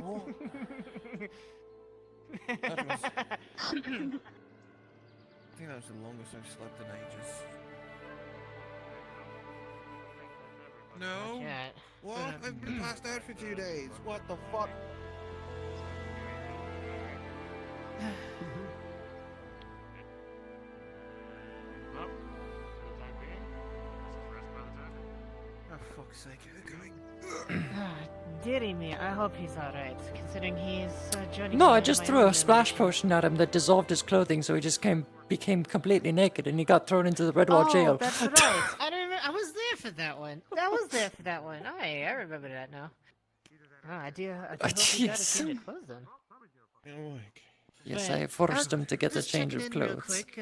What? That was... I think that was the longest I've slept in ages. No? Not yet. What? I've been passed out for 2 days. What the fuck? Oh, fuck's sake, who's going? Dearie me, I hope he's alright, considering he's joining No, me I in just my threw own a splash revolution. potion at him that dissolved his clothing, so he just became completely naked, and he got thrown into the Redwall Oh, jail. that's right. I don't remember. I was there for that one. I remember that now. Oh, I do hope he got a Yes. change of clothes then. Oh, Yes, But I forced him to get a just change of checking in real clothes. quick,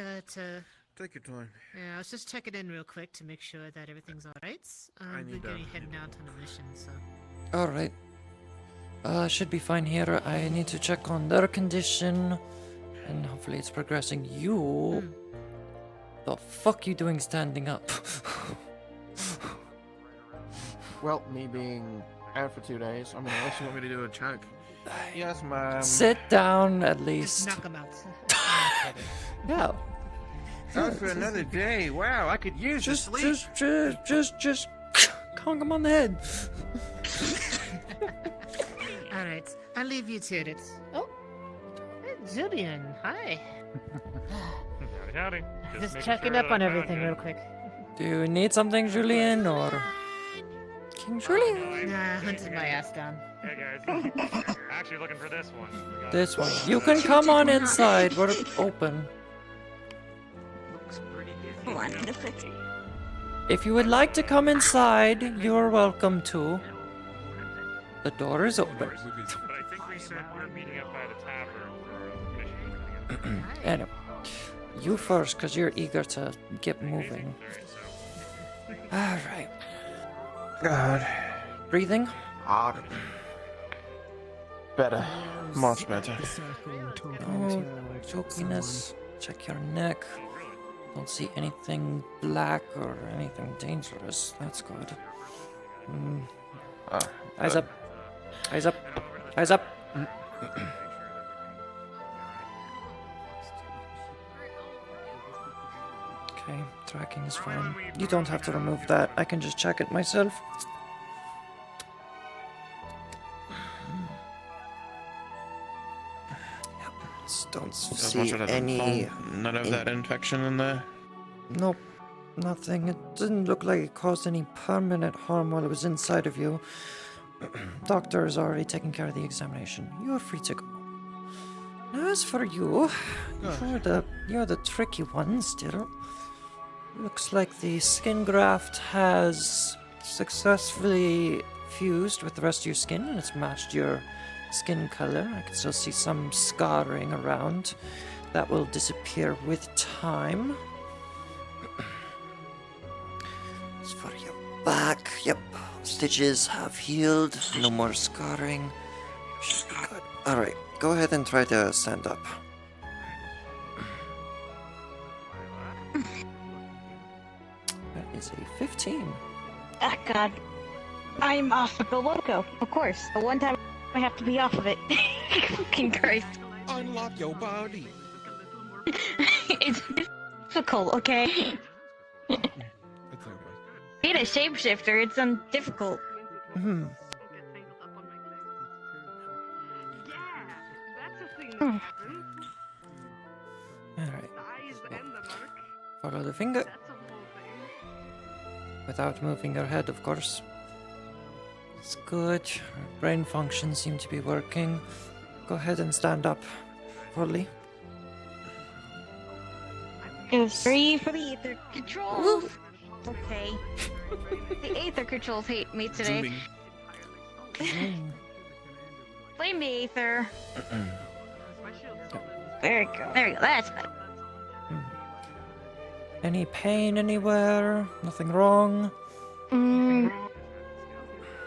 take your time. yeah, I was just checking in real quick to make sure that everything's alright. We're need gonna be that. heading out on a mission, so. Alright. Should be fine here. I need to check on their condition, and hopefully it's progressing. You... The fuck you doing standing up? Well, me being out for 2 days, I mean, unless you want me to do a check. Yes, ma'am. Sit down, at Just least. knock him out. Yeah. Out for another day. Wow, I could use Just conk him on the head. Alright, I'll leave you to it. Oh, hey, Julian, hi. Howdy. Just making checking sure up that on I found everything you. real quick. Do you need something, Julian, or... King Julian? Nah, hunted my ass down. Hey guys, actually looking for this one. We got- This one. You can come on inside. We're open. Looks pretty busy. Hold on, real quick. If you would like to come inside, you are welcome to. The door is open. But I think we're meeting up by the tavern for a mission. Anyway, you first, because you're eager to get moving. Alright. God. Breathing? Ah. Better. Much better. Oh, chokiness. Check your neck. Don't see anything black or anything dangerous. That's good. Eyes up. Eyes up. Eyes up. Okay, tracking is fine. You don't have to remove that. I can just check it myself. Yep, don't see any... None of that infection in there. Nope, nothing. It didn't look like it caused any permanent harm while it was inside of you. Doctor has already taken care of the examination. You're free to go. Now, as for you, you're the tricky one still. Looks like the skin graft has successfully fused with the rest of your skin, and it's matched your skin color. I can still see some scarring around. That will disappear with time. As for your back, yep, stitches have healed. No more scarring. Should be good. Alright, go ahead and try to stand up. That is a 15. Ah, God. I'm off of the loco, of course. The one time I have to be off of it. Fucking Christ. Unlock your body. It's difficult, okay? It's okay. Being a shapeshifter, it's difficult. Hmm. Alright. Follow the finger. Without moving your head, of course. It's good. Your brain functions seem to be working. Go ahead and stand up fully. It was free for the Aether controls. Okay. The Aether controls hate me today. Blame the Aether. There we go. There we go. That's better. Any pain anywhere? Nothing wrong?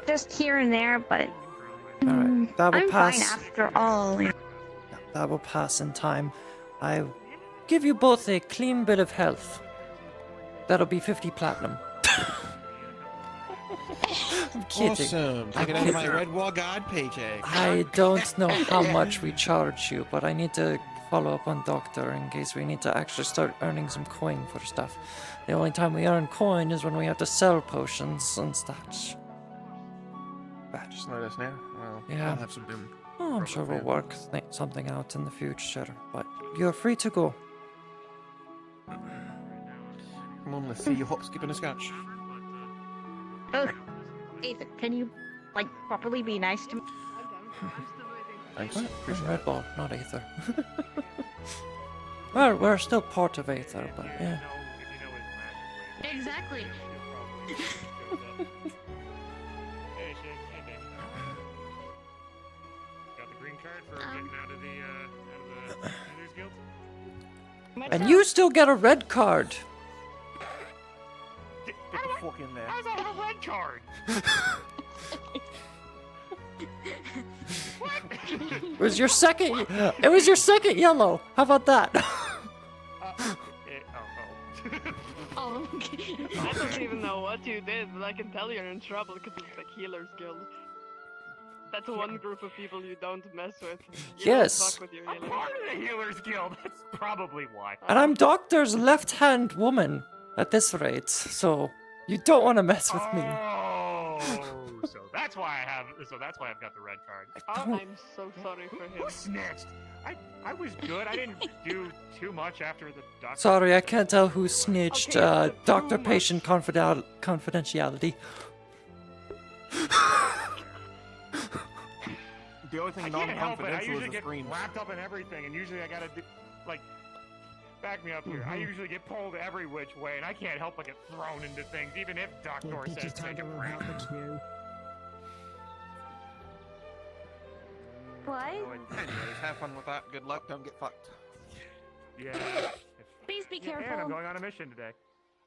Just here and there, but Alright, that will I'm pass. fine after all. That will pass in time. I give you both a clean bill of health. That'll be 50 platinum. I'm kidding. Awesome. Take it out of my Red Wall God paycheck. I don't know how much we charge you, but I need to follow up on Doctor in case we need to actually start earning some coin for stuff. The only time we earn coin is when we have to sell potions and such. Just let us know. Well, Yeah. I'll have some doom. Oh, I'm sure we'll work something out in the future, but you're free to go. Come on, let's see you hop, skip, and a scotch. Oh, Aether, can you, like, properly be nice to me? Thanks. What? Appreciate Red it. Ball, not Aether. Well, we're still part of Aether, but yeah. Exactly. Hey, Shane. Hey, baby. Got the green card for getting out of the Healers Guild? And you still get a red card. Get the fuck in there. How's that a red card? It was your second. It was your second yellow. How about that? Oh, okay. I don't even know what you did, but I can tell you're in trouble because it's the Healers Guild. That's one group of people you don't mess with. You Yes. Don't fuck with your I'm healers. part of the Healers Guild. That's probably why. And I'm Doctor's left-hand woman at this rate, so you don't want to mess with me. Oh, so that's why I've got the red card. Oh, I'm so sorry for him. Who snitched? I was good. I didn't do too much after the doctor. Sorry, I can't tell who snitched. Okay, Doctor-patient confidentiality. The only I thing can't help it. I non-confidential is usually the get screams. wrapped up in everything, and usually I gotta do, like, back me up here. I usually get pulled every which way, and I can't help but get thrown into things, even if Doctor says take a round. What? Anyways, have fun with that. Good luck. Don't get fucked. Yeah. Please be Yeah, and I'm careful. going on a mission today.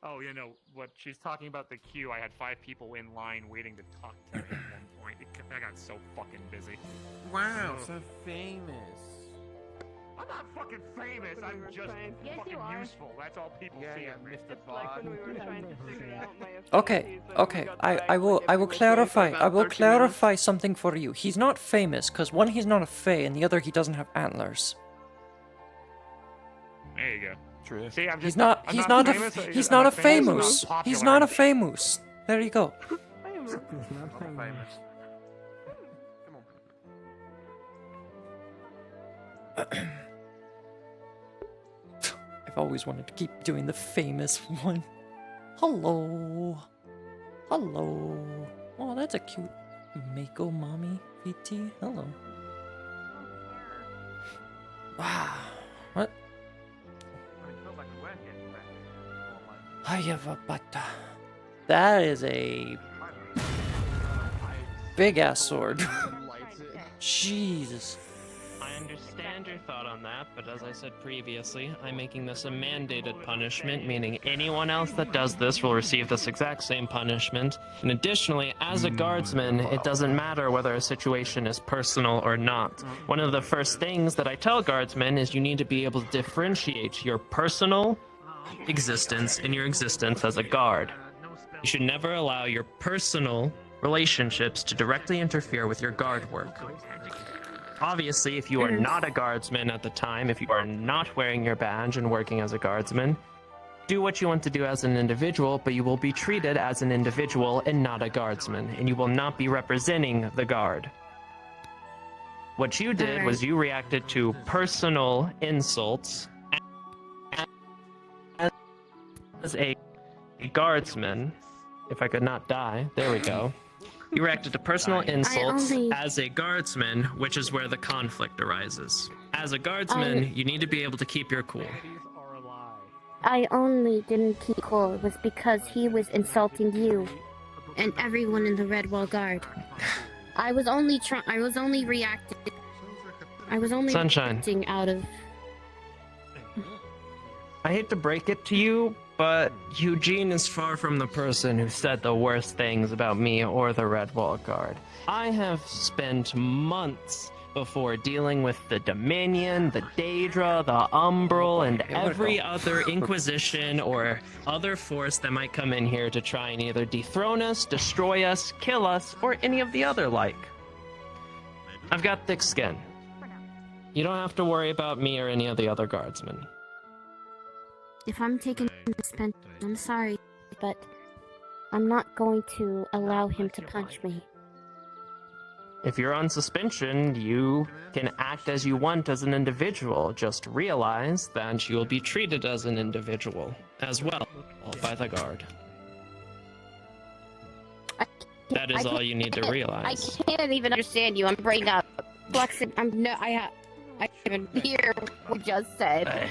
Oh, you know what? She's talking about the queue. I had 5 people in line waiting to talk to me at one point. I got so fucking busy. Wow, Oh. so famous. I'm not fucking famous. When we I'm were just trying to- Yes, fucking you are. useful. That's all people Yeah, see yeah, in me. Mr. It's like when we were trying to figure out my Okay, affinities and okay. we got I dragged, will like, I will every which way for clarify. about I will 30 minutes. clarify something for you. He's not famous because one, he's not a fae, and the other, he doesn't have antlers. There you go. True. See, I'm just. He's not. I'm He's not not famous, a. He's I'm not a famous, I'm not famous. He's popular. not a famous. There you go. Famous. Not famous. Come on. I've always wanted to keep doing the famous one. Hello. Hello. Oh, that's a cute Mako mommy VT. Hello. Wow. What? I have a butt. That is a big ass sword. Jesus. I understand your thought on that, but as I said previously, I'm making this a mandated punishment, meaning anyone else that does this will receive this exact same punishment. And additionally, as a guardsman, it doesn't matter whether a situation is personal or not. One of the first things that I tell guardsmen is you need to be able to differentiate your personal existence and your existence as a guard. You should never allow your personal relationships to directly interfere with your guard work. Obviously, if you are not a guardsman at the time, if you are not wearing your badge and working as a guardsman, do what you want to do as an individual, but you will be treated as an individual and not a guardsman, and you will not be representing the guard. What you did was you reacted to personal insults as a guardsman. If I could not die, there we go. You reacted to personal insults as a guardsman, which is where the conflict arises. As a guardsman, you need to be able to keep your cool. I only didn't keep cool. It was because he was insulting you and everyone in the Red Wall Guard. I was only reacting. I was only Sunshine. reacting out of. I hate to break it to you, but Eugene is far from the person who said the worst things about me or the Red Wall Guard. I have spent months before dealing with the Dominion, the Daedra, the Umbral, and every other Inquisition or other force that might come in here to try and either dethrone us, destroy us, kill us, or any of the other like. I've got thick skin. You don't have to worry about me or any of the other guardsmen. If I'm taking suspension, I'm sorry, but I'm not going to allow him to punch me. If you're on suspension, you can act as you want as an individual. Just realize that you will be treated as an individual as well by the guard. That is all you need to realize. I can't even understand you. I'm brain up. Flexing. I can't even hear what you just said.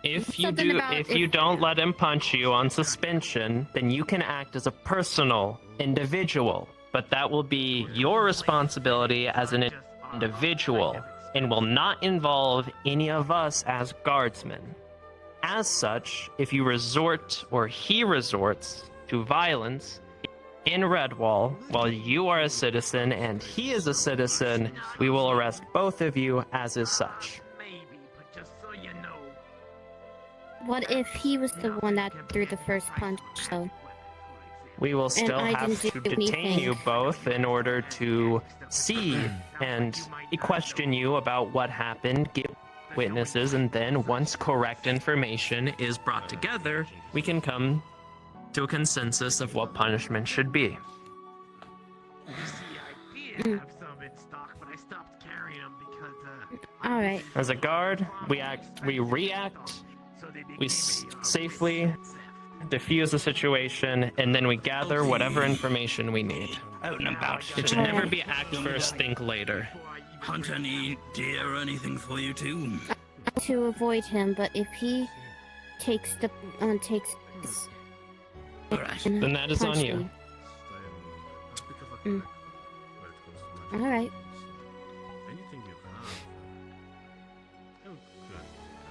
If you don't let him punch you on suspension, then you can act as a personal individual. But that will be your responsibility as an individual and will not involve any of us as guardsmen. As such, if you resort or he resorts to violence in Redwall while you are a citizen and he is a citizen, we will arrest both of you as is such. What if he was the one that threw the first punch, though? We will still have to detain you both in order to see and question you about what happened, give witnesses, and then once correct information is brought together, we can come to a consensus of what punishment should be. Alright. As a guard, we react, we safely diffuse the situation, and then we gather whatever information we need. Out and about. It should never be act first, think later. Hunt any deer or anything for you too? To avoid him, but if he takes then that is on you. Alright.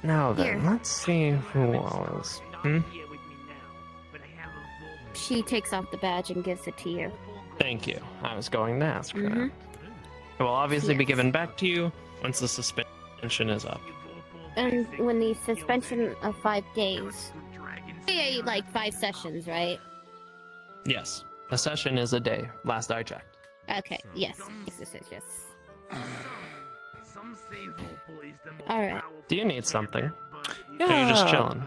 Now then, let's see who else. She takes off the badge and gives it to you. Thank you. I was going to ask for that. It will obviously be given back to you once the suspension is up. And when the suspension of 5 days... Yeah, like 5 sessions, right? Yes. A session is a day, last I checked. Okay, yes. Yes. Alright. Do you need something? Yeah. Or are you just chilling?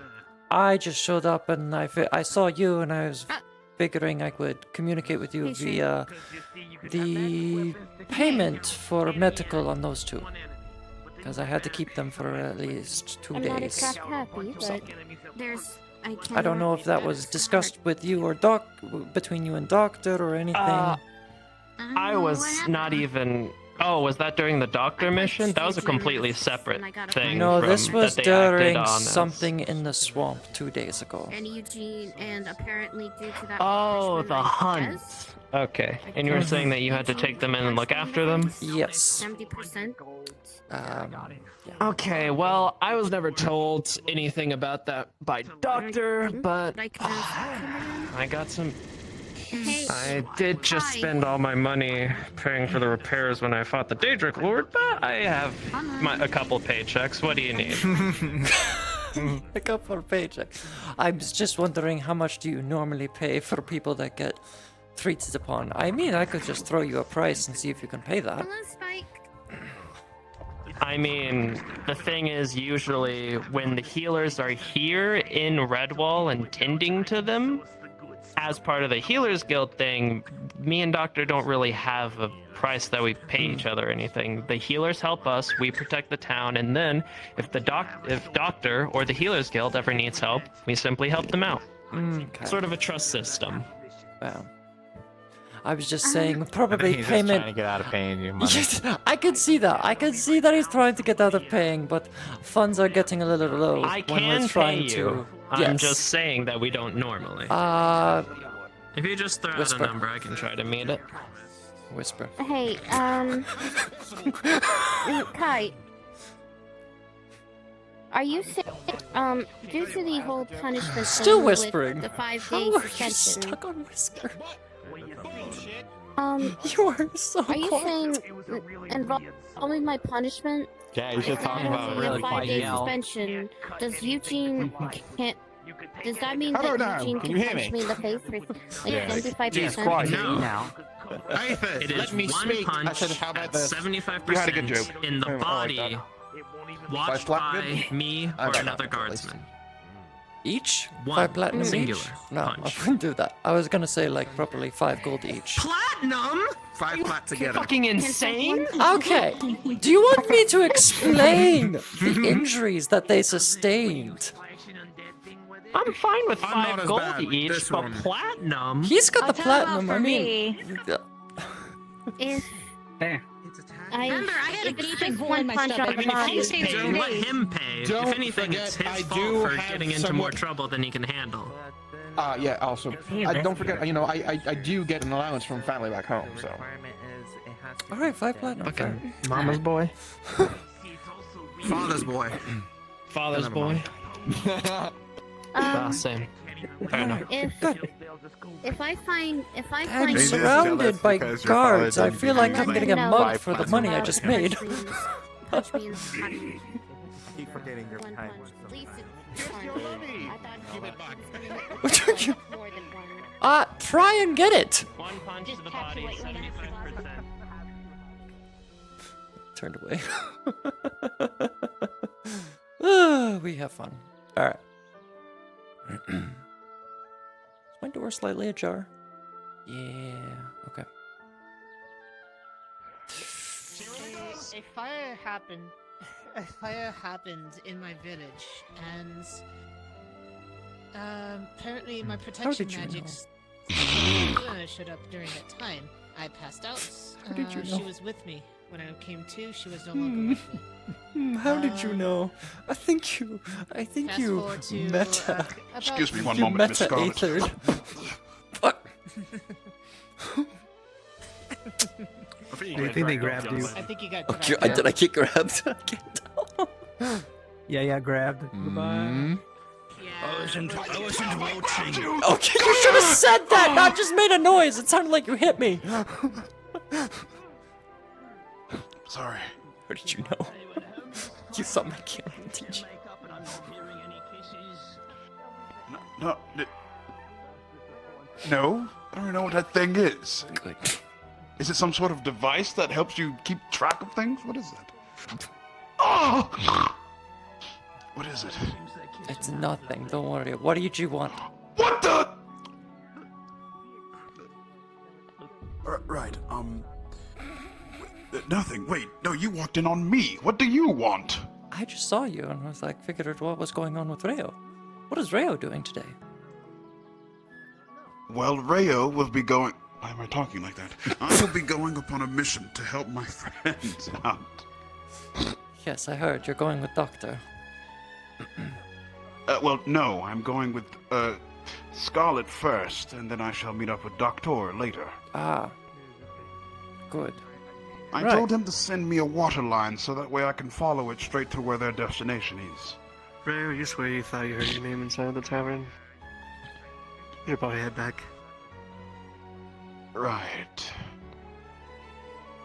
I just showed up and I saw you and I was figuring I could communicate with you via the payment for medical on those two. Because I had to keep them for at least 2 days. I'm not exactly happy, but there's... I don't know if that was discussed with you or between you and Doctor or anything. I was not even... Oh, was that during the Doctor mission? That was a completely separate thing. No, this was that they acted during on something in the swamp 2 days ago. And Eugene, and apparently due to that... Oh, the hunt. Okay. And you were saying that you had to take them in and look after them? Yes. 70%? Okay, well, I was never told anything about that by Doctor, but I got some... I did just spend all my money paying for the repairs when I fought the Daedric Lord, but I have a couple paychecks. What do you need? A couple of paychecks. I was just wondering, how much do you normally pay for people that get treated upon? I mean, I could just throw you a price and see if you can pay that. Hello, Spike. I mean, the thing is, usually when the healers are here in Redwall and tending to them, as part of the Healers Guild thing, me and Doctor don't really have a price that we pay each other or anything. The healers help us, we protect the town, and then if Doctor or the Healers Guild ever needs help, we simply help them out. Okay. Sort of a trust system. Well, I was just saying, probably he's payment. just trying to get out of paying you money. Yes, I can see that. I can see that he's trying to get out of paying, but funds are getting a little low. I when we're can trying pay you. to. I'm Yes. just saying that we don't normally. If you just throw out Whisper. a number, I can try to meet it. Whisper. Hey, Kite. Are you saying, due to the whole punishment Still thing whispering. with the 5 How day are you suspension, stuck on whisper? You are so Are you quiet. saying involving my punishment? Yeah, you should talk about it. A 5-day suspension. Does Eugene can't? Does that mean that Eugene can punch me in the face for like 75%? No. Aether, It let is me one speak. punch I said, how about at this? 75% You had a good joke. in the I like body, that. watched Five by good? me I or got another that, at least. guardsman. Each? One. 5 platinum Singular each? No, I punch. wouldn't do that. I was gonna say like probably 5 gold each. Platinum? 5 plat together. Fucking insane? Okay. Do you want me to explain the injuries that they sustained? I'm fine with I'm not 5 as gold bad with each, this but one. platinum? He's got I'll the tell you platinum. about I for mean, If There. Remember, I had a if it's gaping just hole one in my punch stomach. on the I mean, if body, you say Pay, 2 let days, him pay. Don't If anything, forget, it's his I fault do for have getting into more somewhat- trouble than he can handle. Yeah, also. Don't forget, you know, I do get an allowance from family back home, so. all right, 5 platinum. Fair. Fucking mama's boy. Father's boy. Father's Never boy. um, Same. Fair enough. if I find I'm just surrounded jealous by because your father guards. I didn't feel give like you, I'm like, gonna get no, mugged 5 for the platinum. money I just made. punch me in the body. Keep forgetting your One kind punch. words. At least it's Just your money. I thought Give it back. more than one. Try and get it. One punch Just to the tap body, you like 75%. Turned away. Ah, we have fun. All right. Is my door slightly ajar? Yeah. Okay. A fire happened. A fire happened in my village, and apparently my protection did you know? magics showed up during that time. I passed out. How did you She know? was with me when I came to. She was no longer with me. How did you know? I think you Fast forward to meta. about Excuse me one You moment, Miss meta Scarlet. aethered. What? I think they grabbed you. I think you got. Okay, grabbed. did I get grabbed? I can't tell. Yeah, grabbed. Goodbye. I wasn't watching. Okay, you should have said that, not just made a noise. It sounded like you hit me. Sorry. How did you know? You thought my camera would teach you. No. No? I don't even know what that thing is. Good. Is it some sort of device that helps you keep track of things? What is that? Oh! What is it? It's nothing, don't worry. What did you want? What the? Right, nothing. Wait, no, you walked in on me. What do you want? I just saw you and was like, figured what was going on with Rayo. What is Rayo doing today? Well, Rayo will be going... Why am I talking like that? I will be going upon a mission to help my friends out. Yes, I heard. You're going with Doctor. Well, no, I'm going with, Scarlet first, and then I shall meet up with Doctor later. Ah. Good. I Right. told him to send me a water line so that way I can follow it straight to where their destination is. Ray, you swear you thought you heard your name inside the tavern? You should probably head back. Right.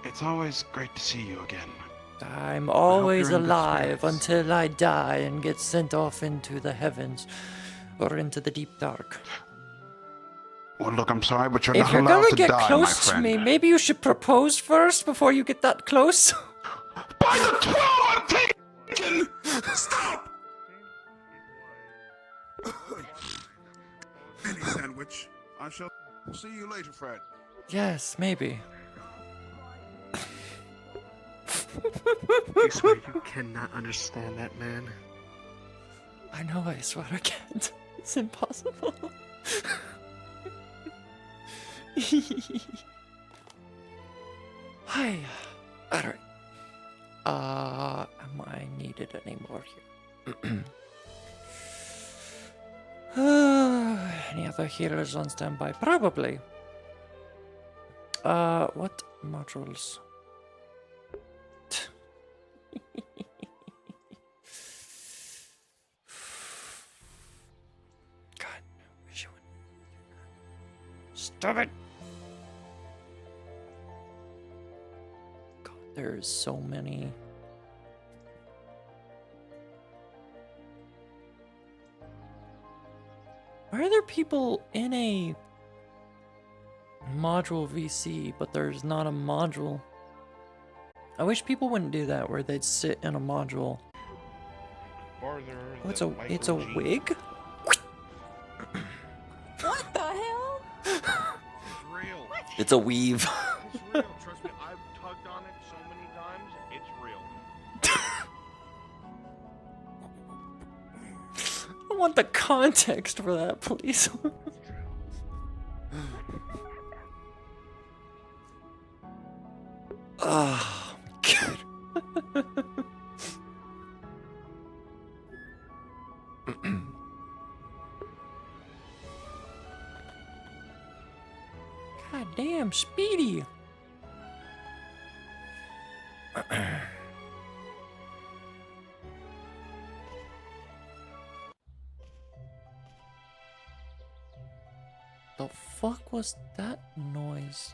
It's always great to see you again. I'm always you're in good alive spirits. until I die and get sent off into the heavens or into the deep dark. Well, look, I'm sorry, but you're If not you're allowed gonna to get die, close my to friend. me, maybe you should propose first before you get that close. By the 12, I'm taken! Stop! Mini sandwich. I shall see you later, Fred. Yes, maybe. You swear you cannot understand that man. I know, I swear I can't. It's impossible. Hi. Alright. Am I needed anymore here? Any other healers on standby? Probably. What modules? God, I wish you would. Stop it! There's so many. Why are there people in a module VC, but there's not a module? I wish people wouldn't do that, where they'd sit in a module. Oh, it's a wig? What the hell? It's real. It's a weave. It's real. Trust me, I've tugged on it so many times. It's real. I want the context for that, please. Oh, God. God damn, Speedy. The fuck was that noise?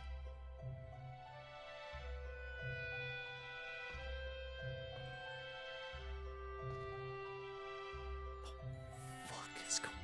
The fuck is going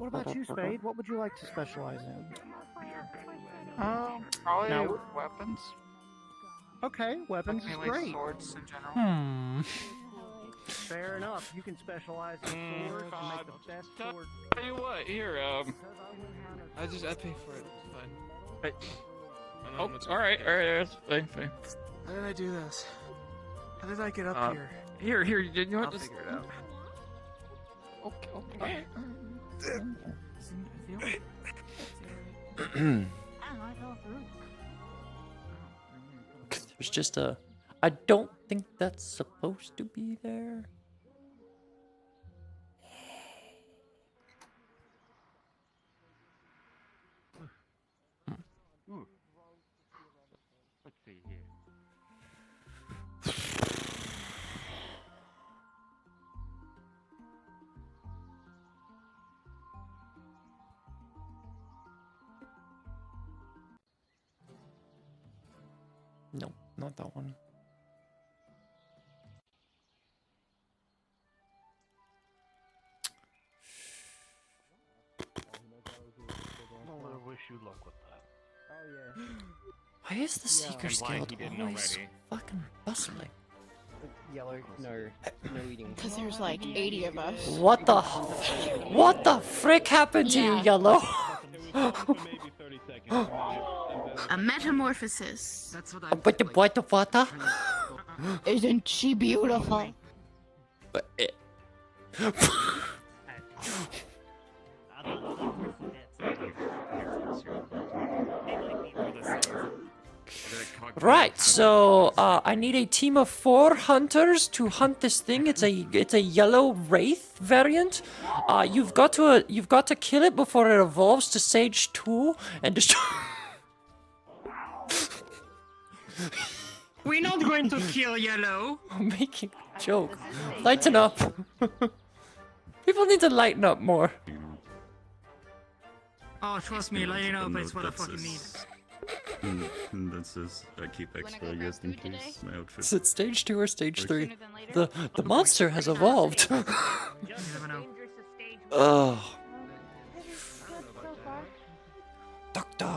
What about you, Spade? What would you like to specialize in? Probably Now- weapons. Okay, weapons is Mainly great. swords in general. Fair enough. You can specialize in swords and make the best sword. Tell you what, here, I pay for it. It's fine. Hey. Oh, alright, that's fine. How did I do this? How did I get up here? Here, you know what? I'll figure it out. Okay. There's just a... I don't think that's supposed to be there. Let's see here. No, not that one. Well, I wish you luck with that. Oh yeah. Why is the Seeker's I'm glad Guild he didn't always already. fucking bustling? Yellow, no eating. Because there's like 80 of us. What the frick happened to you, Yellow? A metamorphosis. That's what what? Isn't she beautiful? But it... Right, so I need a team of 4 hunters to hunt this thing. It's a yellow wraith variant. You've got to kill it before it evolves to Sage 2 and destroy. We're not going to kill Yellow. I'm making a joke. Lighten up. People need to lighten up more. Oh, trust me, lighting up is what I fucking need. That's just I keep extra just in case my outfit. Is it stage 2 or stage 3? The monster has evolved. Oh. Doctor.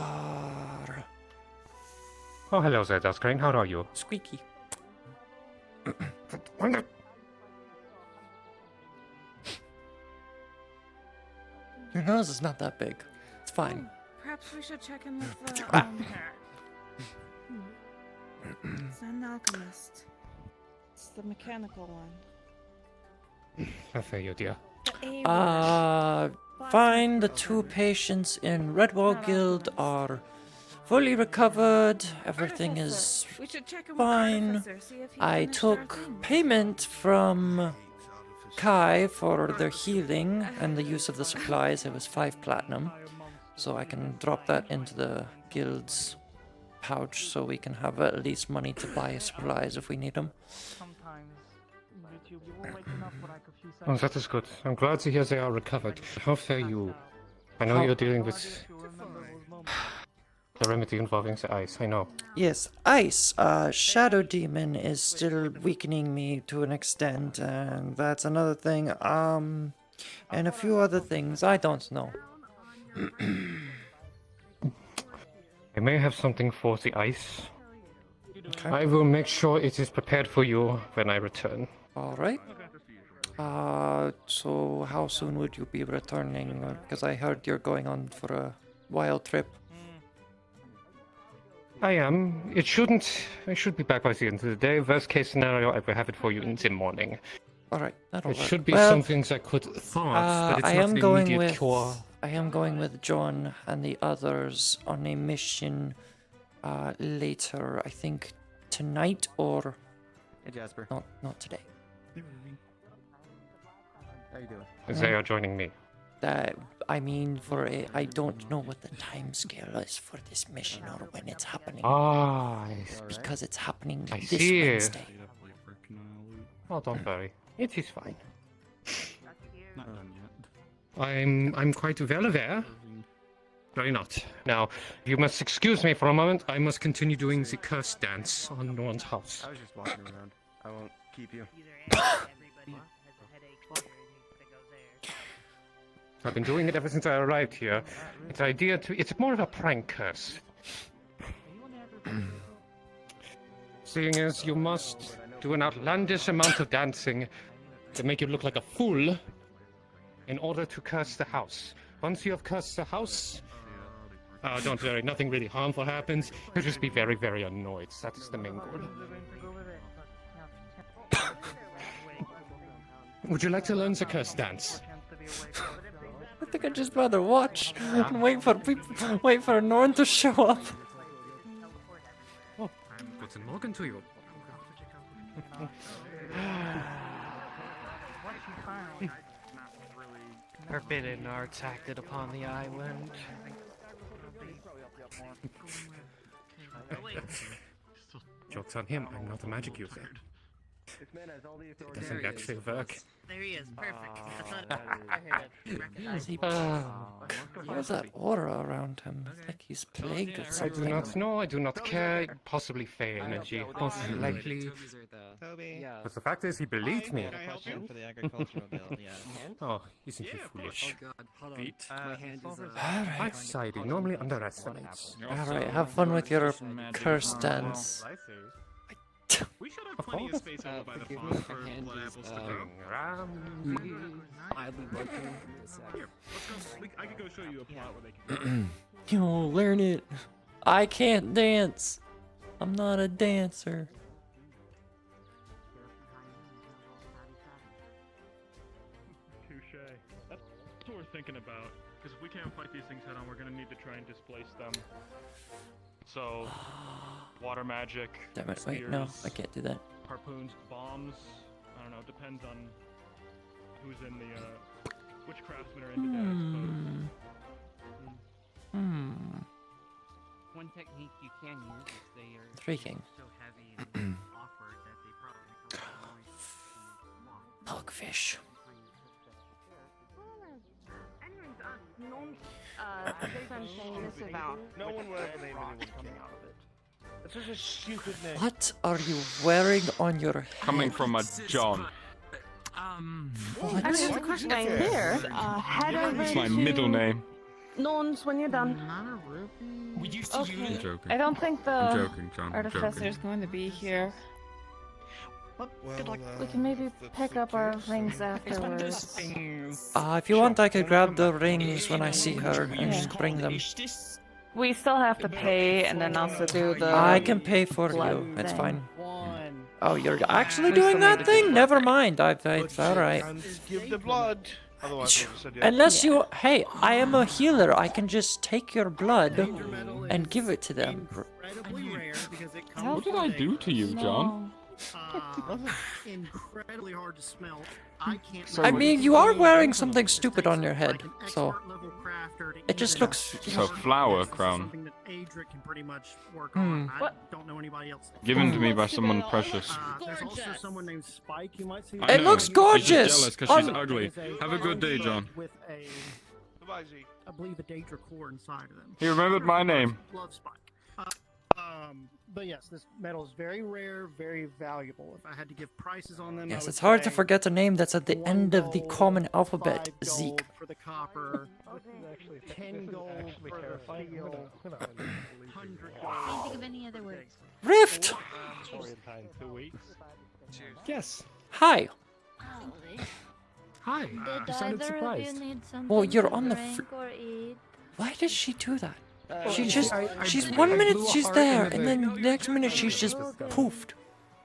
Oh, hello there, Duskring. How are you? Squeaky. Your nose is not that big. It's fine. Perhaps we should check in with the it's not an alchemist. It's the mechanical one. I feel you, dear. Fine. The 2 patients in Redwall Guild are fully recovered. Everything is We should check in with fine. Artificer, see if he I finished our took thing. payment from Kai for their healing and the use of the supplies. It was 5 platinum. So I can drop that into the guild's pouch so we can have at least money to buy supplies if we need them. Oh, that is good. I'm glad to hear they are recovered. How fare you? I know you're dealing with the remedy involving the ice, I know. Yes, ice. Shadow Demon is still weakening me to an extent, and that's another thing. And a few other things. I don't know. I may have something for the ice. Okay. I will make sure it is prepared for you when I return. Alright. So how soon would you be returning? Because I heard you're going on for a wild trip. I am. I should be back by the end of the day. Worst case scenario, I will have it for you in the morning. Alright, that'll It work. should be Well, something that could thaw, but it's I not am an going immediate with cure. I am going with John and the others on a mission later. I think tonight or Hey Jasper. not today. How you doing? They are joining me. I mean, I don't know what the time scale is for this mission or when it's happening. Ah, Because it's happening I this see. Wednesday. Oh, don't worry. It is fine. Not done yet. I'm quite well aware. Very not. Now, you must excuse me for a moment. I must continue doing the curse dance on Norn's house. I was just walking around. I won't keep you. I've been doing it ever since I arrived here. It's more of a prank curse. Seeing as you must do an outlandish amount of dancing to make you look like a fool in order to curse the house. Once you have cursed the house, don't worry, nothing really harmful happens. You'll just be very, very annoyed. That is the main goal. Would you like to learn the curse dance? I think I'd just rather watch and wait for Norn to show up. Oh, guten Morgen to you. Forbidden arts acted upon the island. Joke's on him, I'm not a magic user. It doesn't actually work. There he is. Perfect. That's what I heard it. He has that aura around him. It's like he's plagued with I something. do not know, I do not care. Possibly Fey energy, most likely. But the fact is, he believed me. For the agricultural bill, yeah. Oh, isn't he foolish? Beat. My hand is High society normally underestimates. Alright, have fun with your curse dance. We should have plenty of space over by the farm for blood apples to grow. mildly broken. Here, let's go. I could go show you a plot where they can. You'll learn it. I can't dance. I'm not a dancer. Touche. That's what we're thinking about. Because if we can't fight these things head on, we're gonna need to try and displace them. So, water magic. Damn it, wait, no, spears, I can't do that. Harpoons, bombs. I don't know. Depends on who's in the which craftsmen are into that, I suppose. One technique you can use is they are Freaking. so heavy and awkward that they probably become Pugfish. No one will ever name anyone coming out of it. That's such a stupid name. What are you wearing on your head? Coming from a John. What? I have a question here. Head over It's my to middle name. Norns when you're done. We used to use I'm it. joking. I don't think the I'm joking, John. I'm artificer's joking. going to be here. Good luck. We can maybe pick up our rings afterwards. If you want, I could grab the rings when I see her and just bring them. We still have to pay and then also do the. I can pay for blood you. It's thing. fine. Oh, you're actually doing that thing? Never mind. It's alright. Give the blood. Otherwise, I just said yeah. Unless you, hey, I am a healer. I can just take your blood and give it to them. What did I do to you, John? Incredibly hard to smell. I can't. I mean, you are wearing something stupid on your head, so it just looks. It's a flower crown. Can pretty much work Hmm. on. I don't know anybody else. Given to me by someone precious. There's also someone named Spike. You might see. It looks gorgeous. She's jealous because she's ugly. Have a good day, John. With a, I believe a Daedra core inside of them. He remembered my name. Love Spike. But yes, this metal is very rare, very valuable. If I had to give prices on them, Yes, it's hard to forget a name that's at the end of the common alphabet. Zeke. For the copper, 10 gold for the steel, 100 Can't think of any other words. Rift. Yes. Hi. Hi. Did You sounded either of surprised. you need something Well, you're to on the. drink or eat? Why does she do that? She she's- just. I She's blew 1 a minute heart she's there, into and the- then the next minute she's just poofed.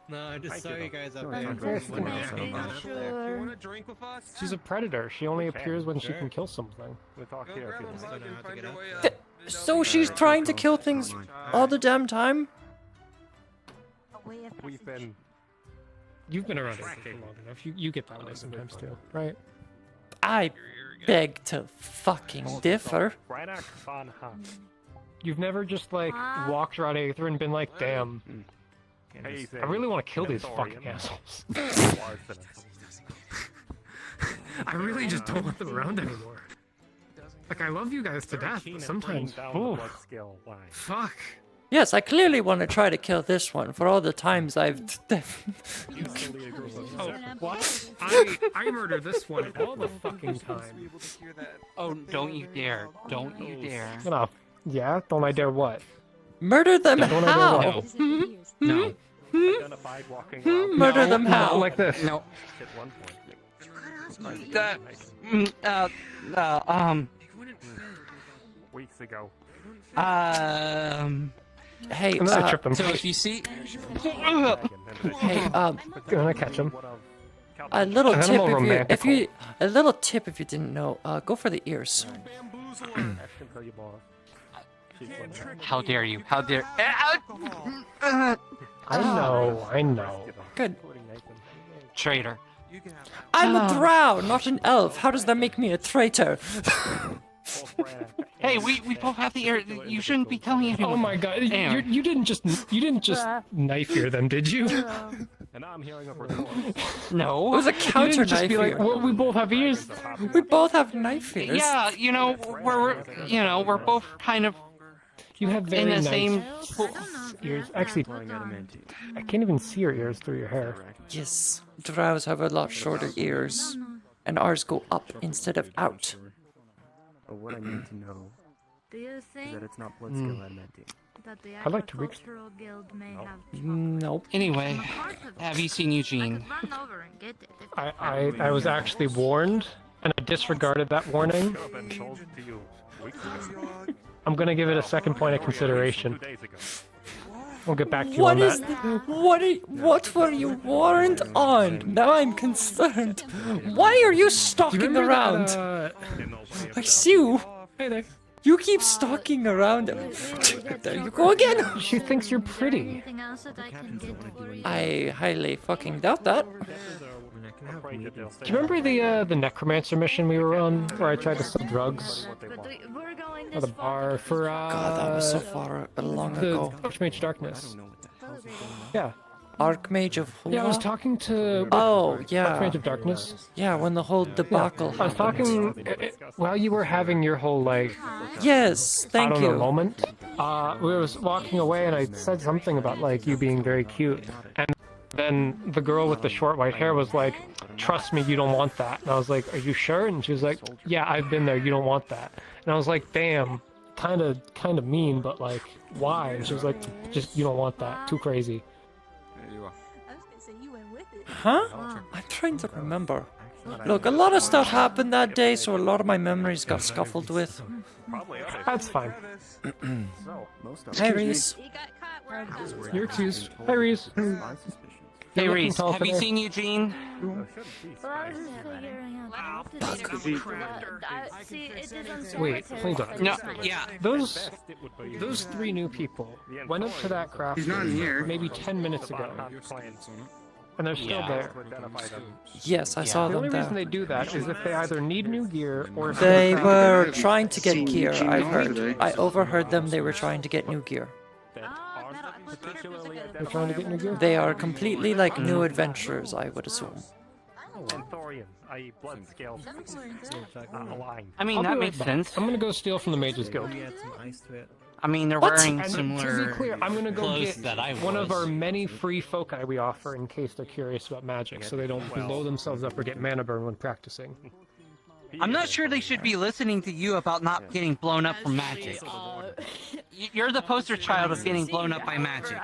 No, I just saw you guys up No, there. it's When okay. you came out. Sure. You wanna drink with us? She's a predator. She only appears when she can kill something. We'll talk here if you want. So she's trying to kill things all the damn time. We've been. You've been around here long enough. You get that way sometimes too, right? I beg to fucking differ. You've never just like walked around Aether and been like, damn, I really want to kill these fucking assholes. I really just don't want them around anymore. Like, I love you guys to death, but sometimes, oof, fuck. Yes, I clearly want to try to kill this one for all the times I've. Oh, what? I murder this one all the fucking time. Oh, don't you dare. Don't you dare. Enough. Yeah? Don't I dare what? Murder them Don't I dare how? what? No. Murder them how? Like this. No. Weeks ago. Hey, So if you see... hey, Gonna catch him. a little And then tip I'm all if you a little tip if you didn't know, go for the ears. How dare you? How dare... I know. Good. Traitor. I'm a drow, not an elf. How does that make me a traitor? Hey, we both have the air. You shouldn't be telling anyone. Oh my god, you didn't just knife ear them, did you? And now I'm hearing a report. No. It was a You counter didn't just knife be like, ear. well, we both have ears. We both have knife ears. Yeah, you know, we're both kind of You have very in the nice same ears. Actually, I can't even see your ears through your hair. Yes, drows have a lot shorter ears, and ours go up instead of out. But what I need to know Do you is think that it's not blood skill adamantine. that the I'd like to agricultural guild may have Nope. Anyway, have you seen Eugene? run over and get it? If I was actually warned, and I disregarded that warning. I'm gonna give it a second point of consideration. We'll get back to you What on is that. what were you warned on? Now I'm concerned. Why are you stalking around? I see you. Hey there. You keep stalking around. There you go again. She thinks you're pretty. anything else that I can get for you? I highly fucking doubt that. Do you remember the necromancer mission we were on, where I tried to sell drugs We're going at the bar for God, that was so far long the ago. Archmage Darkness? Yeah. Archmage of who? Yeah, I was talking to yeah. Archmage of Darkness. Yeah, when the whole debacle I was happened. talking while you were having your whole like Yes, thank I don't know, you. moment. We was walking away and I said something about like you being very cute, and then the girl with the short white hair was like, "Trust me, you don't want that." And I was like, "Are you sure?" And she was like, "Yeah, I've been there. You don't want that." And I was like, "Damn, kind of mean, but like, why?" And she was like, "Just you don't want that. Too crazy." Huh? I'm trying to remember. Look, a lot of stuff happened that day, so a lot of my memories got scuffled with. That's fine. Hey, Reese. You're excused. Hi, Reese. You're Hey looking Reese, tall have you today. seen Eugene? Well, I was just figuring out how to do it. See, it doesn't Wait, hold on. No, yeah. Those three new people went up to that craft He's not here. maybe 10 minutes ago, and they're still Yeah. there. Yes, I saw The them only reason there. they do that is if they either need new gear or if They they're were trying to get Seen gear, Eugene I all heard. today. I overheard them, they were trying to get new gear. They're trying to get new gear. They are completely like new adventurers, I would assume. And thorium, i.e. blood scales, aligned. I mean, I'll that be makes right back. sense. I'm gonna go steal from the Mages Guild. I mean, they're What? wearing And similar to be clear, I'm gonna go clothes get that I one of was. our many free foci we offer in case they're curious about magic, so they don't blow themselves up or get mana burn when practicing. I'm not sure they should be listening to you about not getting blown up from magic. You're the poster child of getting blown up by magic.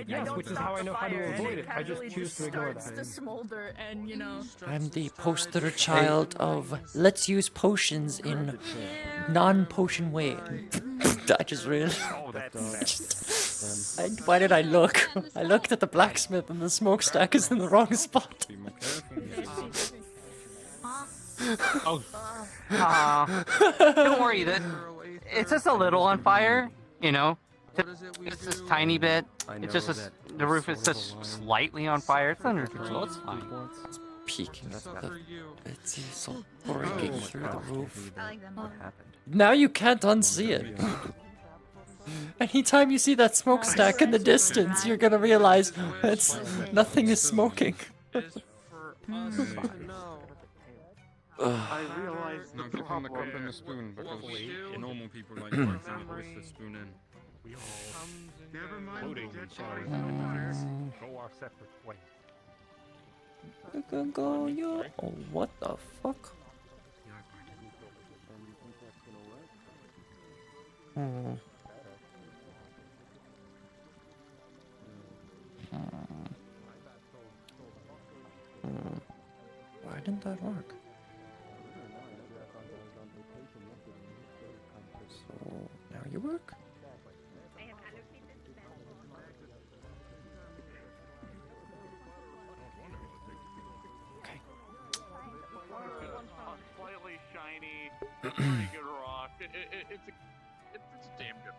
Yes, which is how I know how to avoid it. I just choose to ignore that. to smolder, and you know. I'm the poster child of let's use potions in non-potion way. I just really. Why did I look? I looked at the blacksmith and the smokestack is in the wrong spot. Oh. Don't worry, that it's just a little on fire, you know. It's just a tiny bit. It's just the roof is just slightly on fire. It's under control. It's fine. Peeking at the it's so breaking through the roof. Now you can't unsee it. Anytime you see that smokestack in the distance, you're gonna realize it's nothing is smoking. I realized No, the give him the cup problem. and the spoon because normal people like for example push the spoon in. Never mind. Go our separate ways. Go, yo. Oh, what the fuck? Why didn't that work? So, now you work? Okay. Slightly shiny, pretty good rock. It's a damn good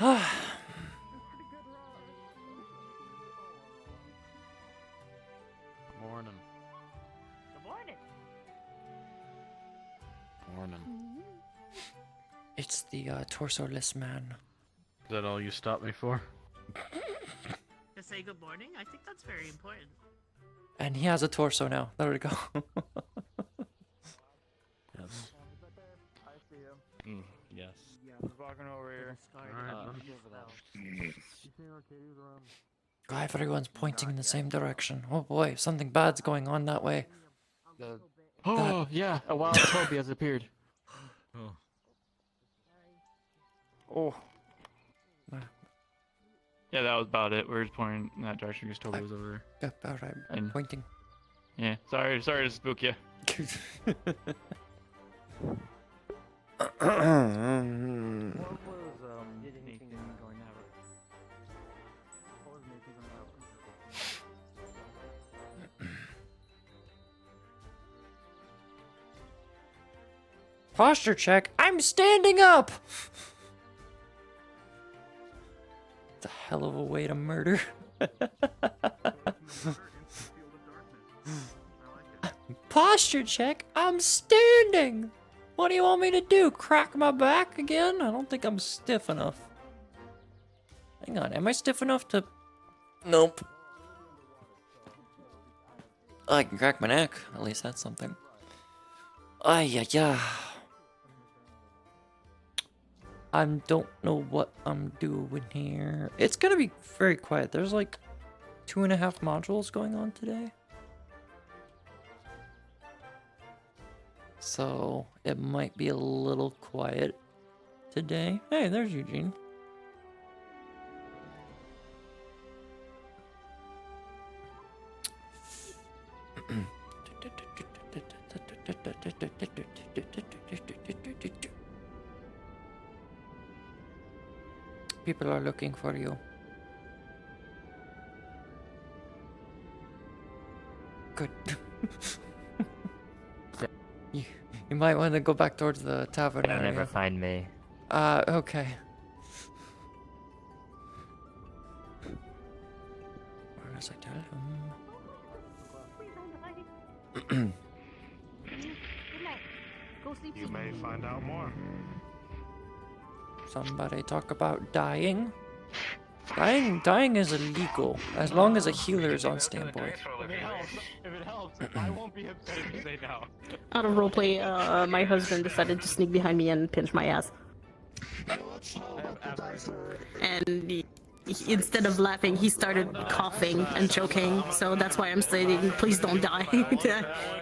rock. Morning. Good morning. Morning. It's the torso-less man. Is that all you stopped me for? To say good morning? I think that's very important. And he has a torso now. There we go. Yes. Yes. Walking over here. God, everyone's pointing in the same direction. Oh boy, something bad's going on that way. Oh, yeah, a wild Toby has appeared. Oh. Oh. Yeah, that was about it. We were just pointing in that direction because Toby was over there. Yep, alright, And- pointing. Yeah, sorry to spook you. Posture check. I'm standing up. It's a hell of a way to murder. Posture check. I'm standing. What do you want me to do? Crack my back again? I don't think I'm stiff enough. Hang on. Am I stiff enough to? Nope. I can crack my neck. At least that's something. Ay, yeah. I don't know what I'm doing here. It's gonna be very quiet. There's like 2.5 modules going on today. So it might be a little quiet today. Hey, there's Eugene. People are looking for you. Good. you might want to go back towards the tavern They'll area. never find me. Okay. Where does I tell him? You may find out more. Somebody talk about dying. Dying is illegal as long as a healer is on standby. If it helps, I won't be upset if you say no. Out of roleplay, my husband decided to sneak behind me and pinch my ass. And instead of laughing, he started coughing and choking. So that's why I'm saying, please don't die.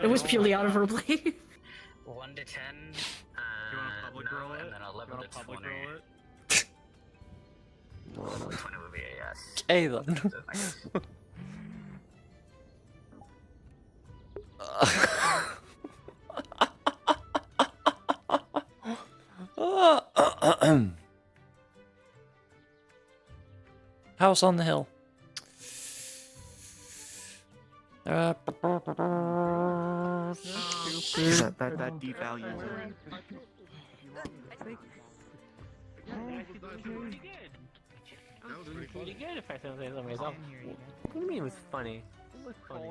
It was purely out of roleplay. 1 to 10. You want to public roll it? And then 11 to 20. 20 would be a yes. Okay then. House on the hill. That devalues it. That was pretty good if I say so myself. What do you mean it was funny? It was funny.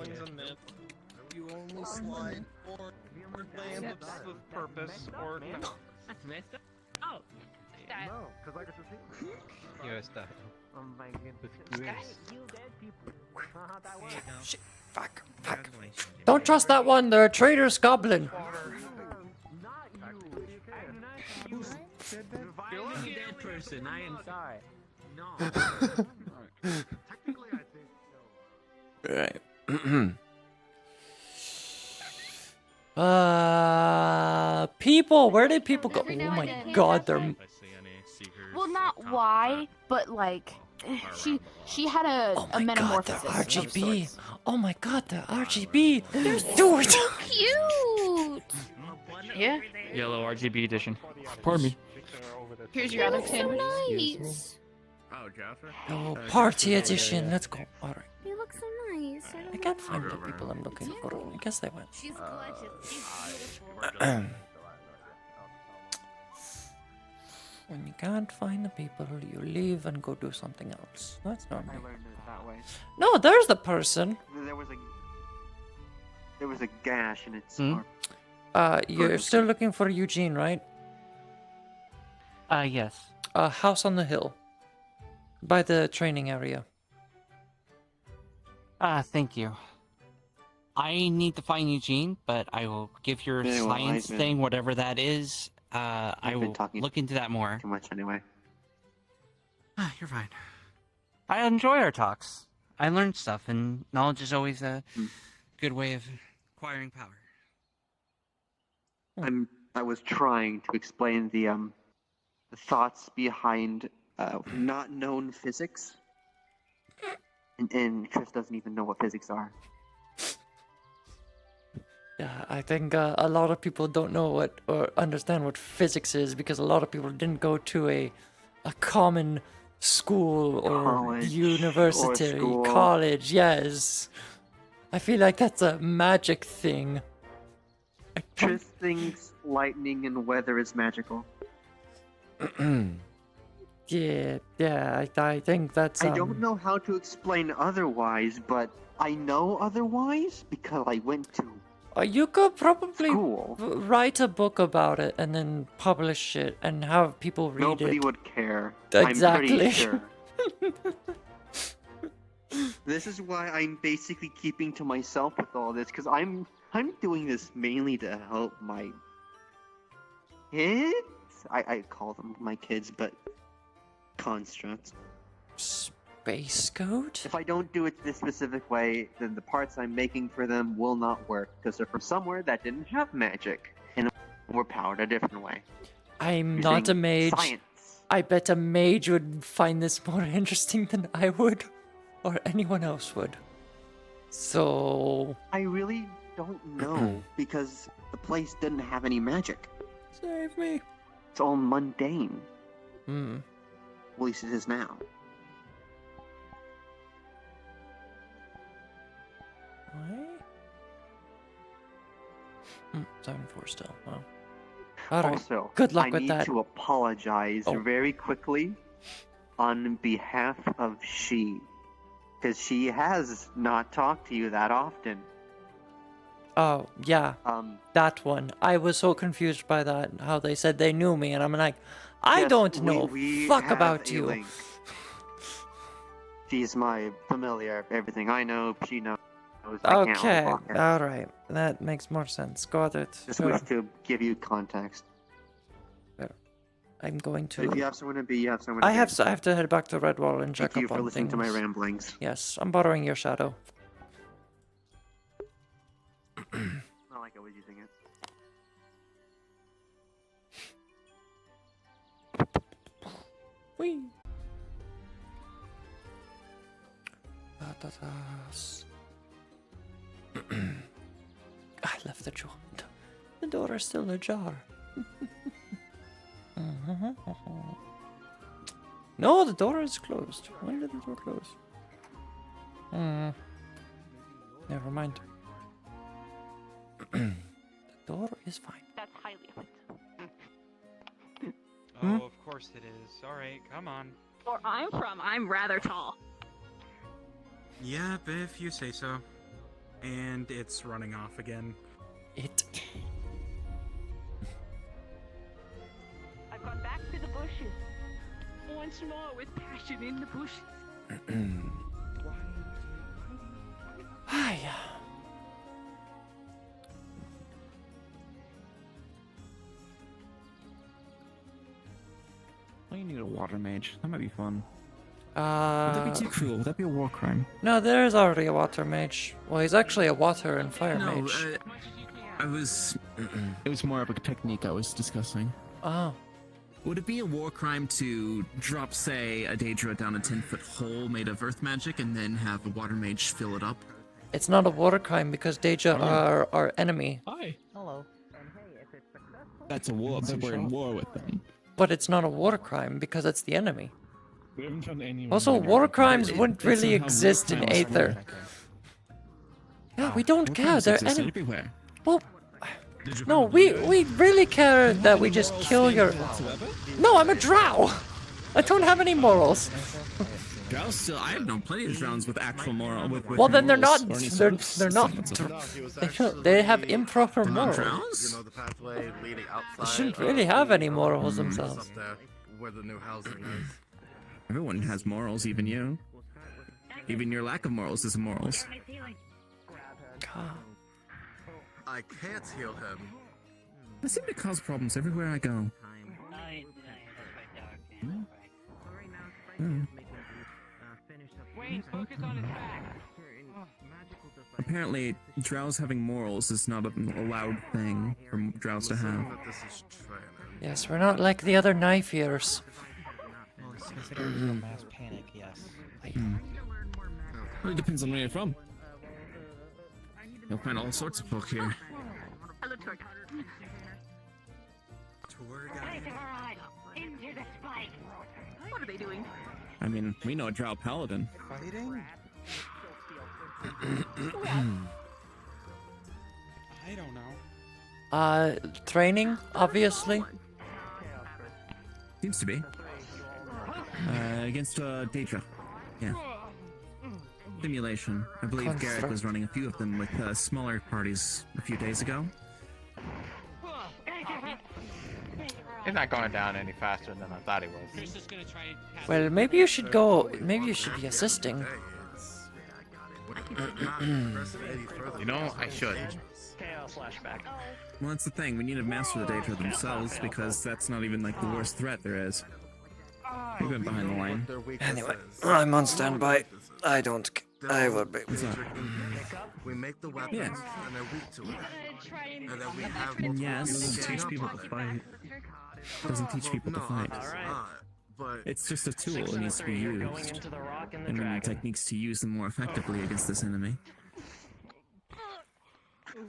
You only slide or lamps with purpose or no. Messed up? Oh. No, because I got to see. Yo, stop. Oh my goodness. You dead people. That's not how that works. Shit. Fuck. Don't trust that one. They're a traitorous goblin. You're only a dead person. I am sorry. No. Technically, I think no. Right. People, where did people go? Oh my god, they're. Well, not why, but like, she had a metamorphosis. God, the RGB. Oh my god, the RGB. They're so cute. Yeah. Yellow RGB edition. Pardon me. Here's your other so sandwich. nice. Oh, Jaffer? Oh, party edition. Let's go. All right. They look so nice. I can't find the people I'm looking for. I guess they went. She's When you can't find the people, you leave and go do something else. That's normal. I learned it that way. No, there's the person. There was a gash in its Hmm? arm. You're still looking for Eugene, right? Yes. House on the hill. By the training area. Thank you. I need to find Eugene, but I will give your Yeah, well, science I've been- thing, whatever that is. I will look into that more. Too much anyway. You're fine. I enjoy our talks. I learned stuff, and knowledge is always a good way of acquiring power. I was trying to explain the thoughts behind not known physics, and Chris doesn't even know what physics are. Yeah, I think a lot of people don't know what or understand what physics is because a lot of people didn't go to a common school or College university, or school. college. Yes, I feel like that's a magic thing. Chris thinks lightning and weather is magical. yeah, I think that's. I don't know how to explain otherwise, but I know otherwise because I went to. You could probably school. write a book about it and then publish it and have people read Nobody it. would care. Exactly. I'm pretty sure. This is why I'm basically keeping to myself with all this, because I'm doing this mainly to help my kids. I call them my kids, but constructs. Space code? If I don't do it this specific way, then the parts I'm making for them will not work, because they're from somewhere that didn't have magic, and were powered a different way. I'm not a Using mage. Science. I bet a mage would find this more interesting than I would, or anyone else would. So... I really don't know, because the place didn't have any magic. Save me. It's all mundane. Hmm. At least it is now. Why? 7-4 still. Wow. All right. Also, Good luck I with need that. to apologize very quickly on behalf of she, because she has not talked to you that often. Oh, yeah. That one. I was so confused by that, how they said they knew me, and I'm like, I Yes, don't know we fuck have about a you. link. She's my familiar. Everything I know, she knows. I can't Okay, really block her. alright. That makes more sense. Got it. Just wish to give you context. I'm going But if to... you have someone to be, you have someone to I be. have to head back to Redwall and check Thank you up for on listening to my things. ramblings. Yes, I'm borrowing your shadow. Not like I was using it. Whee! I left the door. The door is still ajar. No, the door is closed. When did the door close? Never mind. The door is fine. That's highly offensive. Oh, of course it is. Alright, come on. Where I'm from, I'm rather tall. Yep, if you say so. And it's running off again. I've gone back to the bushes. Once more with passion in the bushes. Hiya. Oh, you need a water mage. That might be fun. Would Uh, that be too cruel? Would that be a war crime? No, there is already a water mage. Well, he's actually a water and fire mage. I was... It was more of a technique I was discussing. Oh. Would it be a war crime to drop, say, a Daedra down a 10-foot hole made of earth magic and then have a water mage fill it up? It's not a water crime because Daedra are our enemy. Hi. Hello. That's a war, but we're in war with them. But it's not a war crime because it's the enemy. We haven't found anyone. Also, war crimes wouldn't really somehow exist in war crimes Aether. Yeah, we don't care. They're exist enemy. everywhere. Well, no, we really care that we just kill your... No, I'm a drow! I don't have any morals. Drows still... I have known plenty of drows with actual moral... Well, then they're not... morals or any They're sort of not... semblance of- They have improper They're not morals. drows? You know, the pathway leading outside. They shouldn't really have any morals themselves. Up there, where the new housing is. Everyone has morals, even you. Even your lack of morals is morals. I can't heal him. I seem to cause problems everywhere I go. Apparently, drows having morals is not an allowed thing for drows to have. Yes, we're not like the other knife ears. Well, it's considered a mass panic, yes. Well, it depends on where you're from. You'll find all sorts of folk here. Hello, tour guide. Tour Into the spike. What are they doing? I mean, we know a drow paladin. Fighting? I don't know. Training, obviously. Seems to be. Against Daedra. Yeah. Simulation. I believe Garrett was running a few of them with smaller parties a few days ago. He's not going down any faster than I thought he was. Well, maybe you should go. Maybe you should be assisting. You know, I should. Well, that's the thing. We need to master the Daedra themselves because that's not even like the worst threat there is. We've been behind the line. Anyway, I'm on standby. I don't. I will be. We make the weapons, and they're weak to it. And then we have multiple Yes, people doesn't teach people to fight. Doesn't teach people to fight. It's just a tool. It needs to be used. And we need techniques to use them more effectively against this enemy.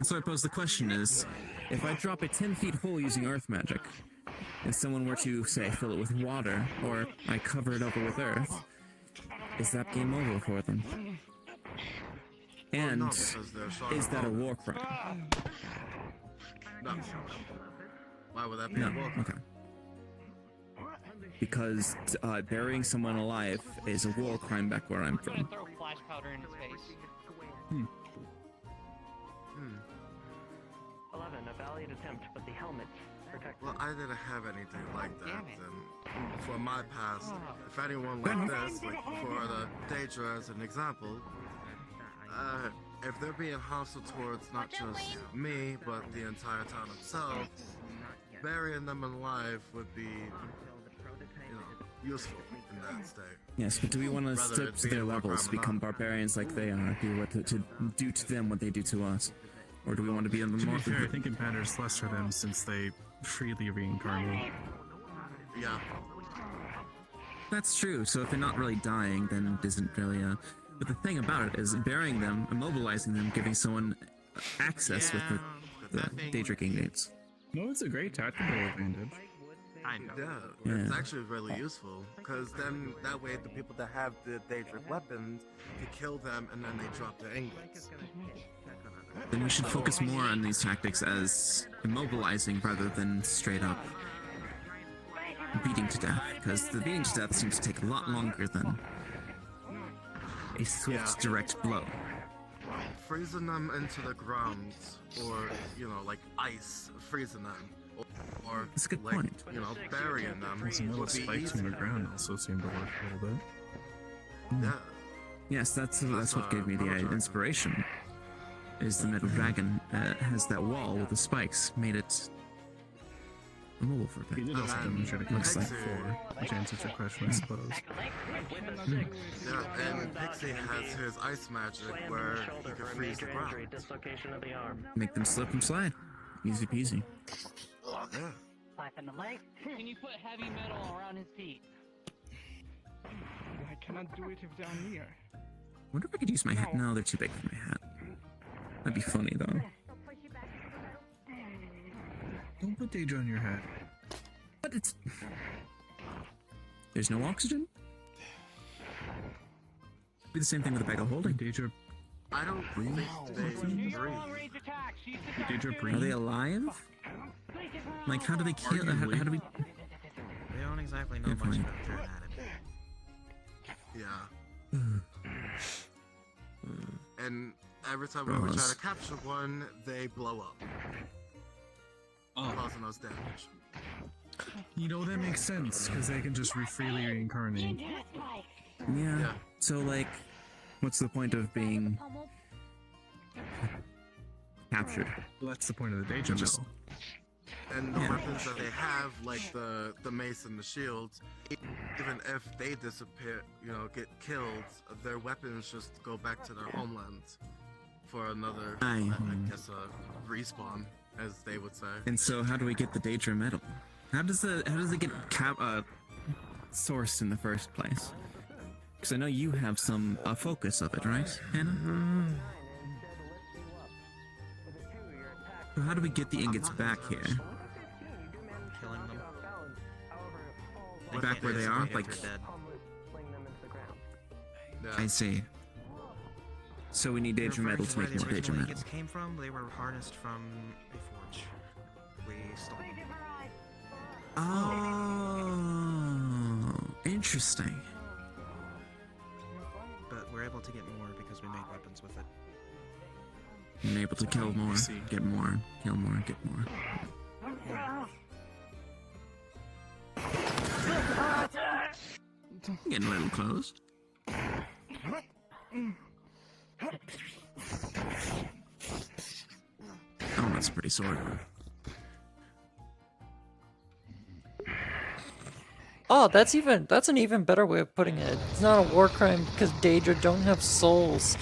So I pose the question is, if I drop a 10-foot hole using earth magic, and someone were to, say, fill it with water, or I cover it over with earth, is that game over for them? And is that a war crime? No. Why would that be No. a war? Okay. Because burying someone alive is a war crime back where I'm from. Throw flash powder in his face. 11, a valiant attempt, but the helmet protects. Well, I didn't have anything like that, and for my past, if anyone Fair like enough. this, like for the Daedra as an example, if they're being hostile towards not just me, but the entire town itself, burying them alive would be, useful in that state. Yes, but do we want to Rather stoop it to be their a war levels, crime or become not. barbarians like they are, do to them what they do to us? Or do we want to be in the To more... be fair, I think it matters less for them since they freely reincarnate. Yeah. That's true, so if they're not really dying, then it isn't really a... But the thing about it is burying them, immobilizing them, giving someone access with the Daedric gates. No, it's a great tactical advantage. Yeah, it's Yeah. actually really useful, because then that way the people that have the Daedric weapons can kill them and then they drop their ingots. Then we should focus more on these tactics as immobilizing rather than straight up beating to death, because the beating to death seems to take a lot longer than a swift, direct blow. Freezing them into the ground, or, like ice, freezing them, or That's a good like, point. burying them There's another would be spikes in easier. the ground also seem to work a little bit. Yeah. Yes, that's what gave me the inspiration. Is the metal dragon has that wall with the spikes, made it immobile for a bit. He did also demonstrate a Looks like which answers your question, I suppose. Yeah, and Pixie has his ice magic where he can freeze the ground. Dislocation of the arm. make them slip and slide. Easy peasy. Yeah. Slap in the leg. Can you put heavy metal around his feet? I cannot do it if they're near. Wonder if I could use my hat. No, they're too big for my hat. That'd be funny though. Don't put Daedra on your head. But it's... There's no oxygen? Be the same thing with a bag of holding. Daedra, I don't think they breathe. Daedra Are breathe. they alive? Like, how do they kill? How do we... They don't exactly know Good much point. about their anatomy. Yeah. And every time we try to capture one, they blow up, causing us damage. That makes sense, because they can just freely reincarnate. Yeah. So, like, what's the point of being captured? Well, that's the point of the Daedra Just- metal. And the Yeah. weapons that they have, like the mace and the shields, even if they disappear, get killed, their weapons just go back to their homeland for another, I guess, a respawn, as they would say. And so, how do we get the Daedra metal? How does it get sourced in the first place? Because I know you have some focus of it, right, Hannah? So how do we get the ingots back here? Killing them. Back where they are, like. I see. So we need Daedra metal to make more Daedra metal. Ingots came from, they were harnessed from a forge. We stole them. Oh, interesting. But we're able to get more because we make weapons with it. I'm able to kill more, get more, kill more, get more. Getting a little close. Oh, that's a pretty sword. Oh, that's an even better way of putting it. It's not a war crime because Daedra don't have souls.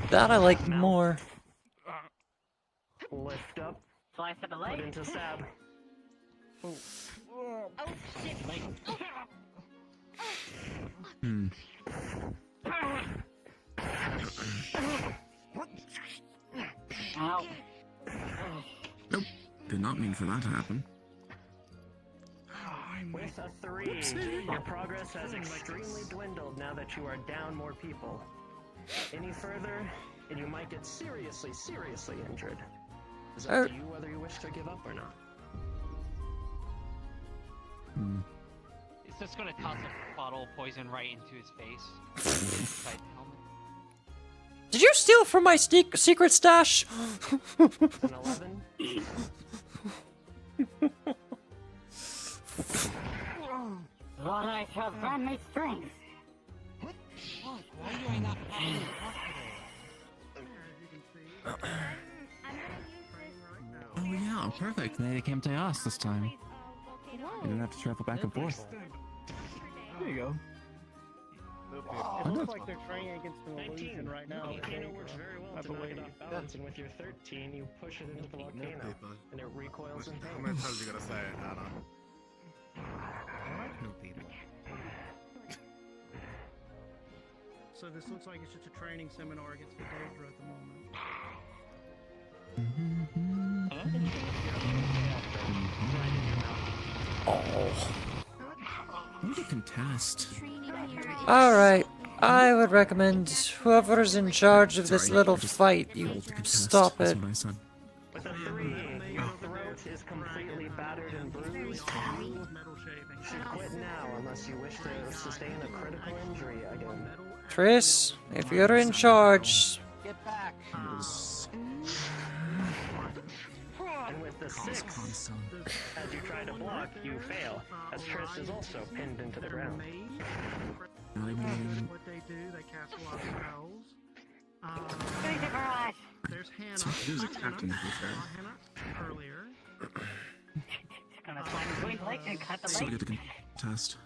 That I like more. Lift up. Fly for the Put leg. into stab. Oh shit. Hmm. Ow. Nope. Did not mean for that to happen. With a 3, your progress has extremely dwindled now that you are down more people. Any further, and you might get seriously injured. It's up to you whether you wish to give up or not. It's just gonna toss a bottle of poison right into his face. Inside the helmet. Did you steal from my secret stash? An 11. Thought I shall find my strength. Why do I not have any Oh yeah, perfect. They came to us this time. You don't have to travel back and forth. There you go. It looks like they're training against an illusion right now. The volcano works very well to knock it off balance, and with your 13, you push it into the volcano, and it recoils and How many times you gotta say it, Anna? So this looks like it's just a training seminar against the Daedra at the moment. Oh. Need to contest. Alright, I would recommend whoever's in charge of this little fight, you stop it. That's what I said. With a 3, your throat is completely battered and bruised. You should quit now unless you wish to sustain a critical injury again. Tris, if you're in charge, Get back. And with the 6, as you try to block, you fail, as Triss is also pinned into the ground. What they do, they cast a lot of spells. There's Hannah. Who's a captain to be fair? Hannah earlier. Gonna climb between the legs and cut the So leg. get to contest.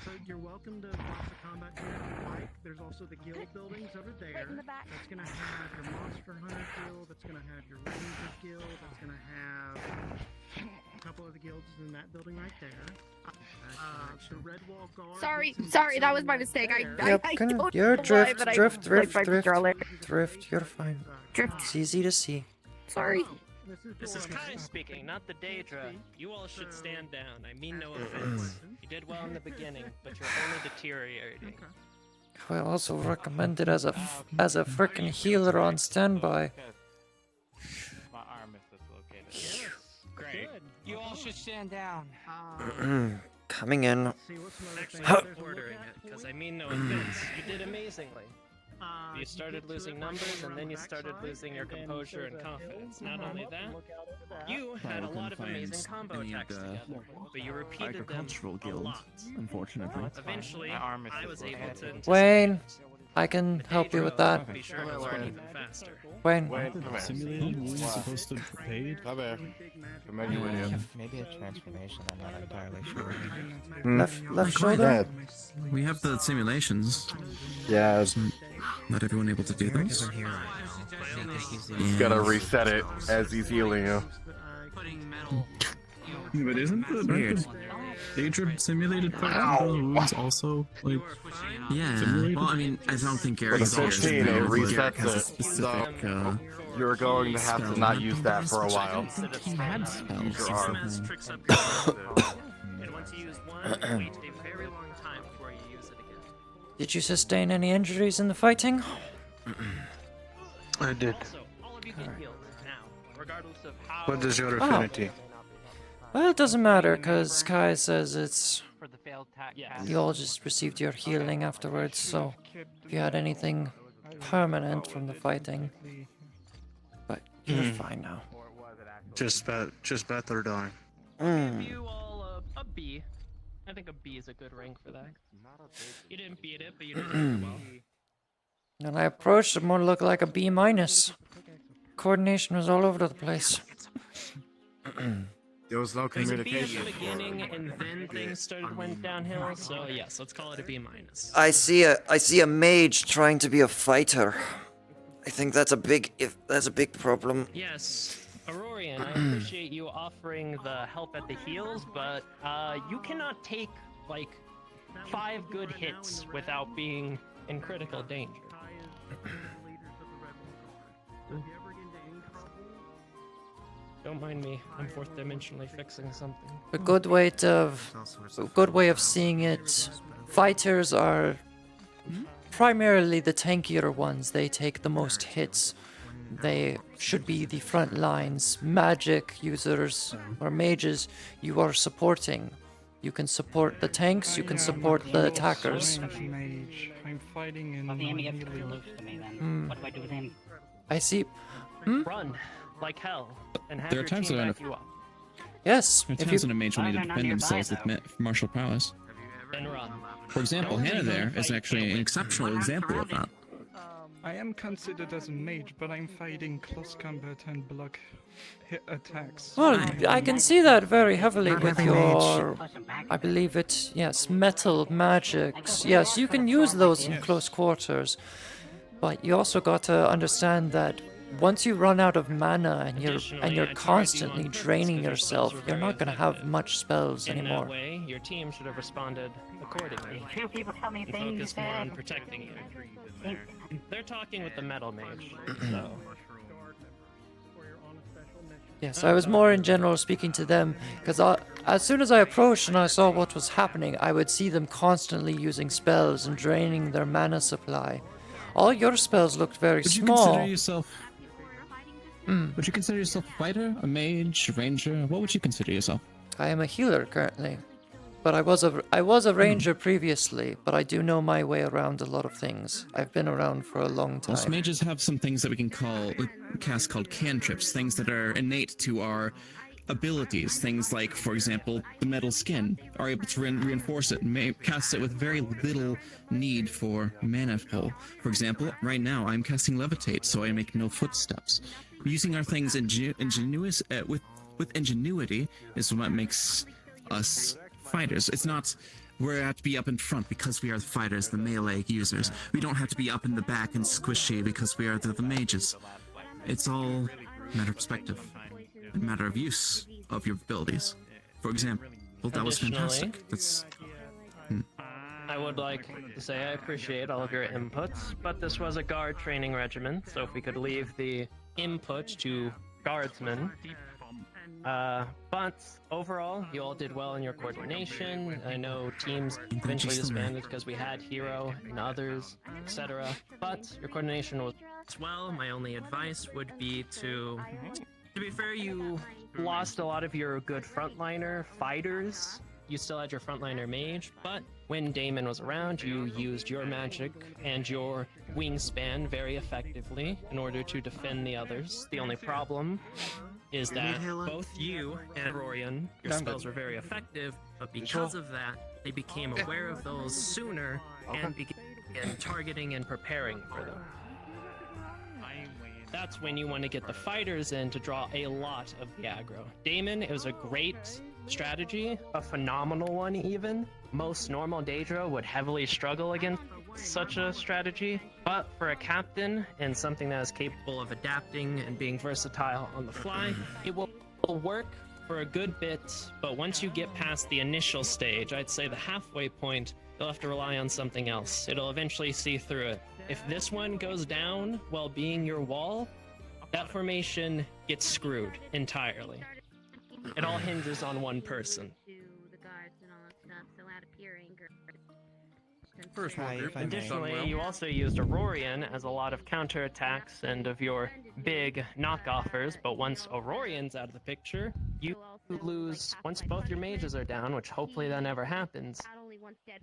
So you're welcome to watch the combat here if you like. There's also the guild buildings over there. That's gonna have your Monster Hunter guild. That's gonna have your Ranger guild. That's gonna have a couple of the guilds in that building right there. The Red Wall Guard. Sorry, that was my mistake. Yep, I can, don't you're know drift, why, but drift, I drift, played drift, earlier. drift, you're fine. Drift. It's easy to see. Sorry. This is Kai speaking, not the Daedra. You all should stand down. I mean no offense. You did well in the beginning, but you're only deteriorating. I also recommend it as a freaking healer on standby. My arm is dislocated. Great. You all should stand down. Coming in. Actually, I'm ordering it, because I mean no offense. You did amazingly. You started losing numbers, and then you started losing your composure and confidence. Not only that, you had a lot of amazing combo attacks together, but you repeated them Agricultural a guild, lot. unfortunately. Eventually, I was able to anticipate Wayne, I can help you with that. be sure to learn even faster. Wayne. Simulated wounds supposed to fade? Come here. Maybe a transformation, I'm not entirely sure. Left shoulder? We have the simulations. Yeah. Isn't not everyone able to do those? He's gotta reset it as he's healing you. But isn't the Weird. Daedra simulated parts of the wounds also like Yeah. simulated? Well, I mean, I don't think For Gary the Sears 15, it has a resets it. specific. So you're going to have to not use that for a while. He had spells. Use your arm. SMS tricks up your senses, and once you use one, wait a very long time before you use it again. Did you sustain any injuries in the fighting? I did. Also, all of you get healed now, regardless of how. What is your Oh. affinity? Well, it doesn't matter, because Kai says it's... For the failed tack. You all just received your healing afterwards, so if you had anything permanent from the fighting... But you're fine now. Just better dying. Give you all a B. I think a B is a good rank for that. You didn't beat it, but you did very well. When I approached, it more looked like a B-. Coordination was all over the place. There was no It was a B at communication. the beginning, and then things went downhill. So yes, let's call it a B minus. I see a mage trying to be a fighter. I think that's a big problem. Yes, Aurorian, I appreciate you offering the help at the heals, but you cannot take like 5 good hits without being in critical danger. Don't mind me. I'm fourth dimensionally fixing something. A good way of seeing it. Fighters are primarily the tankier ones. They take the most hits. They should be the front lines. Magic users or mages, you are supporting. You can support the tanks, you can support the attackers. Mage. I'm fighting in Well, the enemy gets melee. close to me then. Hmm. What do I do with him? I see. Run like hell and have There are your times team when back you up. Yes. There are If times you when a mage will need to Well, they're not defend nearby, themselves with martial prowess. Then run. For example, Hannah there is actually an exceptional example of that. I am considered as a mage, but I'm fighting close combat and block hit attacks. Well, I can see that very heavily with your, I believe it, yes, metal magics. Yes, you can use those in close quarters, but you also got to understand that once you run out of mana and you're constantly draining yourself, you're not going to have much spells In anymore. that way, your team should have responded accordingly. Two people tell me And things focused more on that... protecting you. They're talking with the metal mage, so. Yes, I was more in general speaking to them, because as soon as I approached and I saw what was happening, I would see them constantly using spells and draining their mana supply. All your spells looked very Would you small. consider yourself? Would you consider yourself a fighter, a mage, a ranger? What would you consider yourself? I am a healer currently, but I was a ranger previously, but I do know my way around a lot of things. I've been around for a long time. Most mages have some things that we can cast called cantrips, things that are innate to our abilities. Things like, for example, the metal skin are able to reinforce it and cast it with very little need for mana pull. For example, right now I'm casting levitate, so I make no footsteps. Using our things with ingenuity is what makes us fighters. It's not we have to be up in front because we are the fighters, the melee users. We don't have to be up in the back and squishy because we are the mages. It's all a matter of perspective, a matter of use of your abilities. For example, well, that was fantastic. That's. I would like to say I appreciate all of your inputs, but this was a guard training regimen, so if we could leave the input to guardsmen. But overall, you all did well in your coordination. I know teams eventually disbanded because we had Hero and others, etc. But your coordination was well. My only advice would be to be fair, you lost a lot of your good frontliner fighters. You still had your frontliner mage, but when Damon was around, you used your magic and your wingspan very effectively in order to defend the others. The only problem is that both you and Orion, your spells were very effective, but because of that, they became aware of those sooner and began targeting and preparing for them. That's when you want to get the fighters in to draw a lot of the aggro. Damon, it was a great strategy, a phenomenal one even. Most normal Daedra would heavily struggle against such a strategy, but for a captain and something that is capable of adapting and being versatile on the fly, it will work for a good bit, but once you get past the initial stage, I'd say the halfway point, you'll have to rely on something else. It'll eventually see through it. If this one goes down while being your wall, that formation gets screwed entirely. It all hinges on one person. Additionally, you also used Aurorian as a lot of counterattacks and of your big knockoffers, but once Aurorian's out of the picture, you lose, once both your mages are down, which hopefully that never happens,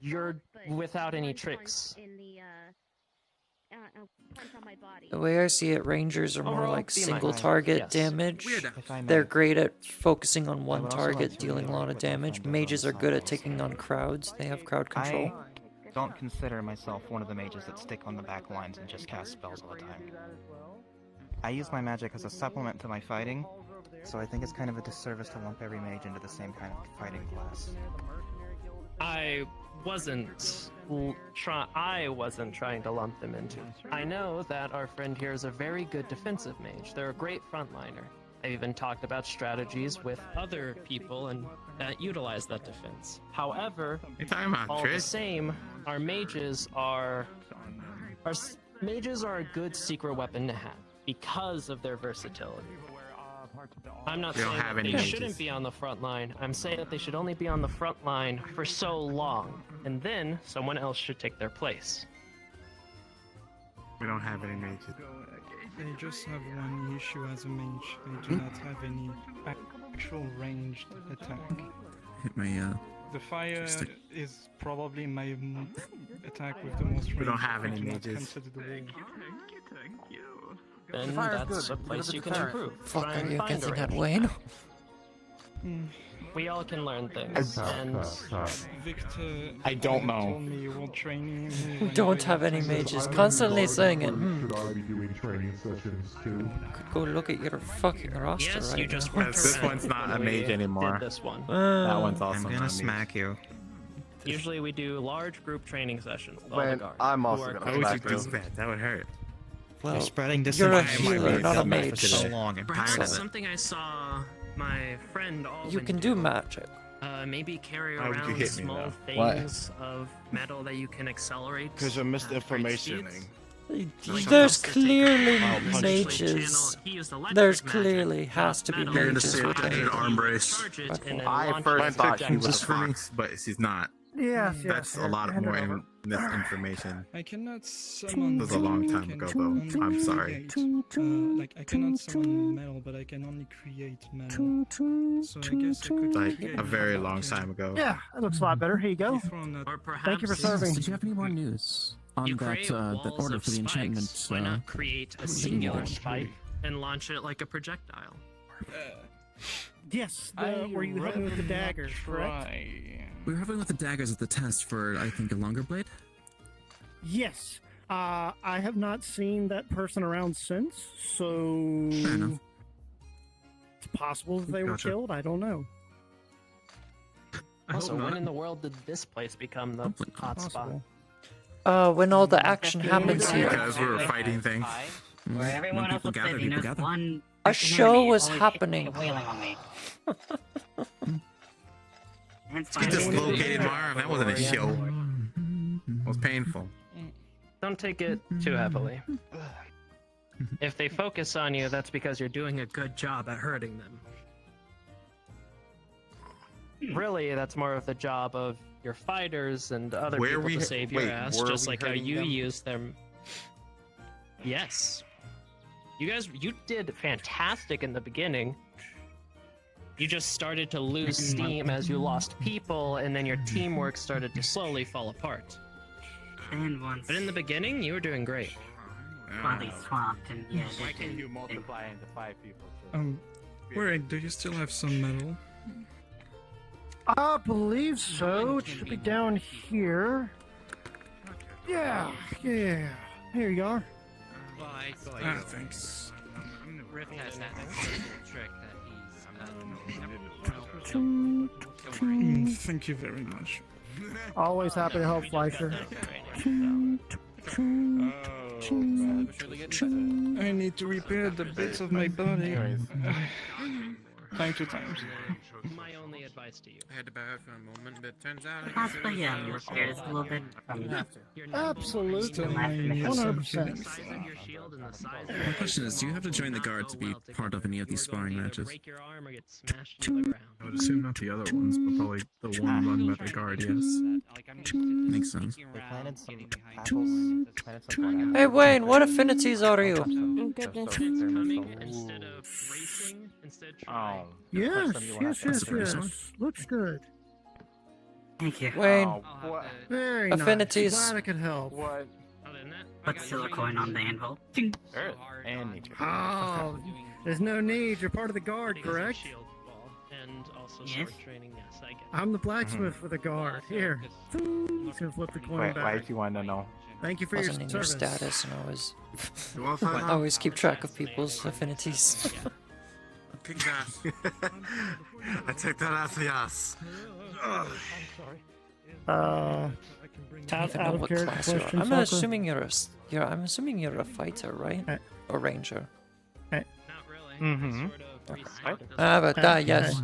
you're without any tricks. The way I see it, rangers are more Overall, like be my single guide. target Yes. damage. If I may. They're great at focusing on one would also target, like to dealing a lot of damage. Mages are good at taking on crowds. They have crowd control. I don't consider myself one of the mages that stick on the back lines and just cast spells all the time. I use my magic as a supplement to my fighting, so I think it's kind of a disservice to lump every mage into the same kind of fighting class. I wasn't trying to lump them into. I know that our friend here is a very good defensive mage. They're a great frontliner. I've even talked about strategies with other people and that utilize that defense. However, all the same, our mages are a good secret weapon to have because of their versatility. I'm not saying that they shouldn't be on the front line. I'm saying that they should only be on the front line for so long, and then someone else should take their place. We don't have any mages. I just have one issue as a mage. I do not have any actual ranged attack. Hit my The fire Stick. is probably my attack with the most range. We don't have I any do not mages. consider the wall. Then Fire's that's good. a place Give it you a can deterrent. improve. Fuck Try are and you find a getting at, range. Wayne? We all can learn things, and Victor I don't know. told me you will train me. We don't have any mages. Constantly saying it. Should I be doing training sessions too? Could go look at your fucking roster yes, right you just now. went This around one's not a when mage we anymore. Did this one. That one's also I'm not gonna a smack you. Usually we do large group training sessions with all the Man, guards. I'm who also are gonna Why would you smack do you. that? That would hurt. Well, You're spreading you're a disinformation. healer, not a I've been for mage. so long. I'm Perhaps tired of it. something I saw my friend Alvin You can do magic. maybe carry Why would you around hit me, small though? things of metal that you can accelerate. Because you're misinformationing. There's clearly I'll mages. He used electric There's magic, clearly has to be metal. You're gonna mages see with I need an it. arm brace. Charge it and then I launch first it thought back she into was the for me. Fox, but she's not. Yes, yes. That's a lot hand more it over. misinformation. I cannot summon. That was a long time I can ago, though. only I'm sorry. create, like I cannot summon metal, but I can only create metal. So I guess I could Like create a very metal. long time ago. Yeah, that looks a lot better. Here you go. Or perhaps Thank you for serving. Did you have any more news on you that create that walls order of for the spikes. enchantment? Why not create a what was it singular called? spike and launch it like a projectile? Yes, I were you helping with the rather daggers, not correct? try. We were having with the daggers at the test for, I think, a longer blade. Yes. I have not seen that person around since, so Fair enough. it's possible that they were Gotcha. killed. I don't know. Also, when in the world did this place become the hot spot? Possible. When all the action happens here. Because we were fighting things. Where everyone When else people was gather, busy, people there's gather. one. A person near show me was always happening. wailing on me. It's He fine. dislocated my arm. That wasn't a show. It was painful. Don't take it too heavily. If they focus on you, that's because you're doing a good job at hurting them. Really, that's more of the job of your fighters and other Where people we to ha- save wait, your ass, were just we like how hurting you them? use them. Yes. You did fantastic in the beginning. You just started to lose steam as you lost people, and then your teamwork started to slowly fall apart. And once But in the beginning, you were doing great. body swapped and yeah, Why it- can you it- multiply into 5 people? Wait, do you still have some metal? I believe so. It should be down here. Yeah. Here you are. Thanks. Rift has that trick that Thank you very much. Always happy to help, Fleischer. I need to repair the bits of my body. Time to time. My only advice to you. I had to bow for a moment, but it turns out Possibly, yeah, you repaired it a little bit. Absolutely. Still, I need some 100%. My question is, do you have to join the guard to be part of any of these sparring matches? I would assume not the other ones, but probably the one run by the guard, yes. Makes sense. They planted some apples. They planted some corn Hey Wayne, what affinities are you? Oh. Yes, That's a very yes. smart. Looks good. Thank you. Wayne, What? Very Affinities. nice. Glad I could help. What? Put silicone on the anvil. Earth and nature. Oh, there's no need. You're part of the guard, correct? And also Yes. sword training, yes, I get I'm the blacksmith for the guard. Here. He's gonna flip the coin Wait, back. why'd you want to know? Thank you for your Wasn't in your service. status and always You want find out? always keep track of people's affinities. Kick that. I take that as a yes. Out I don't even know of what character class you are. question. I'm Falco? assuming I'm assuming you're a fighter, right? Or ranger. Mm-hmm. Yes.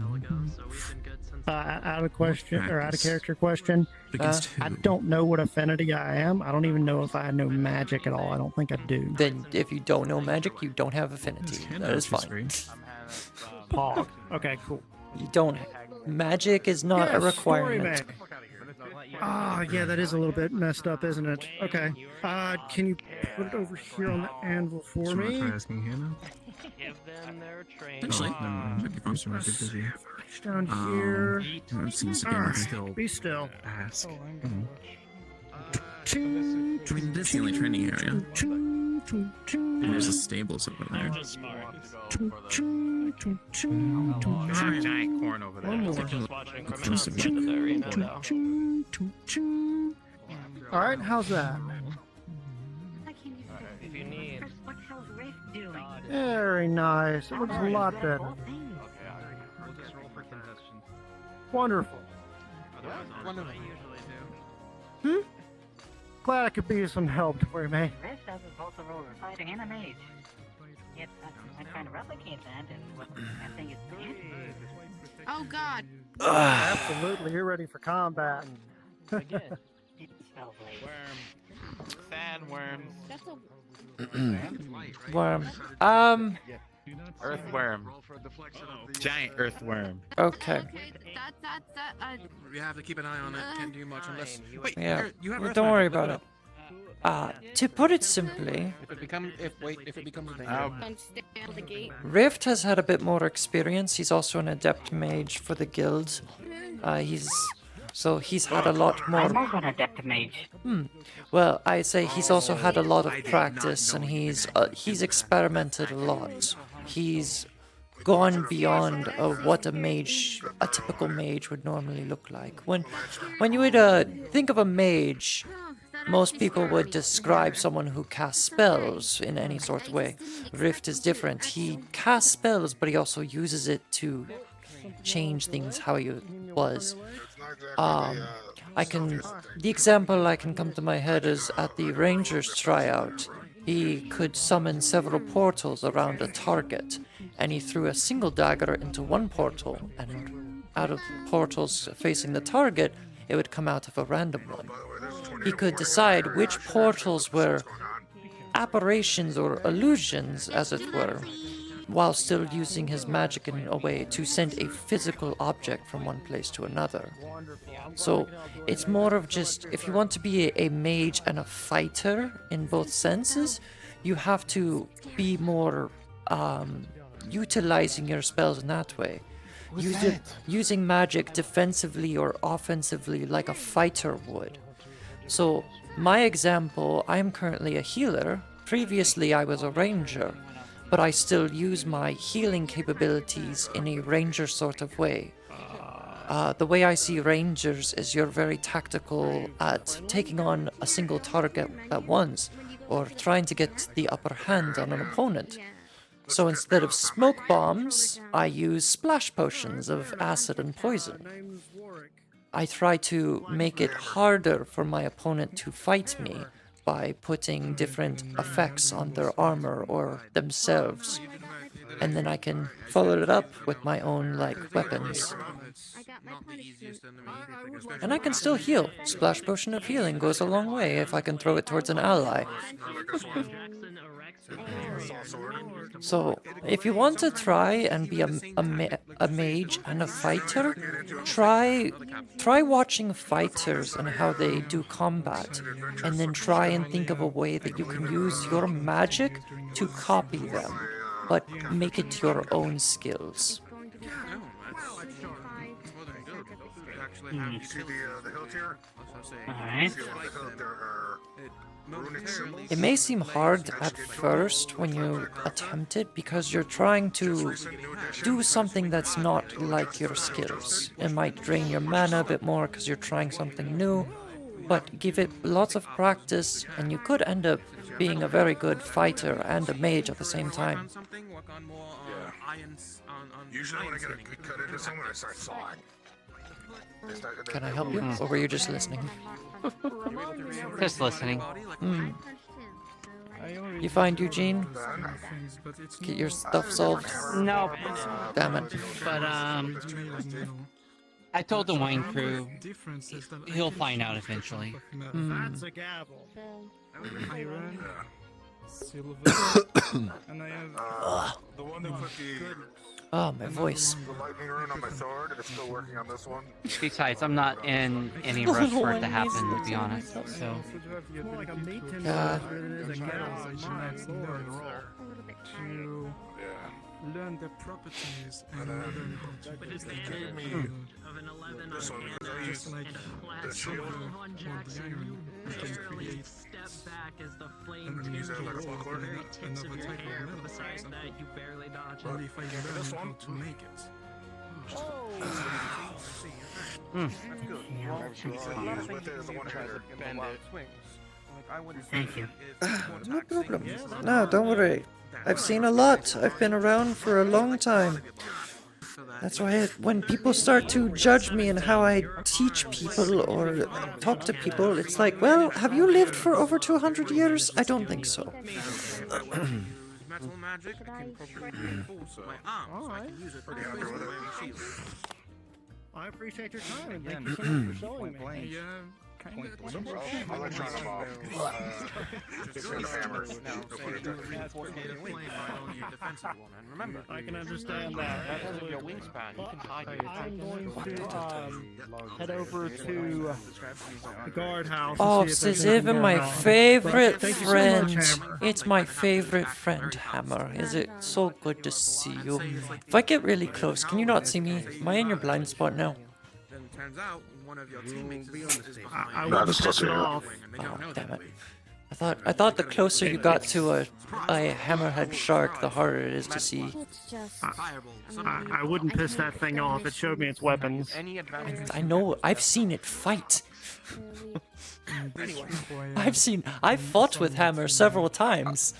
Out of question or out of character question. I don't know what affinity I am. I don't even know if I know magic at all. I don't think I do. Then if you don't know magic, you don't have affinity. That is fine. Pog. Okay, cool. You don't. Magic is not a Yes, story requirement. man. Ah, yeah, that is a little bit messed up, isn't it? Okay. Can you put it over here on the anvil for So me? try asking Hannah. Give them their training. Actually, never mind. Might be fine. She might be busy. Reach down here. It seems to be Alright, still be still. ask. Choo, I mean, this is the only training area. And there's the stables over there. Giant corn over there. One more. Just watching criminals get to the arena now. Alright, how's that? If you need. Very nice. It looks a lot better. We'll just roll for contestation. Wonderful. Glad I could be of some help for you, mate. Rift does both a role of fighter and a mage. Yet I'm trying to replicate that, and what that thing is Oh God. Absolutely, you're ready for combat. Sandworms. That's a Worm. Earthworm. Giant earthworm. Okay. You have to keep an eye on it. Can't do much unless. Wait, Yeah. you have Well, Earth don't magic, worry look about it. To put it simply, If it becomes a danger. and stay on the gate. Rift has had a bit more experience. He's also an adept mage for the guild. He's had a lot more. I'm also an adept mage. Well, I say he's also had a lot of practice, and he's experimented a lot. He's gone beyond what a typical mage would normally look like. When you would think of a mage, most people would describe someone who casts spells in any sort of way. Rift is different. He casts spells, but he also uses it to change things how he was. The example I can come to my head is at the Rangers tryout. He could summon several portals around a target, and he threw a single dagger into one portal, and out of portals facing the target, it would come out of a random one. He could decide which portals were apparitions or illusions, as it were, while still using his magic in a way to send a physical object from one place to another. So it's more of just, if you want to be a mage and a fighter in both senses, you have to be more utilizing your spells in that way. Using magic defensively or offensively like a fighter would. So my example, I'm currently a healer. Previously I was a ranger, but I still use my healing capabilities in a ranger sort of way. The way I see rangers is you're very tactical at taking on a single target at once, or trying to get the upper hand on an opponent. So instead of smoke bombs, I use splash potions of acid and poison. I try to make it harder for my opponent to fight me by putting different effects on their armor or themselves. And then I can follow it up with my own, weapons. And I can still heal. Splash potion of healing goes a long way if I can throw it towards an ally. So, if you want to try and be a mage and a fighter, try watching fighters and how they do combat, and then try and think of a way that you can use your magic to copy them, but make it your own skills. You see the hill tier? Alright. It may seem hard at first when you attempt it because you're trying to do something that's not like your skills. It might drain your mana a bit more because you're trying something new, but give it lots of practice and you could end up being a very good fighter and a mage at the same time. Usually when I get a good cut into someone, I start sawing. Can I help you, or were you just listening? Just listening. You find Eugene? Get your stuff solved? No. Damn it. But, I told the wine crew he'll find out eventually. That's a gavel. Iron, silver, and I have the one that put the Oh, my voice. The lightning rune on my sword, and it's still working on this one. Besides, I'm not in any rush for it to happen, to be honest. So. It's more like a maintenance God. rather than it is a kettle. To learn the properties and learn how to But it's the use gave me of an 11 this one because I used like the shield. or the iron. You can create step back as the flame And then use it like a buckler. very tips of your hair, but besides that, you barely dodge Only it. if I learn how to make it. Thank you. No problem. No, don't worry. I've seen a lot. I've been around for a long time. That's why when people start to judge me and how I teach people or talk to people, it's like, well, have you lived for over 200 years? I don't think so. Metal magic, I can probably reinforce my arm, so I can use it pretty hard. I appreciate your time and thank you so much for showing me. I like trying them off. Just kind of hammers. Remember, I can understand that. that doesn't your wingspan. You can hide it. I'm going to head over to the guardhouse. Oh, and see if this is there's even anything my going on. favorite But thank you so much, friend. Hammer. It's my favorite friend, Hammer. Is it so good to see you? If I get really close, can you not see me? Am I in your blind spot now? Then it turns out one of your teammates is behind. I No, will just piss it listen. off. Oh, damn it. I thought the closer you got to a hammerhead shark, the harder it is to see. I wouldn't piss that thing off. It showed me its weapons. I know, I've seen it fight. I've fought with Hammer several times.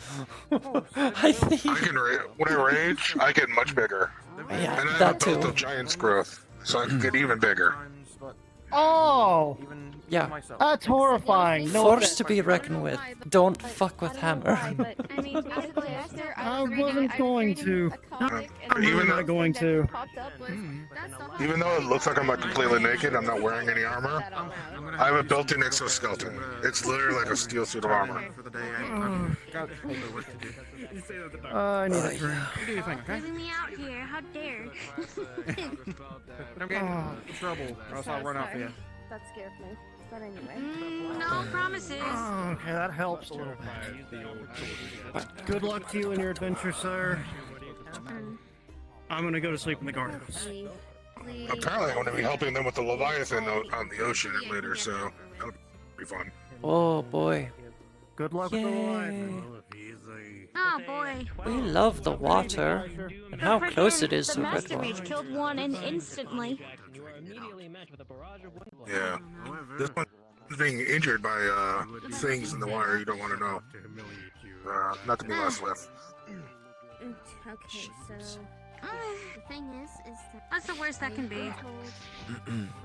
I think. When I rage, I get much bigger. Yeah, and I have that a belt too. of giant's growth, so I can get even bigger. Oh! Yeah. That's horrifying. No Force to be reckoned with. Don't fuck with Hammer. I wasn't going to. Even not going to. Even though it looks like I'm like completely naked, I'm not wearing any armor. I have a built-in exoskeleton. It's literally like a steel suit of armor. I need a drink. You do your thing, okay? Leaving me out here, how dare. But I'm getting in trouble, or else I'll run off here. That scared me. But anyway. No promises. Okay, that helps a little bit. Good luck to you in your adventure, sir. I'm gonna go to sleep in the guardhouse. Apparently, I'm going to be helping them with the Leviathan on the ocean later, so that'll be fun. Oh boy. Good luck with the Leviathan. Oh boy. We love the water and how close it is The to Master Redwall. Mage killed one and instantly. Yeah. This one is being injured by things in the wire you don't want to know. Not to be messed with. Okay, so the thing is that that's the worst that can be.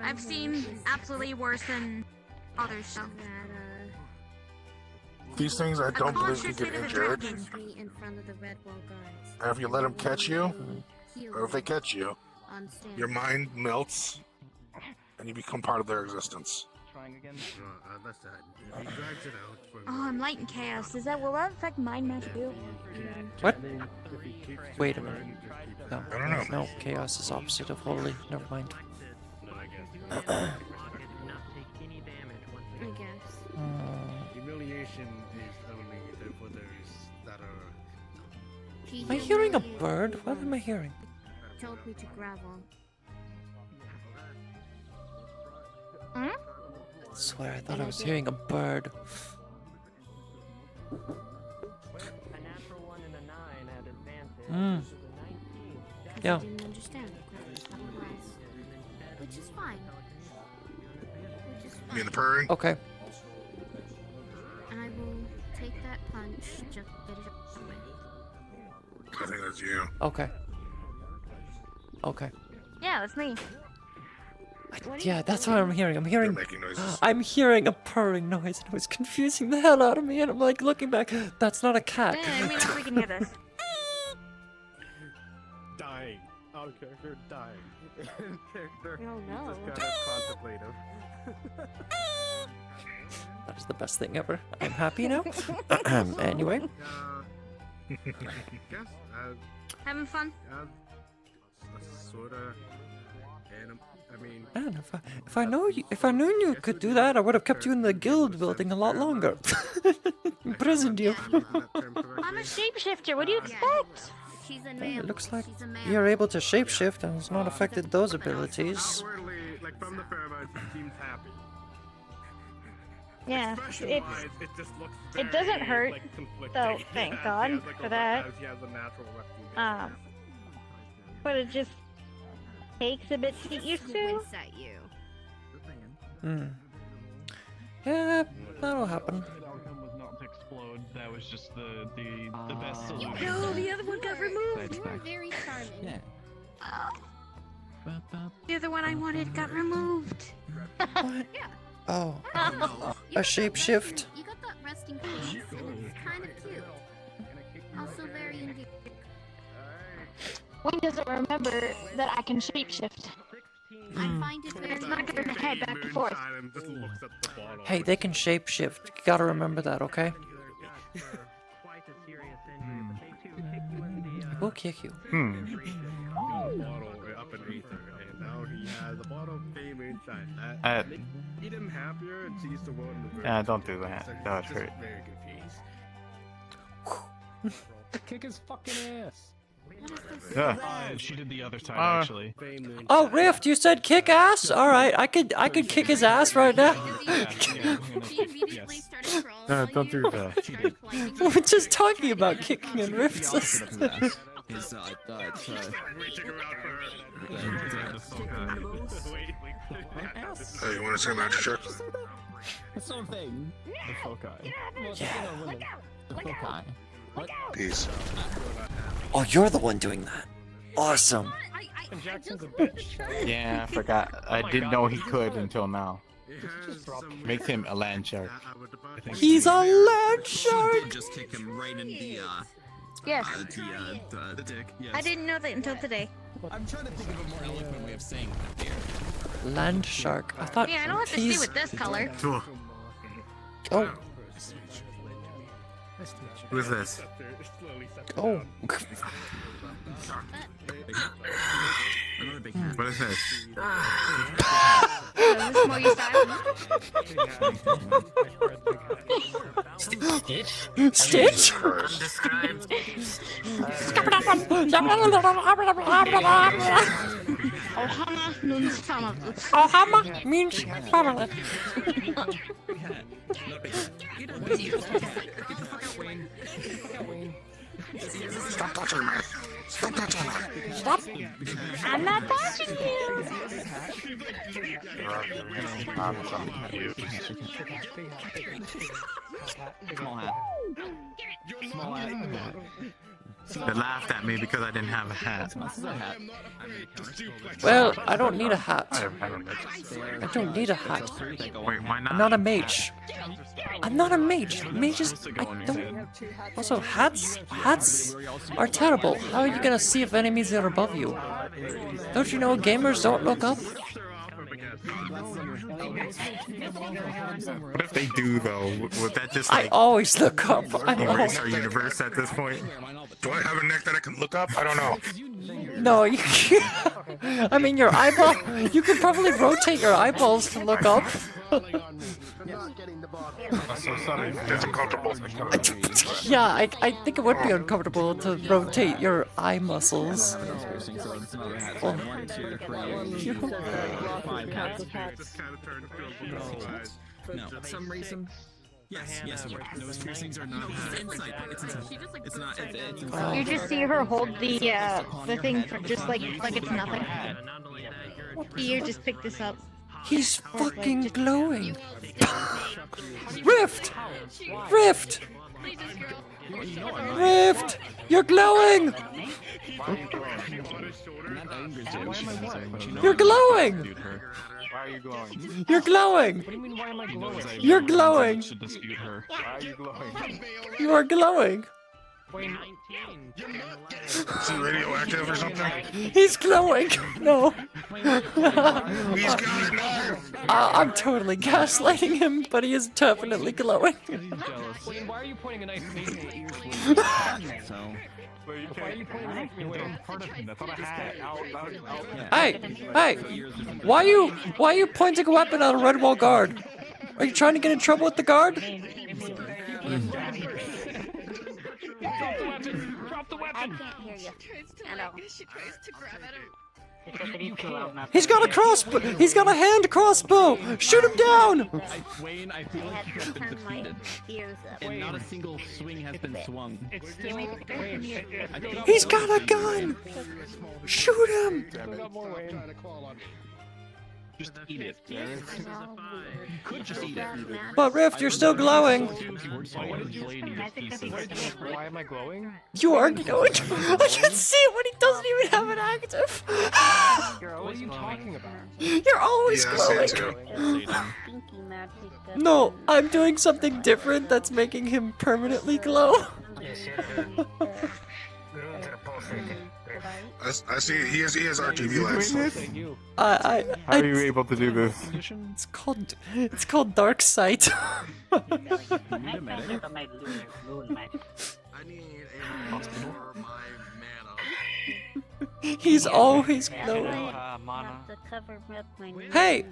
I've seen absolutely worse than others. So. These things I don't believe can get injured. In front of the Redwall guards. And if you let them catch you, or if they catch you, your mind melts and you become part of their existence. Trying again. Oh, I'm light in chaos. Will that affect mind match too? What? Wait a minute. No. I don't know. No, chaos is opposite of holy. Never mind. I guess. Humiliation is only there for those that are. Am I hearing a bird? What am I hearing? Told me to gravel. I swear, I thought I was hearing a bird. Yeah. I didn't understand which is fine. You mean the purring? Okay. And I will take that punch, just get it over with. I think that's you. Okay. Okay. Yeah, that's me. Yeah, that's what I'm hearing. I'm hearing. Making noises. I'm hearing a purring noise, and it was confusing the hell out of me. And I'm like looking back. That's not a cat. Yeah, let me know if we can hear this. Dying. Out of character, dying. In character, Oh, no. just kind of contemplative. That is the best thing ever. I'm happy now. Anyway. Having fun? sorta. And I mean, Man, if I knew you could do that, I would have kept you in the guild building a lot longer. Imprisoned you. I'm a shapeshifter. What do you expect? She's a male. It looks like She's a male. you're able to shapeshift and it's not affected those abilities. outwardly, like from the pheromones, he seems happy. Yeah, Expression-wise, it just looks it very, doesn't hurt, like, conflicting. so thank He God has, like, for a- that. He has a natural resting. But it just takes a bit to get used to. Hmm. Yeah, that'll happen. was not to explode. That was just the best solution. No, the other one got removed. You are very charming. Yeah. The other one I wanted got removed. What? Oh. A shapeshift? You got that resting face. It was kind of cute. Also very endearing. Wayne doesn't remember that I can shapeshift. I find it very It's not going to head back and forth. Hey, they can shapeshift. You gotta remember that, okay? I will kick you. Up in Aether, and now he has a bottle of Bay Moonshine. That made him happier and sees the world in the very Don't do that. That would hurt. very confused. Kick his fucking ass. She did the other side actually. Oh, Rift, you said kick ass? Alright, I could kick his ass right now. Don't do that. We're just talking about kicking and Rift's. Hey, you want to see a magic trick? That's no thing. The foci. Yeah. Peace. Oh, you're the one doing that. Awesome. Jackson's a bitch. Yeah, I forgot. I didn't know he could until now. Makes him a land shark. He's a land shark! Just kick him right in the, Yes. the dick. Yes. I didn't know that until today. I'm trying to think of a more eloquent way of saying that there. Land shark. I thought Yeah, I don't have to see with this color. Oh. Who is this? Oh. Another big hat. What is this? Is this more your style? Stitch? Stitch? Ohama means family. Ohama means family. Stop touching me. Stop touching me. Stop. I'm not touching you. Small hat. Small hat. They laughed at me because I didn't have a hat. Well, I don't need a hat. I don't need a hat. Wait, why not? I'm not a mage. I'm not a mage. Mages, I don't. Also, hats are terrible. How are you gonna see if enemies are above you? Don't you know gamers don't look up? What if they do though? Would that just I like always look up. I erase our always... universe at this point? Do I have a neck that I can look up? I don't know. No, you can't. I mean, your eyeball. You could probably rotate your eyeballs to look up. It's uncomfortable. Yeah, I think it would be uncomfortable to rotate your eye muscles. Well, No, for some reason. Yes, it works. Those piercings are not inside. It's inside. It's not. It's inside. You just see her hold the thing for just like it's nothing. You just pick this up. He's fucking glowing. Rift! Rift! Rift! You're glowing! You're glowing! Why are you glowing? You're glowing! What do you mean, why am I glowing? You're glowing! Should dispute her. Why are you glowing? You are glowing! Is he radioactive or something? He's glowing! No! He's glowing now! I'm totally gaslighting him, but he is definitely glowing. Why are you pointing a knife at me? Why are you pointing at me? Part of me. That's what I had. Hey, why are you pointing a weapon at a red wall guard? Are you trying to get in trouble with the guard? Drop the weapon! I can't hear you. I know. She tries to grab at him. He's got a crossbow. He's got a hand crossbow. Shoot him down. Wayne, I feel like you have been defeated. And not a single swing has been swung. He's got a gun. Shoot him. Just eat it. You could just eat it. But Rift, you're still glowing. Why am I glowing? You are glowing. I can see it when he doesn't even have it active. What are you talking about? You're always glowing. No, I'm doing something different that's making him permanently glow. I see. He has RGB lights. How are you able to do this? It's called dark sight. I need a for my mana. He's always glowing. Hey,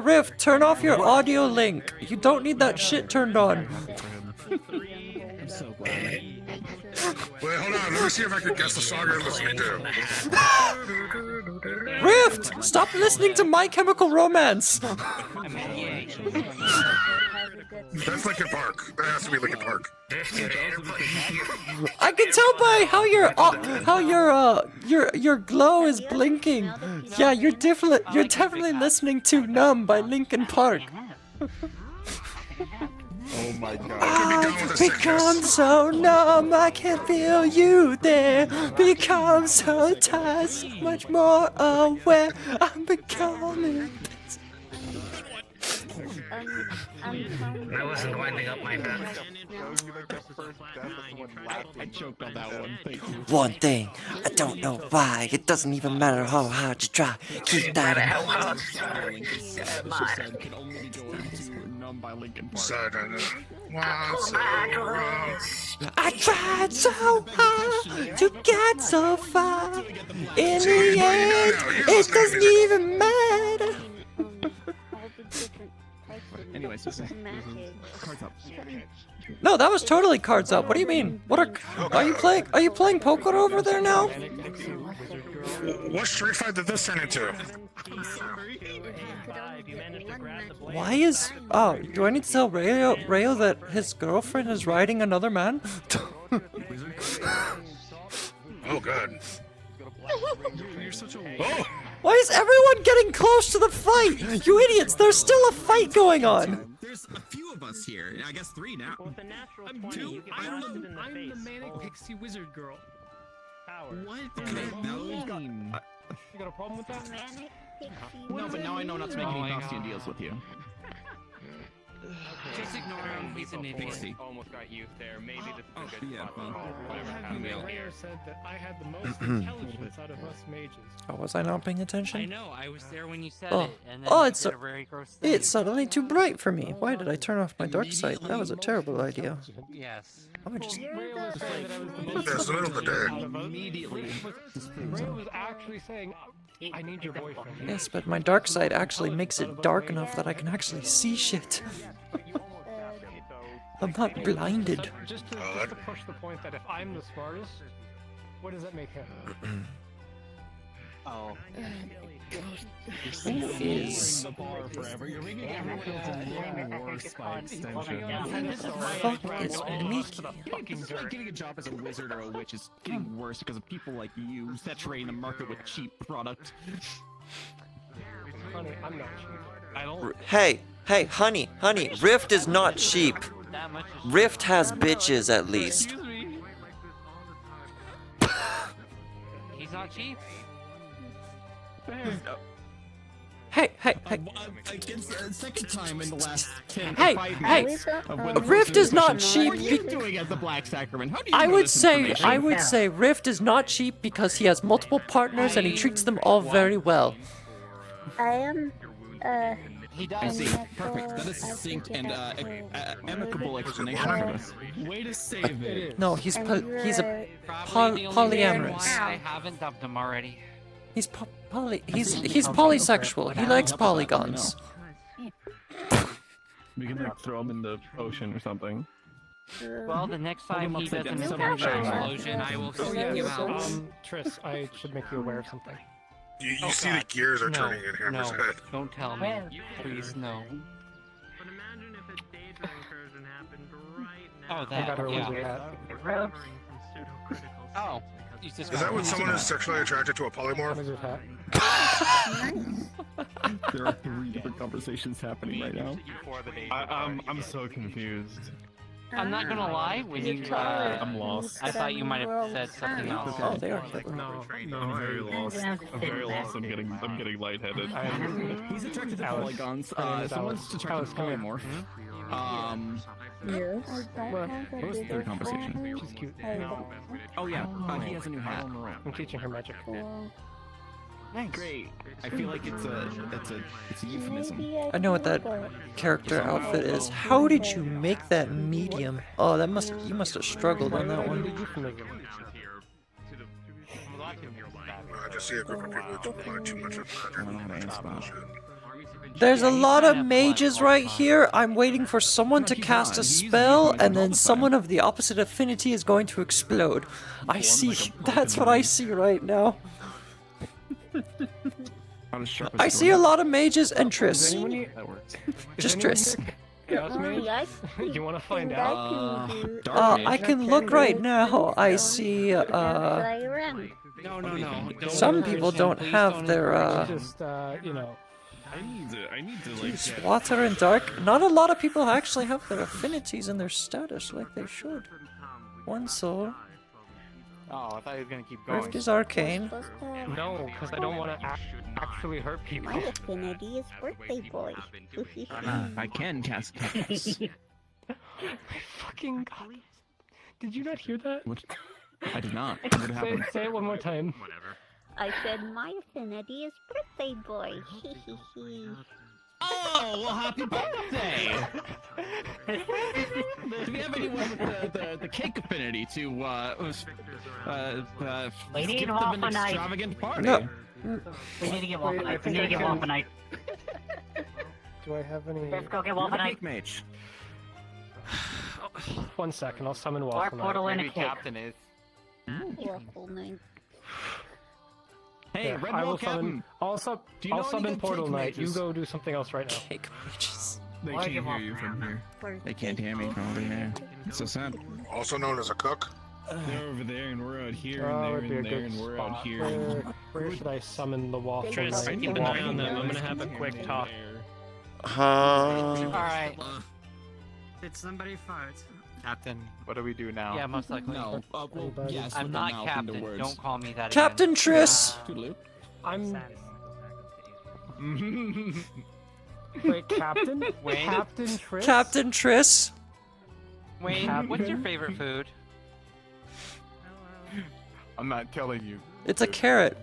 Rift, turn off your audio link. You don't need that shit turned on. I'm so glad. Wait, hold on. Let me see if I can guess the song you're listening to. Rift, stop listening to My Chemical Romance. That's Linkin Park. That has to be Linkin Park. I can tell by how your glow is blinking. Yeah, you're definitely listening to Numb by Linkin Park. Oh my god. I've become so numb, I can't feel you there. Become so tired, so much more aware. I'm becoming. I wasn't winding up my back. I choked on that one. Thank you. One thing, I don't know why. It doesn't even matter how hard you try. Keep that in mind. Can only go into Numb by Linkin Park. I tried so hard to get so far. In the end, it doesn't even matter. Anyways, cards up. No, that was totally cards up. What do you mean? Are you playing poker over there now? What street fight did this turn into? Do I need to tell Rayo that his girlfriend is riding another man? Oh god. You're such a Why is everyone getting close to the fight? You idiots, there's still a fight going on. There's a few of us here. I guess 3 now. I'm 2. I'm the manic pixie wizard girl. What? You got a problem with that? No, but now I know not to make any Faustian deals with you. Just ignore him. He's a nitty. Almost got youth there. Maybe this is a good yeah, spot. well, Whatever The mayor said that I had the most intelligence out of us mages. Oh, was I not paying attention? I know. I was there when you said Oh, it, and then you it's did a very gross thing. it's suddenly too bright for me. Why did I turn off my dark sight? That was a terrible idea. Yes. I just It's the middle of the day. Immediately. Ray was actually saying, I need your boyfriend. Yes, but my dark side actually makes it dark enough that I can actually see shit. I'm not blinded. Just to push the point that if I'm the smartest, what does that make him? Oh. Who is? The bar forever. You're making everyone worse by extension. Fuck is Mickey? It's like getting a job as a wizard or a witch is getting worse because of people like you saturating the market with cheap product. Honey, I'm not cheap. I don't. Hey, honey, Rift is not cheap. Rift has bitches at least. He's not cheap. Hey. Against the second time in the last 10 Hey, fight of when the Rift is not What cheap. are you doing at the Black Sacrament? How do you I know would this say information? Rift is not cheap because he has multiple partners and he treats them all very well. I am, He I does. see. Perfect. That is succinct and amicable explanation for this. Way to save it. No, he's a Probably the only reason polyamorous. why I haven't dubbed him already. He's he's polysexual. He likes polygons. We can like throw him in the ocean or something. Well, the next time he does an down. explosion, I will kick you out. Tris, I should make you aware of something. You see the gears are turning in Hammer's no, head. don't tell me. Please, no. But imagine if a data incursion happened right Oh, now. that, yeah. Oh, you just Is that when someone is sexually attracted to a polymorph? There are 3 different conversations happening right now. I'm so confused. I'm not gonna lie, when you, I'm lost. I thought you might have said something else. Oh, they are. No, I'm very lost. I'm very lost. I'm getting lightheaded. He's attracted to polygons. Someone's attracted to polymorph. What was the third conversation? She's cute. Oh yeah, he has a new hat. I'm teaching her magic. Nice. Great. I feel like it's a euphemism. I know what that character outfit is. How did you make that medium? Oh, you must have struggled on that one. I just see a group of people who don't like too much of There's a lot of mages right here. I'm waiting for someone to cast a spell, and then someone of the opposite affinity is going to explode. I see. That's what I see right now. I see a lot of mages and Triss. Just Triss. Chaos Mage? You want to find out? I can look right now. I see, No. some people don't have their, Just, you know. I need to like. Water and Dark. Not a lot of people actually have their affinities in their status like they should. One soul. Oh, I thought he was gonna keep going. Rift is arcane. No, because I don't want to actually hurt people. My affinity is birthday boy. I can cast Tetris. Fucking God. Did you not hear that? I did not. What happened? Say it one more time. I said my affinity is birthday boy. Oh, well, happy birthday! Do we have anyone with the cake affinity to We need skip Waffle an Night. extravagant party? No. We need to get Waffle Wait, I Night. We think need to I get can- Waffle Night. Do I have any... Let's go get Waffle Night. Cake mage. 1 second, I'll summon Our Waffle portal in a Maybe cake. Captain is. Waffle night. Hey, Yeah, Red I Wall will summon. Captain. Do you know I'll any summon good Portal cake Knight. You mages? go do something else right now. Cake mages. They Why can't give hear off you from here. They can't hear me from over here. It's so sad. Also known as a cook. They're over there, and we're out here, Oh, and would be they're a in there, good and we're out spot. here. Where should I summon the Waffle Tris, Knight? keep an eye on them. I'm gonna have a quick talk. Alright. Did somebody fart? Captain, what do we do now? Yeah, most likely. No. Well, yes. I'm with not the mouth into Captain. words. Don't call me that Captain Triss! Toodaloo. I'm... Wait, Captain? Wayne? Captain Triss? Captain Triss? Wayne, what's your favorite food? I'm not telling you. It's a carrot.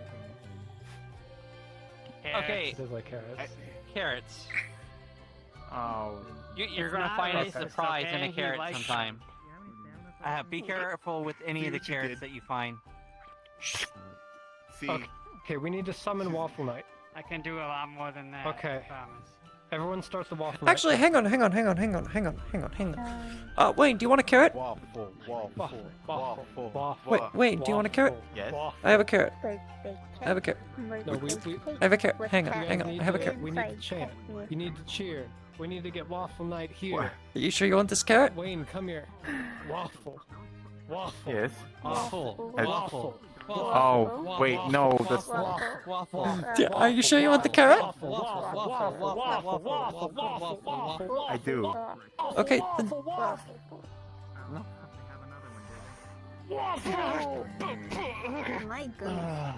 Okay. It does like carrots. Carrots. Oh. You're It's gonna not find a racist, surprise in okay? a He carrot likes- sometime. Be careful with any of the carrots that you find. See. Okay, we need to summon Waffle Knight. I can do a lot more than that. Okay. I promise. Everyone starts the Waffle Knight. Actually, hang on. Wayne, do you want a carrot? Wait, do you want a carrot? Yes. I have a carrot. Birthday I have a carrot. No, we I have a carrot. Hang on, you guys hang on. need I have a to- carrot. We need to chant. You need to cheer. We need to get Waffle Knight here. Are you sure you want this carrot? Wayne, come here. Waffle. Waffle. Yes. Waffle. As- Waffle. Oh, wait, no, that's... Are you sure you want the carrot? I do. Okay, then My goodness.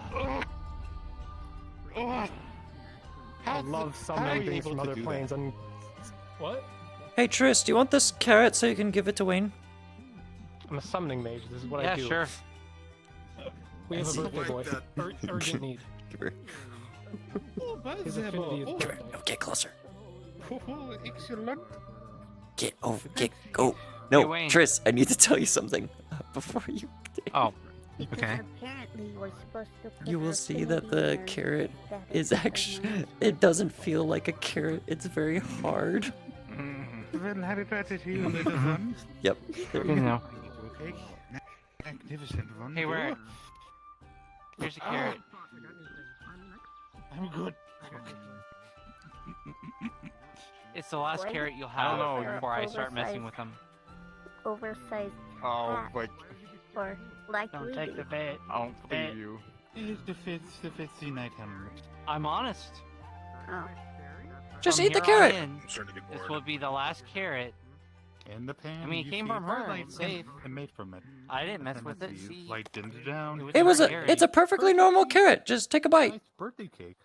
I love summoning things from other planes and... What? hey Triss, do you want this carrot so you can give it to Wayne? I'm a summoning mage. This is what Yeah, I do. sure. We have a birthday boy. Urgent need. Give her. His affinity is birthday. No, get closer. Excellent. Go. Hey, No, Wayne. Tris, I need to tell you something before you. Oh. Because Okay. apparently we're supposed to put You will our see that affinity the in our carrot status is as actually. It doesn't feel like a carrot. It's very hard. Well, happy birthday to you, little one. Yep. There you You go. know. Magnificent one. Hey, where? Here's a carrot. I'm good. It's the last Why carrot you'll I don't have know. before I start messing with them. oversized Oh, hat but for like Don't we take do. the bait. I don't believe you. It's the fancy night helmet. I'm honest. Oh. Just From eat the here on carrot. in, this will be the last carrot. In the pan. I mean, it you came see from her. light It's safe. and made from it. I didn't mess And with let's it. see, See, lightened it down. It was her a. carrot. It's a perfectly normal carrot. Just take a bite. Nice birthday cake.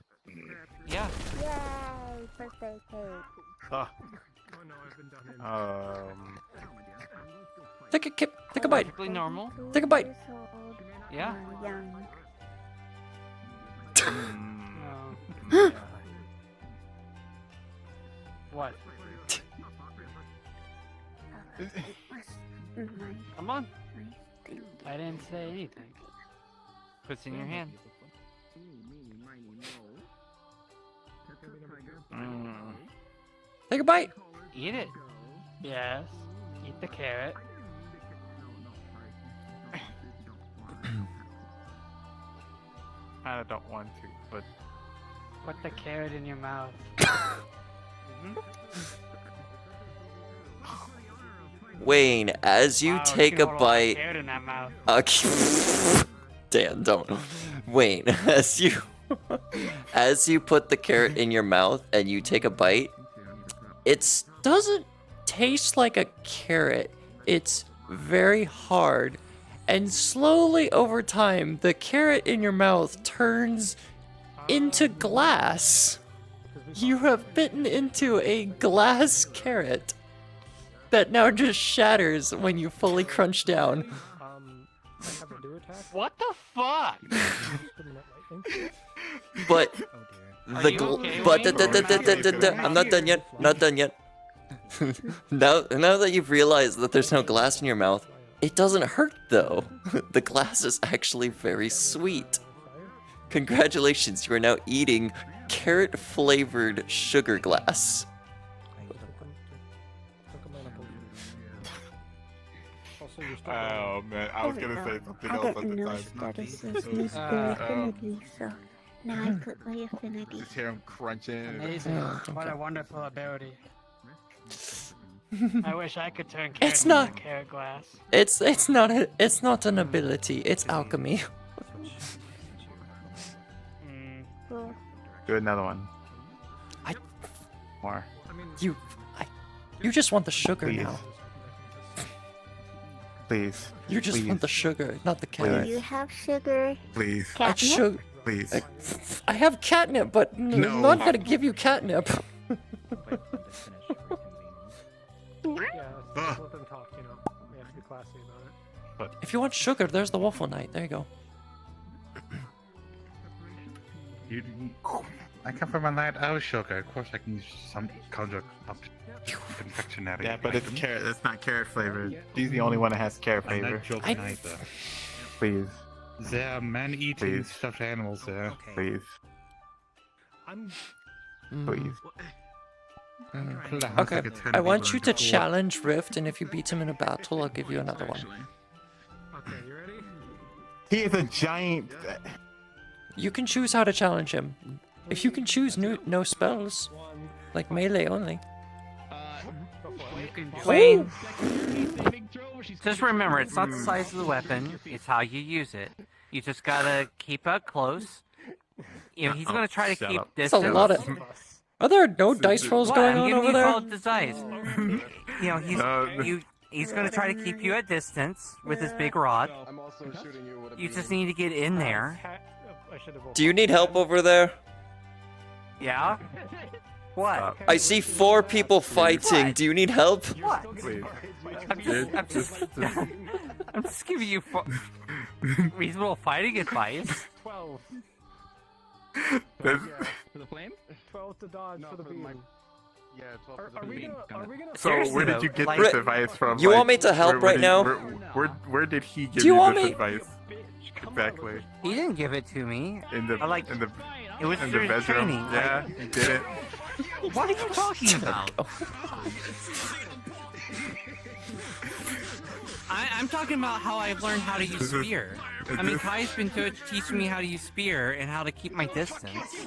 Yeah. Yay, birthday cake. Ah. Take a bite. Perfectly normal. Take a bite. Years old, Yeah. young. What? Come on. I didn't say anything. Puts in your hand. Take a bite. Eat it. Yes. Eat the carrot. I don't want to, but Put the carrot in your mouth. Wayne, as you Wow, take you a got lot of bite. carrot in that mouth. Dan, don't. Wayne, as you put the carrot in your mouth and you take a bite, it doesn't taste like a carrot. It's very hard, and slowly over time, the carrot in your mouth turns into glass. You have bitten into a glass carrot that now just shatters when you fully crunch down. What the fuck? But Are the you gl- okay, but Wayne? I'm not done yet. Not done yet. now that you've realized that there's no glass in your mouth, it doesn't hurt though. The glass is actually very sweet. Congratulations, you are now eating carrot flavored sugar glass. oh man, I was gonna say something else at the No time. status as Mr. Affinity, so now I put my affinity. Just hear him crunching. Amazing. What a wonderful ability. I wish I could turn carrot It's into not- carrot glass. It's not an ability. It's alchemy. Do another one. I- More. You just want the sugar Please. now. Please. You just Please. want the sugar, not the Do carrot. you have sugar? Please. Catnip? Please. I have catnip, but No. I'm not gonna give you catnip. Yeah, let's let them talk, you know. We have to be classy about it. If you want sugar, there's the waffle night. There you go. I come from a night of sugar. Of course, I can use some conjure up confectionery. Yeah, but it's carrot. It's not carrot flavored. He's the only one that has carrot flavor. Please. There are man-eating Please. stuffed animals there. Please. Please. Okay, I want you to challenge Rift, and if you beat him in a battle, I'll give you another one. Okay, you ready? He is a giant. You can choose how to challenge him. If you can choose no spells, like melee only. Wayne, just remember, it's not the size of the weapon, it's how you use it. You just gotta keep up close. You know, he's gonna try to Shut keep up. That's a distance. lot of. Are there no dice rolls What? going I'm on giving over you there? all the dice. You know, he's gonna try to keep you at distance with his big rod. You just need to get in there. Do you need help over there? Yeah? What? I see 4 people fighting. What? Do you need help? What? I'm just giving you reasonable fighting advice. 12. There's- For the flame? 12 to dodge for the beam. So where did you get Like- this advice from? You want me to help where right did- now? Where did he give Do you you want this me- advice? Exactly. He didn't give it to me. In the I like. in the It was in through the his bedroom. training. Yeah, he did it. What are you talking about? I'm talking about how I've learned how to use Is this- spear. is I mean, this- Kai's been teaching me how to use spear and how to keep my distance.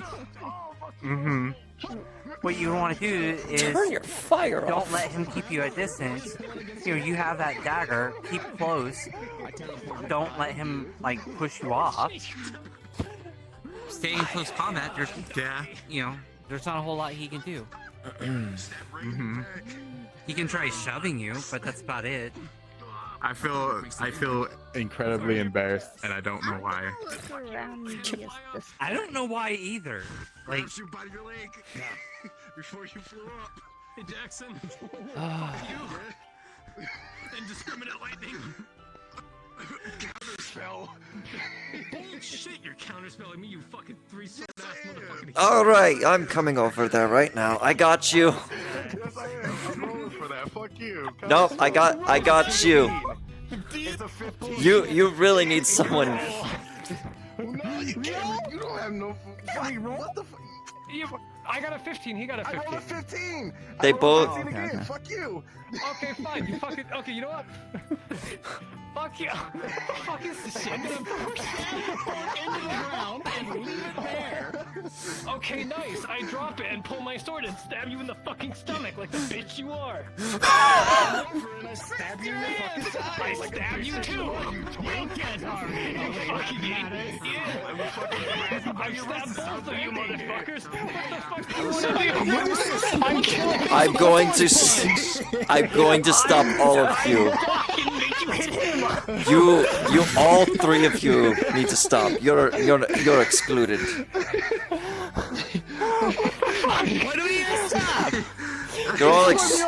Mm-hmm. What you want to do is Turn your fire don't off. let him keep you at distance. You know, you have that dagger. Keep close. Don't let him like push you off. Stay in close combat. There's there's not a whole lot he can do. Mm-hmm. He can try shoving you, but that's about it. I feel incredibly embarrassed, and I don't know why. I don't know why either. Like, you by your leg before you flew up. Hey, Jackson. Indiscriminate lightning. Counterspell. Bullshit, you're counterspelling me, you fucking three-sword ass motherfucking. Alright, I'm coming over there right now. I got you. Yes, I am. I'm rolling for that. Fuck you. Nope, I got you. It's a 15. You really need someone. No, you can't. You don't have no. What the fuck? I got a 15. He got a 15. I rolled a 15. They I rolled both- a 15 again. Okay. Fuck you. Okay, fine. You fucking. Okay, you know what? Fuck you. What the fuck is this shit? I'm gonna push it into the ground and leave it there. Okay, nice. I drop it and pull my sword and stab you in the fucking stomach like the bitch you are. And I stab you in the fucking side. I stab you too. You can't harm me. You fucking idiot. Yeah. I stabbed both of you motherfuckers. What the fuck do you want to do? I'm killing you. I'm going to stop all of you. You all three of you need to stop. You're excluded. What do we need to stop?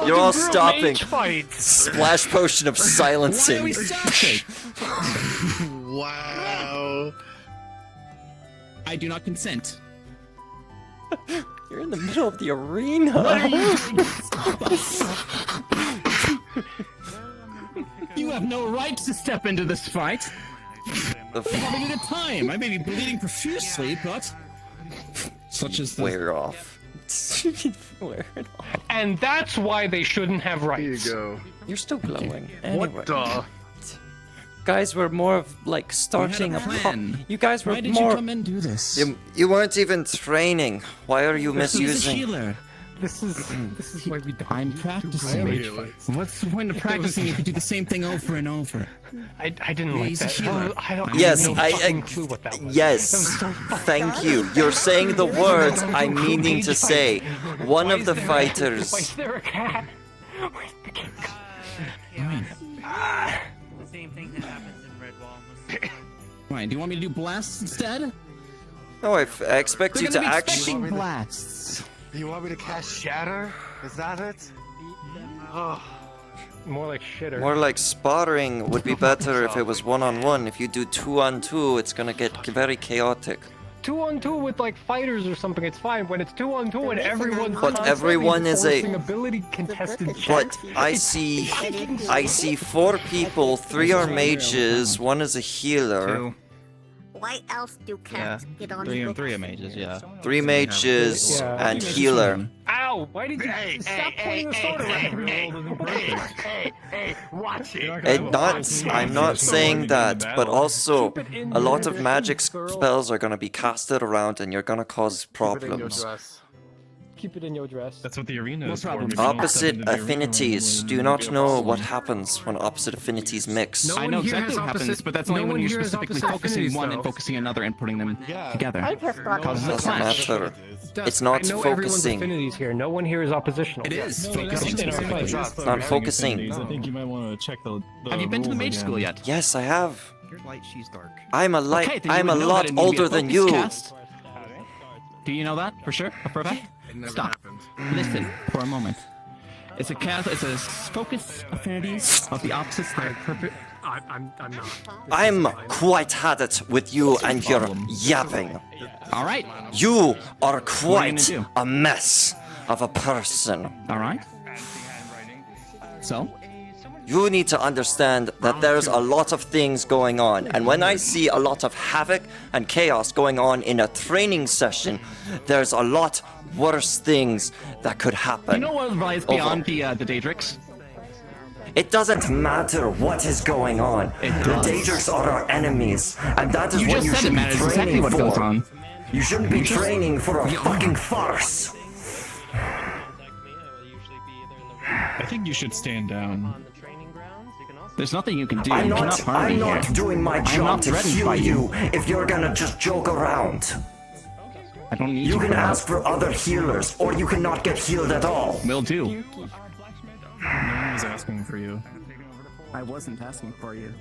You're all stopping. Fight. Splash potion of silencing. Wow. I do not consent. You're in the middle of the arena. You have no right to step into this fight. The I'm having a good time. I may be bleeding profusely, but such as the wear off. Wear it off. And that's why they shouldn't have rights. Here you go. You're still glowing. Anyway. What the? Guys were more of like starting a plan. You guys were Why did more. you come and do this? You weren't even training. Why are you He's a misusing? healer. This is why we don't. I'm practicing. What's the point of practicing if you do the same thing over and over? I didn't like He's a that. healer. I don't Yes, have no I fucking clue what that was. yes. That was so fucking Thank you. You're saying the words I'm meaning to say. One of the fighters. Why is there a cat? Where's the cat? The same thing that happens in Red Wall. Fine. Do you want me to do blasts instead? No, I expect you to actually. Blasts. Do you want me to cast Shatter? Is that it? More like shitter. More like sparring would be better if it was 1-on-1. If you do 2-on-2, it's gonna get very chaotic. 2-on-2 with like fighters or something, it's fine. When it's 2-on-2 and everyone's But constantly everyone is a- forcing ability contested But checks, I it's see fucking 4 people. 3 are mages. 1 is a healer. Why else do cats get on Three books? are mages, yeah. 3 mages Yeah. and healer. Ow! Why did you stop pointing the sword around? Hey, watch it. I'm not saying that, but also a lot of magic spells are gonna be casted around and you're gonna cause problems. Keep it in your dress. That's what the arena is for. problem. Maybe don't step Opposite into the arena affinities. when Do you not get know lost. what happens when opposite affinities mix. No I one know here exactly has what happens, opposite- but that's no only when one you're here has specifically opposite focusing affinities, one though. and focusing another and putting them together. I just got Causes a Doesn't clash. matter. Duff, It's not I know everyone's focusing. affinities here. No one here is oppositional. It is. No, Focusing that's in our specifically fight. just It's not having focusing. affinities. I think you might want to check the Have you been to the rules mage again. school yet? Yes, I have. You're light, she's dark. I'm a Okay, then you I'm a would know lot that it would be a older than focus you. cast. Do you know that for sure? For a fact? It never Stop. happened. Listen for a moment. It's a cast. It's a focus affinities of the opposites that are perfect. I'm not. I'm quite had it with you and your yapping. All right. You are What are you quite gonna do? a mess. of a person. All right. So? You need to understand that there's a lot of things going on, and when I see a lot of havoc and chaos going on in a training session, there's a lot worse things that could happen. You know what lies beyond the Daedrix? It doesn't matter what is going on. The Daedrix are our enemies, and that is what you should be training what for. goes on. You shouldn't be training for a fucking farce. I think you should stand down. There's nothing you can do. I'm You cannot not, harm me I'm not here. doing my I'm job not to threatened heal by you if you're gonna just joke around. I don't need You to can for that. ask for other healers, or you cannot get healed at all. Will do. No one was asking for you. I wasn't asking for you.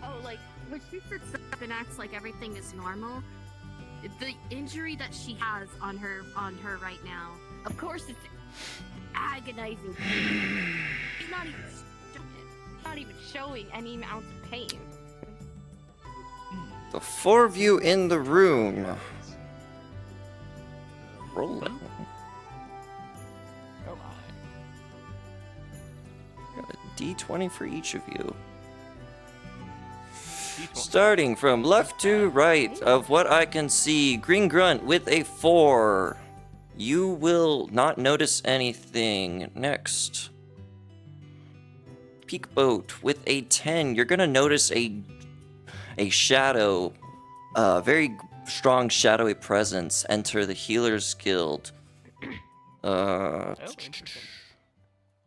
Oh, like when she sits up and acts like everything is normal, the injury that she has on her right now, of course it's agonizing pain. She's not even showing any amount of pain. The four of you in the room. Rolling. Got a D20 for each of you. Starting from left to right of what I can see, Green Grunt with a 4. You will not notice anything. Next. Peak Boat with a 10. You're gonna notice a shadow, very strong shadowy presence enter the Healers Guild.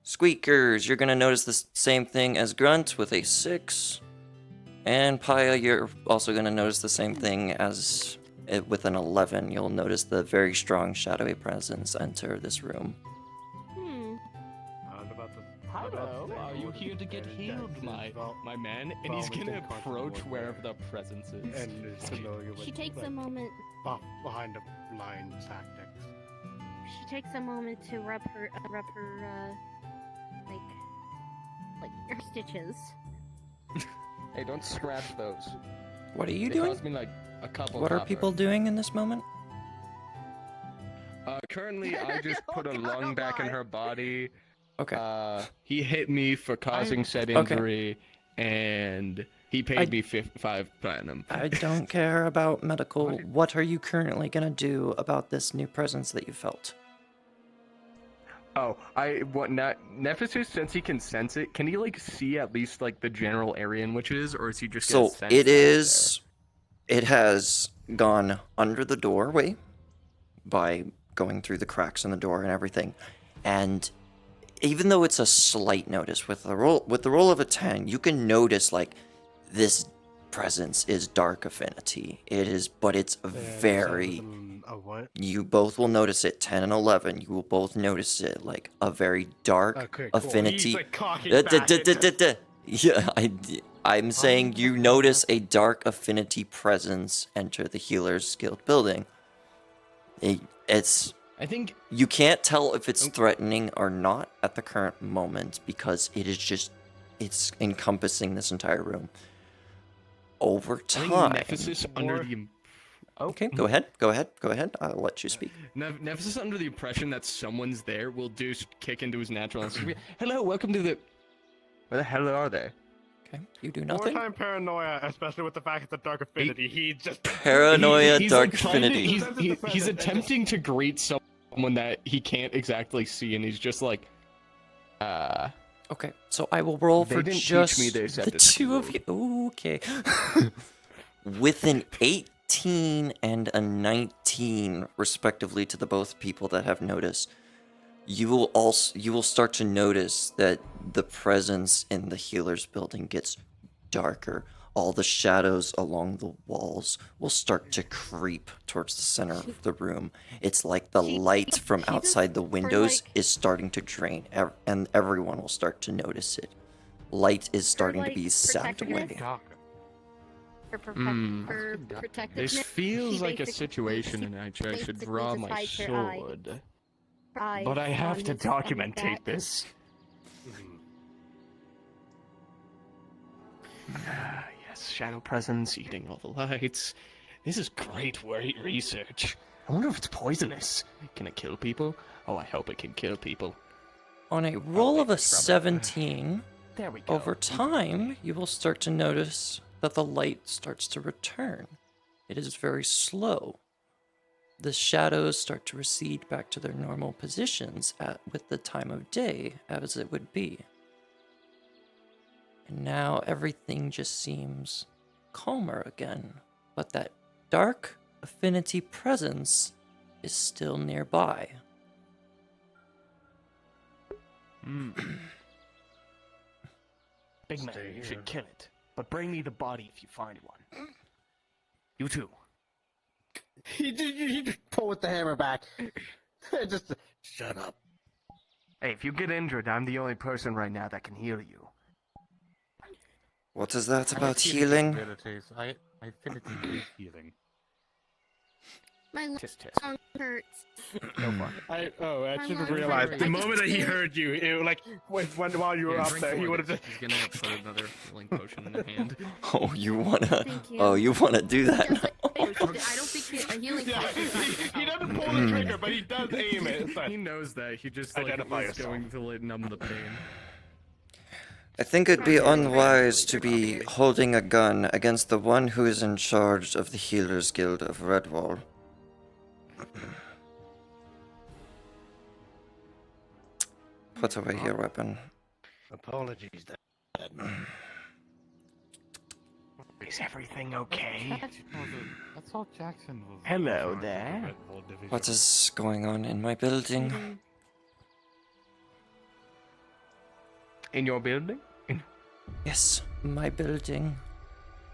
Squeakers, you're gonna notice the same thing as Grunt with a 6. And Paya, you're also going to notice the same thing as with an 11. You'll notice the very strong shadowy presence enter this room. Hello, are you here to get healed, my man? And he's gonna approach wherever the presence is. And is familiar with She takes a moment. behind the line tactics. She takes a moment to rub her like her stitches. Hey, don't scratch those. What are you They doing? cost me like a couple What are copper. people doing in this moment? Currently, I just put a lung back in her body. Okay. He hit me for causing said Okay. injury, and he paid me 5 platinum. I don't care about medical. What are you currently going to do about this new presence that you felt? Oh, Nephesis, since he can sense it, can he like see at least like the general area in which it is, or is he just So gonna sense it is. It has gone under the doorway by going through the cracks in the door and everything, and even though it's a slight notice with the roll of a 10, you can notice like this presence is dark affinity. It is, but it's very. What? You both will notice it. 10 and 11. You will both notice it like a very dark Okay, cool. affinity. He's, like, cocking back Yeah, I'm saying you notice a dark affinity presence enter the Healers Guild building. It's. I think You can't tell if it's threatening or not at the current moment because it is just. It's encompassing this entire room. Over time. Nephesis under the. Okay, go ahead. I'll let you speak. Nephesis under the impression that someone's there will kick into his natural instinct. Hello, welcome to the. Where the hell are they? Okay, you do nothing. Wartime paranoia, especially with the fact it's a dark affinity. He just Paranoia, He's dark like trying to- affinity. he's attempting to greet someone that he can't exactly see, and he's just like, Okay, so I will roll They for didn't teach just me this at the this two of you. Ooh, okay. With an 18 and a 19, respectively, to the both people that have noticed, you will start to notice that the presence in the Healers building gets darker. All the shadows along the walls will start to creep towards the center of the room. It's like the light from outside the windows is starting to drain, and everyone will start to notice it. light is starting to like, be sapped protectiveness. away. For, for protectiveness. This feels she like a basically- situation in which I should basically draw just my hides her eye. sword. Eyes But I have on to his documentate back. this. Yes, shadow presence, eating all the lights. This is great research. I wonder if it's poisonous. Can it kill people? Oh, I hope it can kill people. On a roll of a 17, There we go. over time, you will start to notice that the light starts to return. It is very slow. The shadows start to recede back to their normal positions with the time of day, as it would be. And now everything just seems calmer again, but that dark affinity presence is still nearby. Big man, you should kill it. But bring me the body if you find one. You too. He just pull with the hammer back. Just shut up. Hey, if you get injured, I'm the only person right now that can heal you. What is that about healing? I affinity healing. My lung hurts. I should have lungs realized hurt. the moment that he heard you, it like while you were up there, he would have just. He's gonna put another healing potion in their hand. Oh, you wanna? Thank you. Oh, you wanna do that? I don't think a healing He doesn't pull the trigger, but he does aim it. So. He knows that. He just like Identify was yourself. going to like, numb the pain. I think it'd be unwise to be holding a gun against the one who is in charge of the Healers Guild of Redwall. Put away your weapon. Apologies, Dad. Is everything okay? That's all Jackson was. Hello there. What is going on in my building? In your building? Yes, my building.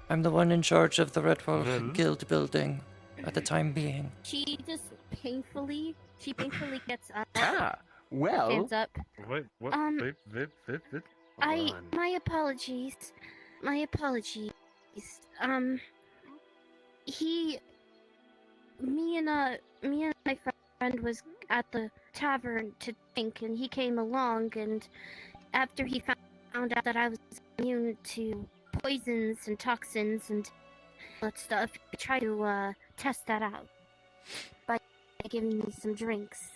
I'm the one in charge of the Redwall Guild building at the time being. She just painfully gets up. Well. Stands up. Wait, what? My apologies. My apologies. Me and my friend was at the tavern to drink, and he came along, and after he found out that I was immune to poisons and toxins and that stuff, he tried to test that out by giving me some drinks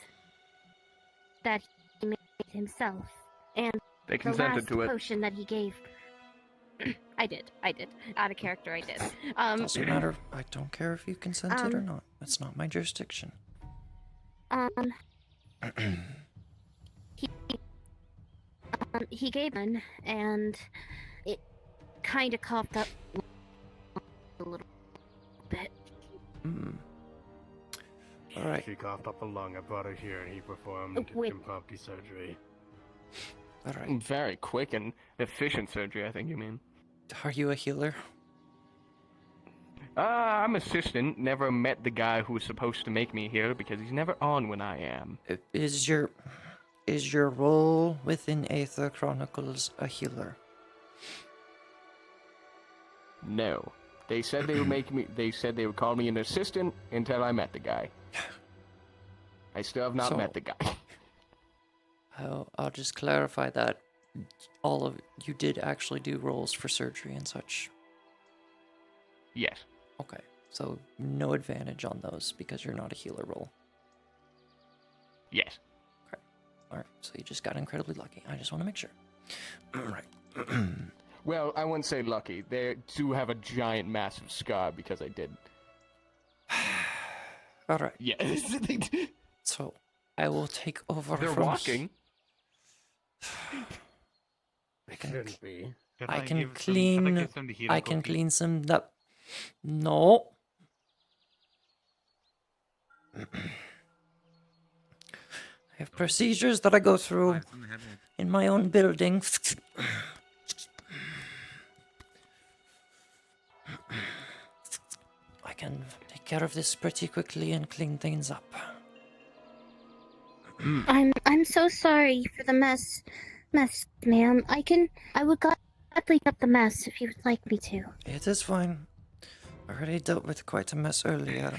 that he made himself, and They the consented last to it. potion that he gave. I did. Out of character, I did. Doesn't matter. I don't care if you consented or not. That's not my jurisdiction. He gave one, and it kind of coughed up a little bit. Alright. She coughed up a lung. I brought her here, and he performed impromptu surgery. Alright. Very quick and efficient surgery, I think you mean. Are you a healer? I'm assistant. Never met the guy who was supposed to make me heal because he's never on when I am. Is your role within Aether Chronicles a healer? No. They said they would make me. They said they would call me an assistant until I met the guy. I still have not met the guy. I'll just clarify that all of you did actually do roles for surgery and such. Yes. Okay, so no advantage on those because you're not a healer role. Yes. Okay. All right, so you just got incredibly lucky. I just want to make sure. All right. Well, I wouldn't say lucky. They do have a giant, massive scar because I did. All right. Yes. So I will take over. They're walking. I can Shouldn't be. I can clean. I can clean some. No. I have procedures that I go through in my own building. I can take care of this pretty quickly and clean things up. I'm so sorry for the mess, mess, ma'am. I would gladly cut the mess if you would like me to. It is fine. I already dealt with quite a mess earlier.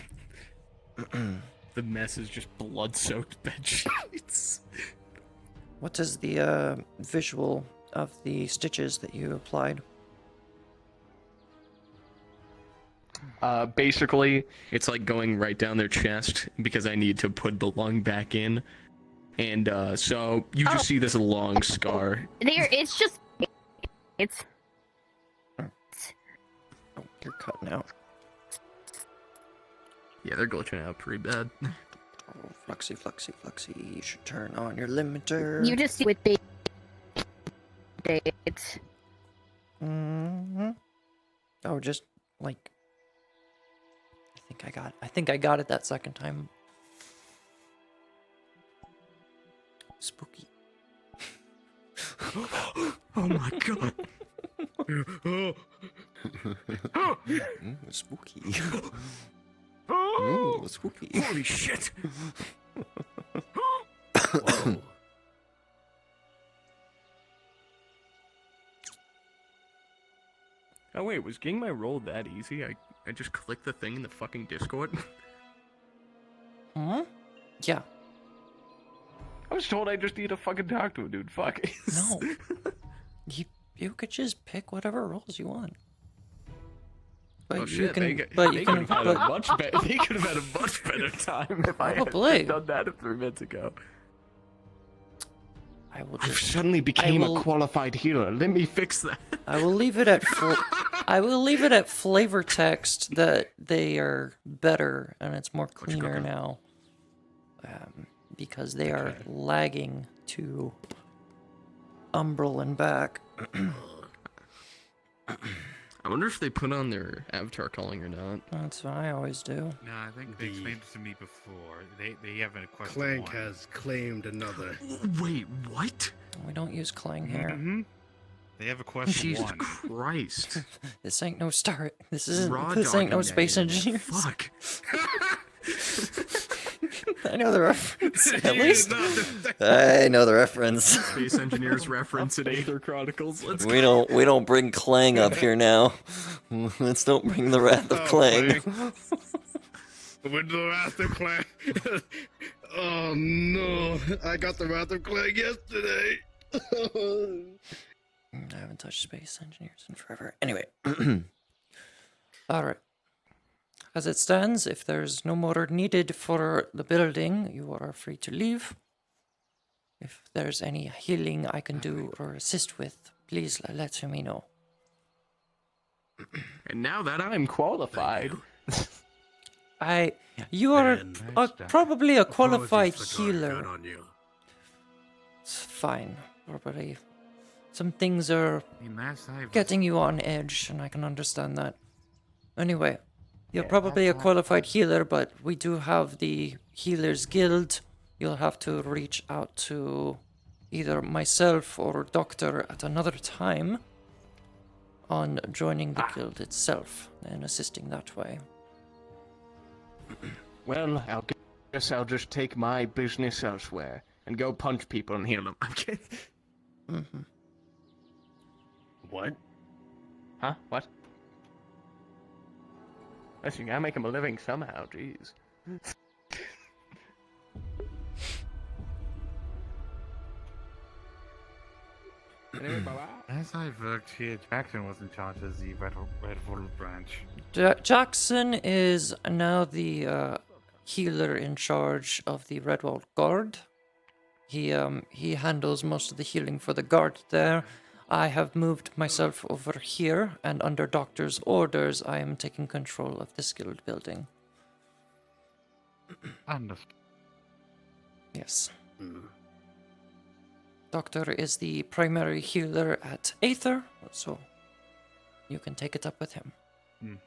The mess is just blood-soaked bed sheets. What is the visual of the stitches that you applied? Basically, it's like going right down their chest because I need to put the lung back in. And so you just see this long scar. It's just. It's. Oh, you're cutting out. Yeah, they're glitching out pretty bad. Oh, Fluxy. You should turn on your limiter. You just with big dates. Oh, just like. I think I got it that second time. Spooky. Oh my god. Spooky. Ooh, spooky. Holy shit. Oh wait, was getting my roll that easy? I just clicked the thing in the fucking Discord? Huh? Yeah. I was told I just need to fucking talk to a dude. Fuck. No. You could just pick whatever roles you want. But Oh you shit, can, they could have had a much better. They could have had a much better time if I had Probably. done that 3 minutes ago. I will I just, suddenly became a qualified healer. Let me fix that. I will leave it at I will leave it at flavor text that they are better and it's more cleaner now. Because they are lagging to Umbral and back. I wonder if they put on their avatar calling or not. That's what I always do. No, I think they explained it to me before. They haven't a question. Clank has claimed another. Wait, what? We don't use Clang here. Mm-hmm. They have a question. Jesus Christ. This ain't no start. This isn't. Raw This ain't no dogging space that. engineers. Fuck. I know the reference. At least I know the reference. Space engineers reference in Aether Chronicles. Let's We don't bring Clang up here now. Let's don't bring the wrath of Clang. With the Wrath of Clang. Oh no, I got the Wrath of Clang yesterday. I haven't touched space engineers in forever. Anyway. Alright. As it stands, if there's no more needed for the building, you are free to leave. If there's any healing I can do or assist with, please let me know. And now that I'm qualified. You are probably a qualified healer. It's fine. Probably some things are getting you on edge, and I can understand that. Anyway, you're probably a qualified healer, but we do have the Healers Guild. You'll have to reach out to either myself or Doctor at another time on joining the guild itself and assisting that way. Well, I guess I'll just take my business elsewhere and go punch people and heal them. I'm kidding. Mm-hmm. What? Huh? What? Listen, you gotta make him a living somehow, jeez. As I've worked here, Jackson was in charge of the Red Whol branch. Jackson is now the healer in charge of the Red Wall Guard. He handles most of the healing for the guard there. I have moved myself over here, and under Doctor's orders, I am taking control of this guild building. Understood. Yes. Doctor is the primary healer at Aether, so you can take it up with him. Yeah.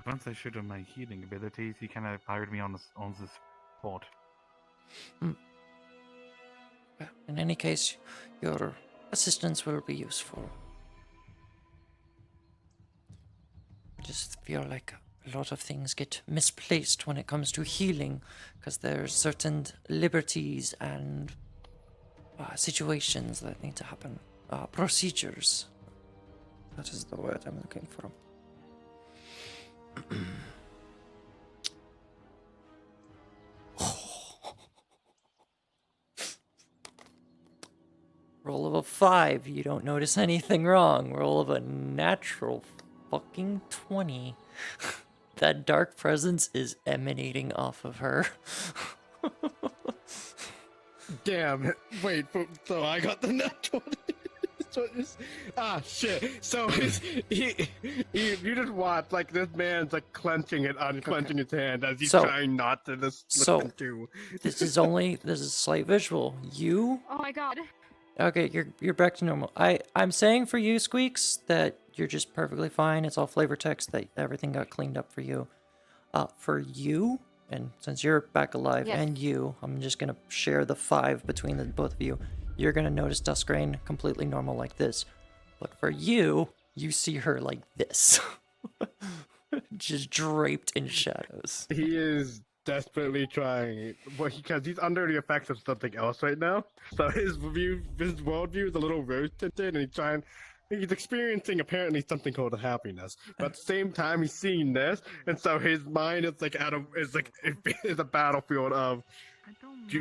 Once I showed him my healing abilities, he kind of hired me on the spot. In any case, your assistance will be useful. I just feel like a lot of things get misplaced when it comes to healing, because there's certain liberties and situations that need to happen. Procedures. That is the word I'm looking for. Roll of a 5, you don't notice anything wrong. Roll of a natural fucking 20. That dark presence is emanating off of her. Damn it. Wait, so I got the nat 20. Shit. So you just watch, like, this man's, like, clenching and unclenching his hand as he's trying not to listen to. This is slight visual. You? Oh my god. Okay, you're back to normal. I'm saying for you, Squeaks, that you're just perfectly fine. It's all flavor text, that everything got cleaned up for you. For you, and since you're back alive, Yes. and you, I'm just gonna share the 5 between the both of you. You're gonna notice Duskrain completely normal like this. But for you, you see her like this. Just draped in shadows. He is desperately trying, because he's under the effects of something else right now. So his worldview is a little rose tinted, and he's experiencing apparently something called happiness. But at the same time, he's seeing this, and so his mind is like is a battlefield of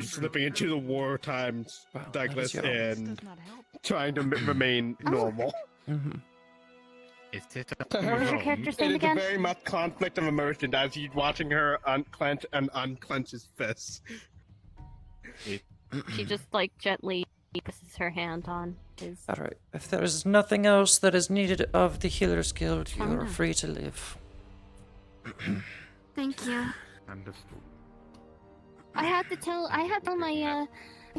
slipping into the war times, Douglas, and trying to remain normal. Mm-hmm. Is this What was your character's name It is again? a very much conflict of emotion as he's watching her unclench and unclench his fists. She just like gently presses her hand on his. Alright, if there is nothing else that is needed of the Healer's Guild, you are no. free to leave. Thank you. Understood. I had to tell my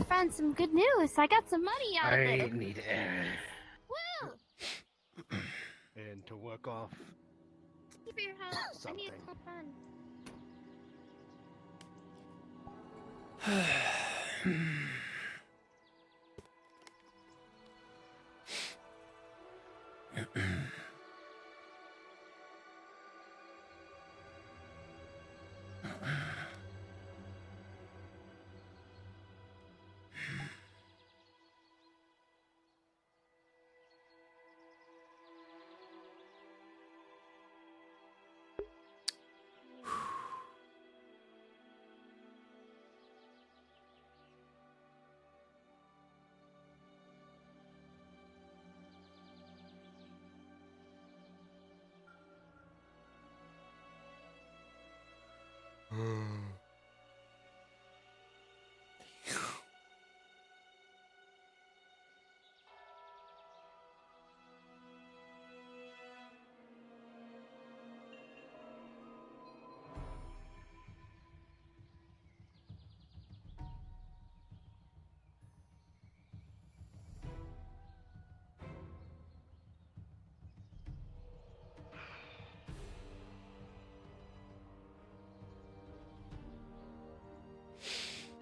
friends some good news. I got some money out of it. need air Woo! and to work off. Thank you for your help. I need to have fun.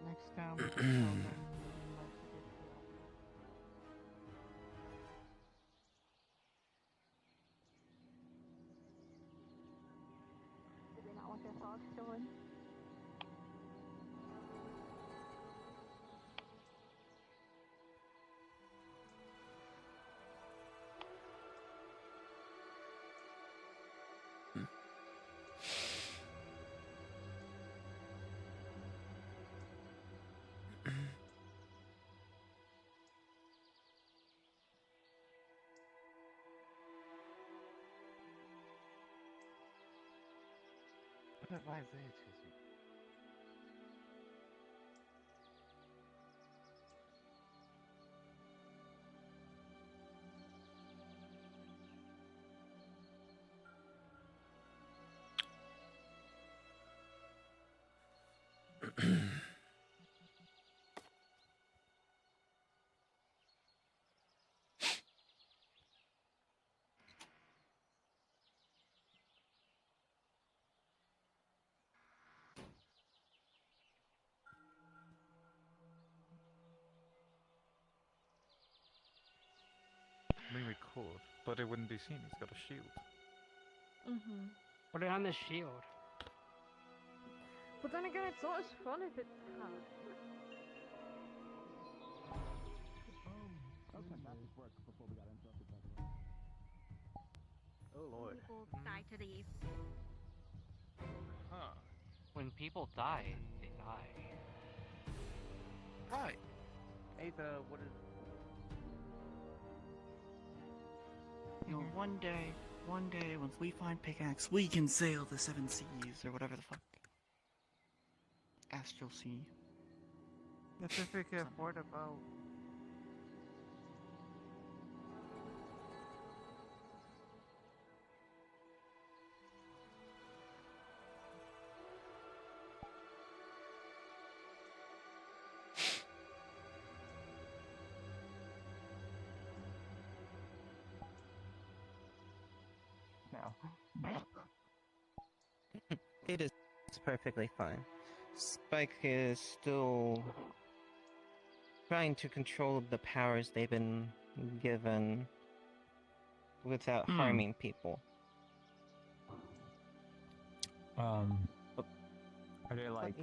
Next down. Do they not want their fog stolen? Why is there, excuse me? I mean, we could, but it wouldn't be seen. He's got a shield. Mm-hmm. Put it on the shield. But then again, it's not as fun if it's Oh lord. People die to the Huh. When people die, they die. Right. Aether, what is... You know, one day, once we find pickaxe, we can sail the seven seas, or whatever the fuck. Astral Sea. That's if we can afford a boat. No. It is perfectly fine. Spike is still trying to control the powers they've been given without harming people. Are they like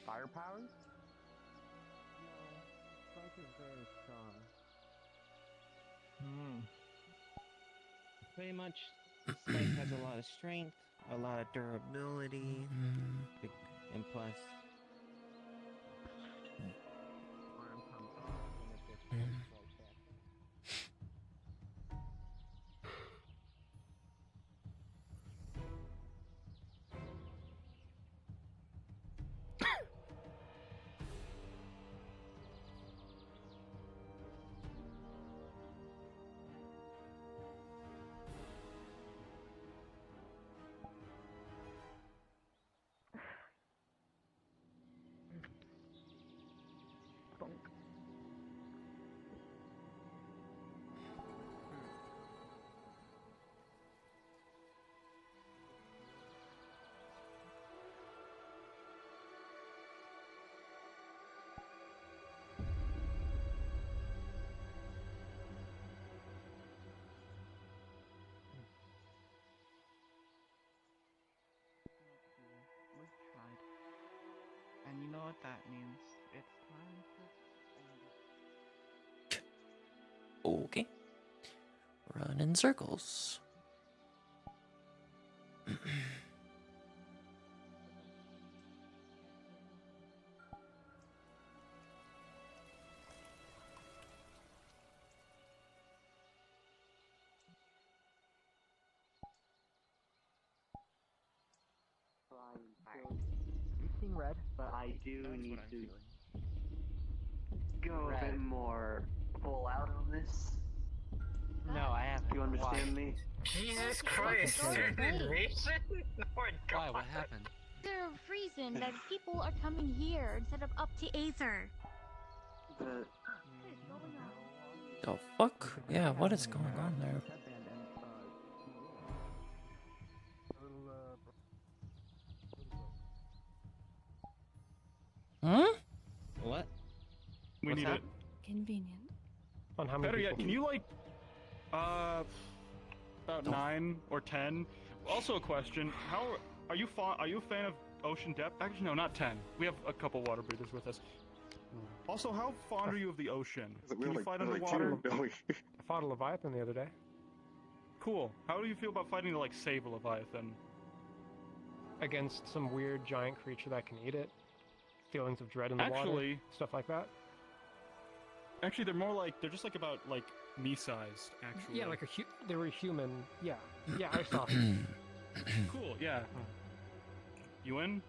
fire powers? Spike is very strong. Pretty much, Spike has a lot of strength, a lot of durability, and plus... arm comes off and it just goes right back. We've tried. And you know what that means. It's time to... Okay. Run in circles. You seem red, but I do need to go a bit more full out on this. No, I haven't. Do you understand me? Jesus Christ, indignation? Why? What happened? There's a reason that people are coming here instead of up to Aether. The fuck? Yeah, what is going on there? Huh? What? We What's need that? it. Convenient. On how many Better yet, can you like, about 9 or 10? Also a question: How are you? Are you a fan of ocean depth? Actually, no, not 10. We have a couple water breathers with us. Also, how fond are you of the ocean? Can you fight underwater? I fought a Leviathan the other day. Cool. How do you feel about fighting to like save a Leviathan? Against some weird giant creature that can eat it. Feelings of dread in the water. Actually, stuff like that. Actually, they're just like about like me-sized. Actually. Yeah, like they were human. Yeah, yeah, I saw. Cool. Yeah. You in?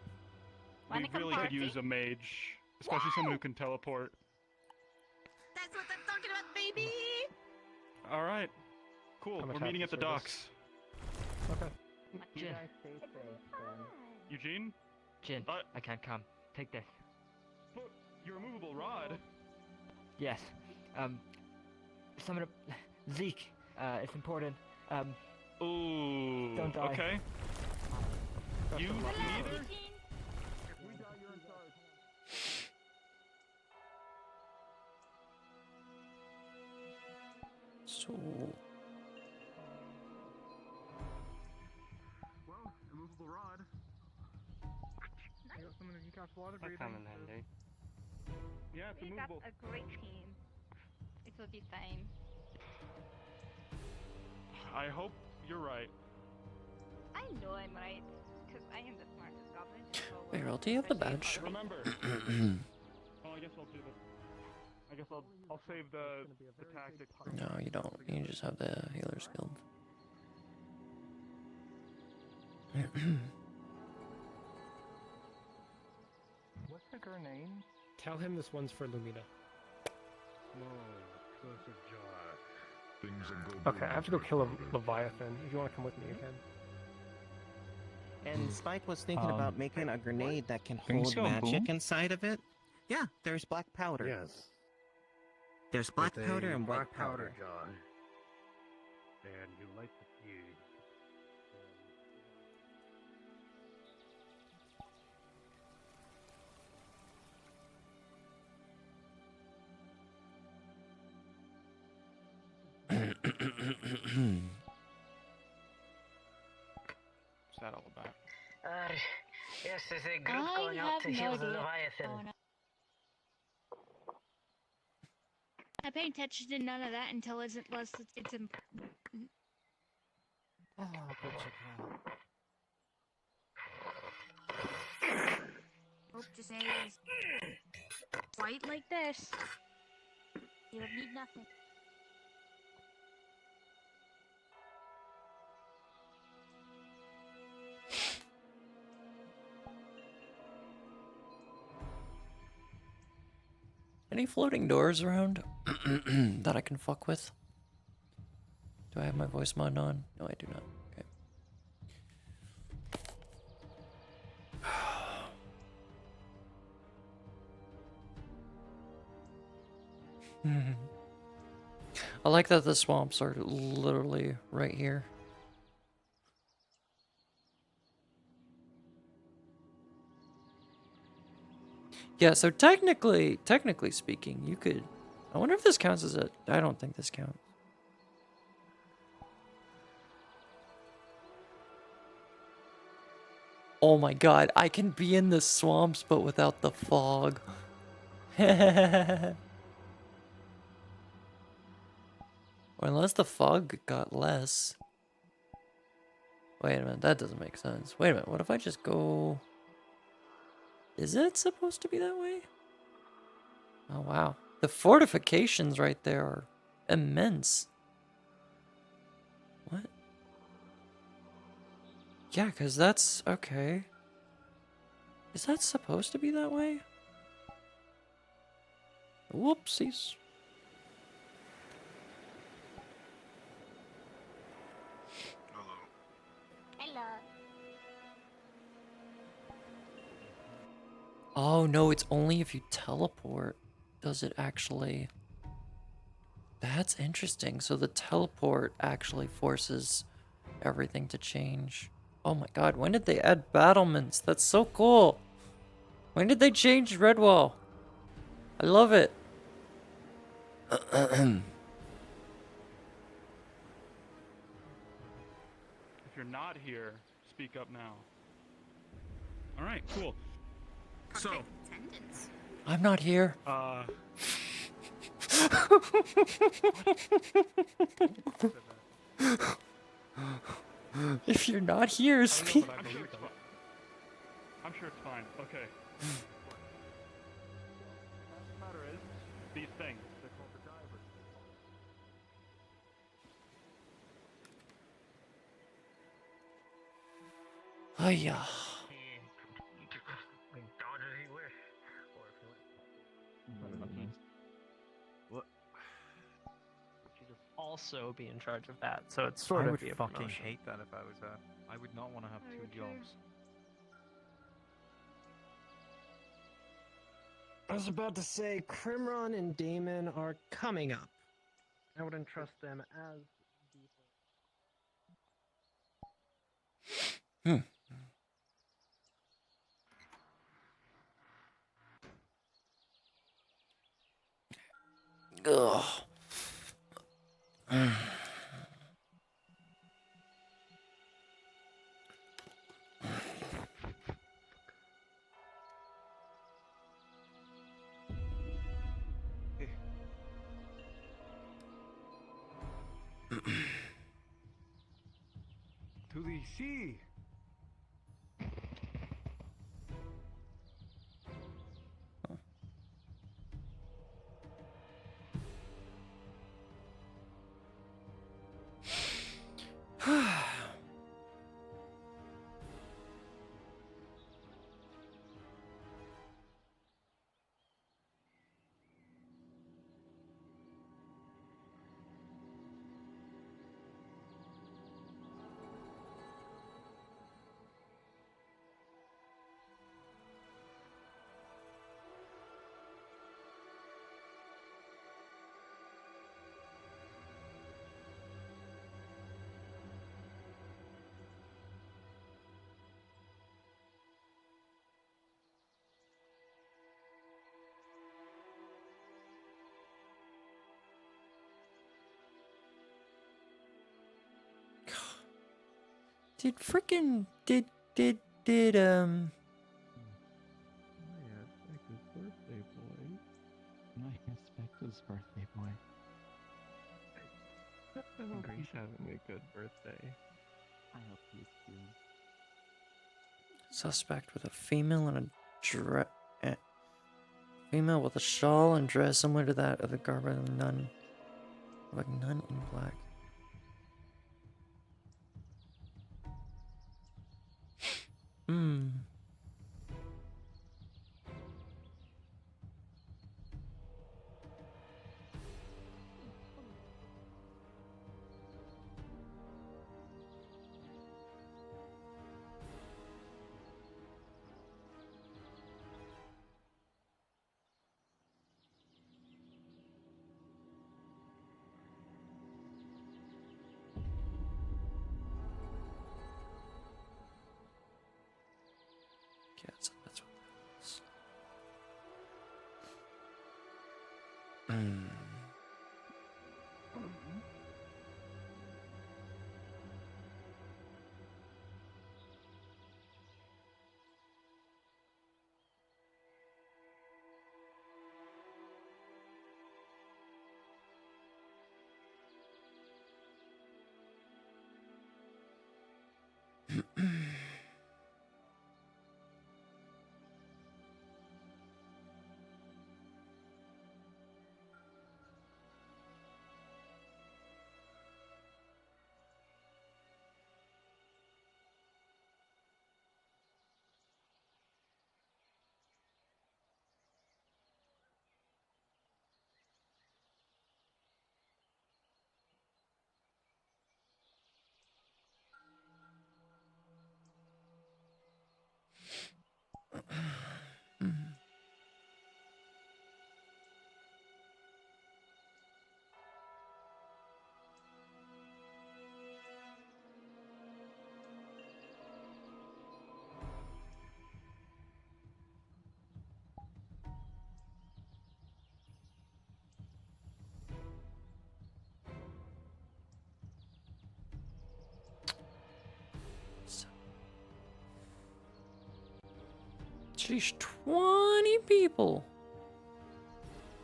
Wanna We come really could party? use a mage, especially someone who can teleport. That's what I'm talking about, baby! All right. Cool. How much We're meeting at happy the service? docks. Okay. Jin. Eugene? Jin, I can't come. Take this. Look, your removable rod. Yes. Some of the... Zeke, it's important. Ooh. Don't die. Okay. You neither? So... Well, immovable rod. You got someone who can cast water I'll breathing. come in handy. Yeah, it's We got immovable. a great team. It will be fine. I hope You're right. I know I'm right, because I am the smartest goblin. Wait, Earl, do you have the badge? Remember. Oh, I guess I'll do this. I guess I'll save the tactic. No, you don't. You just have the Healer's Guild. What's the grenade? Tell him this one's for Lumina. No, that's a jar. Things are good. Okay, I have to go kill a Leviathan. If you want to come with me, you can. And Spike was thinking about making a grenade that can Things hold go magic boom? inside of it. Yeah, there's black powder. Yes. There's black With powder a and white black powder. jar. And you light the fuse. What's that all about? Yes, there's a group I going out have to no heal the idea. Leviathan. I pay attention to none of that until it's important. Oh, I'll go check it out. Hope to say it's white like this. You don't need nothing. Any floating doors around that I can fuck with? Do I have my voice mod on? No, I do not. Okay. I like that the swamps are literally right here. Yeah, so technically speaking, you could... I wonder if this counts as a... I don't think this counts. Oh my god, I can be in the swamps but without the fog. Or unless the fog got less. Wait a minute, that doesn't make sense. Wait a minute, what if I just go... Is it supposed to be that way? Oh, wow. The fortifications right there are immense. What? Yeah, because that's... Okay. Is that supposed to be that way? Whoopsies. Hello. Oh, no, it's only if you teleport does it actually... That's interesting. So the teleport actually forces everything to change. Oh my god, when did they add battlements? That's so cool. When did they change Redwall? I love it. If you're not here, speak up now. All right, cool. So, I'm not here. If you're not here, speak. I'm sure it's fine. Okay. Matter is these things. They're called the divers. Oh yeah. What? Should just also be in charge of that, so it's sort I of would be a fucking promotion. hate that if I was that. I would not want to have two jobs. I was about to say, Crimron and Damon are coming up. I would entrust them as Ugh. see. Did frickin' did birthday boy. My Spectre's birthday boy. I hope he's having a good birthday. I hope he's good. suspect with a female and a dress, female with a shawl and dress similar to that of the garb of a nun, like nun in black. Hmm. Yeah, so that's what that is. Hmm. Sheesh, 20 people.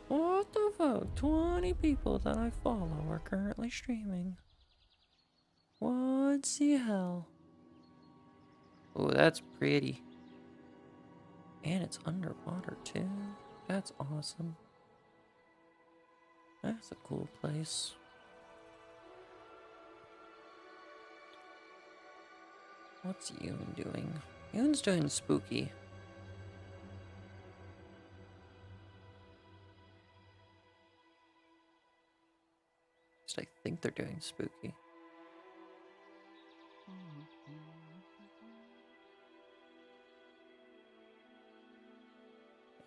What the fuck? 20 people that I follow are currently streaming. What the hell? Oh, that's pretty. And it's underwater too. That's awesome. That's a cool place. What's Yoon doing? Yoon's doing spooky. I think they're doing spooky.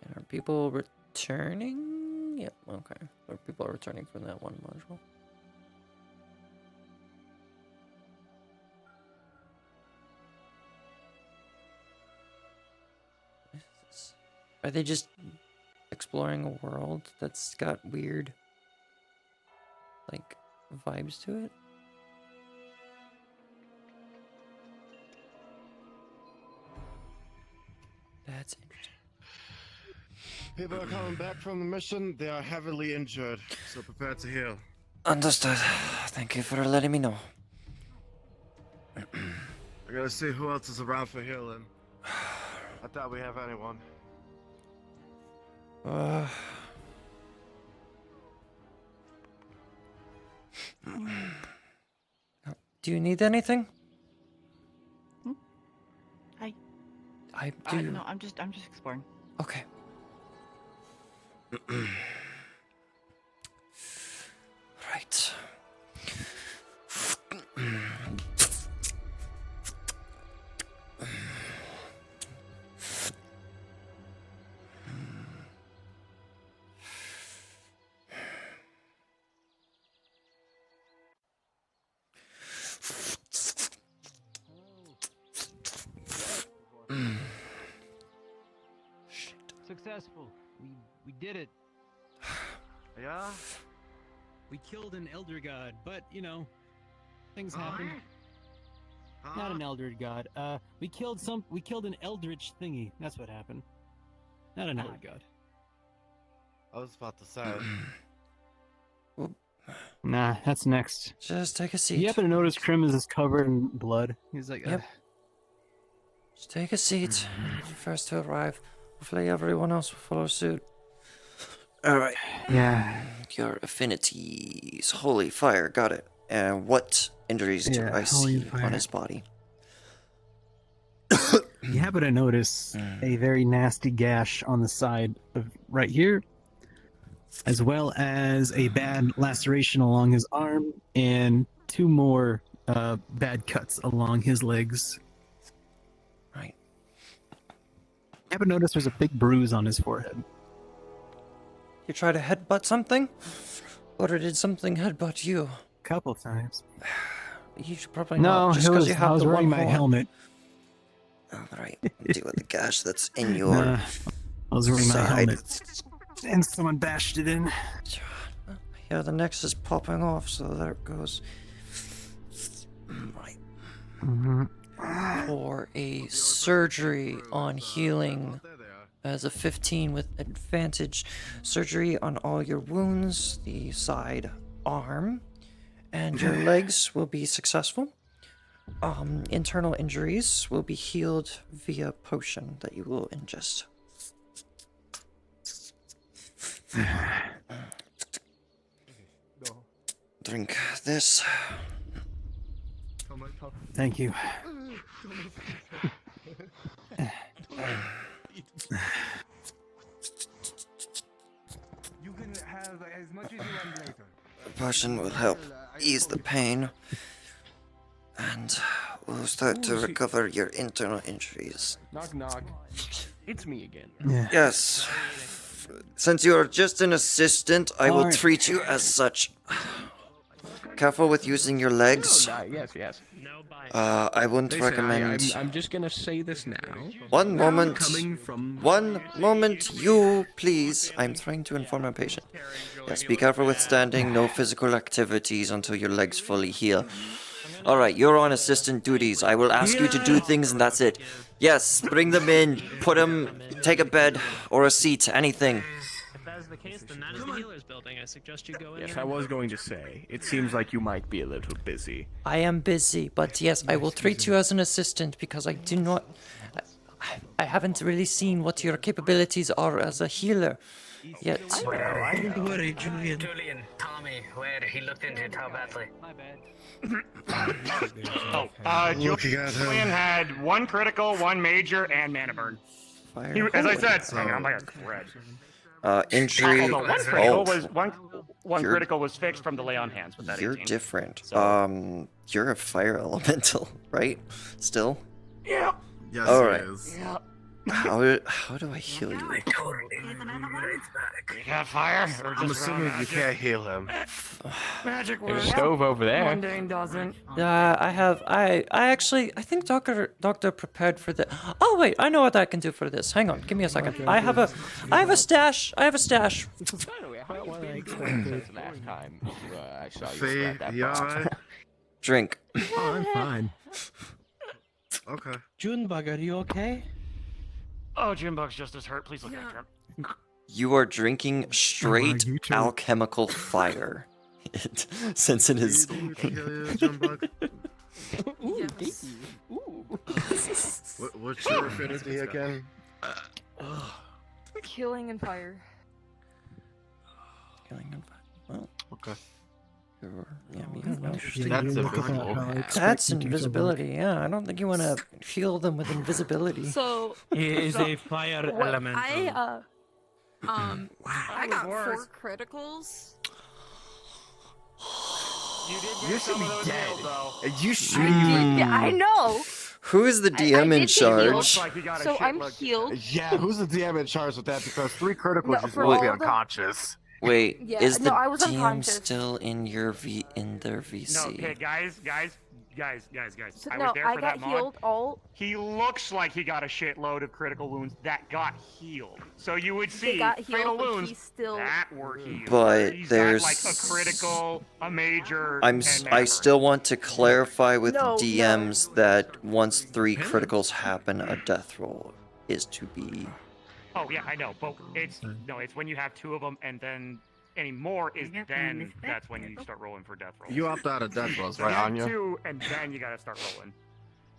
And are people returning? Yep, okay. Or people are returning from that one module. What is this? Are they just exploring a world that's got weird, like, vibes to it? That's interesting. People are coming back from the mission. They are heavily injured, so prepare to heal. Understood. Thank you for letting me know. gotta see who else is around for healing. I doubt we have anyone. Do you need anything? I do. No, I'm just exploring. Okay. Right. Successful. We did it. Yeah? We killed an elder god, but you know, things happen. Not an elder god. We killed an eldritch thingy. That's what happened. Not an elder god. I was about to say. Nah, that's next. Just take a seat. You happen to notice Krim is covered in blood. He's like, Yep. Just take a seat. First to arrive. Hopefully everyone else will follow suit. Alright. Yeah. Your affinities. Holy fire, got it. And what injuries do Yeah, I holy see fire. on his body? You happen to notice a very nasty gash on the side of right here, as well as a bad laceration along his arm, and 2 more bad cuts along his legs. Right. You happen to notice there's a big bruise on his forehead. You try to headbutt something? Or did something headbutt you? Couple times. You should probably No, not, just because you I have was the wearing one my horn. helmet. Alright, deal with the gash that's in your Nah, I was wearing my side. helmet. And someone bashed it in. Yeah, the next is popping off, so there it goes. Right. For a surgery on healing as a 15 with advantage. Surgery on all your wounds, the side arm, and your legs will be successful. Internal injuries will be healed via potion that you will ingest. Drink this. Thank you. You can have as much as you want later. The potion will help ease the pain, and we'll start to recover your internal injuries. Knock knock. It's me again. Yeah. Yes. Since you are just an assistant, I will Alright. treat you as such. Careful with using your legs. Yes. I wouldn't Listen, recommend. I'm just gonna say this now. One moment. Coming from One moment, you please. I'm trying to inform my patient. Yes, be careful with standing. No physical activities until your legs fully heal. Alright, you're on assistant duties. I will ask you to do things and that's it. Yes, bring them in. Put them. Take a bed or a seat. Anything. If that is the case, then that is the healer's building. I suggest you go in. Yes, I was going to say. It seems like you might be a little busy. I am busy, but yes, I will treat you as an assistant because I do not. I haven't really seen what your capabilities are as a healer yet. Don't worry, Julian. Julian, Tommy, where he looked into it, how badly? My bad. Julian had 1 critical, 1 major, and mana burn. He, as I said, I'm like a thread. Injury. Although one critical was one critical was fixed from the lay on hands with that. You're 18. different. So- You're a fire elemental, right? Still. Yeah. Yes, All he right. is. Yeah. How do I heal you? You got fire? Or I'm just assuming you magic? can't heal him. Magic There's works. a stove over there. Mundane doesn't. I actually, I think doctor prepared for the. Oh wait, I know what I can do for this. Hang on, give me a second. I have a stash. I have a stash. Last time I saw you Faye, scrap that you box. alright? Drink. Oh, I'm fine. Okay. Junebug, are you okay? Oh, Jimbug's just as hurt. Please look after him. You are drinking straight you too. alchemical fire. Since it is. Junebug. Ooh, thank you. Ooh. What's your affinity again? Killing and fire. Killing and fire. Well, okay. Yeah, you don't know. That's invisible. That's invisibility. Yeah, I don't think you want to heal them with invisibility. So He is so a fire what elemental. I got 4 criticals. You should be dead. You should. Yeah, I know. Who is the DM I in did get healed, charge? so I'm healed. Yeah, who's the DM in charge with that? Because 3 criticals, No, you for will be all of them- unconscious. Wait, Yeah, is the no, I was DM unconscious. still in their VC? No, okay, guys. So, I no, was there I for got that healed mod. all. He looks like he got a shitload of critical wounds that got healed. So you would They see got fatal healed, but wounds he's still. that were healed. But He's there's- got, like a critical, a major. I still want to clarify with No, DMs that once 3 criticals happen, a death roll is to be. Oh yeah, I know, but it's when you have 2 of them, and then any more is then that's when you start rolling for death rolls. You opt out of death rolls, So right, you have Anya? 2, and then you gotta start rolling.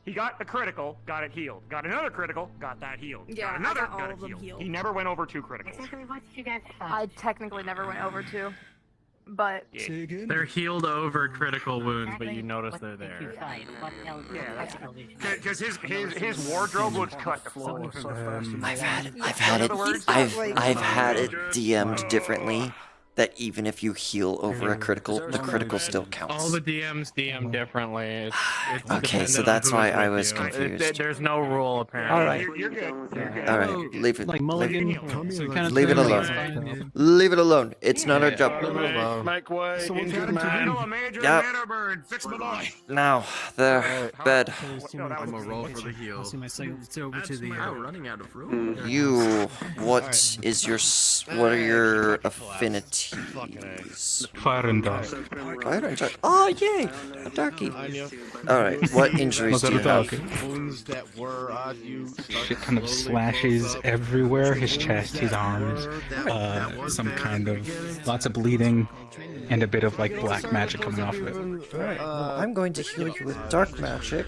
He got a critical, got it healed. Got another critical, got that healed. Yeah, got I another, got all got of it them healed. healed. He never went over 2 criticals. Exactly what did you guys find? I technically never went over 2, but They're healed over critical wounds, but you notice they're You there. find what else? Yeah, because his wardrobe looks cut to floor. I've had it DM'd differently. That even if you heal over a critical, the critical still counts. All the DMs DM differently. It's Okay, so dependent on that's who's why with I was you. confused. There's no rule apparently. All right. You're good. You're good. All right, leave it. Like Mulligan. So kind of Leave it alone. Leave it alone. It's not our job. Mike White, So what's injured happened to man. Handle a major Yep. mana burn. Fix my boy. Now, there, bed. No, that was I'm a roll for the heal. See my signal over to the. running out of room. You, what is your, what are your affinities? Fire and dark. Fire and dark. Oh, yay! A darkie. Alright, what injuries do you have? Wounds that were on you. Shit kind of slashes everywhere. His chest, his arms. Some kind of lots of bleeding, and a bit of like black magic coming off of it. Alright, well, I'm going to heal you with dark magic.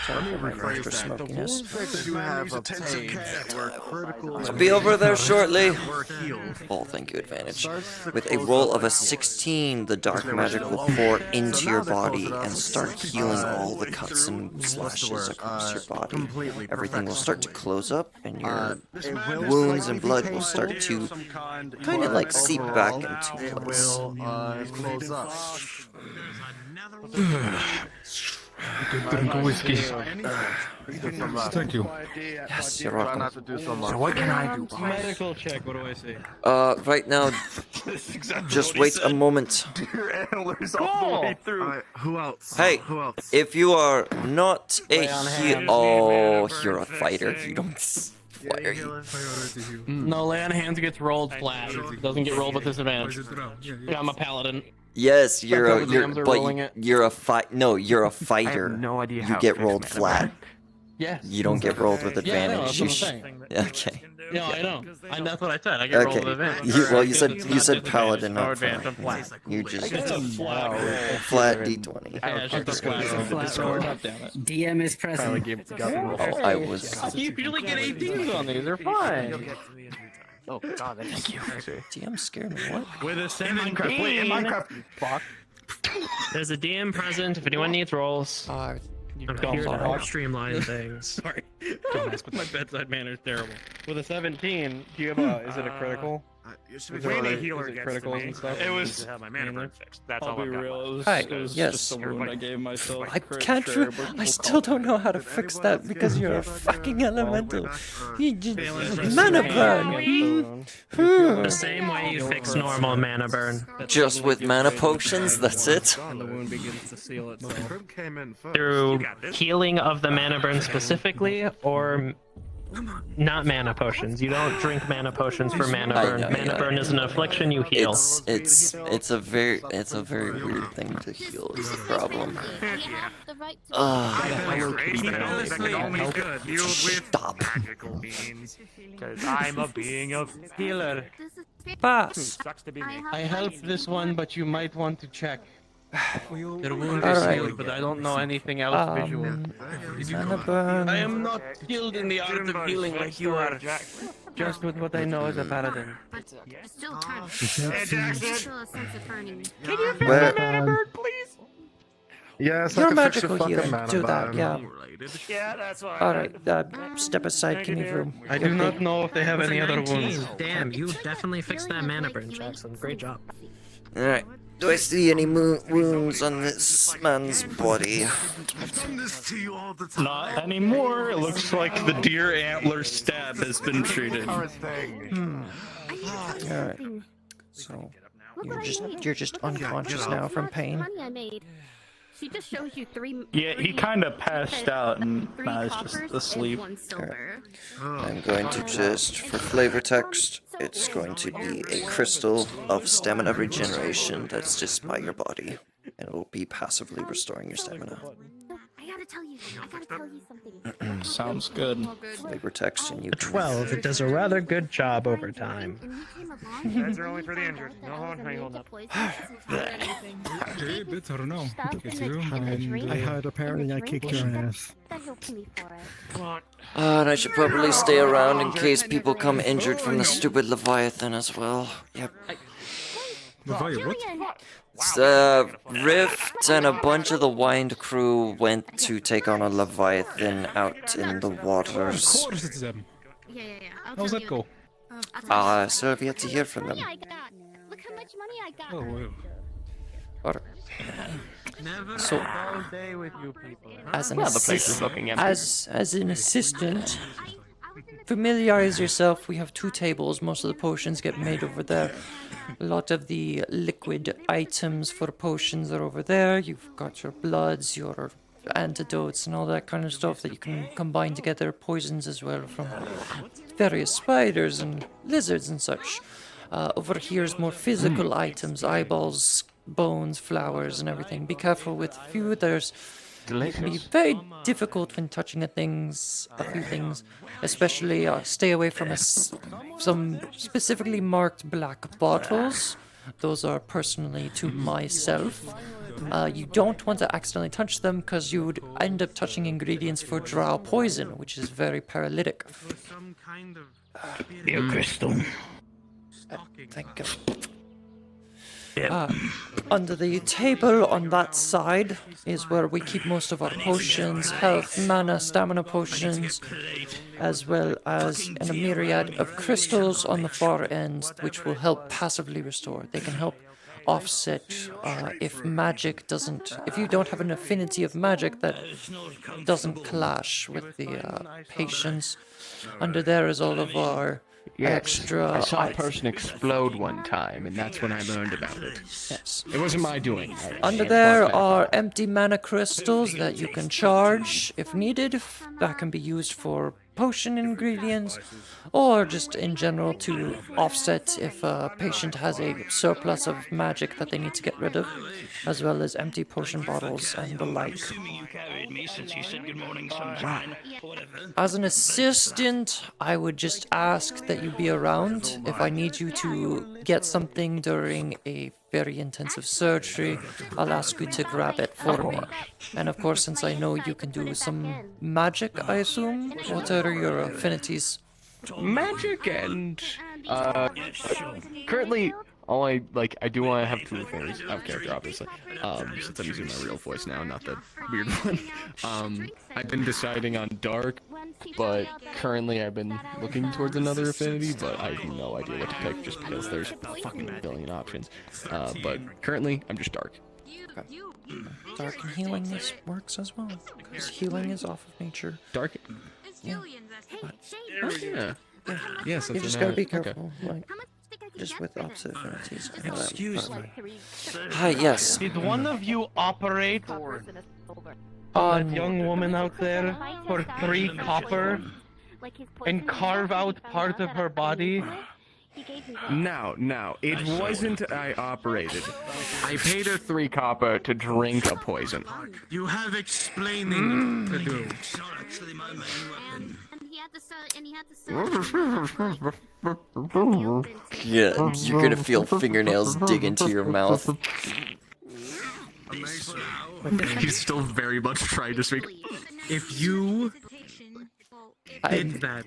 Sorry for my extra smokiness. That you have obtained were critical. I'll be over there shortly. Were healed. Oh, thank you, advantage. With a roll of a 16, the dark magic will pour into your body and start healing all the cuts and slashes across your body. Everything will start to close up, and your wounds and blood will start to kind of like seep back into place. Close up. Good drink of whiskey. Thank you. Yes, you're Try welcome. not to do so much. So what can I do? Medical check. What do I say? Right now, just wait a moment. Antlers all the way through. Alright, who else? Hey, Who else? if you are not a heal, oh, you're a fighter. You don't. Why are you? No, lay on hands gets rolled flat. Doesn't get rolled with disadvantage. Yeah, I'm a paladin. Yes, you're Like a how the you're DMs are but rolling it. you're a fight. No, you're a fighter. no idea You how get it rolled fits, flat. man. Yes. You don't get rolled with Yeah, I know, advantage. that's You what I'm saying. Okay. No, I know. That's what I said. I get rolled with Okay. advantage. Well, you said Disadvantage, paladin, no not advantage. I'm flat. flat. You just It's a flat roll. flat d20. Yeah, it's just a flat roll. Discord. God damn it. DM is present. Oh, I was. You usually get 18s on these. They're fine. Oh god, thank you. DM scared me. What? With a In Minecraft. Wait, in 17. Minecraft. Fuck. There's a DM present if anyone needs rolls. I'm here to help streamline things. Sorry. My bedside manner is terrible. With a 17, do you have a? Is it a critical? You Is should it be like- any healer is it gets to criticals me. and stuff? It was to have my mana burn fixed. That's I'll all be I've got real. left. It was, Hi, it was yes. just a wound I gave myself. I Crit can't. share, but I still don't know how to fix that because you're a fucking elemental. You just mana burn. The same way you fix normal mana burn. Just with mana potions. That's it. And the wound begins to seal itself. Crib came in first. Through healing of the mana burn specifically, or not mana potions. You don't drink mana potions for mana I burn. know, Mana yeah. burn is an affliction you heal. It's a very weird thing to heal. Is the problem. Stop. Because I'm a being of healer. Pass. Sucks to be me. I helped this one, but you might want to check. Their wound All is right. healed, but I don't know anything else visual. Mana burn. I am not skilled in the art of healing like you are. Just with what I know as a paladin. Still kind of. Still a sense of burning. Can you fix Well, the mana burn, please? Yes, I Your can fix your magical fucking healing. mana Do that, burn. yeah. Yeah, that's why. Alright, step aside, give me room. I do not know if they have any other 19. wounds. Damn, you definitely fixed that mana burn, Jackson. Great job. Alright. Do I see any wounds on this man's body? Not anymore. It looks like the deer antler stab has been treated. Alright. So you're just unconscious now from pain. Money I made. She just shows you three. Yeah, he kind of passed out and now he's just asleep. I'm going to just, for flavor text, it's going to be a crystal of stamina regeneration that's just by your body. And it will be passively restoring your stamina. I gotta tell you something. Sounds good. Flavor text and you A 12. It does a rather good job over time. Meds are only for the injured. No, how you hold up? Hey, bits, I don't know. It's you. I heard apparently I kicked your ass. And I should probably stay around in case people come injured from the stupid Leviathan as well. Yep. Leviathan, what? Rift and a bunch of the Wind crew went to take on a Leviathan out in the waters. Of course it's them. Yeah. How's that go? I still have yet to hear from them. Look how much money I got. Oh, wow. Alright. Never So, a dull day with you people. as an Well, the place is looking empty. as an assistant, familiarize yourself. We have 2 tables. Most of the potions get made over there. A lot of the liquid items for potions are over there. You've got your bloods, your antidotes, and all that kind of stuff that you can combine together. Poisons as well from various spiders and lizards and such. Over here is more physical items, eyeballs, bones, flowers, and everything. Be careful with a few. It can be very difficult when touching a few things, especially stay away from some specifically marked black bottles. Those are personally to myself. You don't want to accidentally touch them because you would end up touching ingredients for drow poison, which is very paralytic. Your crystal. Thank you. Under the table on that side is where we keep most of our potions, health, mana, stamina potions, as well as a myriad of crystals on the far end, which will help passively restore. They can help offset if you don't have an affinity of magic that doesn't clash with the patients. Under there is all of our extra. I saw a person explode one time, and that's when I learned about it. Yes. It wasn't my doing. Under there are empty mana crystals that you can charge if needed. That can be used for potion ingredients, or just in general to offset if a patient has a surplus of magic that they need to get rid of, as well as empty potion bottles and the like. As an assistant, I would just ask that you be around. If I need you to get something during a very intensive surgery, I'll ask you to grab it for me. And of course, since I know you can do some magic, I assume, what are your affinities? Magic and currently all I do want to have 2 fairies out of character, obviously. Since I'm using my real voice now, not the weird one. I've been deciding on dark, but currently I've been looking towards another affinity, but I have no idea what to pick just because there's a fucking billion options. But currently I'm just dark. Okay. Dark and healing this works as well, because healing is off of nature. Dark? Yeah. Yeah. Yes, You just gotta be careful, like, just with opposite affinities. Excuse me. Hi, yes. Did one of you operate on that young woman out there for 3 copper and carve out part of her body? No, it wasn't I operated. I paid her 3 copper to drink a poison. You have explaining to do. Yeah, you're gonna feel fingernails dig into your mouth. He's still very much trying to speak. If you did that,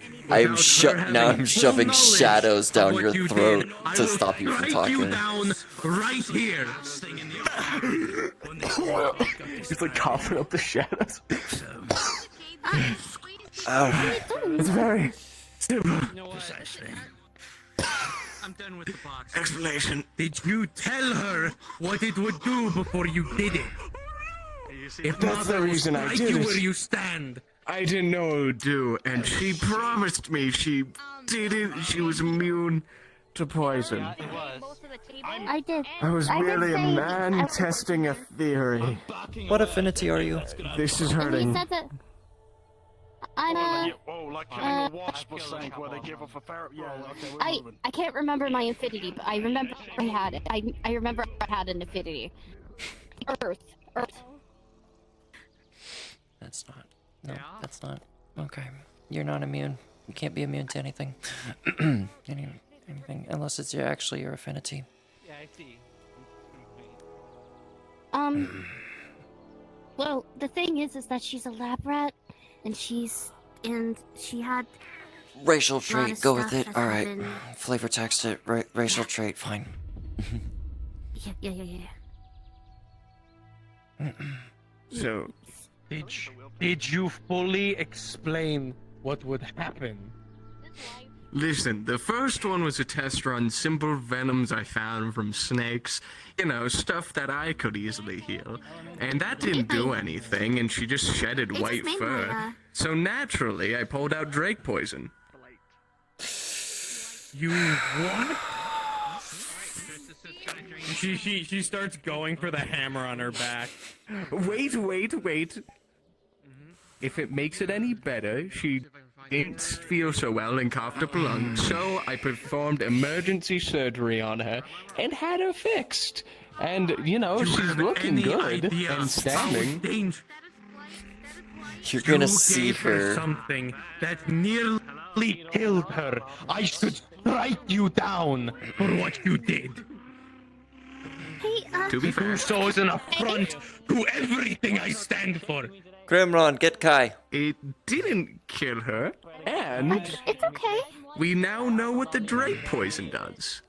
Now I'm shoving shadows down your throat to stop you from talking. you down right here. He's like coughing up the shadows. It's very simple. I'm done with the box. Explanation. Did you tell her what it would do before you did it? If That's the reason I did you it. where you stand. I didn't know it would do, and she promised me she didn't. She was immune to poison. I did. I was I did merely a say- man testing a theory. What affinity are you? This is And he hurting. said that I'm I can't remember my infinity, but I remember I had it. I remember I had an infinity. Earth. That's not. No, that's not. Okay. You're not immune. You can't be immune to anything. Anything, unless it's actually your affinity. Yeah, I see. Well, the thing is that she's a lab rat, and she had Racial lot of trait, go with stuff it. that's Alright. happened. Flavor text it. Racial trait, fine. Yeah. So, Did you fully explain what would happen? listen, the first one was a test run, simple venoms I found from snakes, you know, stuff that I could easily heal. And that didn't do anything, and she just shedded It white just made fur. my, So naturally, I pulled out Drake poison. You what? She starts going for the hammer on her back. Wait. If it makes it any better, she didn't feel so well and coughed up a lung, so I performed emergency surgery on her and had her fixed. And, you know, she's looking good and standing. You're gonna You see gave her her. something that nearly killed her. I should strike you down for what you did. Hey, To be fair, so is an affront to everything I stand for. Grimron, get Kai. it didn't kill her, and it's okay. we now know what the Drake poison does.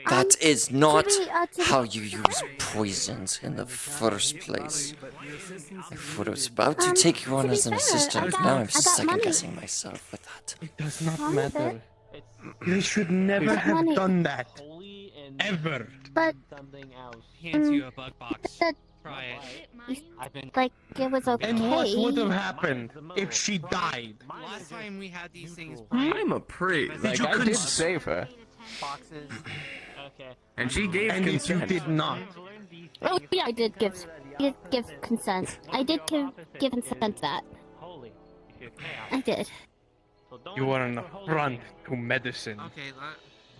That is not Kitty, how you use poisons in the first place. I was about to take you on to be as an fair, assistant. I Now I'm got second money. guessing myself with that. It does not Money, matter. They should never have Money. done that. Ever. But Hands you a bug box. that, Try it. I've been. like, it was okay. And what would have happened if she died? Last time we had these things, I'm a priest. Like, I did save her, boxes. Okay. and she gave And if you consent. did not, Oh yeah, I did give consent. I did give consent to that. Holy. If you're chaos. I did. So don't you are an expect holy affront shit. to medicine. Okay,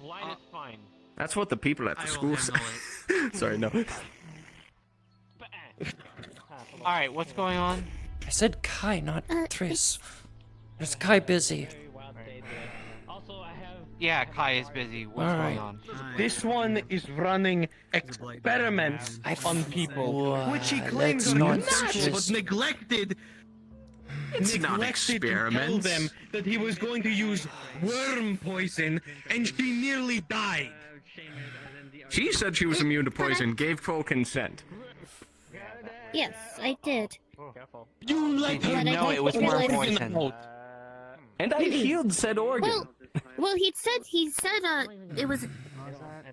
Line is fine. That's what the people at the school say. Sorry, no. all right, what's going on? I said Kai, not Triss. Is Kai busy? Yeah, Kai is busy. What's Alright. going on? This one is running experiments on people, which he claims let's are not natural, just- but neglected. It's not neglected to tell experiments. them that he was going to use worm poison, and she nearly died. She said she was immune to poison, gave full consent. Yes, I did. You let Did you But I know don't it was realize- worm poison? And I healed said organ. Well, he said it was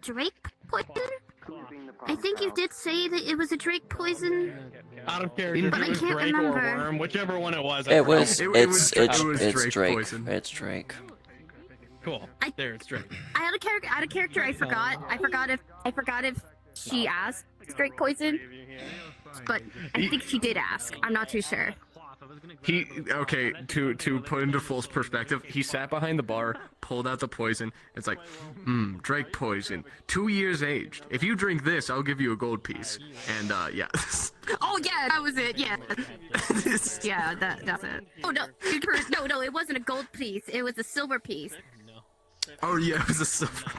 Drake poison. I think you did say that it was a Drake poison. Out of character, But if I it was can't Drake or remember. Worm, whichever one it was. It was. It It's was Drake. Drake poison. It's Drake. Cool. There, it's Drake. I had a character. Out of character. I forgot if she asked Drake poison, but I think she did ask. I'm not too sure. Okay, to put into full perspective, he sat behind the bar, pulled out the poison. It's like, Drake poison, 2 years aged. If you drink this, I'll give you a gold piece. And yeah. Oh yeah, that was it. Yeah, yeah, that's it. Oh no, it wasn't a gold piece. It was a silver piece. Oh yeah, it was a silver.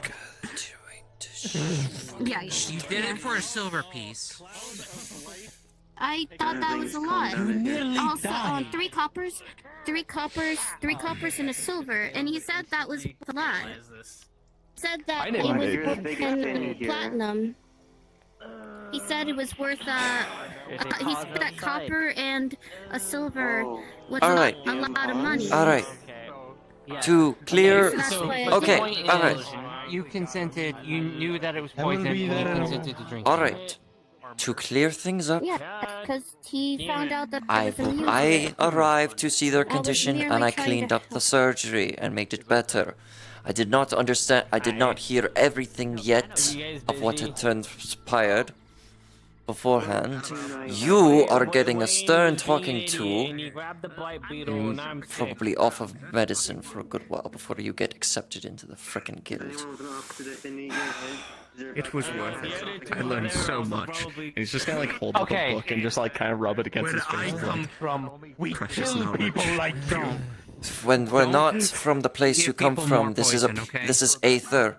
Yeah, You did it for a silver piece. I thought that was a lot. You nearly Also, died. 3 coppers, 3 coppers, and a silver, and he said that was a lot. Said that it was worth platinum. He said it was worth he said that copper and a silver was All right. a lot of money. All right. To clear. Okay. All right. You consented. You knew that it was poison. And you consented to drink. All right. To clear things up, Yeah, because he found out that there was a music. I arrived to see their I was condition merely and I trying cleaned to up the surgery and made it better. I did not understand. I did not hear everything yet of what had transpired beforehand. You are getting a stern talking to, probably off of medicine for a good while before you get accepted into the frickin' guild. It was worth it. I learned so much. And he's just gonna like hold up a book and just like kind of rub it against his face. Where I come from, we kill people like you. When we're not from the place you come from, this is Aether.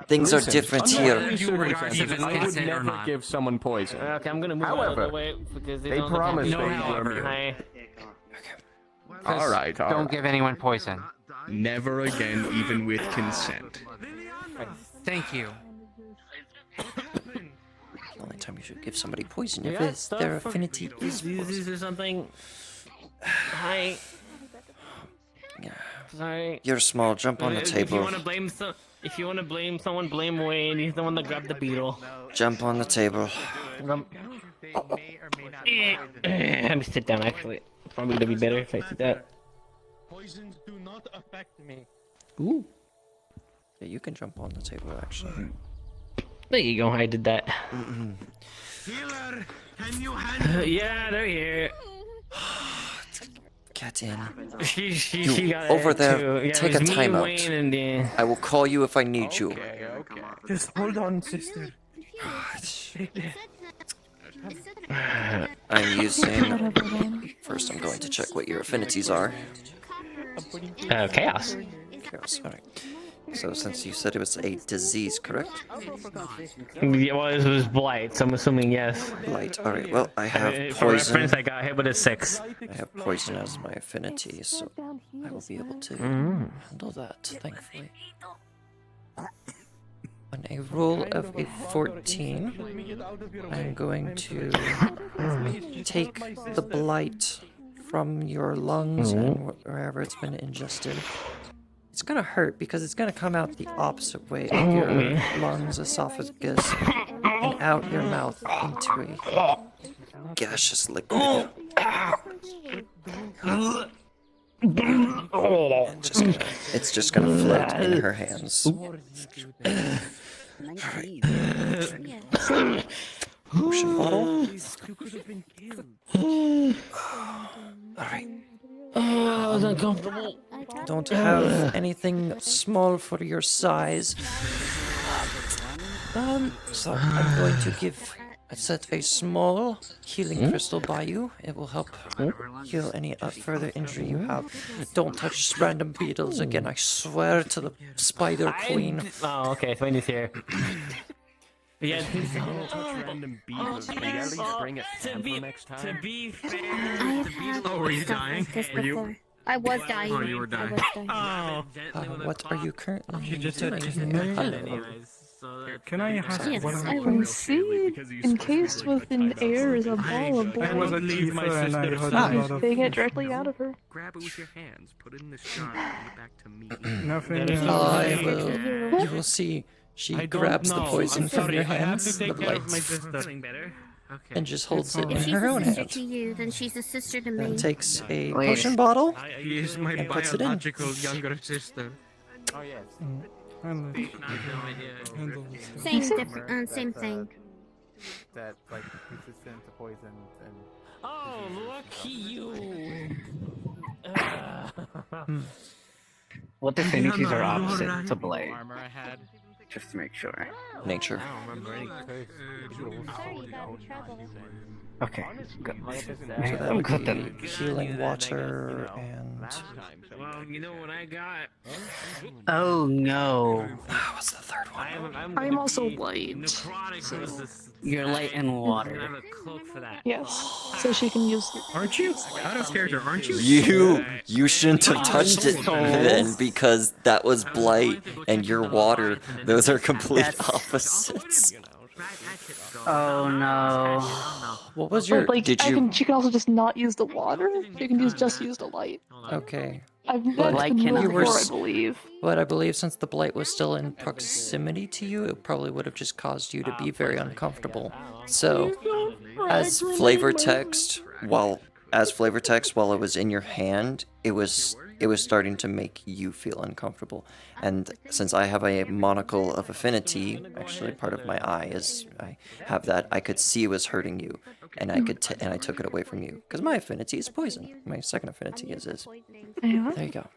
Things are different here. I would never give someone poison. Okay, I'm gonna move out of the way because they don't promised have they no would power. Hi. All right. Don't give anyone poison. Never again, even with consent. Thank you. The only time you should give somebody poison if their affinity is poison. Is there something? Hi. Sorry. You're small. Jump on the If table. you want to blame someone, blame Wayne. He's the one that grabbed the beetle. Jump on the table. Let me sit down. Actually, probably gonna be better if I sit down. Poisons do not affect me. Ooh. Yeah, you can jump on the table actually. There you go. I did that. Healer, can you handle? Yeah, they're here. Get in. She got over it there, too. Yeah, take it a was me, timeout. Wayne, and the... I will call you if I need you. Just hold on, sister. I'm using... First, I'm going to check what your affinities are. Chaos. Chaos, alright. So, since you said it was a disease, correct? Yeah, well, it was blight, so I'm assuming yes. Blight, alright. Well, I have For poison. reference, I got hit with a 6. I have poison as my affinity, so I will be able to handle that, thankfully. On a roll of a 14, I'm going to take the blight from your lungs and wherever it's been ingested. It's gonna hurt because it's gonna come out the opposite way of your lungs, esophagus, and out your mouth into a gaseous liquid. It's just gonna float in her hands. Potion bottle. Alright. Oh, I was uncomfortable. Don't have anything small for your size. So I'm going to set a small healing crystal by you. It will help heal any further injury you have. Don't touch random beetles again, I swear to the Spider Queen. Oh, okay, Wayne is here. Yeah, Random beetles. Can you at least bring a sample next time? to be fair, I've had Oh, were you stuff dying? like this Were you- before. I was dying. Oh, you were dying. I was dying. What are you currently doing? Can I have Yes, one of I the will See, encased within air is a ball of I was a bones. teacher and I heard a lot of... They get directly out of her. Grab it with your hands, put it in this jar, and bring it back to me. Nothing. I will. You will see. She grabs the poison from your hands, the blights, and just holds it If in she's her a own sister hand. to you, then she's a sister to me. Then takes a potion bottle He is my and puts it in. biological younger sister. Oh yes. Same different, same thing. That like resistant to poison and. Oh, lucky you. What affinities are opposite to blade? Armor I had. Just to make sure. Nature. I don't remember any curse. Okay. Good. So that would Good be then. healing water and... Well, you know what I got? Oh no. What's the third one? I'm also light. You're light in water. have a cloak for that. Yes. So she can use. Aren't you? Out of character, aren't you? You shouldn't have touched it then, because that was blight and your water. Those are complete opposites. Oh no. What was your? But, like, Did you? she can also just not use the water. She can just use the light. Okay. I've But met the you middle were, before, I believe. but I believe since the blight was still in proximity to you, it probably would have just caused you to be very uncomfortable. So, as flavor text, while it was in your hand, it was starting to make you feel uncomfortable. And since I have a monocle of affinity, actually part of my eye is I have that, I could see it was hurting you, and I took it away from you because my affinity is poison. My second affinity is. Yeah. There you go.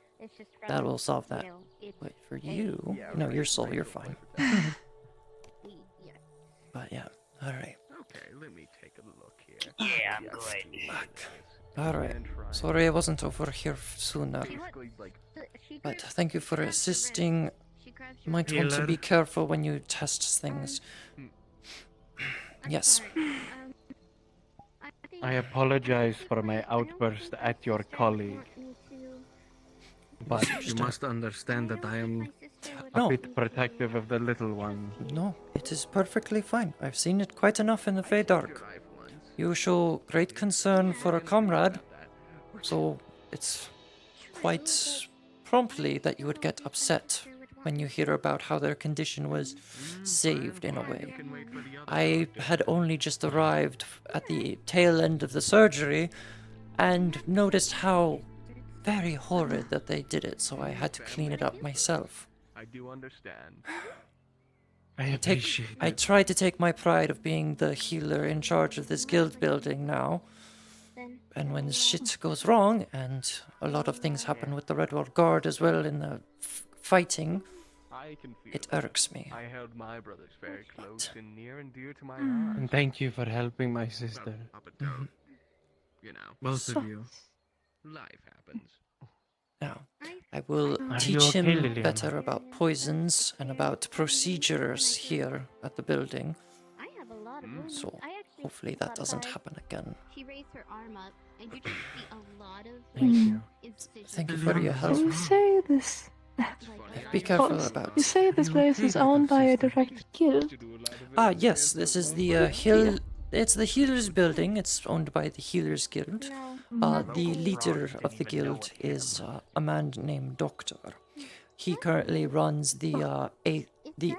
That will solve that. But for you, no, your soul, you're fine. But yeah, all right. Okay, let me take a look here. Yeah, I'm good. All right. Sorry I wasn't over here sooner. But thank you for assisting. You might want to be careful when you test things. Yes. I apologize for my outburst at your colleague. But you must understand that I am a bit protective of the little one. No, it is perfectly fine. I've seen it quite enough in the Fey Dark. You show great concern for a comrade, so it's quite promptly that you would get upset when you hear about how their condition was saved in a way. I had only just arrived at the tail end of the surgery and noticed how very horrid that they did it, so I had to clean it up myself. I do understand. I try to take my pride of being the healer in charge of this guild building now. And when shit goes wrong, and a lot of things happen with the Redwall Guard as well in the fighting, it irks me. I held my brothers very close and near and dear to my heart. And thank you for helping my sister. You know, Both of you. life happens. Now, I will Are you teach okay, him Liliana? better about poisons and about procedures here at the building. So, hopefully that doesn't happen again. She raised her arm up, and you just see a lot of. Thank you. Thank you for your help. You say this. Be careful about... You say this place is owned by a direct guild. Ah, yes, this is the Hill... It's the Healers Building. It's owned by the Healers Guild. The leader of the guild is a man named Doctor. He currently runs the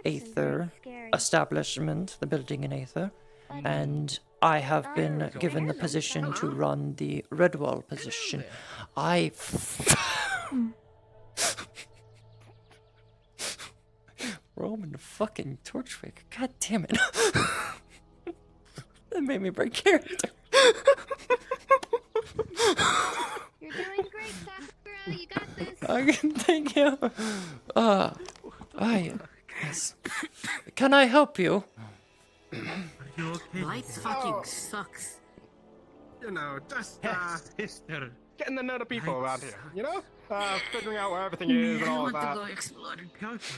Aether establishment, the building in Aether, and I have been given the position to run the Redwall position. Roman fucking Torchwick. God damn it. That made me break character. You're doing great, Sakura. You got this. Thank you. Yes. Can I help you? Lights fucking sucks. You know, just Sister. getting to know the people around here. You know, figuring out where everything is and all of that.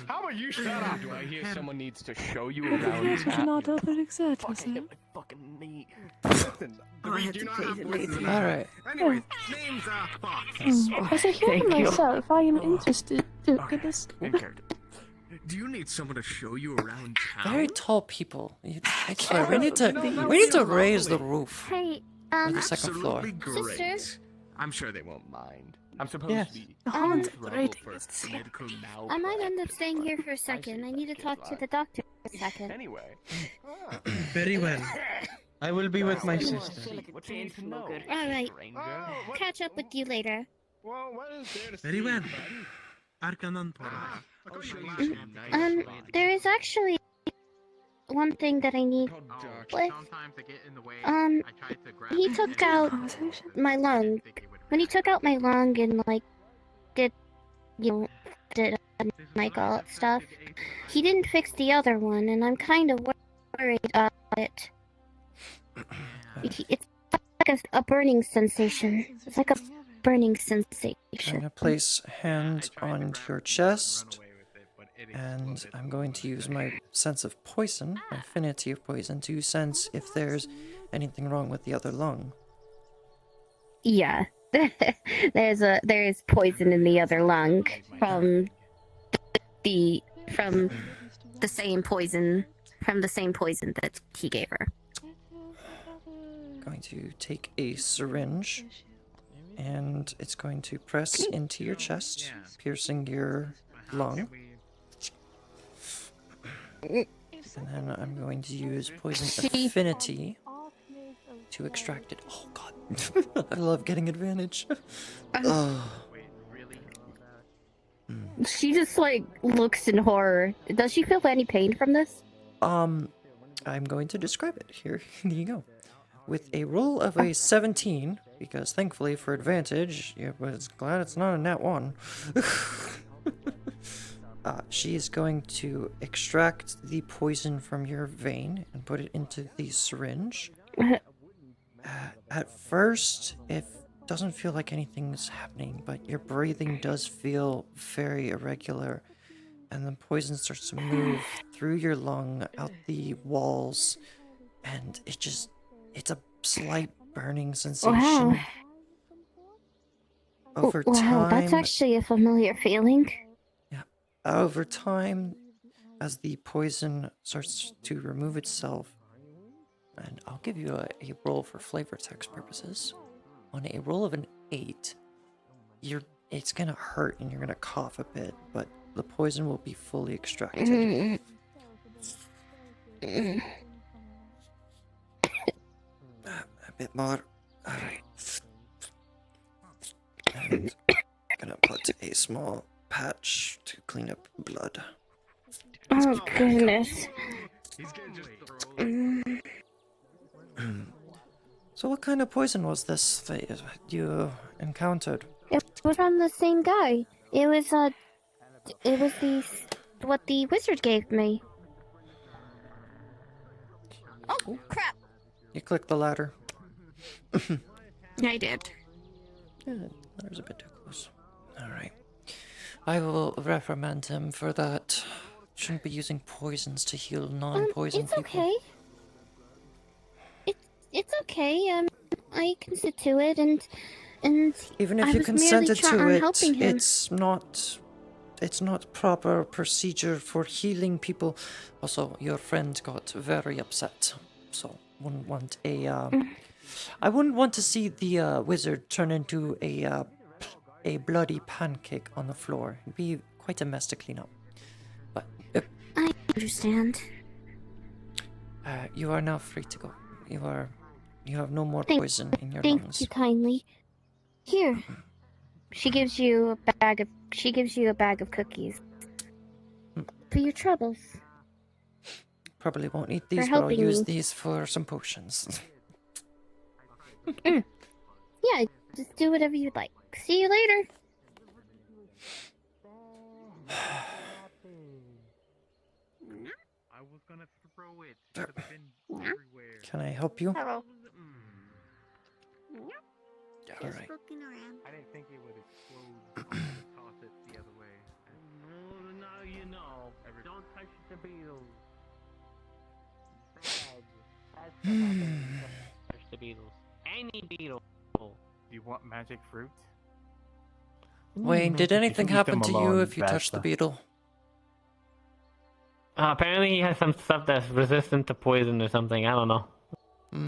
How about you shut up? Do I hear someone needs to show you around I cannot help it exactly, sir. fucking knee? Listen, we do not have voices. Alright. Anyways, names are Fox. As a human myself, I am interested to get this. Do you need someone to show you around town? Very tall people. I swear, we need to raise the roof. Hey, Or the second floor. sister. I'm sure they won't mind. I'm supposed Yes. to be. Great. I might end up staying here for a second. I need to talk to the doctor for a second. Anyway. Very well. I will be with my sister. What you need to know? Alright. Catch up with you later. Well, what is there to Very see, well. buddy? I'll show you some nice There is actually one thing that I need with. He took out my lung. When he took out my lung and did like all that stuff, he didn't fix the other one, and I'm kind of worried about it. It's like a burning sensation. It's like a burning sensation. I'm going to place hand on your chest, and I'm going to use my sense of poison, my affinity of poison, to sense if there's anything wrong with the other lung. Yeah, there is poison in the other lung from the same poison that he gave her. Going to take a syringe, and it's going to press into your chest, piercing your lung. And then I'm going to use poison affinity to extract it. Oh god, I love getting advantage. She just like looks in horror. Does she feel any pain from this? I'm going to describe it. Here you go. With a roll of a 17, because thankfully for advantage, I was glad it's not a nat 1. She's going to extract the poison from your vein and put it into the syringe. At first, it doesn't feel like anything's happening, but your breathing does feel very irregular, and the poison starts to move through your lung, out the walls, and it's a slight burning sensation. Wow. Over wow, time, that's actually a familiar feeling. over time, as the poison starts to remove itself, and I'll give you a roll for flavor text purposes. On a roll of an 8, it's gonna hurt and you're gonna cough a bit, but the poison will be fully extracted. A bit more. Alright. And I'm gonna put a small patch to clean up blood. Oh goodness. So what kind of poison was this that you encountered? It was from the same guy. It was what the wizard gave me. Oh crap! You click the ladder. I did. Yeah, ladder's a bit too close. Alright. I will reprimand him for that. Shouldn't be using poisons to heal non-poison it's people. Okay. It's okay. I consent to it, and even if I you was consented to merely it, helping him. it's not proper procedure for healing people. Also, your friend got very upset, so wouldn't want I wouldn't want to see the wizard turn into a bloody pancake on the floor. It'd be quite a mess to clean up. But I understand. You are now free to go. You have no more poison in your lungs. Thank you kindly. Here. She gives you a bag of cookies. For your troubles. Probably won't eat these, but I'll use these for some potions. Yeah, just do whatever you'd like. See you later. I was gonna throw it. Should have been everywhere. Can I help you? Hello. Alright. I didn't think it would explode. I was gonna toss it the other way. Now you know. Don't touch the beetles. Touch the beetles. Any beetle. Do you want magic fruit? Wayne, did anything happen to you if you touched the beetle? Apparently he has some stuff that's resistant to poison or something. I don't know.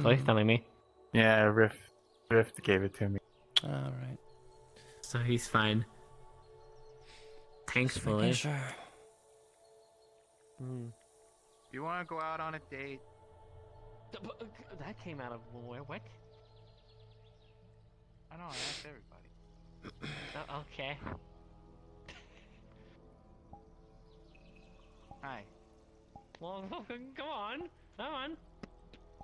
So he's telling me. Yeah, Rift gave it to me. Alright. So he's fine. Thankfully. Sure. You want to go out on a date? That came out of nowhere. What? I know, I asked everybody. Okay. Hi. Well, come on. Come on.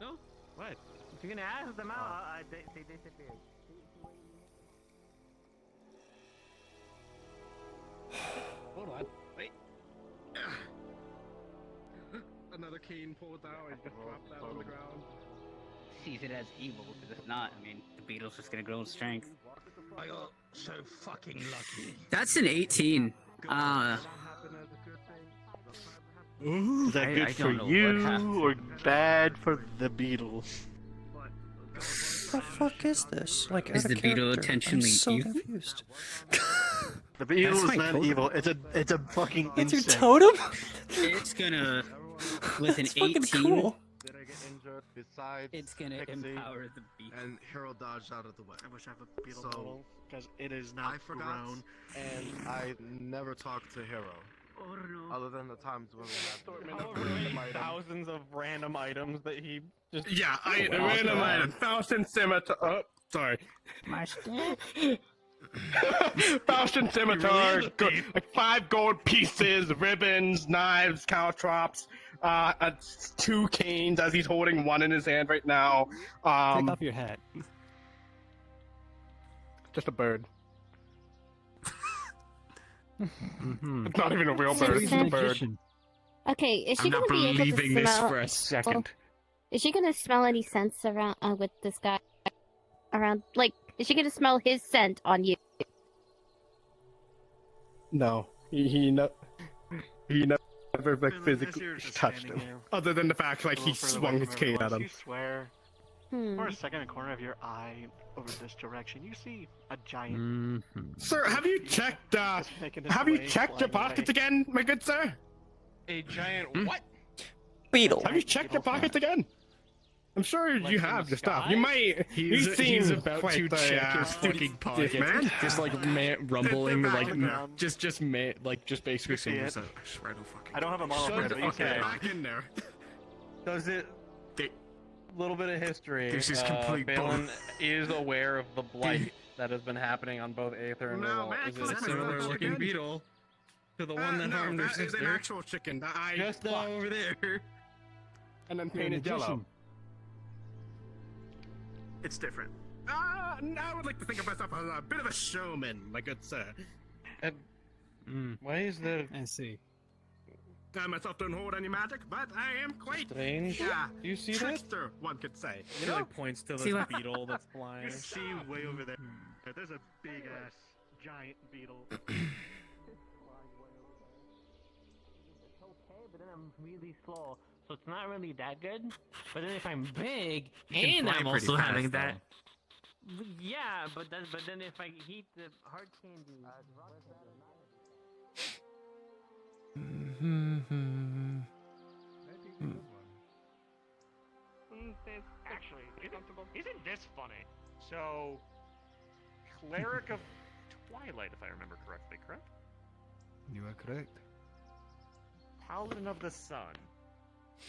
No? What? If you're gonna ask them out, they disappeared. Hold on. Wait. Another cane pulled out and just dropped that on the ground. sees it as evil, because if not, I mean, the beetle's just gonna grow in strength. I got so fucking lucky. That's an 18. Is that good for you or bad for the Beatles? What the fuck is this? Like, Is out the of beetle character. I'm intentionally so evil? confused. The Beatles That's is my not totem. evil. It's a fucking That's your insect. totem? It's gonna, with an It's fucking 18, cool. it's gonna empower the beetle. And Hero dodged out of the way. I wish I have a beetle So, model because it is not I forgot, grown. and I never talked to Hero. Other than the times when we had Thousands of random items that he just. Yeah, random item. 1,000 scimitar. Oh, sorry. My stick. 1,000 scimitar. Like 5 gold pieces, ribbons, knives, caltrops. 2 canes as he's holding one in his hand right now. Take off your hat. Just a bird. It's not even a real bird. It's a bird. Okay, is she I'm gonna not be able to believing this smell? for a second. Is she gonna smell any scents around with this guy? Around, like, is she gonna smell his scent on you? No, he never like physically touched him. Other than the fact like he swung his cane at him. You swear. Hmm. For a second, in the corner of your eye over this direction, you see a giant. Sir, have you checked? Have you checked your pockets again, my good sir? A giant what? Beetle. Have you checked your pockets again? I'm sure you have your stuff. You might. You seem He's about quite to the, check his fucking pocket, man. just like rumbling, like down. just basically saying this. I don't have a model for it, but you Okay. can. Back in there. Does it? Little bit of history. This is complete Balin is aware of the blight that has been happening on both Aether and No, whol. man, Is come it on, a similar chicken. looking beetle to the one that no, harmed her that is an sister? actual chicken that I Just plucked over there. and then You're a painted yellow. magician. It's different. I would like to think of myself as a bit of a showman, my good sir. Why is there? I see. I myself don't hold any magic, but I am quite Strange. yeah, Do you see that? trickster, one could say. He like points to See this what- beetle that's flying. You see way over there. There's a big ass giant beetle. It's okay, but then I'm really slow, so it's not really that good. But then if I'm big and I'm also having that, yeah. But then if I eat the hard candy, Actually, isn't this funny? So, Cleric of Twilight, if I remember correctly, correct? You are correct. Paladin of the Sun.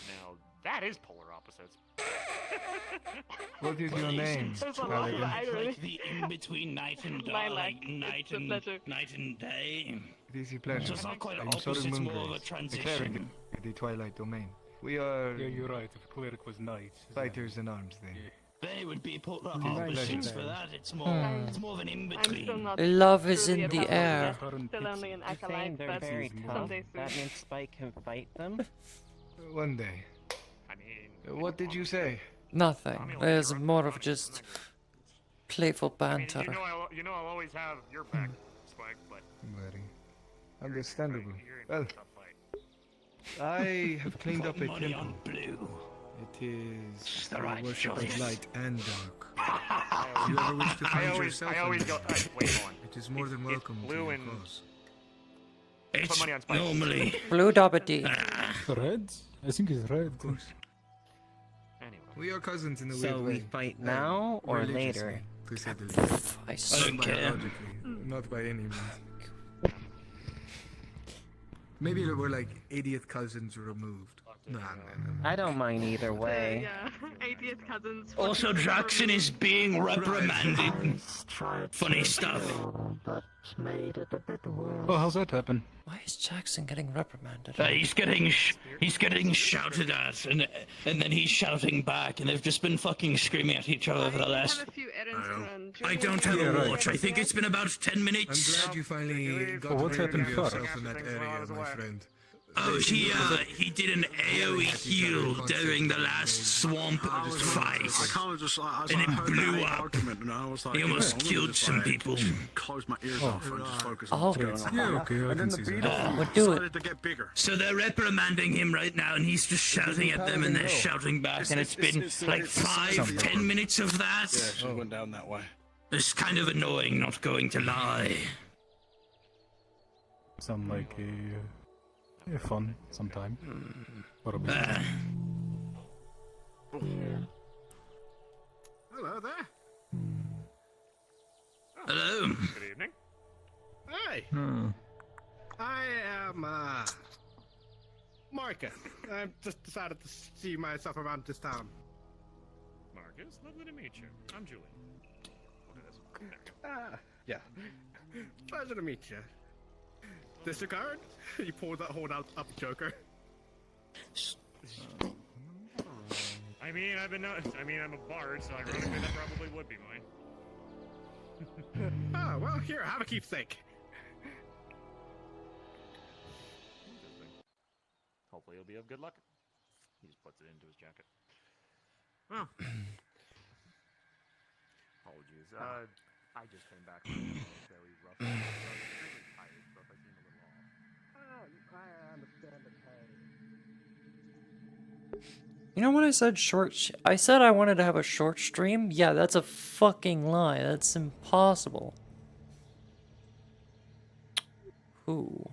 Now, that is polar opposites. What is your name? Paladin? Like the in between night and day, like night and day. It is a pleasure. So it's not quite I'm opposite, it's Soren more of a Moongrace, transition. the cleric of the Twilight Domain. We are Yeah, you're right. If cleric was night. fighters in arms then. They would be polar It is a opposites pleasure. for that. It's more of an in between. Love is in the air. Still only an acolyte, They're but very tough. someday That soon. means Spike can fight them. One day. I mean, What did you say? Nothing. There's more of just playful I mean, banter. you know I'll always have your back, Spike, but Very understandable. you're in Well, a tough fight. I have cleaned up a Money temple. on blue. It is the for right worship of choice. light and dark. If you ever wish to find yourself I always go. Wait, hold on. it is more than welcome to blue your and- cause. It's money on Spike. normally Blue Dobbity. Red? I think it's red. Of course. Anyway. We are cousins in a So weird we way. fight now or religiously, later? To say the least. I don't care. Biologically, not by any means. Maybe we're like 80th cousins removed. No. I don't mind either way. Yeah, 80th cousins. Also, Jackson is being reprimanded. Funny stuff. Oh, how's that happen? Why is Jackson getting reprimanded? He's getting shouted at, and then he's shouting back, and they've just been fucking screaming at each other for the last. have a few errands to run. I don't have a watch. I think it's been about 10 I'm minutes. glad you finally got Well, what rid of happened yourself first? in that area, my friend. Oh, he did an AoE heal during the last swamp fight, and it blew up. He almost killed some people. Close my ears off and just focus on what's going on. Yeah, okay, I can see that. What do it? To get bigger. So they're reprimanding him right now, and he's just shouting at them, and they're shouting back, and it's been like 5-10 minutes of that. Yeah, she went down that way. It's kind of annoying, not going to lie. Sound like a fun sometime. What'll be? Hello there. Hello. Good evening. Hey. I am Marcus. I've just decided to see myself around this town. Marcus, lovely to meet you. I'm Julie. Look at this. Yeah. Pleasure to meet you. This your card? You hold out up Joker. I mean, I'm a bard, so ironically that probably would be mine. Oh, well, here, have a keepsake. Hopefully it'll be of good luck. He just puts it into his jacket. Well, apologies. I just came back from a very rough. I was really tired, so if I seem a little off. I understand the pain. You know what I said? I said I wanted to have a short stream? Yeah, that's a fucking lie. That's impossible. Who?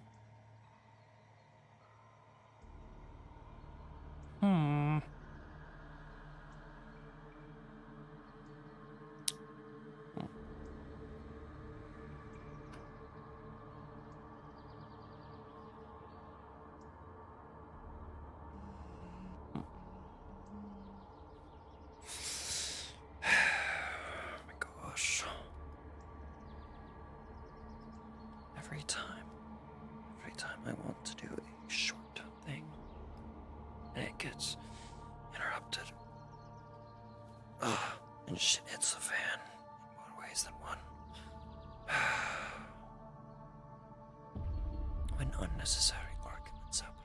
Every time I want to do a short thing, and it gets interrupted. And shit hits the fan in more ways than one. When unnecessary arguments happen.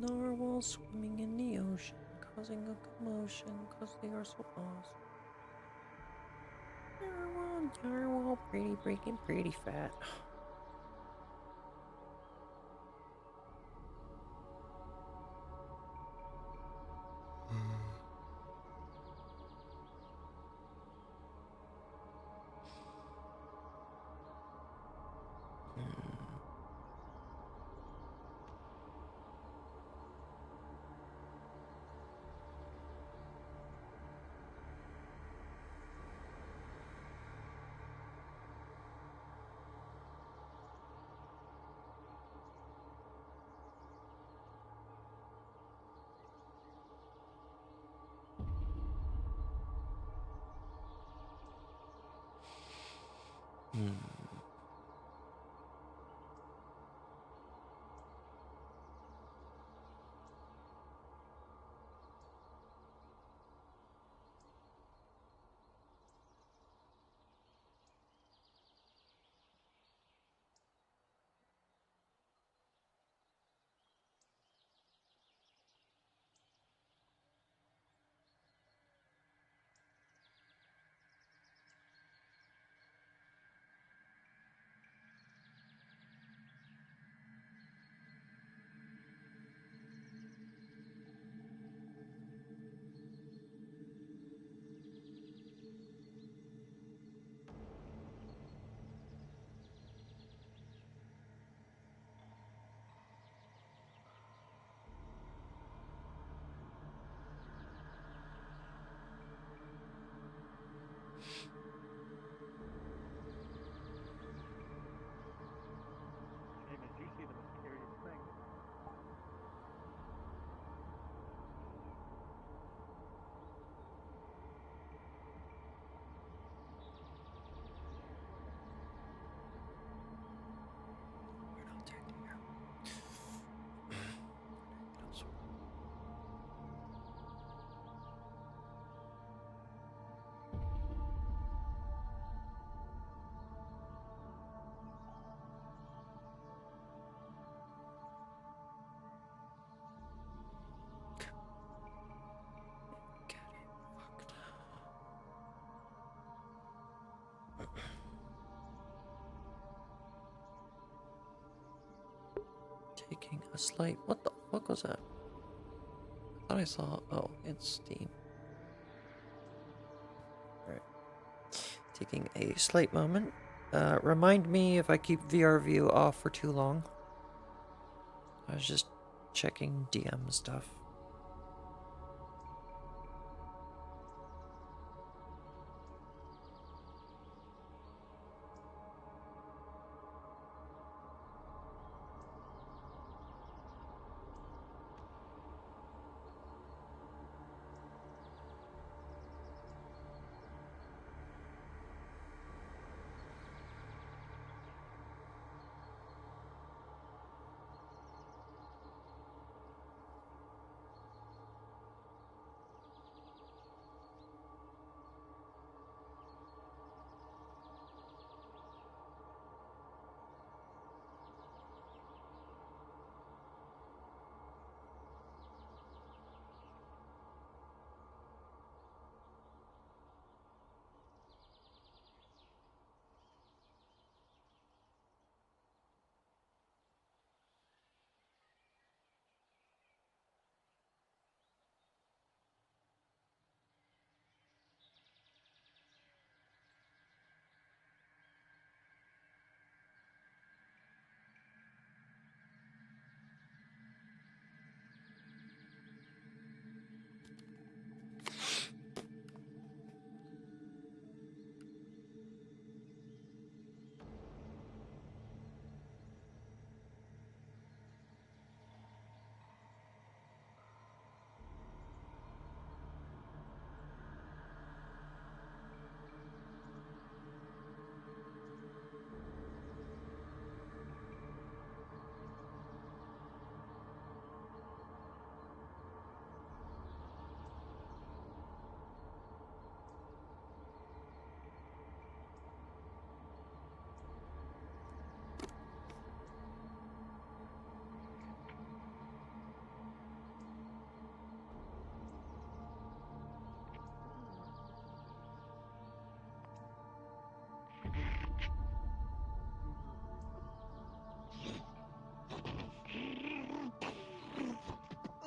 Narwhal swimming in the ocean, causing a commotion because they are so awesome. Narwhal, pretty fat. Taking a slight. What the fuck was that? I thought I saw. Oh, it's Steam. Alright. Taking a slight moment. Remind me if I keep VR view off for too long. I was just checking DM stuff.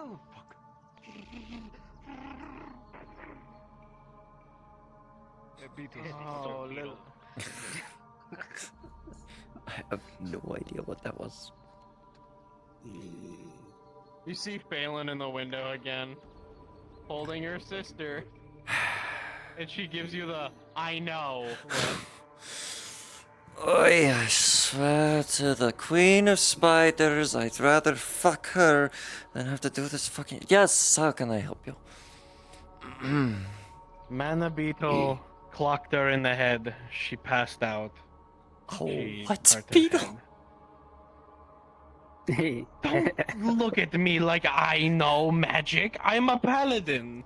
Oh, fuck. Oh, little. I have no idea what that was. You see Phelan in the window again, holding her sister, and she gives you the "I know" look. Oi, I swear to the Queen of Spiders, I'd rather fuck her than have to do this fucking. Yes, how can I help you? Mana Beetle clocked her in the head. She passed out. Oh, She what hurt her Beetle? head. Don't look at me like I know magic. I'm a paladin.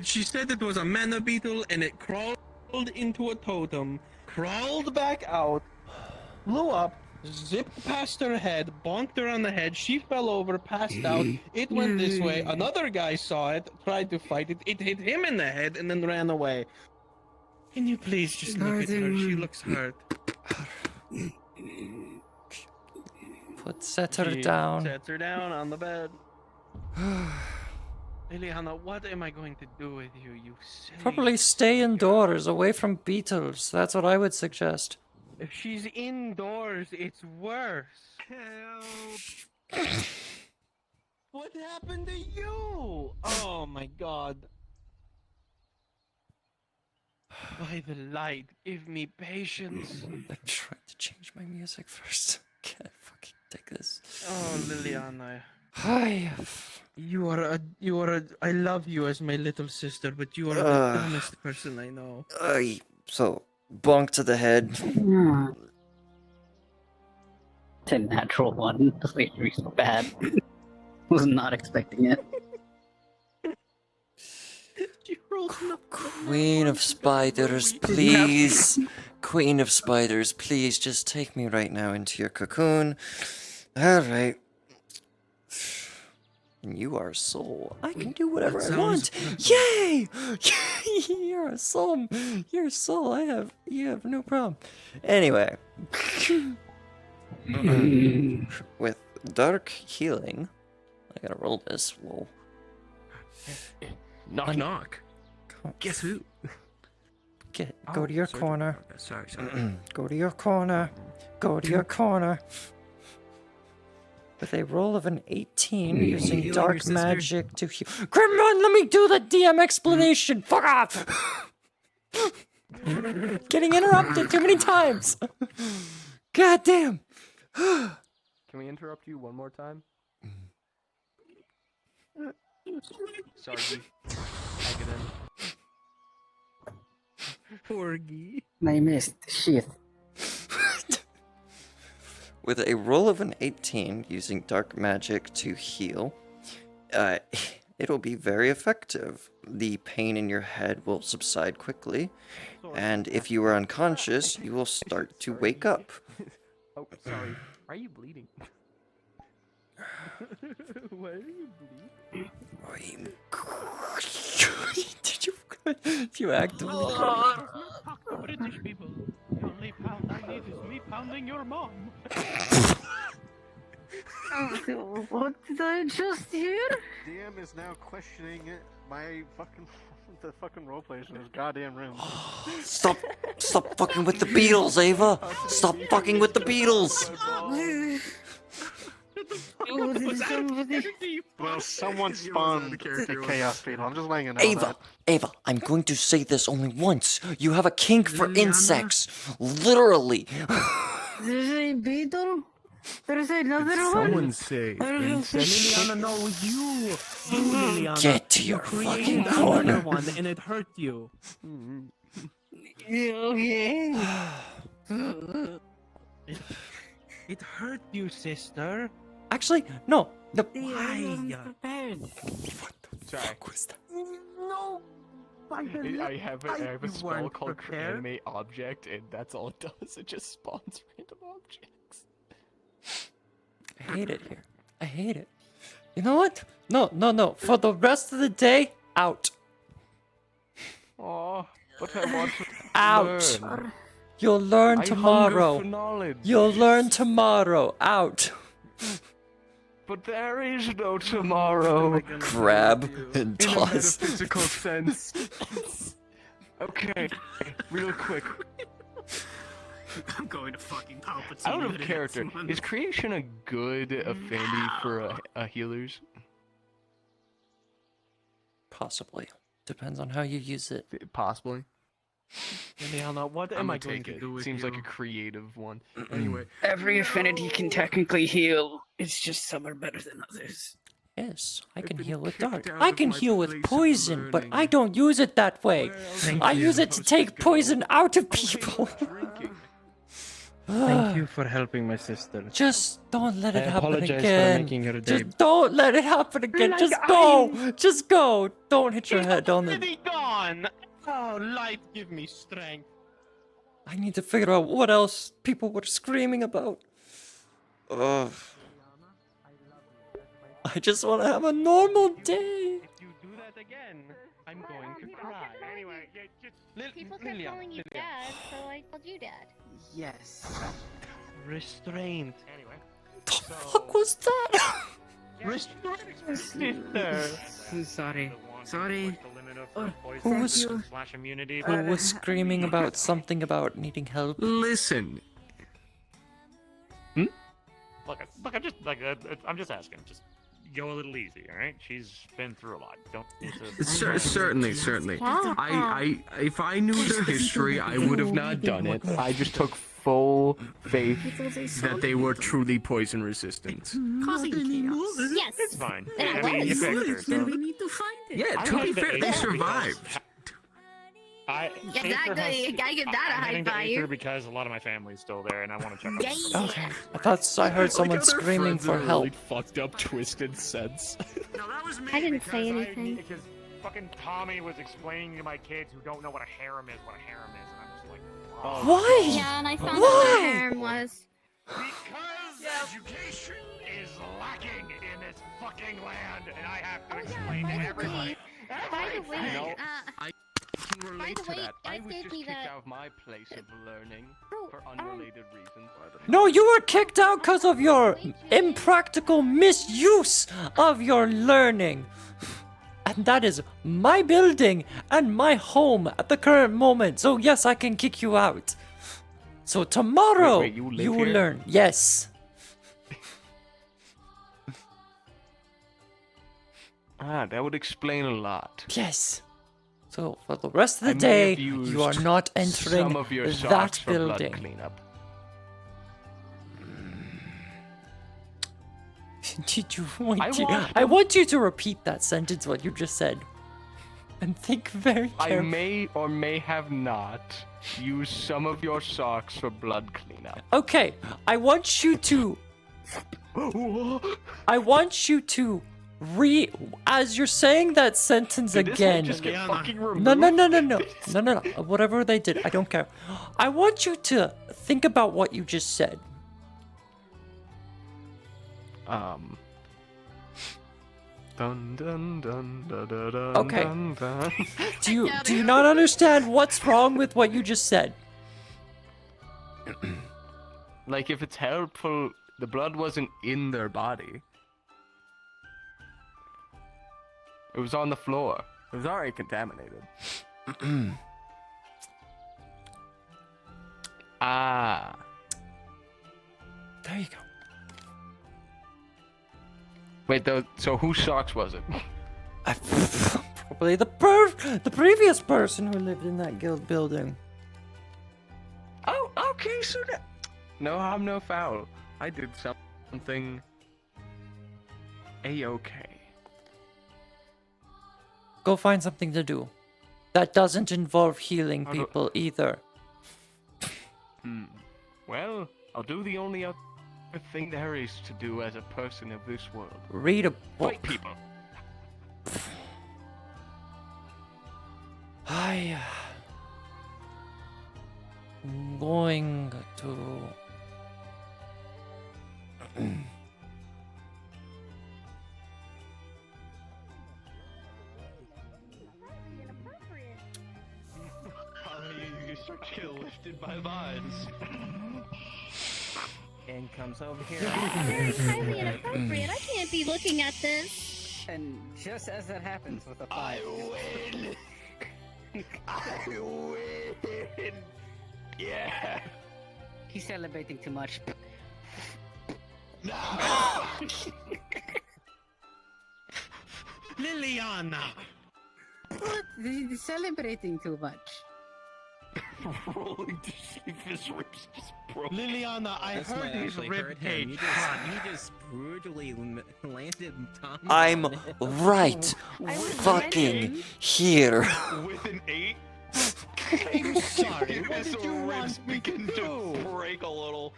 She said it was a mana beetle and it crawled into a totem, Crawled back out, flew up, zipped past her head, bonked her on the head. She fell over, passed out. It went this way. Another guy saw it, tried to fight it. It hit him in the head and then ran away. Can you please just look at her? She looks hurt. Set her She down. Sets her down on the bed. Liliana, what am I going to do with you, you silly... Probably stay indoors, away from beetles. That's what I would suggest. If she's indoors, it's worse. Help! What happened to you? Oh my god. By the light, give me patience. I'm trying to change my music first. Can't fucking take this. Oh, Liliana. Hi. You are I love you as my little sister, but you are the dumbest person I know. So, bonk to the head. It's a natural one. This makes me so bad. Was not expecting it. Queen of Spiders, please. Queen of Spiders, please just take me right now into your cocoon. Alright. You are a soul. I can do whatever I want. Yay! You're a soul. You're a soul. You have no problem. Anyway. dark healing. I gotta roll this. Whoa. Knock knock. Guess who? Go to your corner. Sorry. Go to your corner. Go to your corner. With a roll of an 18 using dark magic to heal. Grimrun, let me do the DM explanation. Fuck off. Getting interrupted too many times. God damn. Can we interrupt you one more time? Sorry. I get in. Porgy. I missed. Shit. With a roll of an 18 using dark magic to heal, it'll be very effective. The pain in your head will subside quickly, and if you are unconscious, you will start to wake up. Oh, sorry. Are you bleeding? Why are you bleeding? Did you actively? British people, the only pound I need is me pounding your mom. What did I just hear? DM is now questioning my fucking roleplayers in his goddamn room. Stop fucking with the Beatles, Ava. Stop fucking with the Beatles. Well, someone spawned the Chaos Beetle. I'm just letting you know. Ava, I'm going to say this only once. You have a kink for insects. Literally. There's a beetle? There's another one? Someone say Liliana, no, you Liliana. Get to your fucking corner. One and it hurt you. Okay. It hurt you, sister. Actually, no. Why? What the fuck was that? No. I have a spell called Animate Object, and that's all it does. It just spawns random objects. I hate it here. I hate it. You know what? No. For the rest of the day, out. Aw, but I want to Out. learn. You'll learn I tomorrow. hunger for knowledge. You'll learn tomorrow. Out. But there is no tomorrow. Grab and In a toss. metaphysical sense. Okay, real quick. I'm going to fucking Palpatine. Out of character, is creation a good affinity for healers? Possibly. Depends on how you use it. Possibly. Liliana, what am I going to it. do with Seems you? like a creative one. Anyway. Every affinity can technically heal. It's just some are better than others. Yes, I can heal with dark. I can heal with poison, but I don't use it that way. I use it to take poison out of people. Thank you for helping my sister. Just don't let it I happen apologize again. for making her day. Just don't let it happen again. Like Just go. Just go. Don't hit your head on the. Already gone. Oh, light, give me strength. I need to figure out what else people were screaming about. Ugh. I just want to have a normal day. If you do that again, I'm going to cry. Anyway, People kept calling you dad, so I called you dad. Yes. Restraint. Anyway. The fuck was that? Restraint, sister. Sorry. Sorry. Who was Slash immunity. who was screaming about something about needing help? Listen. Look, I'm just asking. Just go a little easy, all right? She's been through a lot. Don't need to. Certainly. If I knew their history, I would have not done it. I just took full faith that they were truly poison resistant. Causing chaos. Yes. It's fine. And I mean, you fixed her, Then so. we need to find it. Yeah, to be fair, they survived. Give gotta give that a high I'm getting to Aether five. because a lot of my family's still there, and I want to check on them. Okay. I thought I heard someone screaming for help. Really fucked up, twisted sense. No, that was me. I didn't say because anything. Because fucking Tommy was explaining to my kids who don't know what a harem is, and I'm just like, oh. Why? Yeah, and I found out Why? what a harem was. Because education is lacking in this fucking land, and I have to explain to everybody. By the way, can relate the to way, that. I guys was gave just me kicked that. out of my place of learning for unrelated reasons. No, you were kicked out because of your impractical misuse of your learning. And that is my building and my home at the current moment. So yes, I can kick you out. So tomorrow Wait, you live you will here? learn. Yes. Ah, that would explain a lot. Yes. So for the rest of the I may day, have you are used not entering some of your that socks for blood building. cleanup. Did you want I I want you to repeat that sentence, what you just said. And think very I carefully. may or may have not used some of your socks for blood cleanup. Okay, I want you to as you're saying that sentence Did this man again. just get fucking removed? No. Whatever they did, I don't care. I want you to think about what you just said. Dun dun dun dun dun dun. Okay. Dun, dun. Do you not understand what's wrong with what you just said? Like, if it's helpful, the blood wasn't in their body. It was on the floor. It was already contaminated. Ah. There you go. Wait, so whose socks was it? Probably the previous person who lived in that guild building. Oh, okay, so that... No harm, no foul. I did something... A-okay. Go find something to do. That doesn't involve healing people either. Well, I'll do the only other thing there is to do as a person of this world. Read a book. Fight people. I'm going to... Kill lifted by vines. And comes over here. Very highly inappropriate. I can't be looking at this. And just as that happens with a 5. I win. I win. Yeah. He's celebrating too much. No. Liliana! What? He's celebrating too much. Rolling to see if his ribs just broke. Liliana, I heard his rib cage. You just brutally landed Tom. I'm right fucking here. With an 8? I'm sorry, what His did you ribs want me to begin to do? break a little.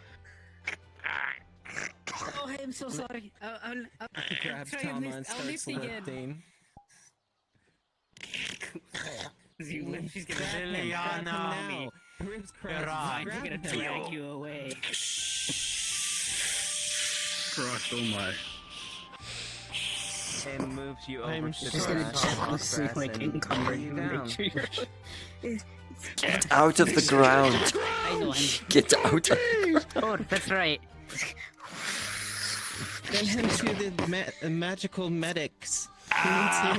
Oh, I'm so sorry. I'll Grabs try Tom and and I'll starts lift again. lifting. You lift, she's gonna Liliana. Ribs You're cracked. right. She's gonna drag you away. Christ, oh my. And moves you over I'm to the just gonna grass, jealously, grass, like, and encumber bring you and down. make sure you're... Get out of the ground. I know, Get out. Oh, that's right. Send him to the magical medics. Hi!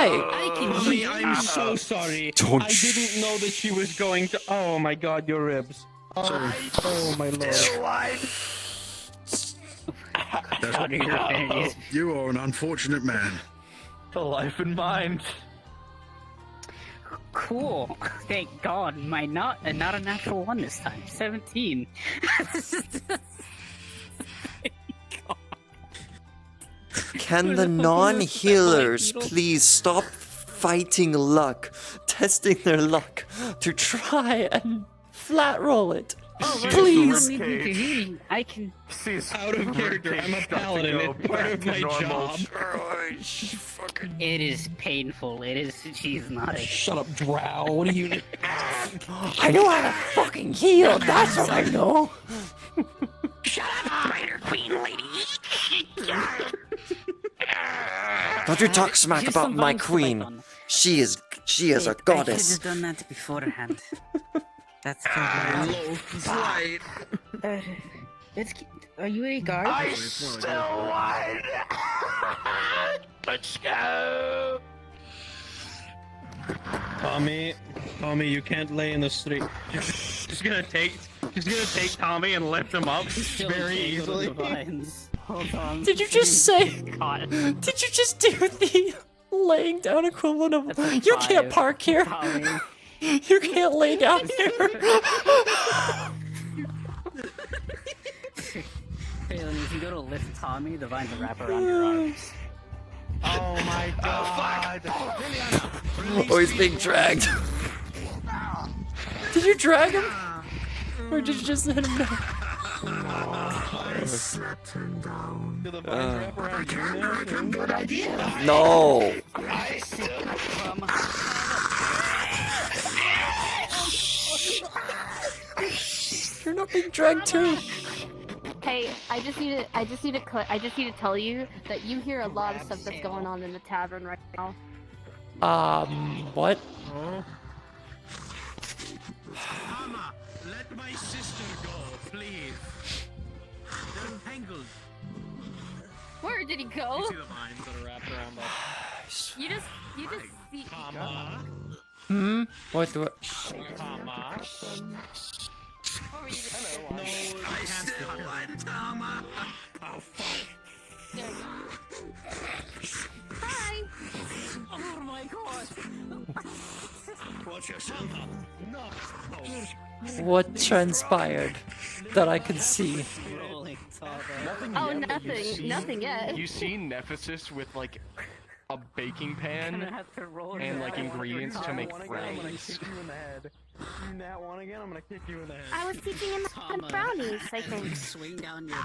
I can Mommy, I'm so sorry. Don't I didn't know that she was going to... Oh my god, your ribs. Oh, oh my lord. You are an unfortunate man. The life in mind. Cool. Thank God, not a natural one this time. 17. Can the non-healers please stop fighting luck, testing their luck to try and flat roll it? Please. I can. Out of character, I'm a paladin. It's part of my job. It is painful. It is. She's not a. Shut up, Drow. What are you? I know how to fucking heal. That's what I know. Shut up, Spider Queen lady. Don't you talk smack Just about some my bones to queen. bite on. She is She is a I should goddess. have done that beforehand. That's Right. Let's keep, are you a guard? I still won! Let's go! Tommy, you can't lay in the street. Just gonna take Tommy and lift him up very easily. Hold on. Did you just say? Did you just do the laying down equivalent of? You can't park here. You can't lay down here. Phelan, if you go to lift Tommy, the vines will wrap around your arms. Oh my god! Oh, he's being dragged. Did you drag him? Or did you just hit him down? I slapped him down. Do the vines wrap around you now? Good idea. No. I still You're not being dragged too. Hey, I just need to tell you that you hear a lot of stuff that's going on in the tavern right now. What? Mama, let my sister go, please. They're entangled. Where did he go? You see the vines that are wrapped around the... You just see. Hmm? What do Mama. No, I still want Tama. Oh, fuck. Hi. Oh my god. Watch yourself. No. What transpired that I can see? Oh, nothing yet. You see Nephesis with like a baking pan and like ingredients to make brownies. You nat one again, I'm gonna kick you in the head. I was teaching him how to brownies, I think. Swing down your I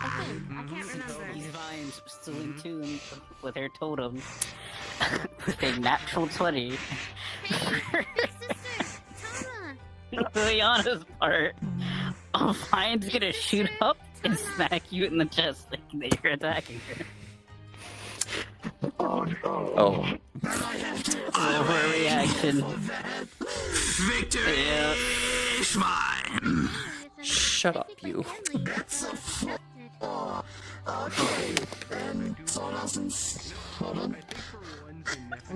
can't remember. These vines still in tune with her totem. With a natural 20. The honest part, a vine's gonna shoot up and smack you in the chest thinking that you're attacking her. Oh. Overreaction. Victory is mine. Shut up, you. That's a okay, and Sola, since I'm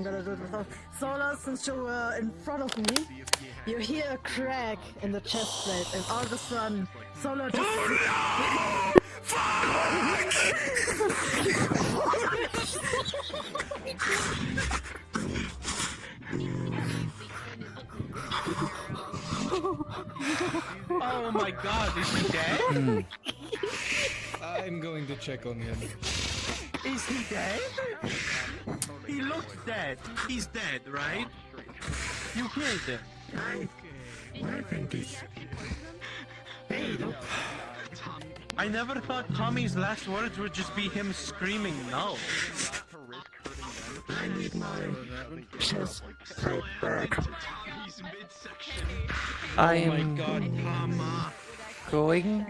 gonna do this. Sola, since you're in front of me, you hear a crack in the chest plate, and all of a sudden, Sola just. Oh no! Oh my god, is he dead? I'm going to check on him. Is he dead? He looks dead. He's dead, right? You killed him. I never thought Tommy's last words would just be him screaming no. I need my chest plate back. I am going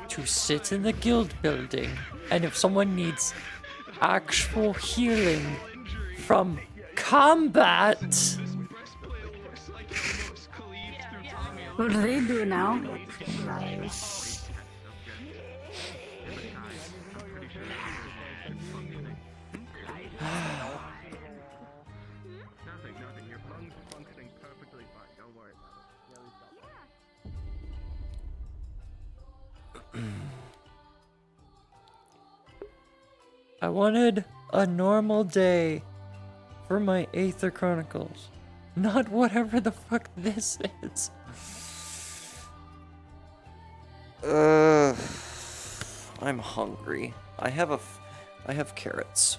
to sit in the guild building, and if someone needs actual healing from combat, What do they do now? Nothing. Your lungs are functioning perfectly fine. Don't worry about it. I wanted a normal day for my Aether Chronicles, not whatever the fuck this is. I'm hungry. I have carrots.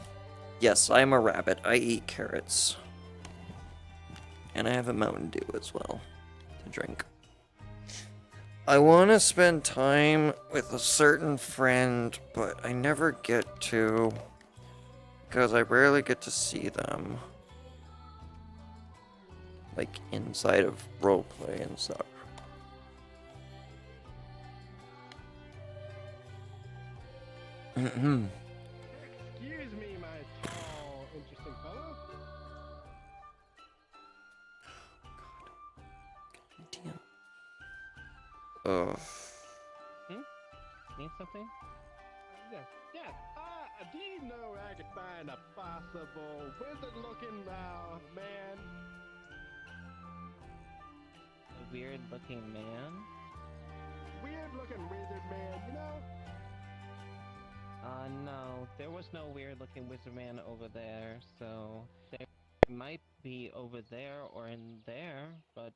Yes, I'm a rabbit. I eat carrots. And I have a Mountain Dew as well to drink. I want to spend time with a certain friend, but I never get to because I rarely get to see them. Like inside of roleplay and stuff. Excuse me, my tall, interesting fellow. Need something? Yeah. Do you know where I could find a possible wizard-looking man? A weird-looking man? Weird-looking wizard man, you know? No, there was no weird-looking wizard man over there, so there might be over there or in there, but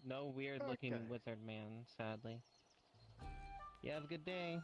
no weird-looking Okay. wizard man, sadly. You have a good day.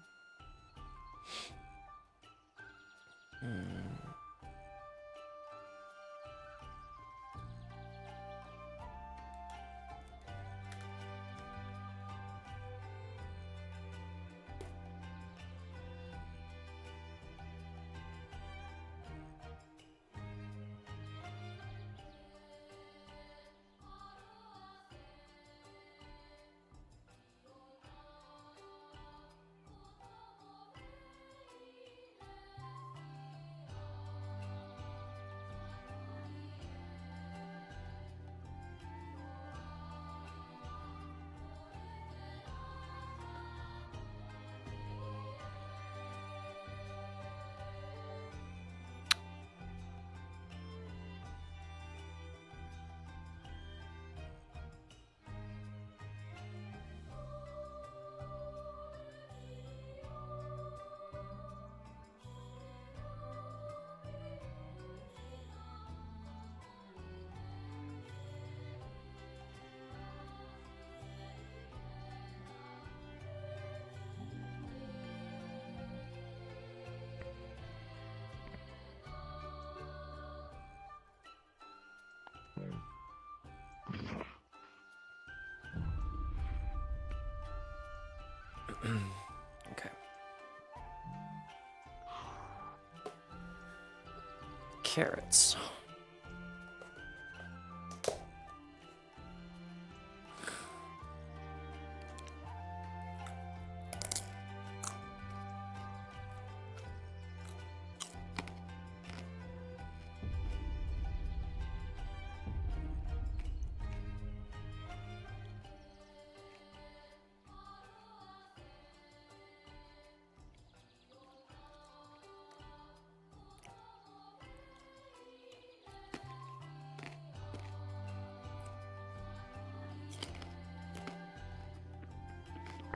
Okay. Carrots.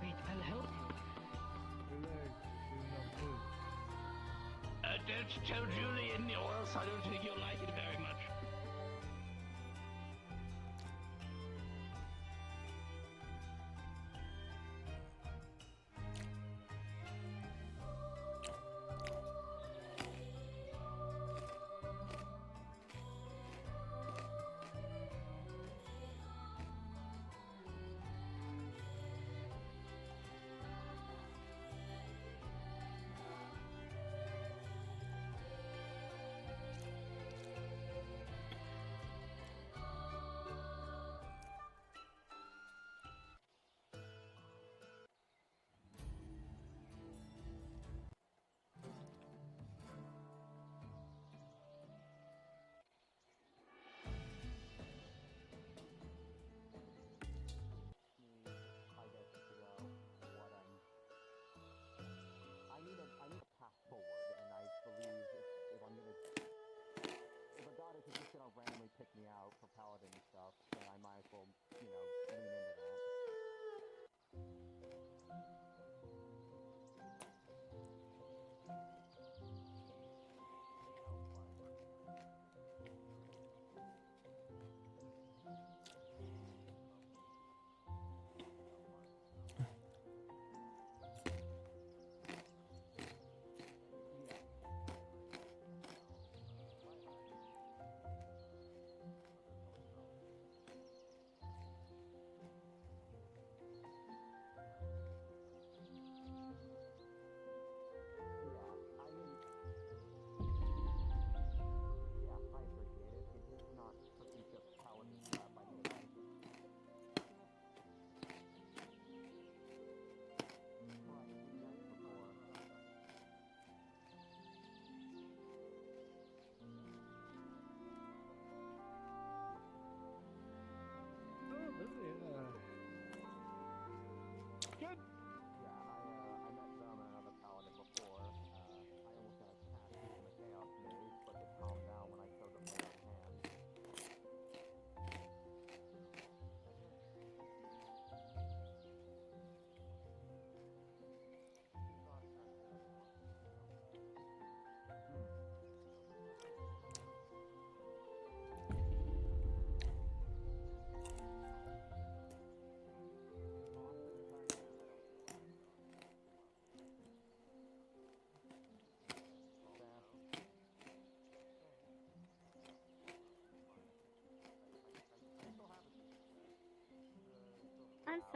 Wait, I'll help you. Don't tell Julian, or else I don't think you'll like it very much.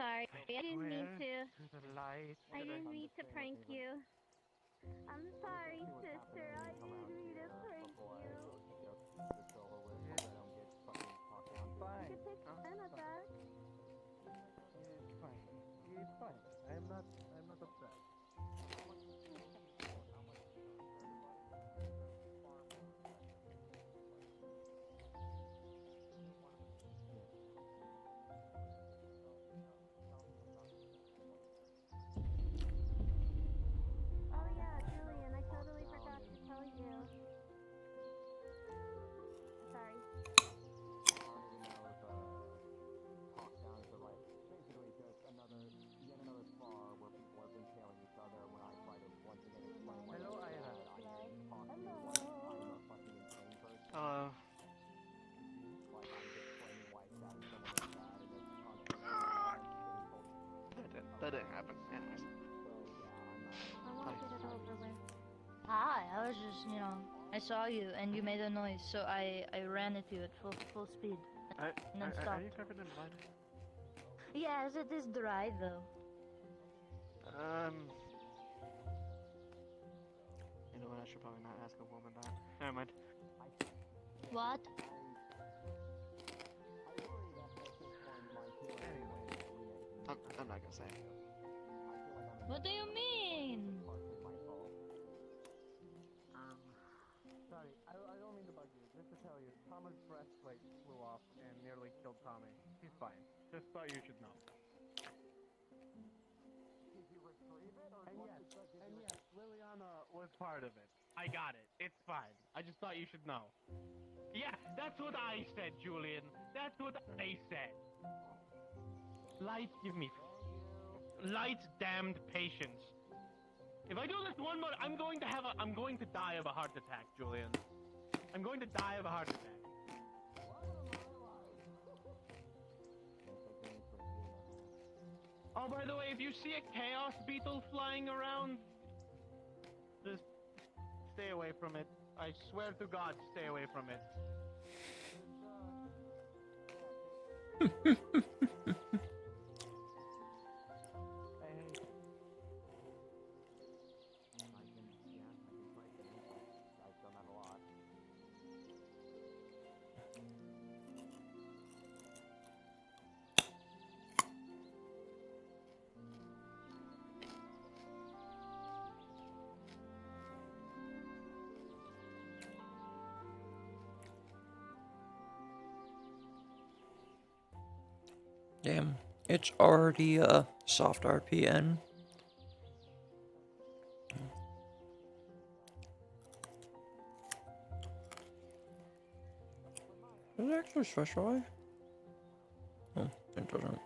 sorry. I didn't mean to. The light. I didn't mean to prank you. I'm sorry, sister. I didn't mean to prank you. Fine. You could take Anna back. It's fine. It's fine. I'm not upset. Oh yeah, Julian, I totally forgot to tell you. Sorry. Hello, Ira. Hello. That didn't happen. Anyways. I want to get it over with. Hi, I was just, I saw you and you made a noise, so I ran at you at full speed. And then Are stopped. you covered in blood? Yes, it is dry though. You know what? I should probably not ask a woman that. Never mind. What? I'm not gonna say. What do you mean? Sorry, I don't mean to bug you. Just to tell you, Thomas' breastplate flew off and nearly killed Tommy. He's fine. Just thought you should know. And yes, Liliana was part of it. I got it. It's fine. I just thought you should know. Yeah, that's what I said, Julian. That's what I said. Light, give me light, damned patience. If I do this one more, I'm going to die of a heart attack, Julian. I'm going to die of a heart attack. Oh, by the way, if you see a chaos beetle flying around, just stay away from it. I swear to God, stay away from it. Damn, it's already a soft RPN. Does it actually specify? Oh, it doesn't.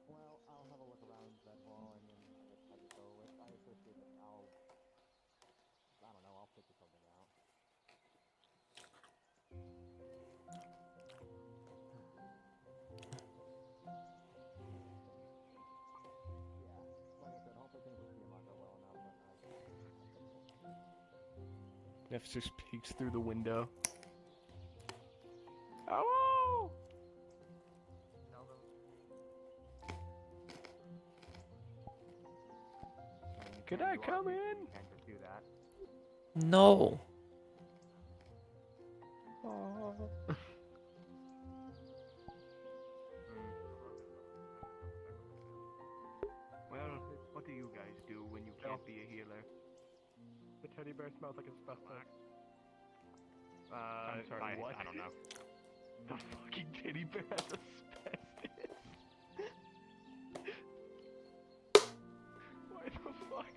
Well, I'll have a look around that wall and then I guess have it go with. I appreciate it. I don't know, I'll figure something out. Yeah, like I said, hopefully things with TMI go well enough, but Neff just peeks through the window. Oh! Could I come in? Can't just do that. No. Oh. Well, what do you guys do when you can't be a healer? The teddy bear smells like asbestos. I'm sorry, what? I don't know. The fucking teddy bear has asbestos. Why the fuck?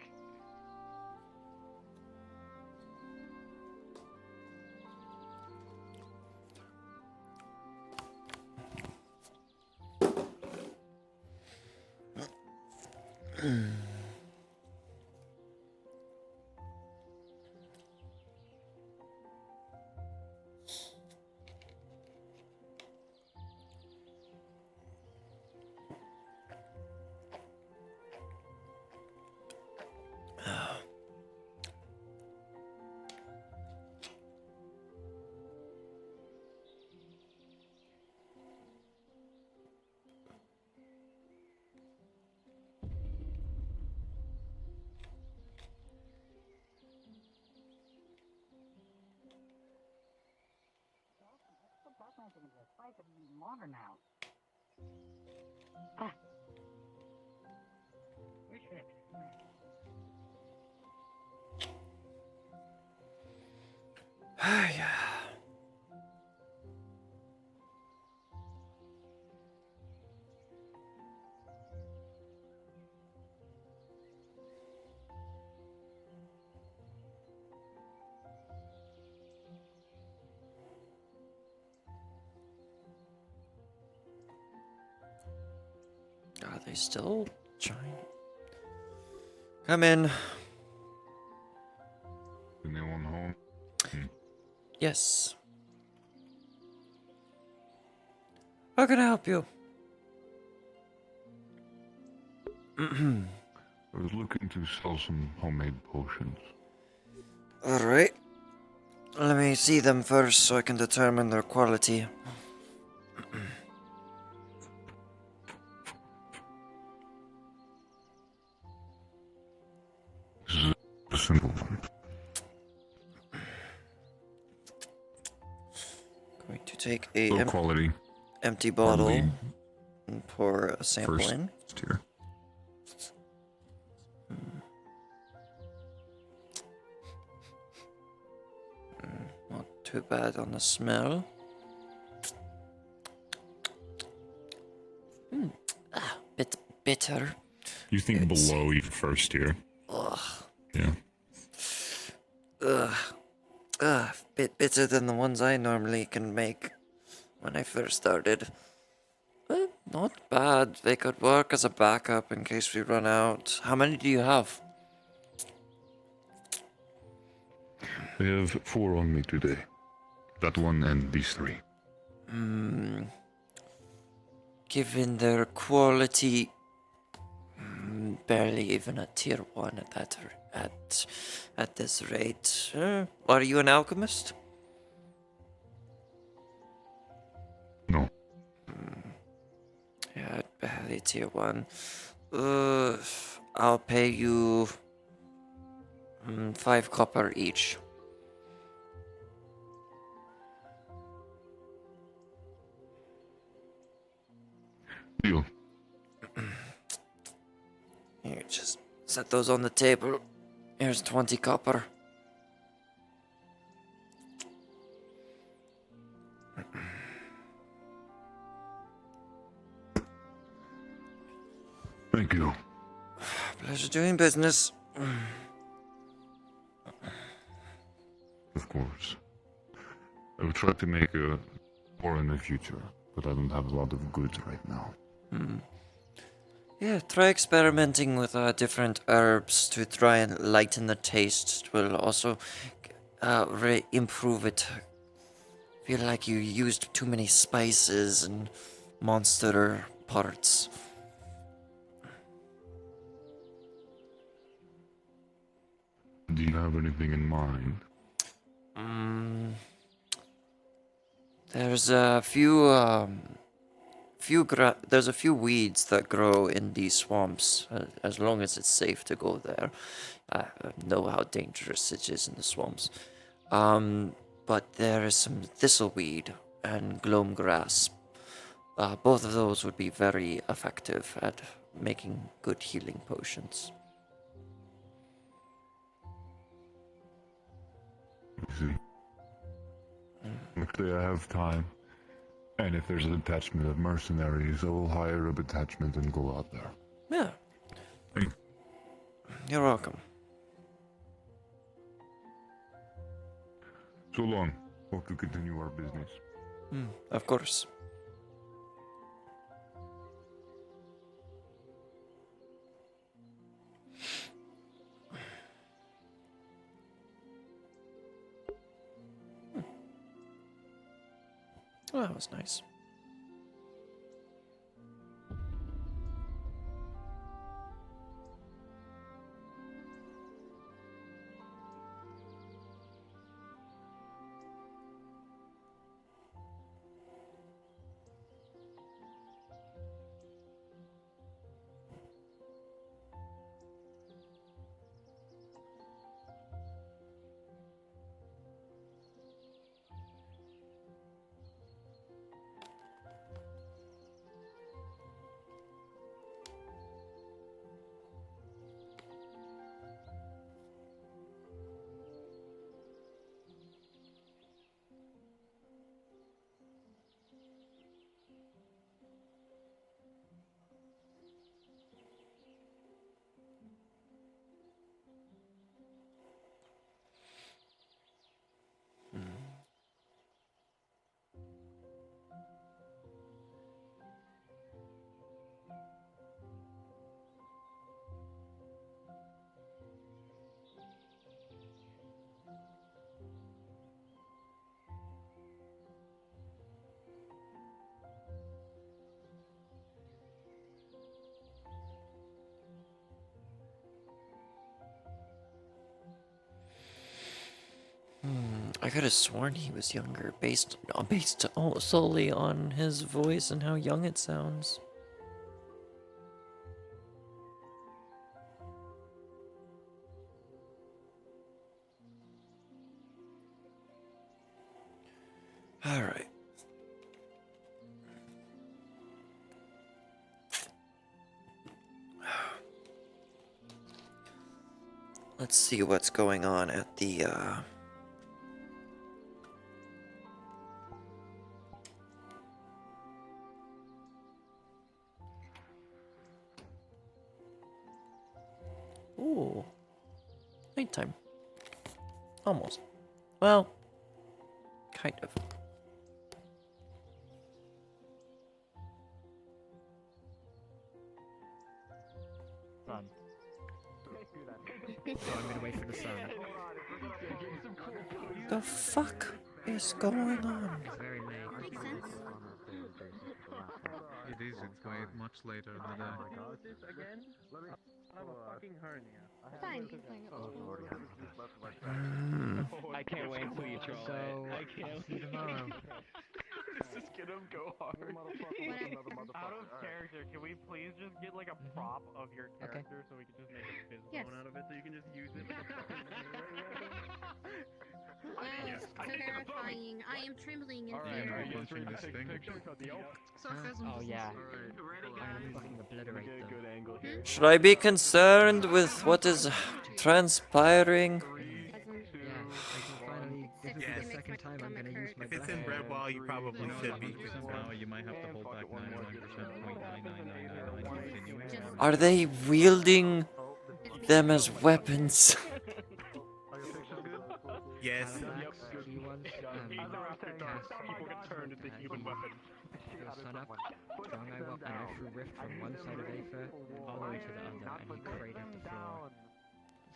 water now. Ah. Where's it? Yeah. Are they still trying? Come in. Anyone home? Yes. How can I help you? I was looking to sell some homemade potions. Alright. Let me see them first so I can determine their quality. This is a simple one. Going to take a Low quality. empty bottle Hardly and pour a sample first in. tier. Not too bad on the smell. Bit bitter. You think below your first tier? Ugh. Yeah. Bit bitter than the ones I normally can make when I first started. But not bad. They could work as a backup in case we run out. How many do you have? I have 4 on me today. That one and these 3. Given their quality, barely even a tier 1 at this rate. Are you an alchemist? No. Yeah, barely tier 1. I'll pay you 5 copper each. Deal. Here, just set those on the table. Here's 20 copper. Thank you. Pleasure doing business. Of course. I will try to make more in the future, but I don't have a lot of goods right now. Yeah, try experimenting with different herbs to try and lighten the taste. It will also improve it. Feel like you used too many spices and monster parts. Do you have anything in mind? There's a few there's a few weeds that grow in these swamps. As long as it's safe to go there, I know how dangerous it is in the swamps. But there is some thistleweed and gloam grass. Both of those would be very effective at making good healing potions. I see. Luckily I have time. And if there's a detachment of mercenaries, I will hire a detachment and go out there. Yeah. Hey. You're welcome. So long. Hope to continue our business. Of course. Oh, that was nice. I could have sworn he was younger, based solely on his voice and how young it sounds. All right. Let's see what's going on at the Ooh. Nighttime. Almost. Well, kind of. Sun. So I'm gonna wait for the sun. The fuck is going on? It's very late. Makes sense. It is, it's way much later in the day. I have a fucking hernia. Fine. I can't wait until you troll it. I can't see you tomorrow. This is gonna go hard. Out of character, can we please just get like a prop of your character so we can just make a fizz bone out of it so you can just use it? Terrifying. I am trembling in fear. Oh yeah. I'm fucking obliterate them. Should I be concerned with what is transpiring? This is the second time I'm gonna use my If it's in red wall, you probably should be. Now you might have to hold back 99.99999 to continue it. Are they wielding them as weapons? Yes. People get turned into human weapons. Sun up, strong eye up, and I threw rift from one side of Aether all the way to the other, and he cratered the floor.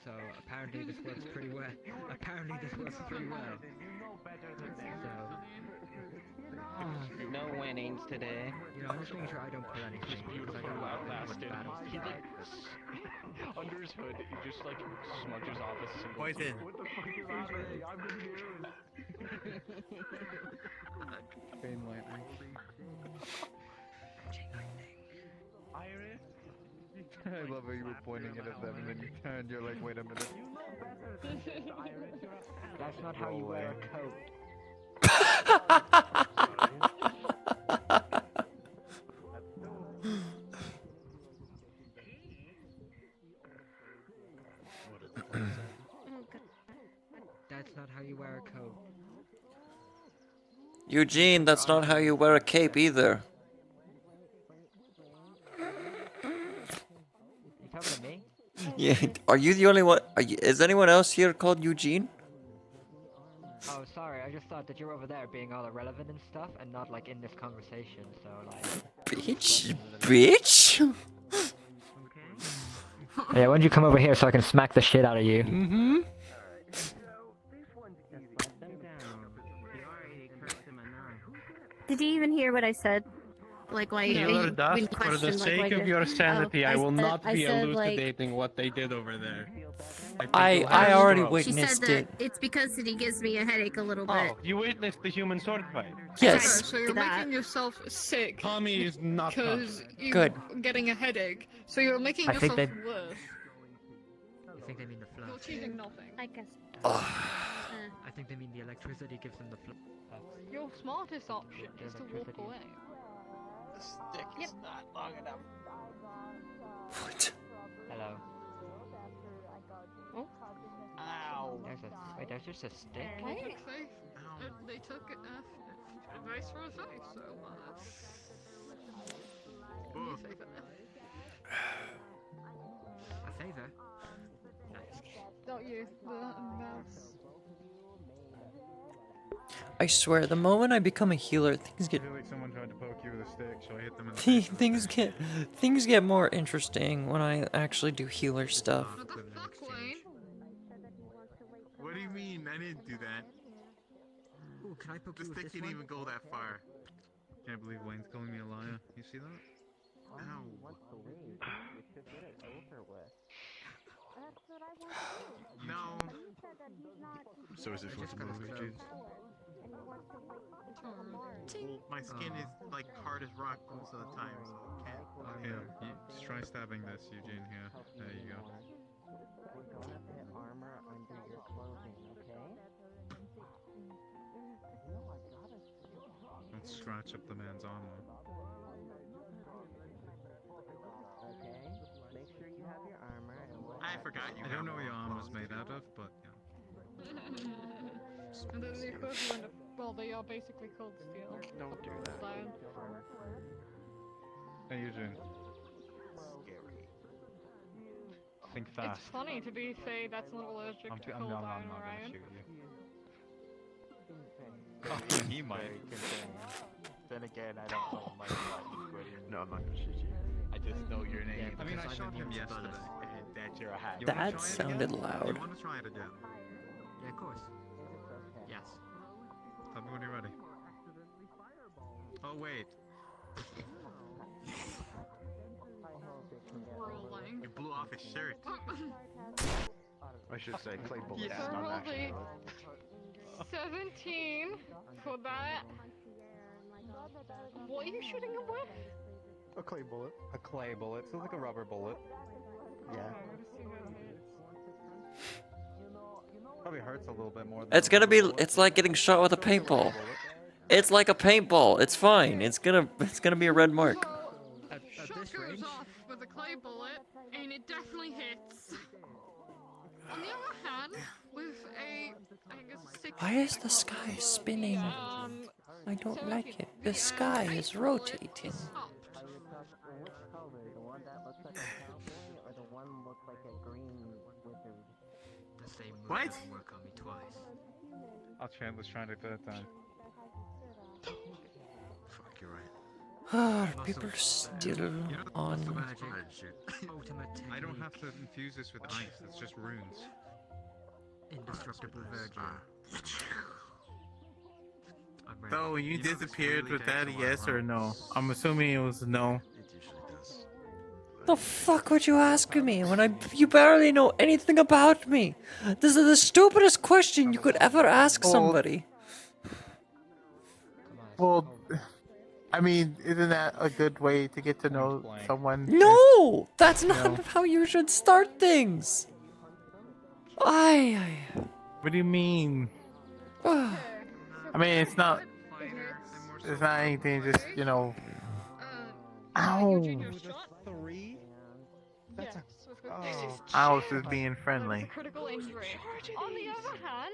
So apparently this works pretty well. Apparently this works pretty well. So No winnings today. you know, I'm just making sure I don't pull anything. Because I don't know what battles He like under his hood, he just like smudges off a single Poison. What the fuck is happening? I've been here. Green lightning. Iris. I love how you were pointing it at them and then you turned, you're like, wait a minute. That's not how you wear a coat. That's not how you wear a coat. Eugene, that's not how you wear a cape either. You talking to me? Yeah, are you the only one? Is anyone else here called Eugene? Oh, sorry, I just thought that you're over there being all irrelevant and stuff, and not like in this conversation, so like... Bitch? Bitch? Yeah, why don't you come over here so I can smack the shit out of you? Mm-hmm. Did you even hear what I said? Like, why Healer Dusk, for the sake of your sanity, I will not be said, elucidating what they did over there. I already She said witnessed that it. it's because he gives me a headache a little bit. Oh, you witnessed the human sword fight? Yes. So you're making yourself sick Tommy is not because you're Good. getting a headache. So you're making I think yourself they- worse. I think they mean the You're flux. choosing nothing. I guess. I think they mean the electricity gives them the flux. Your smartest option is to walk Electricity. away. The stick is not long enough. What? Hello. Oh. Ow. Wait, there's just a stick? They took advice from a face, so A favor? Nice. not you, the mouse. I swear, the moment I become a healer, things I get feel like someone tried to poke you with a stick, so I hit them in the face. things get more interesting when I actually do healer stuff. What do you mean? I didn't do that. Ooh, can I poke The you with stick this didn't one? even go that far. Can't believe Wayne's calling me a liar. You see that? Ow. No. So is it for tomorrow, Eugene? My skin is like hard as rock most of the time, so can't. Here, just try stabbing this, Eugene. Here, there you go. Armor under your clothing, okay? Don't scratch up the man's armor. Okay, make sure you have your armor and we'll I forgot you. I don't know what your armor's made out of, but yeah. And then the equivalent of, well, they are basically called steel. Don't do that. Lion. Hey, Eugene. Think fast. It's funny to be say that's not allergic to cold iron or iron. Shoot you. Oh, he might. Then again, I don't know my No, I'm not gonna shoot you. I just know your name. I mean, I shot him yesterday. And that you're a hack. That sounded loud. You want to try it again? Yeah, of course. Yes. Tell me when you're ready. Oh wait. Rolling. You blew off his shirt. I should say clay bullets, So not roll actually. the 17 for that. What are you shooting him with? A clay bullet. A clay bullet, so like a rubber bullet. Yeah. Probably hurts a little bit more. It's gonna be. It's like getting shot with a paintball. It's like a paintball. It's fine. It's gonna be a red mark. The shot goes off with a clay bullet, and it definitely hits. On the other hand, with a, I guess, 6... Why is the sky spinning? I don't like it. The sky is rotating. What? Work on me twice. Our Chandler's trying to third time. Fuck, you're right. Are people still on? I don't have to infuse this with ice. It's just runes. Indestructible virgin. So you disappeared with that, yes or no? I'm assuming it was no. The fuck would you ask me when you barely know anything about me? This is the stupidest question you could ever ask somebody. Well, I mean, isn't that a good way to get to know someone? No, that's not how you should start things. What do you mean? I mean, it's not anything. Just Ow! Yes, I was just being friendly. critical injury. On the other hand,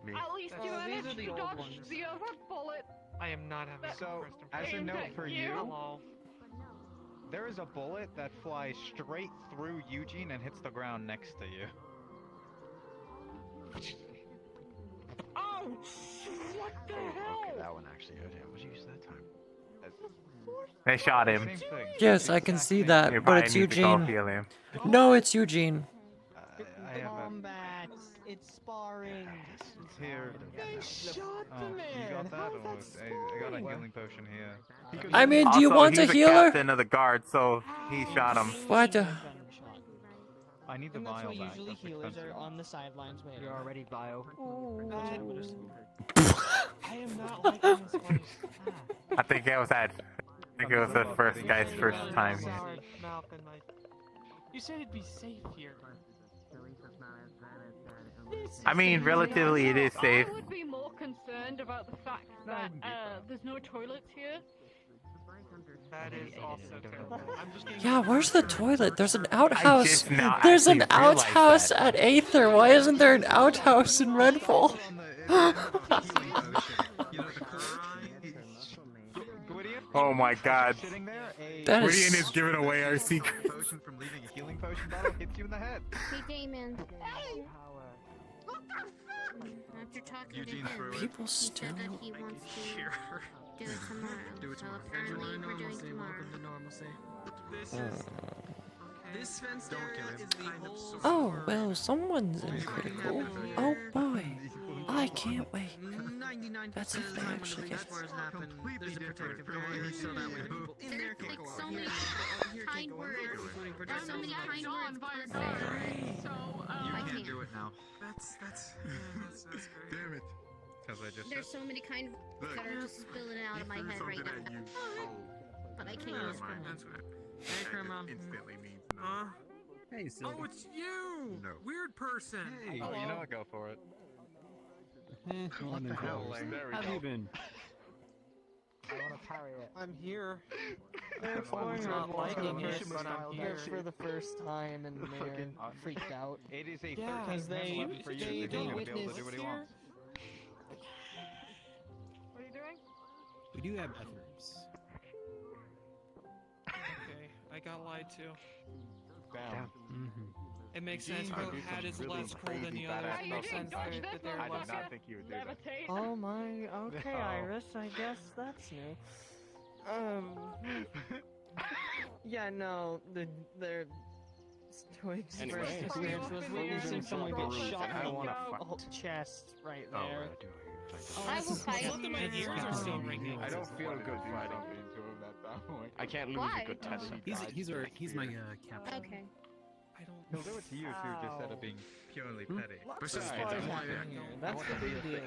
at least you managed to dodge the other bullet. I am not having So, as a note for you, there is a bullet that flies straight through Eugene and hits the ground next to you. Oh, what the hell? Okay, that one actually hurt him. What did you use that time? They shot him. Yes, I can see that, You but probably it's need to go Eugene. heal him. No, it's Eugene. Combat. It's sparring. Here. They shot Oh, you got that, or I got a healing potion here. I mean, do you Also, want a he's healer? captain of the guard, so he shot him. What? I need the And that's vial why back. usually That's healers expensive. are on the sidelines waiting. You're already bio. I am not liking this voice. I think it was that. I think it was the first guy's first time here. Sorry, Malcolm, you said it'd be safe here. I mean, relatively, it is safe. I would be more concerned about the fact that there's no toilets here. That is also terrible. I'm just getting Yeah, where's the toilet? There's an outhouse. just now There's an actually realized outhouse that. at Aether. Why isn't there an outhouse in Redfall? Oh my god. That is- Gwydion is giving away our secret. Potion from leaving a healing potion bottle hits you in the head. Hey, Damon. After talking Eugene to him, threw it. People he still. said that he wants to do it tomorrow. Do it So tomorrow. apparently we're doing tomorrow. Welcome to normalcy. This is this fence area is the whole. Oh, well, someone's in critical. Oh boy. I can't wait. 99% That's if they actually get. There's a protective barrier so that way people in there can go So many kind words. So many kind words. So, I can do it now. That's great. Damn it. Because I just There's so many kind of words that are just spilling out of my head right now. But I can't. That's fine. That's fine. Hey, Grandma. Instantly means no. Hey, Sylvie. Oh, it's you! No. Weird person! Hey! Oh, you know what? Go for it. How There have you been? I want to parry it. I'm here. They're I'm not liking it, but I'm here. for the first time and they're freaked out. It is a Yeah, 13 they for you. He's gonna be able to witnessed do what he here. wants. What are you doing? We do have bathrooms. Okay, I got lied to. Bam. It makes sense. Her hat is less cold than the others. It makes sense that they're I less. did not think you would do that. Oh my, okay, No. Iris, I guess that's new. Yeah, no, their Twig's Anyway, first experience was witnessing someone get shot in the chest right there. I will fight. Both of my ears are still ringing. I don't feel good fighting into him at that point. I can't lose Why? a good test. He's my captain. Okay. I don't. He'll do it to you too, just instead of being Purely petty. Besides, that's the big deal.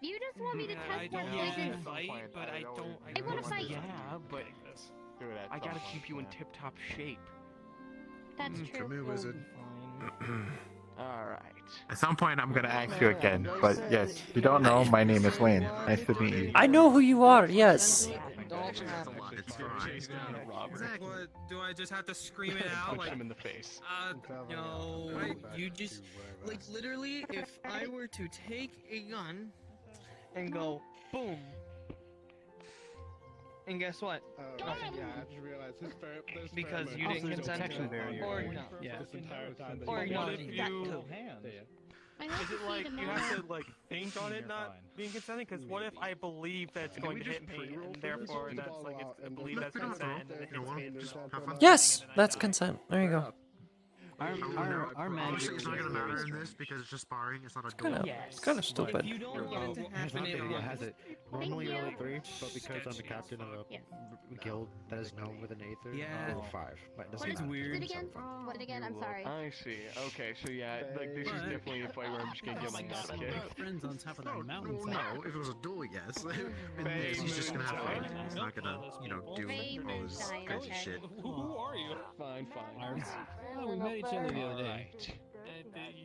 You just want me to I test don't my usually poison. fight, but I don't. I want to fight. Yeah, but do it at I some gotta point, keep you in yeah. tip-top shape. That's true. Come here, wizard. Alright. At some point, I'm gonna ask you again, but yes, if you don't know, my name is Wayne. Nice to meet you. I know who you are, yes. What, do I just have to scream it out? Punch Like, him in the face. no, you just, like, literally, if I were to take a gun and go, boom, and guess what? Nothing. Yeah, I just realized there's Because you pheromone. didn't consent to it. Or no. Yeah. This entire time. Or that no. you- If you... Is it like you have to like think on it not being consenting? Because what if I believe that it's going to hit me, and therefore that's like it's, I believe that's consent, and then it hits me? Yes, that's consent. There you go. Our magic. It's not gonna matter in this because it's just sparring. It's not a Kinda, duel. it's kind of stupid. If you don't want it to happen, it Yeah, will. has it. Normally you roll a 3, but because I'm the captain of a guild that is known with an Aether, Yeah. roll 5. But it doesn't It's matter. weird. What again? What again? I'm sorry. I see. Okay, so yeah, like this is But- definitely a fight where I'm just gonna get my ass kicked. Friends on top of that mountain. No, if it was a duel, yes. In this, he's just gonna have fun. He's not gonna, do all his Famous crazy guy, shit. Who are you? Fine. Oh, we met each other the other day. You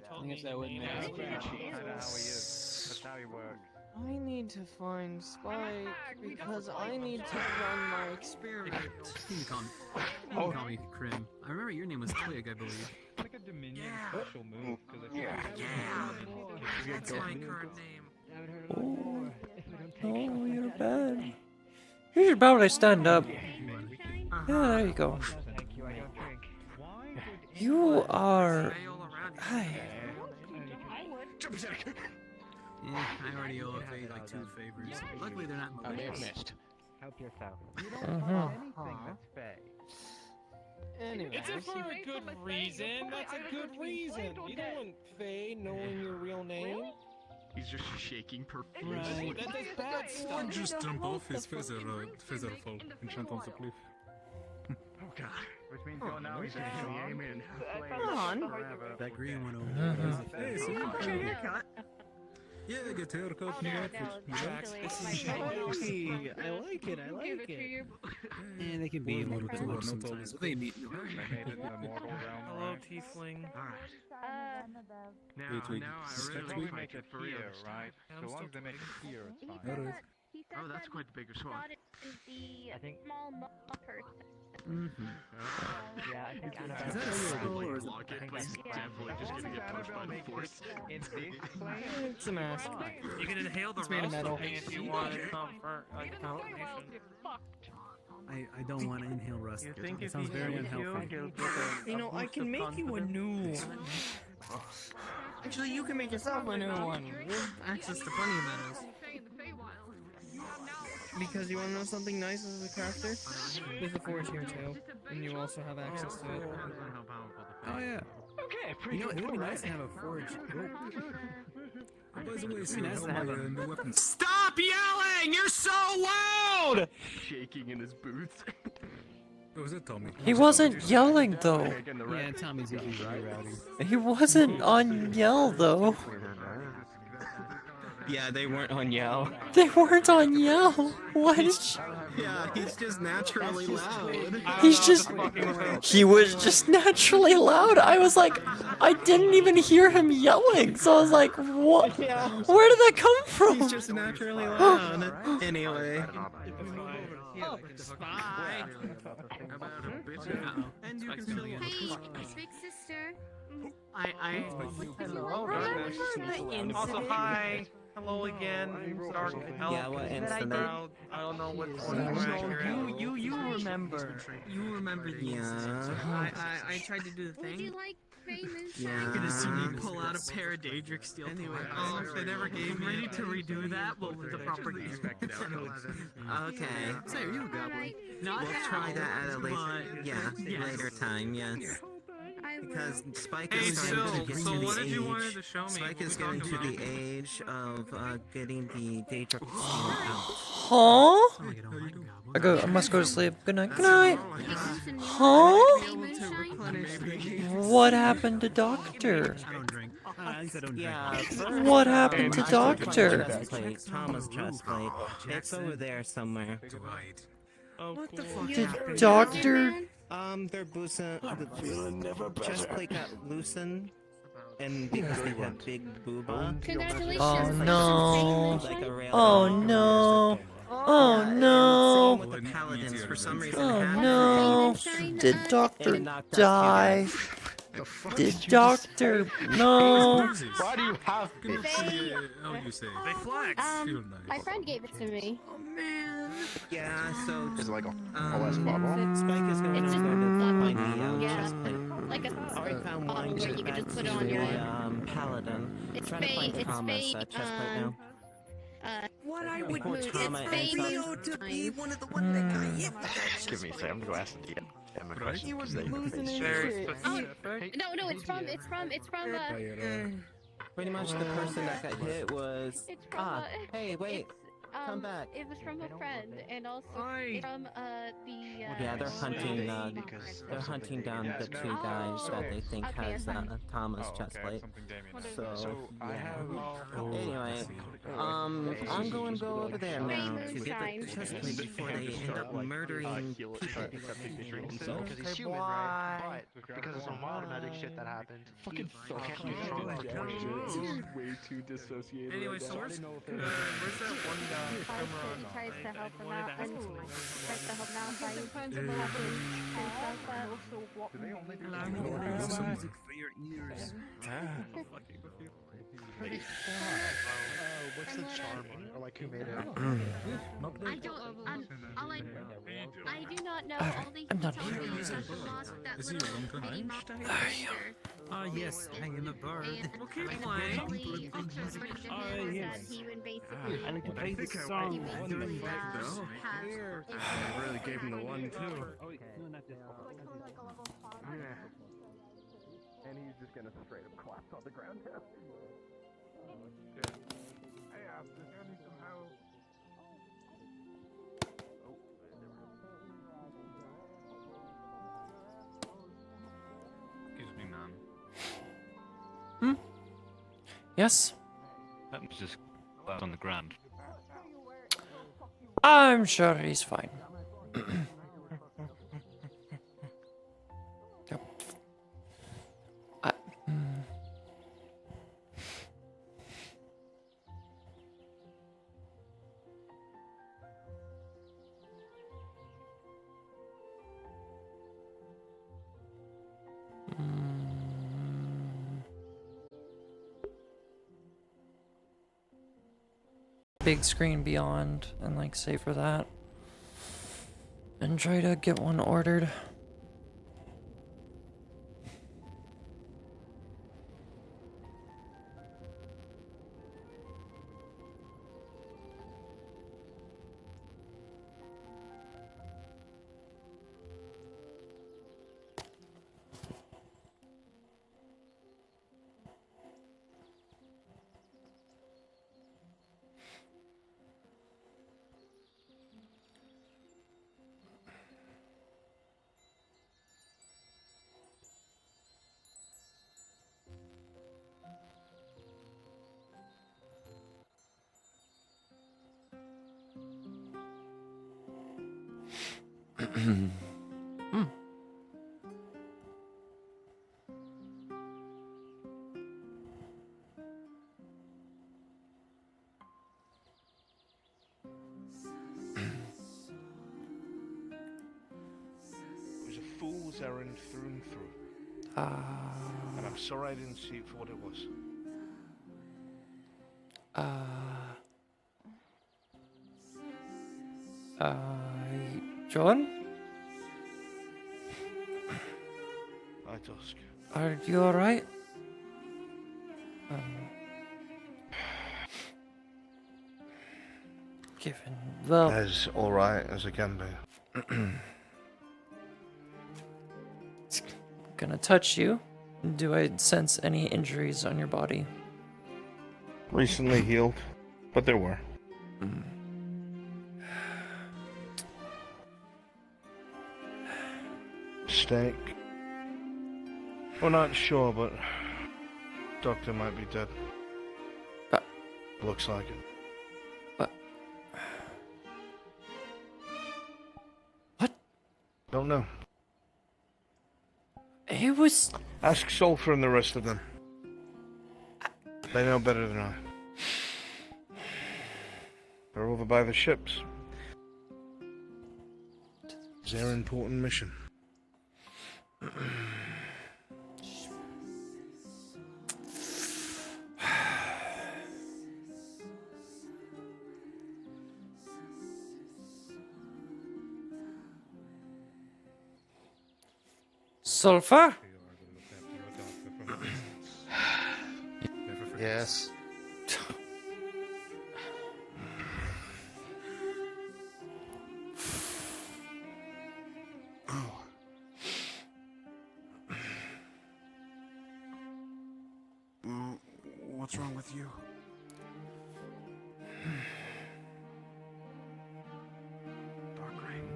I told guess me. that wouldn't Yeah. make That's how he is. That's how he works. I need to find Spike because I need to run my experiment. You can call me Krim. I remember your name was Twig, I believe. It's like a Dominion special move. That's my current name. Oh, you're bad. You should probably stand up. Yeah, there you go. You are. Hi. Yeah, I already owe Faye like 2 favors. Luckily, they're not I may have malicious. missed. Help yourself. You don't Mhm. know anything that's Faye. Anyway, It's for a good reason. That's a good reason. You don't want Faye knowing your real name. He's just shaking profusely. Right. That does bad stuff. Just jump off his feather fall and chant on the cliff. Oh god. Which means go now he's actually aiming. Come on. That green one over there. Hey, see? Haircut. Yeah, get haircut, new outfit. Relax. Hey, I like it, I like it. Yeah, they can be a little too much sometimes. They need I made it in the mortal realm. Hello, Right? Tiefling. Now, Wait, wait, now I just really next want week? to make it here, right? Yeah, So I'm long still as they make it here, it's fine. Alright. Oh, that's quite the bigger sword. I think small person. Mm-hmm. Yeah, I think Is that a skull or is it Lock it, a like, necklace? definitely just gonna get punched by the force. In this plane, It's a mask. You can inhale the It's made of rust metal. if you want it for like confirmation. I don't want to inhale rust. You think It if sounds he very heals you, unhealthy. he'll get a You know, I boost can of make you a confidence? new one. Actually, you can make yourself a new one. You have access to plenty of metals. Because you want to know something nice as a crafter? There's a forge here too, and you also have access to it. Oh yeah. Okay, You know, it would be nice to have a forge. Oh, by the way, so nice to have a new weapon. Stop yelling! You're so loud! Shaking in his boots. Was it Tommy? He wasn't yelling though. Yeah, Tommy's usually very rowdy. He wasn't on yell though. Yeah, they weren't on yell. They weren't on yell. What? Yeah, he's just naturally loud. He was just naturally loud. I was like, I didn't even hear him yelling. So I was like, what? Where did that come from? He's just naturally loud. Anyway. Oh, spy. And you can still Hey, big sister. Also, hi. Hello again. Dark Elf. Yeah, what incident? I don't know what's going You remember. You remember these. Yeah. I tried to do the thing. Would you like famous? Yeah. You're gonna see me pull out a pair of Daedric steel. Anyway, they never gave me. Ready to redo that, but with the proper gear. Okay. So you got one. Not We'll try that at a later time, yes. Because Spike is starting to get to the age. Spike is getting to the age of getting the Daedric steel out. Huh? I must go to sleep. Good night. Good night. Huh? What happened to Doctor? Yeah. What happened to Doctor? Thomas chestplate. It's over there somewhere. What the fuck? Did Doctor? Their chestplate got loosened, and because they had big booba. Congratulations. Oh no! Oh no! Oh no! With the paladins, for some reason. Oh no! Did Doctor die? Did Doctor? No! Why do you have They, How you say? They flex. Feel nice. my friend gave it to me. Oh man. Yeah, so is it like a OS bubble? Spike is going It's to just go to find the yeah, chestplate. like a Already found one. where you can just put it on your head. Paladin. It's Trying to find fate. It's Thomas fate. chestplate now. What I would move. Trauma it's and fate. to be one of the ones that got hit. Give me a second. I'm gonna go ask the Emma question. He was They losing his very shit. specific. No, it's from Pretty much the person that got hit was. It's from Hey, wait. Come back. It was from a friend, and also from the. Yeah, they're hunting. They're hunting down the two guys that they think has Thomas chestplate. So yeah. Anyway, I'm going to go over there now to get the chestplate before they end up murdering people. Because he's human, right? But because of some wild magic shit that happened, fucking can't be strong for 20 years. Way too dissociated. Anyway, so where's that one guy? Tries to help him out, and tries to help him out by using Do they only do Some music for your ears. what's the charm on it? Or like who made it? I don't. I do not know. All they I'm not told me is that the loss of that Is he little a long time? mini monster. Yes, I am a bird. Okay, apparently, also predicted that he would basically. I like to play this song. Doing back though. I really gave him the one too. And he's just gonna straight up collapse on the ground. Excuse me, man. Yes? That was just on the ground. I'm sure he's fine. Yep. Big screen beyond and like save for that and try to get one ordered. It was a fool's errand through and through. And I'm sorry I didn't see it for what it was. John? Hi, Dusk. Are you alright? Given, well... As alright as I can be. Gonna touch you. Do I sense any injuries on your body? Recently healed, but there were. Steak. We're not sure, but Doctor might be dead. Looks like it. What? Don't know. He was... Ask Sulfur and the rest of them. They know better than I. They're over by the ships. It's their important mission. Sulfur? Yes. What's wrong with you? Dark Rain.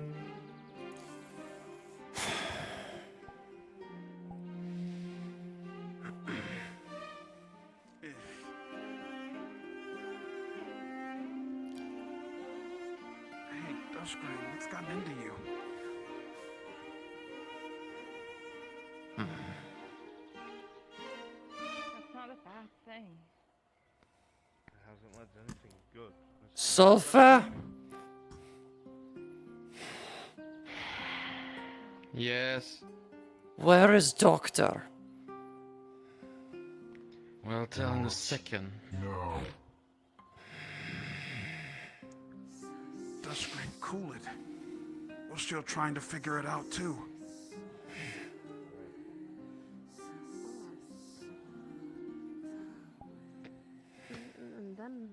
Hey, Duskgrain, what's gotten into you? That's not a bad thing. It hasn't led to anything good. Sulfur? Yes. Where is Doctor? Well, tell in a second. No. Duskgrain, cool it. We're still trying to figure it out, too. And then...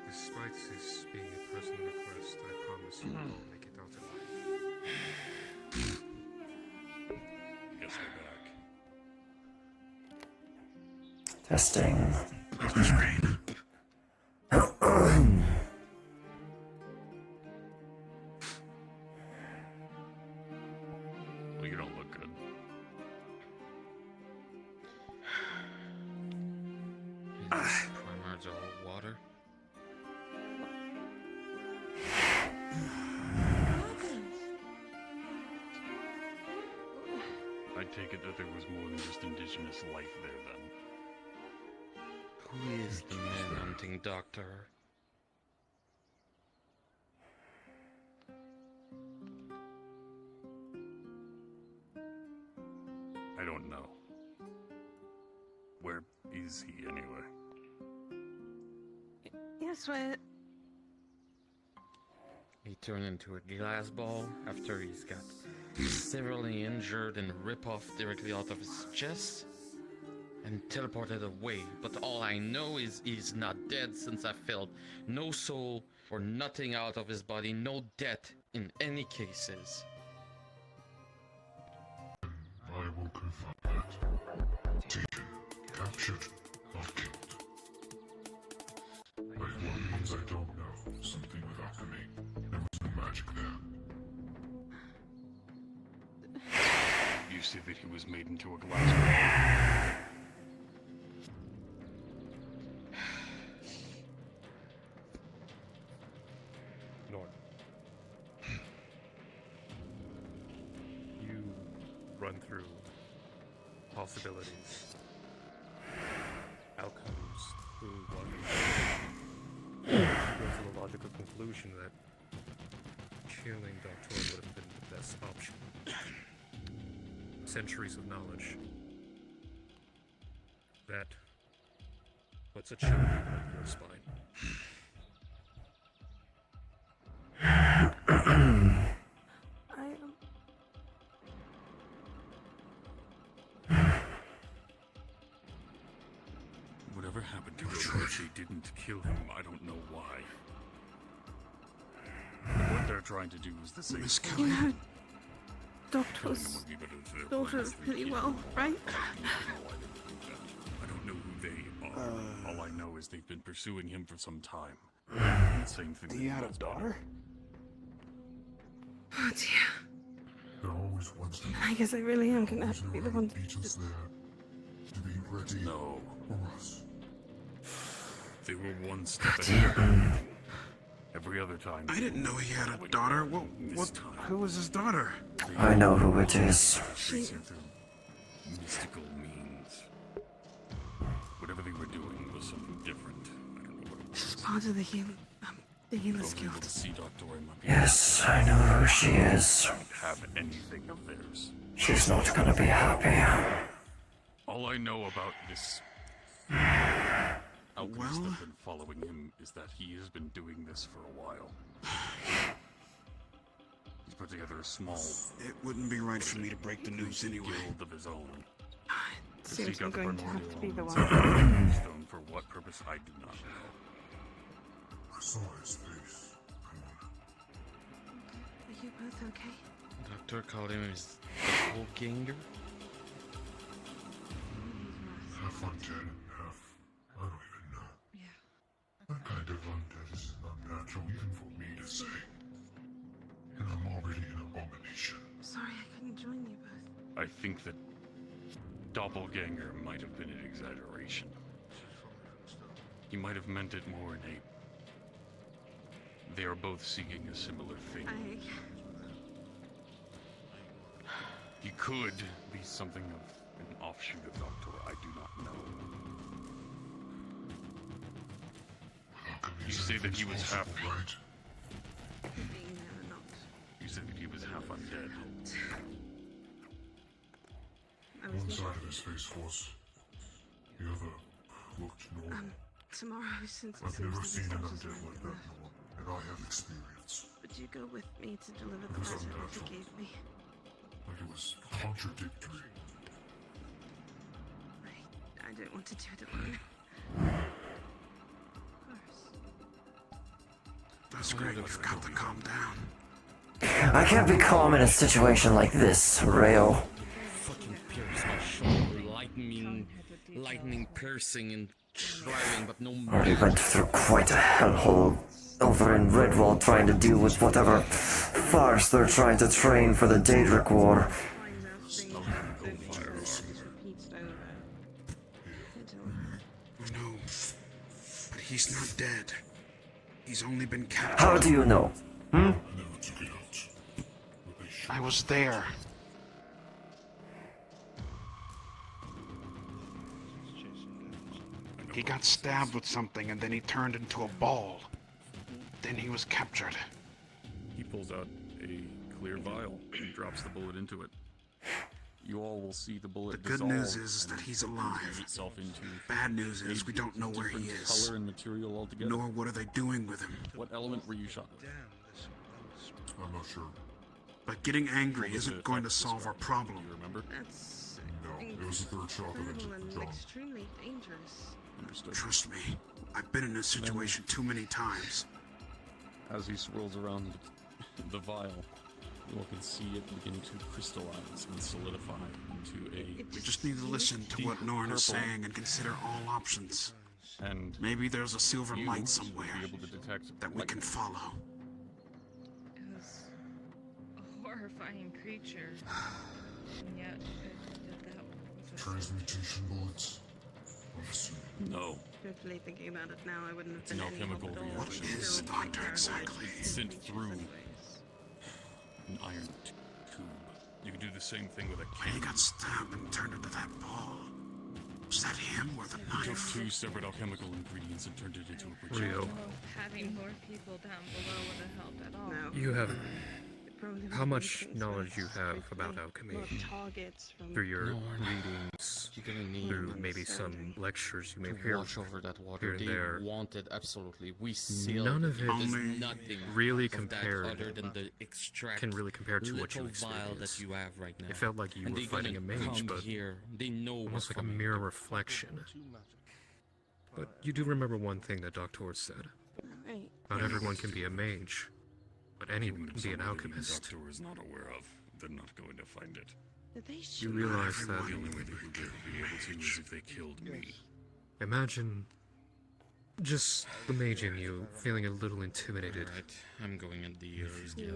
Despite this being a personal request, I promise you I'll make it out alive. Guess we're back. Testing. Well, you don't look good. Is primordial water? I take it that there was more than just indigenous life there then. Who is the man-hunting doctor? I don't know. Where is he anyway? Yes, but... He turned into a glass ball after he's got severely injured and ripped off directly out of his chest and teleported away. But all I know is he's not dead, since I felt no soul or nothing out of his body, no death in any cases. I will confirm that. Taken, captured, not killed. Like what means I don't know. Something with alchemy. There was no magic there. You say that he was made into a glass ball. run through possibilities, outcomes, through one, go to the logical conclusion that killing Dr. would have been the best option. Centuries of knowledge that puts a chill down your spine. Whatever happened to him, if they didn't kill him, I don't know why. What they're trying to do is the same thing. You know, Doctor's daughter's pretty well, right? I don't know who they are. All I know is they've been pursuing him for some time. Same thing. He had a daughter? Oh dear. There are always ones that I guess I really am gonna have to be the one to... meet us there to be ready No. for us. They were one step ahead. Every other time. I didn't know he had a daughter. Who was his daughter? I know who it is. Tracing through mystical means. Whatever they were doing was something different. I don't know what it was. She's part of the healer's guild. Yes, I know who she is. Have anything of theirs. She's not gonna be happy. All I know about this alchemist that's been following him is that he has been doing this for a while. He's put together a small... It wouldn't be right for me to break the news anyway. ...guild of his own. Seems I'm going to have to be the one. Stone for what purpose, I do not know. I saw his face. Are you both okay? Doctor called him his doppelganger? Half undead and half... I don't even know. Yeah. That kind of undead is unnatural even for me to say. And I'm already an abomination. Sorry I couldn't join you both. I think that doppelganger might have been an exaggeration. He might have meant it more innate. They are both seeking a similar thing. He could be something of an offshoot of Doctor. I do not know. You say that he was half... Right? Being there or not. You said that he was half undead. One side of his face was. The other looked normal. Tomorrow, since it I've seems never like seen his an daughter's undead like that, Noah, and I have experience. Would you go with me to deliver the It was letter that unnatural. you gave me? Like it was contradictory. I don't want to do it alone. That's great. We've got to calm down. I can't be calm in a situation like this, Rayo. Fucking pierce my shoulder, lightning piercing and driving, but no more. Already went through quite a hellhole over in Redwall trying to deal with whatever farce they're trying to train for the Daedric War. No, but he's not dead. He's only been captured. How do you know? I was there. He got stabbed with something and then he turned into a ball. Then he was captured. He pulls out a clear vial and drops the bullet into it. You all will see the bullet The good dissolve news is and that he's infuse alive. itself into Bad news is we don't know where he different is. color and material altogether. Nor what are they doing with him. What element were you shot with? I'm not sure. But getting angry What was isn't it going to that solve our described? problem. Do you remember? That's No, it was the third shot that I incredible took and the John. extremely dangerous. Understood. Trust me, I've been in this situation too many times. As he swirls around the vial, you all can see it begin to crystallize and solidify into a... We just need to listen to what Norn is saying and consider all options. And maybe there's a silver you light somewhere will be able to detect that we can follow. It was a horrifying creature. And yet, that Transmutation bullets. I'm assuming. No. Truthfully, thinking about it now, I wouldn't have It's an been any alchemical help at all. reaction. What is Doctor exactly? Sent through an iron tube. You can do the same thing with a He got stabbed and turned into that ball. Was that him or the He took knife? 2 separate alchemical ingredients and turned it into a projectile. Rio, Having more people down below would have helped at all. No. you have... How much knowledge you have about alchemy? Through your readings, through maybe some lectures you may hear Wash over that water. here and They there. wanted absolutely. We sealed None of it There's nothing really of that compared. other than the extract Can really compare to what you little vial experienced. that you have right now. It felt like you And were they're fighting a gonna mage, come but here. They know almost what's like a coming. mirror reflection. But you do remember one thing that Doctor said. Right. Not everyone can be a mage, but anyone can be an alchemist. Doctor is not aware of. They're not going to find it. You realize that The only way they would be able to is if they killed me. imagine just the mage in you feeling a little intimidated. Alright, I'm going at the Heroes Guild.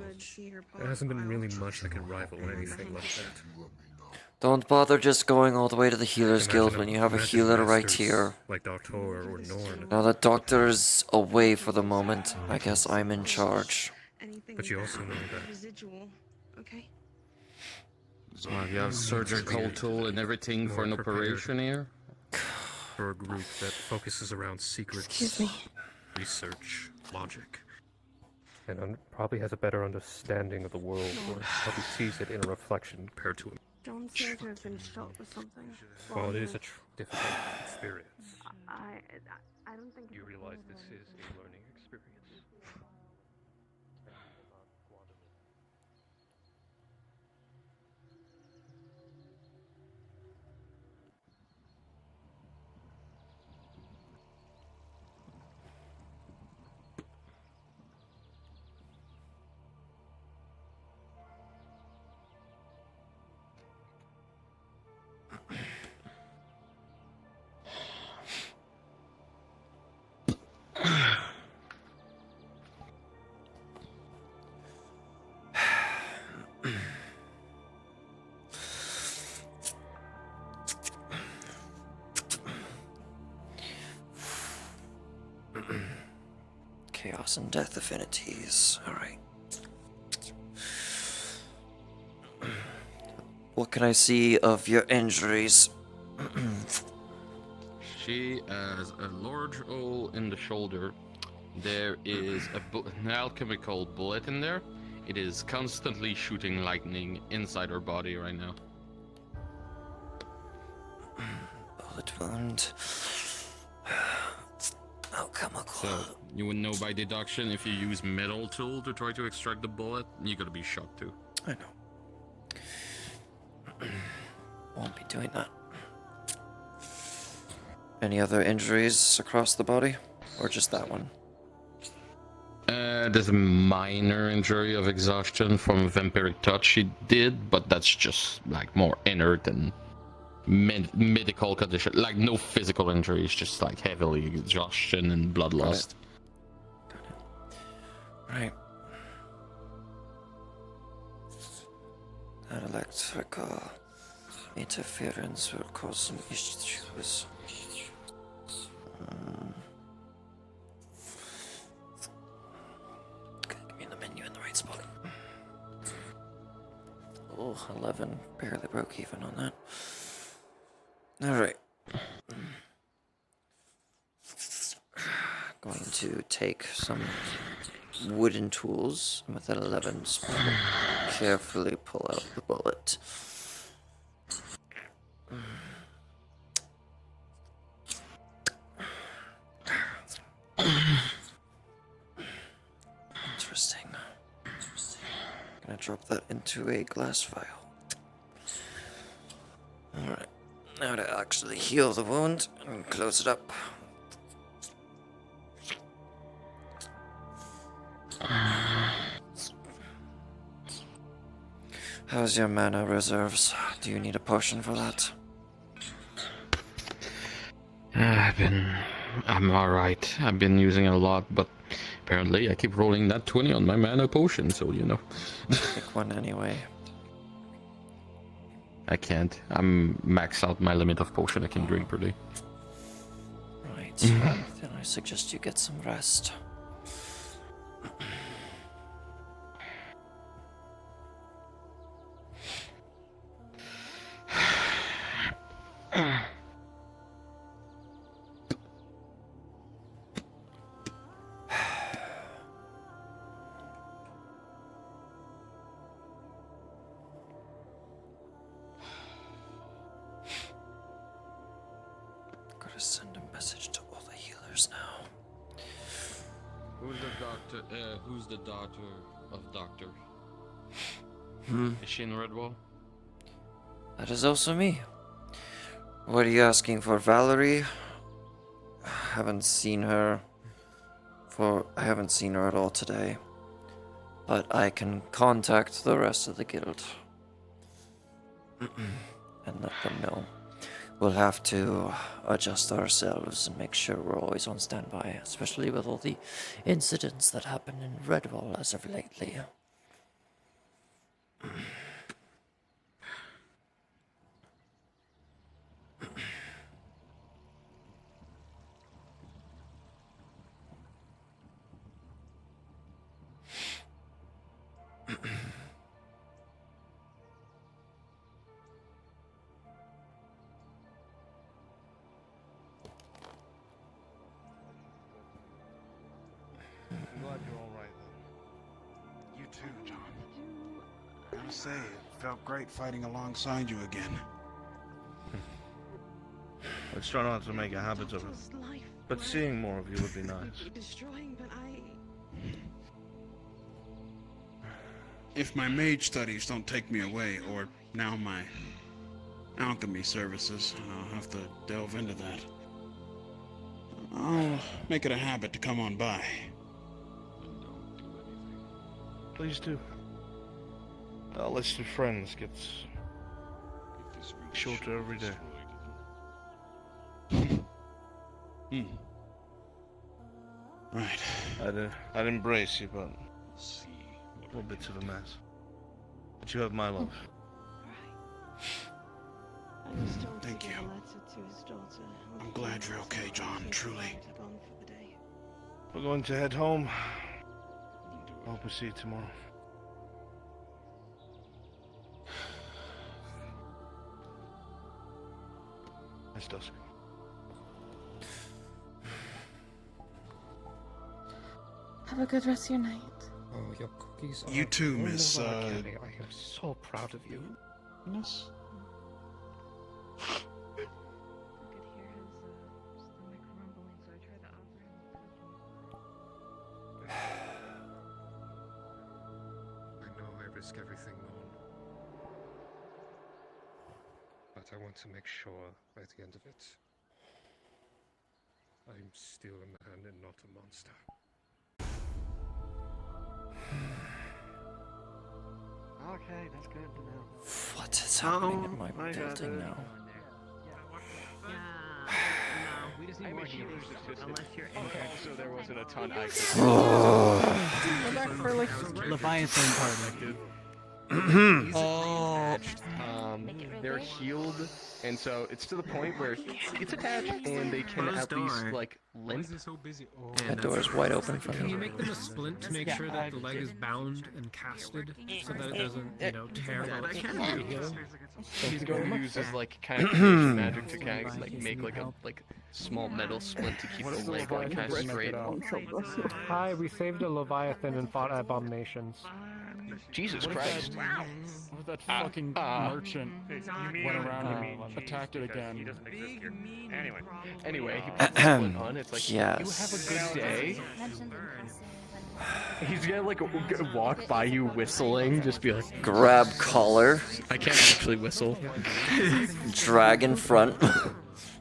There hasn't been really much that can rival anything like that. Don't bother just going all the way to the Healers Guild Imagine when you have a imagine healer right masters here. Like Doctor or Norn. Now that Doctor's away for the moment, I guess I'm in charge. But you also know that Residual. Okay. So you have surgical tool and everything for an More prepared. operation here? for a group that focuses around secrets, Excuse me. research, logic, and probably has a better understanding of the world, or probably sees it in a reflection compared to him. John seems to have been shot with something. While it is a difficult experience, I don't think you realize this is a learning experience. Chaos and death affinities. Alright. What can I see of your injuries? She has a large hole in the shoulder. There is an alchemical bullet in there. It is constantly shooting lightning inside her body right now. Bullet wound. Alchemical. So you would know by deduction if you use metal tool to try to extract the bullet, you're gonna be shot too. I know. Won't be doing that. Any other injuries across the body? Or just that one? There's a minor injury of exhaustion from vampiric touch she did, but that's just like more inert and medical condition. Like no physical injuries, just like heavily exhaustion and blood loss. Got it. Right. That electrical interference will cause some issues. Okay, give me the menu in the right spot. Oh, 11. Barely broke even on that. Alright. Going to take some wooden tools and with that 11 carefully pull out the bullet. Interesting. Gonna drop that into a glass vial. Alright. Now to actually heal the wound and close it up. How's your mana reserves? Do you need a potion for that? I'm alright. I've been using it a lot, but apparently I keep rolling that 20 on my mana potion, so you know. Pick one anyway. I can't. I'm maxed out my limit of potion I can drink per day. Right. Then I suggest you get some rest. Gotta send a message to all the healers now. Who's the doctor? Who's the daughter of Doctor? Is she in Redwall? That is also me. What are you asking for, Valerie? I haven't seen her at all today. But I can contact the rest of the guild and let them know. We'll have to adjust ourselves and make sure we're always on standby, especially with all the incidents that happen in Redwall as of lately. I'm glad you're all right then. You too, John. I must say, it felt great fighting alongside you again. Let's try not to make a habit of it. But seeing more of you would be nice. If my mage studies don't take me away, or now my alchemy services, I'll have to delve into that. I'll make it a habit to come on by. Please do. Our list of friends gets shorter every day. Right. I'd embrace you, but we're bits of a mess. But you have my love. Thank you. I'm glad you're okay, John, truly. We're going to head home. I hope we see you tomorrow. It's dusk. Have a good rest of your night. Oh, your cookies are You too, wonderful, Miss, Candy. I am so proud of you. Miss? I know I risk everything, Lorne. But I want to make sure, at the end of it, I'm still a man and not a monster. Okay, that's good to know. What is happening in my building now? We just need more healers, unless you're in. So there wasn't a ton I Leviathan part. They're healed, and so it's to the point where it's attached, and they can at least like limp. That door is wide open for Can me. you make them a splint to make sure that the leg is bound and casted so that it doesn't, tear while it's healing? He's going to use his like kind of creation magic to kind of like make like a small metal splint to keep the leg like kind of straight. Hi, we saved a Leviathan and fought abominations. Jesus Christ! That fucking merchant went around and attacked it again. Anyway, he puts the splint on. It's like, Yes. you have a good day. He's gonna like walk by you whistling, just be like, Grab collar. I can't actually whistle. Drag in front. I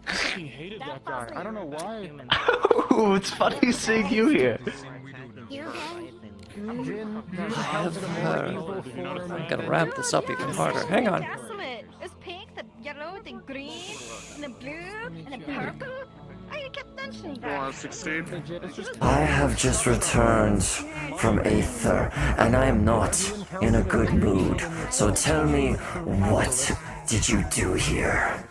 fucking hated that guy. I don't know why. Ooh, it's funny seeing you here. I'm gonna ramp this up even harder. Hang on. Desolate. It's pink, the yellow, the green, and the blue, and the purple. I kept mentioning that. I have just returned from Aether, and I am not in a good mood. So tell me, what did you do here?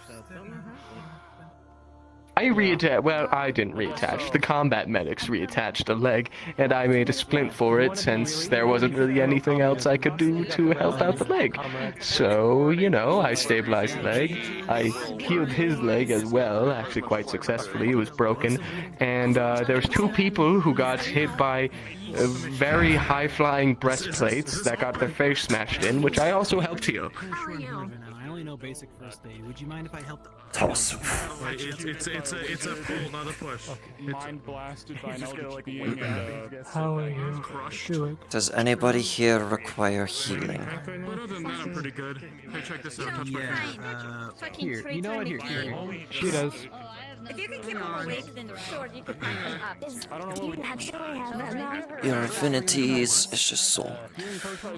I reattached. Well, I didn't reattach. The combat medics reattached a leg, and I made a splint for it since there wasn't really anything else I could do to help out the leg. So, you know, I stabilized the leg. I healed his leg as well, actually quite successfully. It was broken, and there was 2 people who got hit by very high-flying breastplates that got their face smashed in, which I also helped heal. I only know basic first aid. Would you mind if I helped? Toss. It's a pull, not a push. Mind blasted by an eldritch being and How are you? Doing? Does anybody here require healing? But other than that, I'm pretty good. Hey, check this out. Touch my hand. Here, you know what? Here. She does. If you can keep them awake, then sure, you could pick them up. I don't know what we Your affinities is just soul.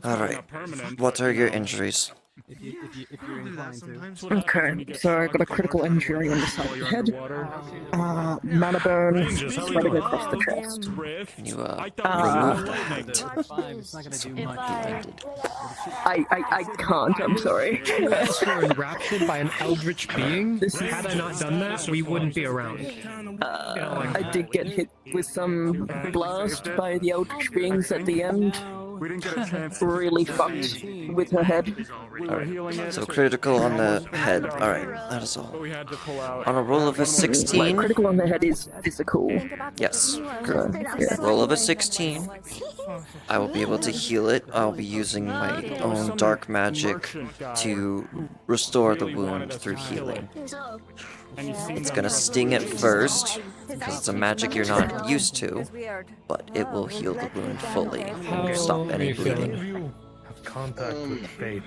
Alright. What are your injuries? If you're inclined to. Okay, so I got a critical injury on the side of the head. Mana burn spreading across the chest. Can you remove that? It's not gonna do much. I can't, I'm sorry. Unless you're enraptured by an eldritch being, had I not done that, we wouldn't be around. I did get hit with some blast by the eldritch beings at the end. We didn't get a chance. Really fucked with her head. Alright, so critical on the head. Alright, that is all. On a roll of a 16. Critical on the head is physical. Yes. Yeah. Roll of a 16. I will be able to heal it. I'll be using my own dark magic to restore the wound through healing. It's gonna sting at first, because it's a magic you're not used to, but it will heal the wound fully and stop any bleeding. Have contact with fate.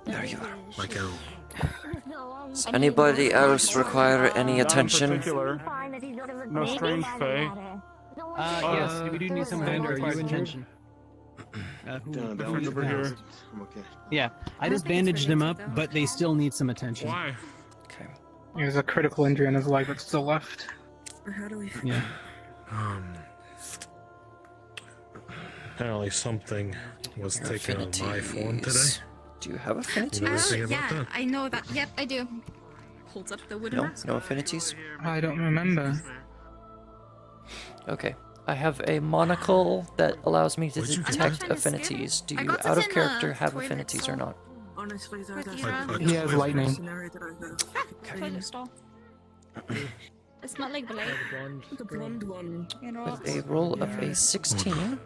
There you are. Like a... Does anybody else require any attention? No strange fey. Yes, we do need some vendor. Are you injured? Over here. Yeah, I just bandaged them up, but they still need some attention. Why? Okay. There's a critical injury on his leg that's still left. How do we? Yeah. Apparently something was Your taken on my phone today. Do you have You affinities? know anything about Yeah, that? I know that. Yep, I do. Holds up the wooden No, mask. no affinities? I don't remember. Okay. I have a monocle that allows me to I'm not detect trying to affinities. Do I you, got out this of in character, the have toilet affinities or stall. not? Honestly, He has lightning. Toilet stall. It's not like blade. The blonde one. You know. With a roll of a 16,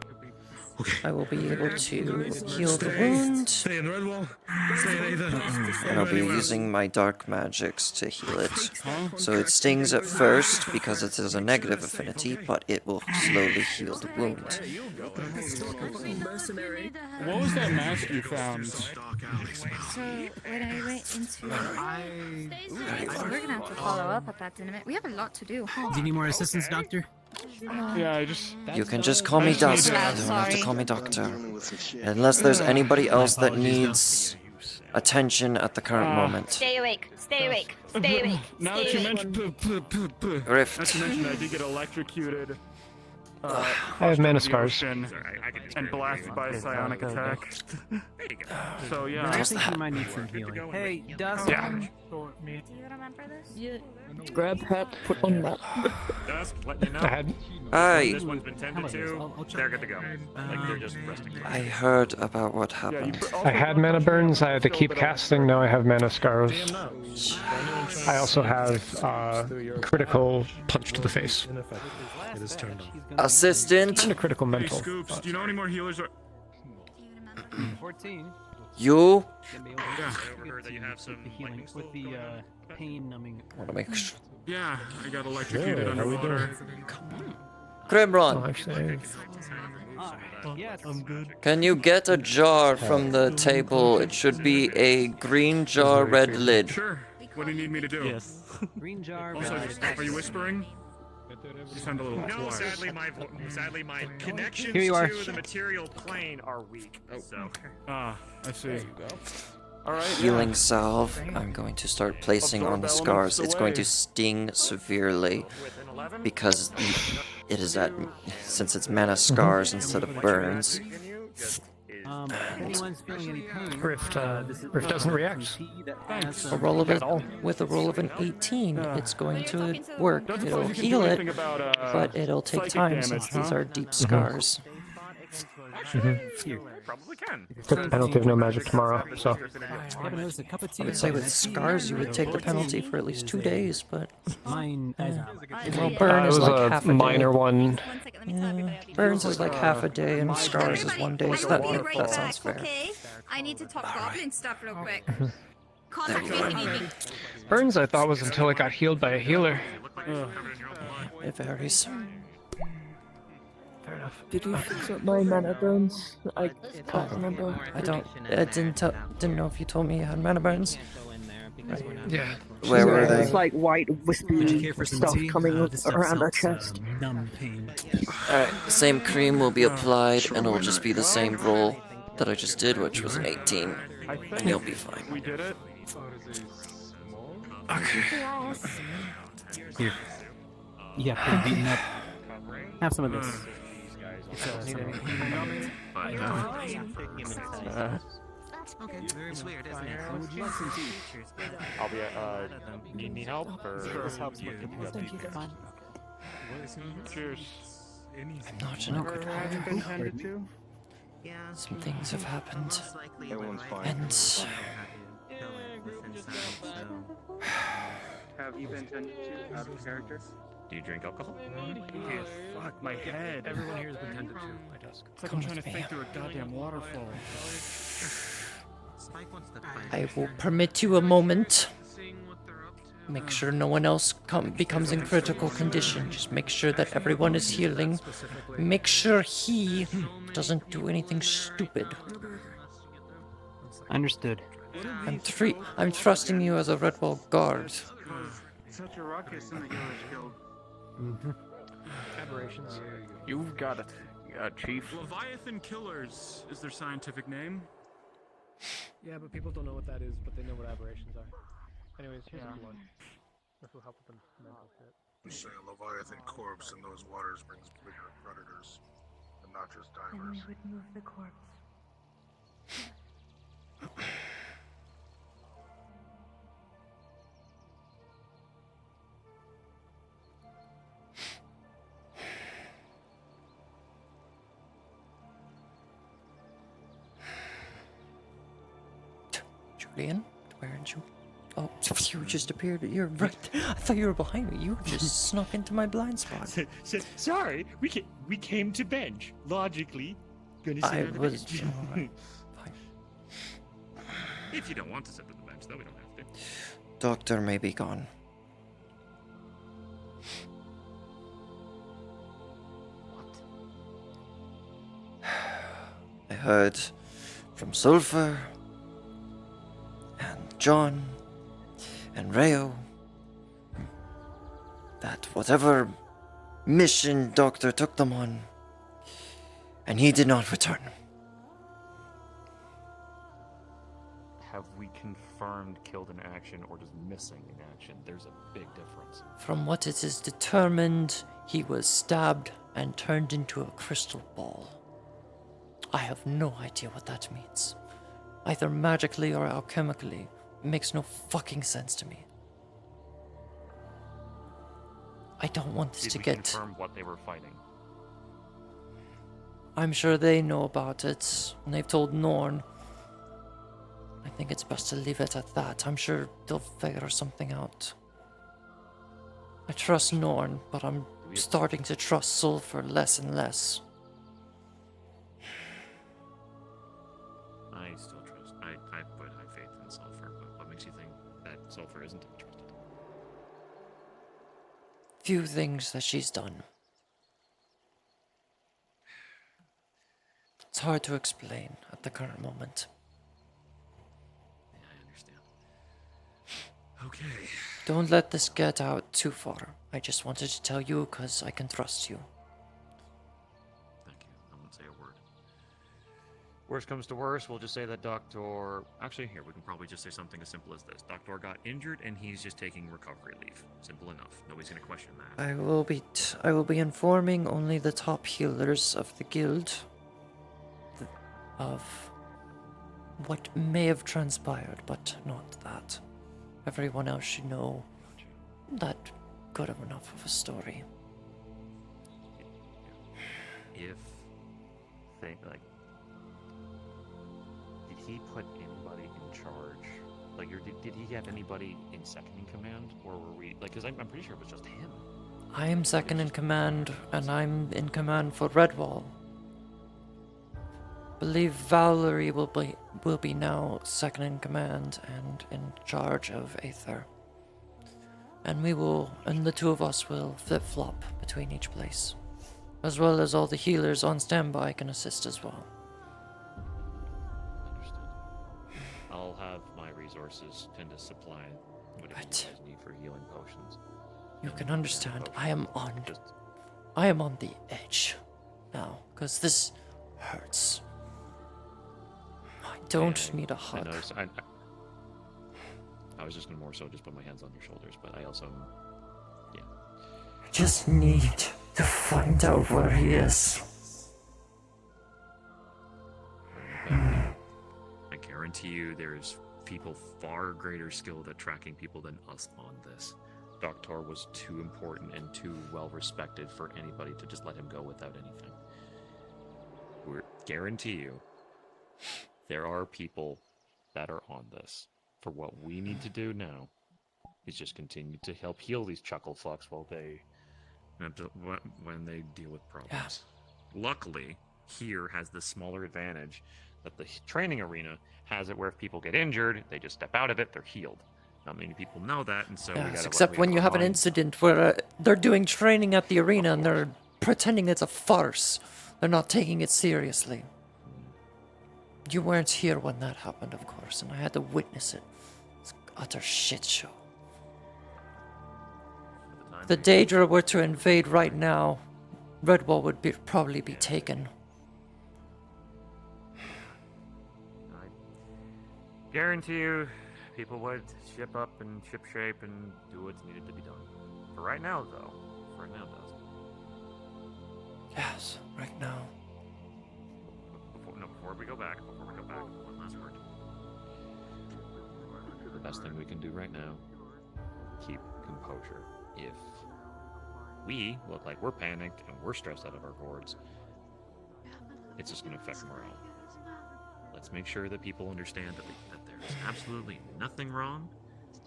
I will be able to heal the wound. Stay in red wall. Stay in Aether. And I'll be using my dark magics to heal it. So it stings at first because it is a negative affinity, but it will slowly heal the wound. What was that mask you found? So when I went into, we're gonna have to follow up with that in a minute. We have a lot to do. Do you need more assistance, Doctor? Yeah, I just... You can just call me Dusk. You don't have to call me Doctor. Unless there's anybody else that needs attention at the current moment. Stay awake. Stay awake. Stay awake. Now that you mentioned... Rift. Not to mention I did get electrocuted. I have mana scars. And blasted by a psionic attack. So yeah. I think you might need some healing. Hey, Dust. Yeah. Do you remember this? Yeah. Grab hat, put on that. Dusk, letting you know. I had... Hi. This one's been tended to. They're good to go. Like they're just resting. I heard about what happened. I had mana burns, I had to keep casting, now I have mana scars. I also have critical punch to the face. It is turned on. Assistant. And a critical Hey, mental. Scoops, do you know any more healers? 14. You? I overheard that you have some lightning With the pain numbing. I want to make sure. Yeah, I got electrocuted Yeah, how we underwater. Grimron, Actually, Yes. I'm good. can you get a jar from the table? It should be a green jar, red lid. Sure. What do you need me to do? Yes. Green jar. Also, are you whispering? You sound a little No, quiet. sadly my connections Here you are. to the material plane are weak. So Ah, I see. Alright, Healing salve. I'm going to start placing on the scars. It's going to sting severely because it is at, since it's mana scars instead of burns. If anyone's feeling any pain, Rift, this is Rift doesn't react. A roll of with a roll of an 18, it's going to work. It'll heal it, but it'll take time since these are deep scars. Probably can. Took the penalty of no magic tomorrow, so. I would say with scars you would take the penalty for at least 2 days, but mine. Well, burn is like half a day. Minor one. Yeah, burns is like half a day, and scars is 1 day. So that sounds fair. Okay, I need to talk goblin stuff real quick. Contact me if you need me. Burns, I thought, was until it got healed by a healer. It varies. Fair enough. Did you fix up my mana burns? I can't remember. I didn't know if you told me you had mana burns. Right. Yeah. Where were they? It's like white wispy stuff coming around her chest. Alright, the same cream will be applied, and it'll just be the same roll that I just did, which was an 18, and you'll be fine. We did it. Okay. Here. Yeah, pretty beaten up. Have some of this. Okay, it's weird, isn't it? I'll be need help or this helps with the Cheers. I'm not in a good mood. Some things have happened, and Have you been tended to out of character? Do you drink alcohol? Oh, fuck, my head. Everyone here has been tended to by dusk. It's like I'm trying to think through a goddamn waterfall. I will permit you a moment. Make sure no one else becomes in critical condition. Just make sure that everyone is healing. Make sure he doesn't do anything stupid. Understood. I'm trusting you as a Redwall guard. Such a ruckus in the healer's guild. Aberrations. You've got it, Chief. Leviathan Killers is their scientific name. Yeah, but people don't know what that is, but they know what aberrations are. Anyways, here's some blood. This will help with the mental shit. We say a Leviathan corpse in those waters brings bigger predators, and not just divers. would move the corpse. Julian, where aren't you? Oh, you just appeared. You're right. I thought you were behind me. You just snuck into my blind spot. Sorry, we came to bench. Logically, gonna sit I on the was. bench. If you don't want to sit at the bench, though, we don't have to. Doctor may be gone. I heard from Sulfur and John and Rayo that whatever mission Doctor took them on, and he did not return. Have we confirmed killed in action or just missing in action? There's a big difference. From what it is determined, he was stabbed and turned into a crystal ball. I have no idea what that means. Either magically or alchemically. It makes no fucking sense to me. I don't want this to get... confirm what they were fighting? I'm sure they know about it, and they've told Norn. I think it's best to leave it at that. I'm sure they'll figure something out. I trust Norn, but I'm starting to trust Sulfur less and less. I still trust. I put high faith in Sulfur, but what makes you think that Sulfur isn't to be trusted? Few things that she's done. It's hard to explain at the current moment. Yeah, I understand. Okay. Don't let this get out too far. I just wanted to tell you because I can trust you. Thank you. I won't say a word. Worst comes to worst, we'll just say that Doctor... Actually, here, we can probably just say something as simple as this. Doctor got injured, and he's just taking recovery leave. Simple enough. Nobody's going to question that. I will be informing only the top healers of the guild. of what may have transpired, but not that. Everyone else should know that good enough of a story. If they, like, did he put anybody in charge? Like, or did he have anybody in second in command, or were we, like, because I'm pretty sure it was just him. I am second in command, and I'm in command for Redwall. Believe Valerie will be now second in command and in charge of Aether. And the two of us will flip-flop between each place. As well as all the healers on standby can assist as well. Understood. I'll have my resources tend to supply whatever you guys need for healing potions. You can understand, I am on the edge now, because this hurts. I don't need a hug. I was just gonna more so just put my hands on your shoulders, but I also, yeah. I just need to find out where he is. I guarantee you there's people far greater skilled at tracking people than us on this. Doctor was too important and too well respected for anybody to just let him go without anything. We guarantee you there are people that are on this. For what we need to do now is just continue to help heal these chuckle fucks while they when they deal with problems. Luckily, here has the smaller advantage that the training arena has it where if people get injured, they just step out of it, they're healed. Not many people know that, and so we gotta except when you have an incident where they're doing training at the arena and they're pretending it's a farce. They're not taking it seriously. You weren't here when that happened, of course, and I had to witness it. It's an utter shit show. If the Daedra were to invade right now, Redwall would probably be taken. I guarantee you, people would ship up and ship shape and do what's needed to be done. For right now, though, does. Yes, right now. Before we go back, one last word. The best thing we can do right now, keep composure. If we look like we're panicked and we're stressed out of our gourds, it's just going to affect morale. Let's make sure that people understand that there's absolutely nothing wrong,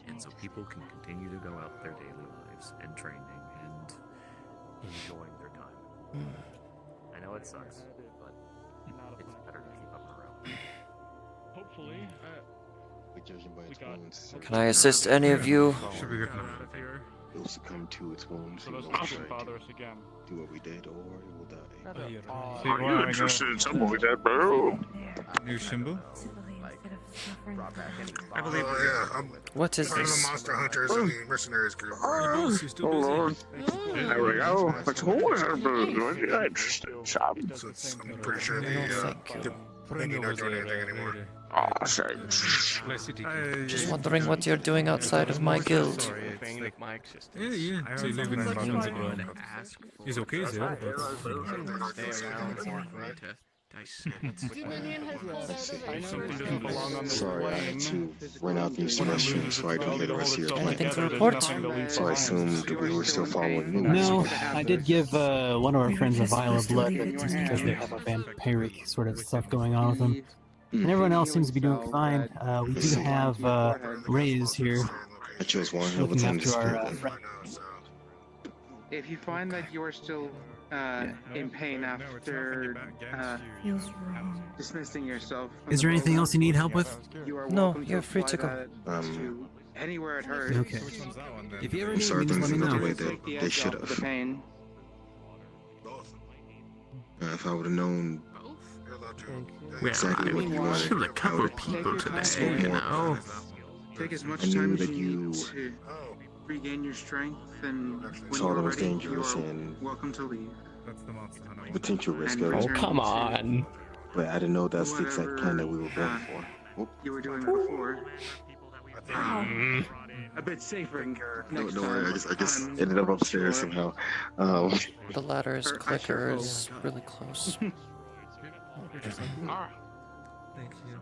and so people can continue to go out their daily lives and training and enjoying their time. I know it sucks, but it's better to keep up morale. Hopefully, Can I assist any of you? Should be good enough. It will succumb to its wounds. So those shouldn't bother us again. Do what we did, or it will die. Are you interested in something like that, bro? New symbol? I believe What is I'm this? the monster hunters of the mercenaries group. Oh, Lord. There we go. But who is that? Interesting. I'm pretty sure they do not join anything anymore. Oh, shit. Just wondering what you're doing outside of my guild. Yeah. So you live in Mountain. It's okay, sir. Sorry, I had to run out these restroom so I don't hear the rest of your Anything plan. to report? So I assumed we were still following you. No, I did give one of our friends a vial of blood just because they have a vampiric sort of stuff going on with them. And everyone else seems to be doing fine. We do have Rays here I chose one hell of a looking time to after our spend it. If you find that you are still in pain after dismissing yourself, Is there anything else you need help with? you are No, welcome you're to free to apply go. that to anywhere it hurts. Okay. If you ever I'm need sorry me, just things let me went the know. way Take the they edge should off of have. the pain. If I would have known Well, exactly what you I wanted, killed a couple of I people would have today, spoken you more. know. Take as much I knew time as that you you need to regain your strength, and when saw you're it was ready, you dangerous are and welcome to leave. potential risk And of it. return Come to on. But I didn't know that's the exact whatever, plan that we were going for. You were doing before. A bit safer next Don't worry, time. I just I'm ended up upstairs sure. somehow. The ladder's I sure clicker hope. is really close.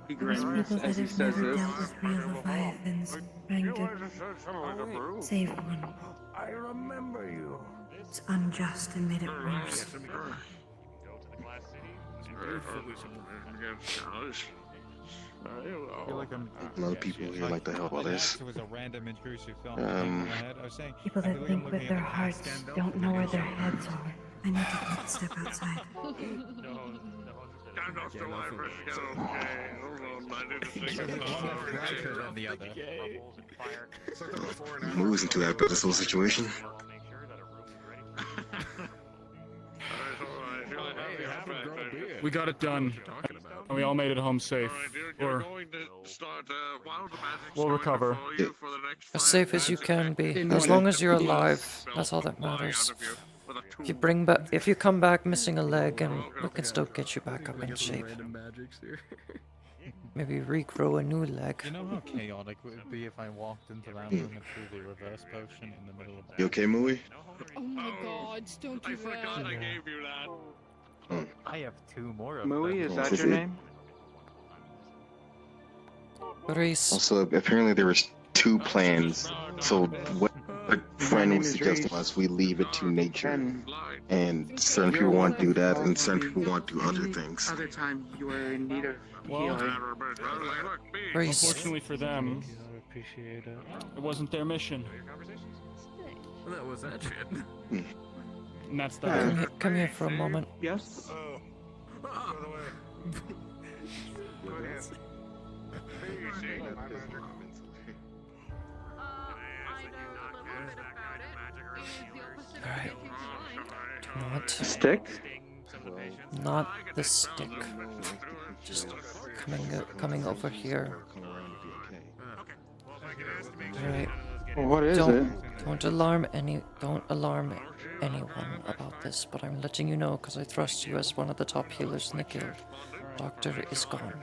He Those grins people that as he have says never this. dealt with real leviathans trying to save one. I remember you. It's unjust and made it worse. I feel like I'm. A lot of people here like to help others. It was a random intrusive film that came in my head. I was saying, People I feel that like I'm think looking with at their the past hearts scandal. don't know where their heads are. I need to take a step outside. Moo isn't too happy with this whole situation. We got it done, and we all made it home safe. We'll recover. As safe as you can be. As long as you're alive, that's all that matters. If you come back missing a leg, and we can still get you back up in shape. Maybe regrow a new leg. You know how chaotic it would be if I walked into that room and threw the reverse potion in the middle of You okay, Mooey? Oh my god, don't do that. I gave you that. I have 2 more of Mooey, them. is that your name? Reese. Also, apparently there was 2 plans. So what a friend was suggesting us, we leave it to nature. And certain people want to do that, and certain people want to do other things. Other time you were in need of Well, healing. unfortunately for them, it wasn't their mission. That was that shit. And that's that. Come here for a moment. Yes? Alright. Not stick? Not the stick. Just coming over here. Alright. What is Don't alarm anyone about this, but I'm letting you know because I trust you as one of the top healers in the guild. Doctor is gone.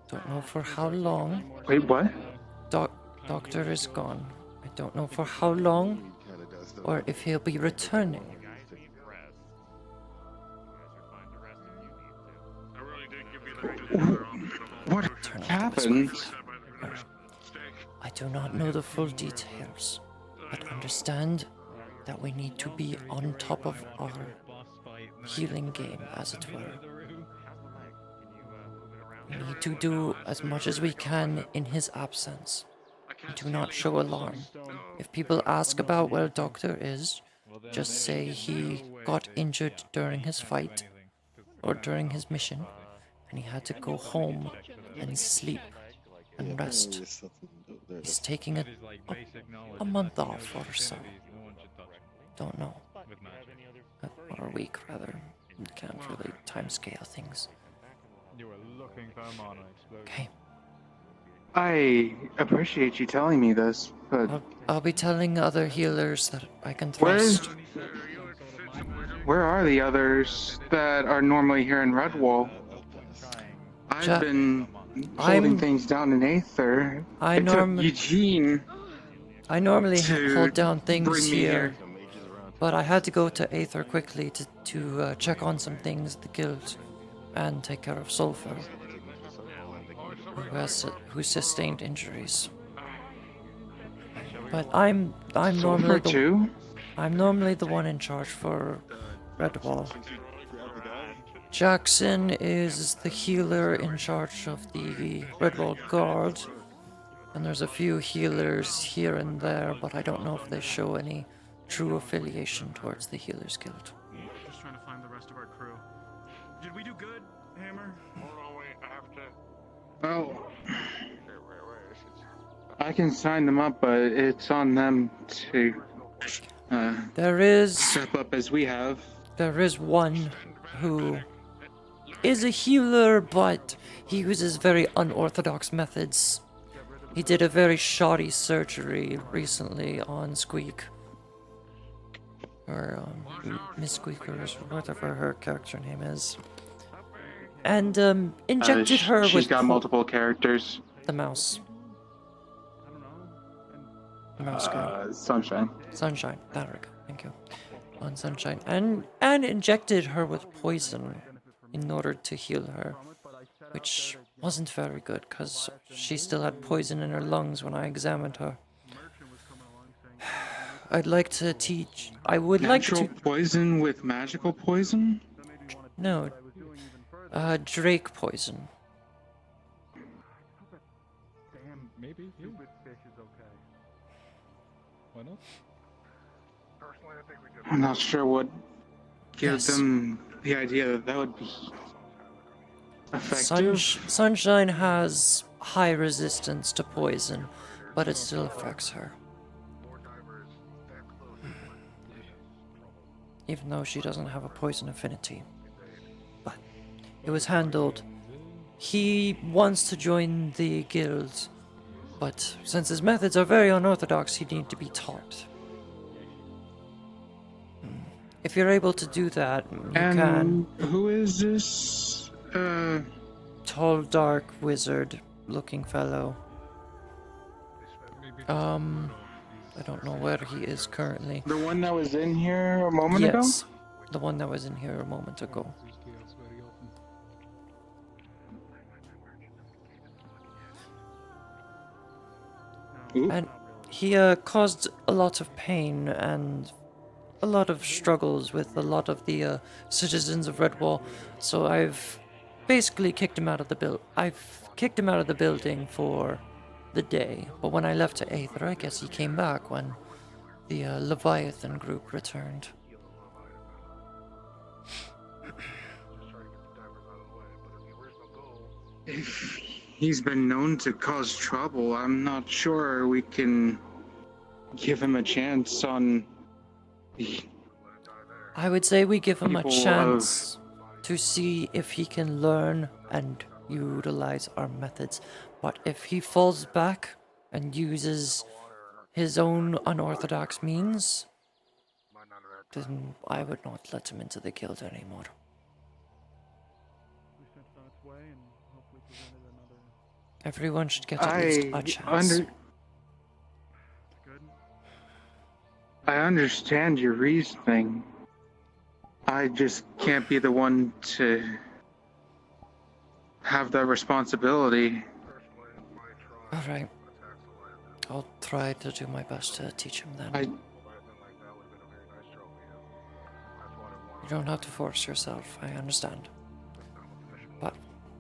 Don't know for how long. Wait, what? Doctor is gone. I don't know for how long, or if he'll be returning. What happened? I do not know the full details, but understand that we need to be on top of our healing game, as it were. We need to do as much as we can in his absence. Do not show alarm. If people ask about where Doctor is, just say he got injured during his fight, or during his mission, and he had to go home and sleep and rest. He's taking a month off or so. Don't know. Or a week, rather. Can't really timescale things. Okay. I appreciate you telling me this, but I'll be telling other healers that I can trust. Where are the others that are normally here in Redwall? I've been holding things down in Aether. It took Eugene. I normally hold down bring things me here, but I had to go to Aether quickly to check on some things at the guild and take care of Sulfur, who sustained injuries. But I'm normally the one in charge for Redwall. Jackson is the healer in charge of the Redwall Guard, and there's a few healers here and there, but I don't know if they show any true affiliation towards the Healers Guild. Just trying to find the rest of our crew. Did we do good, Hammer? Well, I can sign them up, but it's on them to step up as we have. There is one who is a healer, but he uses very unorthodox methods. He did a very shoddy surgery recently on Squeak. Or Miss Squeak, or whatever her character name is. And injected her with... She's got multiple characters. The mouse. The mouse girl. Sunshine. Sunshine. There we go. Thank you. On Sunshine. And injected her with poison in order to heal her. which wasn't very good because she still had poison in her lungs when I examined her. I'd like to teach. I would like to. Natural poison with magical poison? No. Drake poison. Maybe. Why not? I'm not sure what gives them the idea that that would be effective. Sunshine has high resistance to poison, but it still affects her. Even though she doesn't have a poison affinity. But it was handled. He wants to join the guild, but since his methods are very unorthodox, he'd need to be taught. If you're able to do that, you can. Who is this? Tall, dark, wizard-looking fellow. I don't know where he is currently. The one that was in here a moment ago? Yes, the one that was in here a moment ago. Ooh. And he caused a lot of pain and a lot of struggles with a lot of the citizens of Redwall. So I've basically kicked him out of the building for the day. But when I left to Aether, I guess he came back when the Leviathan group returned. If he's been known to cause trouble, I'm not sure we can give him a chance on. I would say we give him a chance to see if he can learn and utilize our methods. But if he falls back and uses his own unorthodox means, then I would not let him into the guild anymore. Everyone should get at least a chance. I understand your reasoning. I just can't be the one to have that responsibility. Alright. I'll try to do my best to teach him then. You don't have to force yourself, I understand. But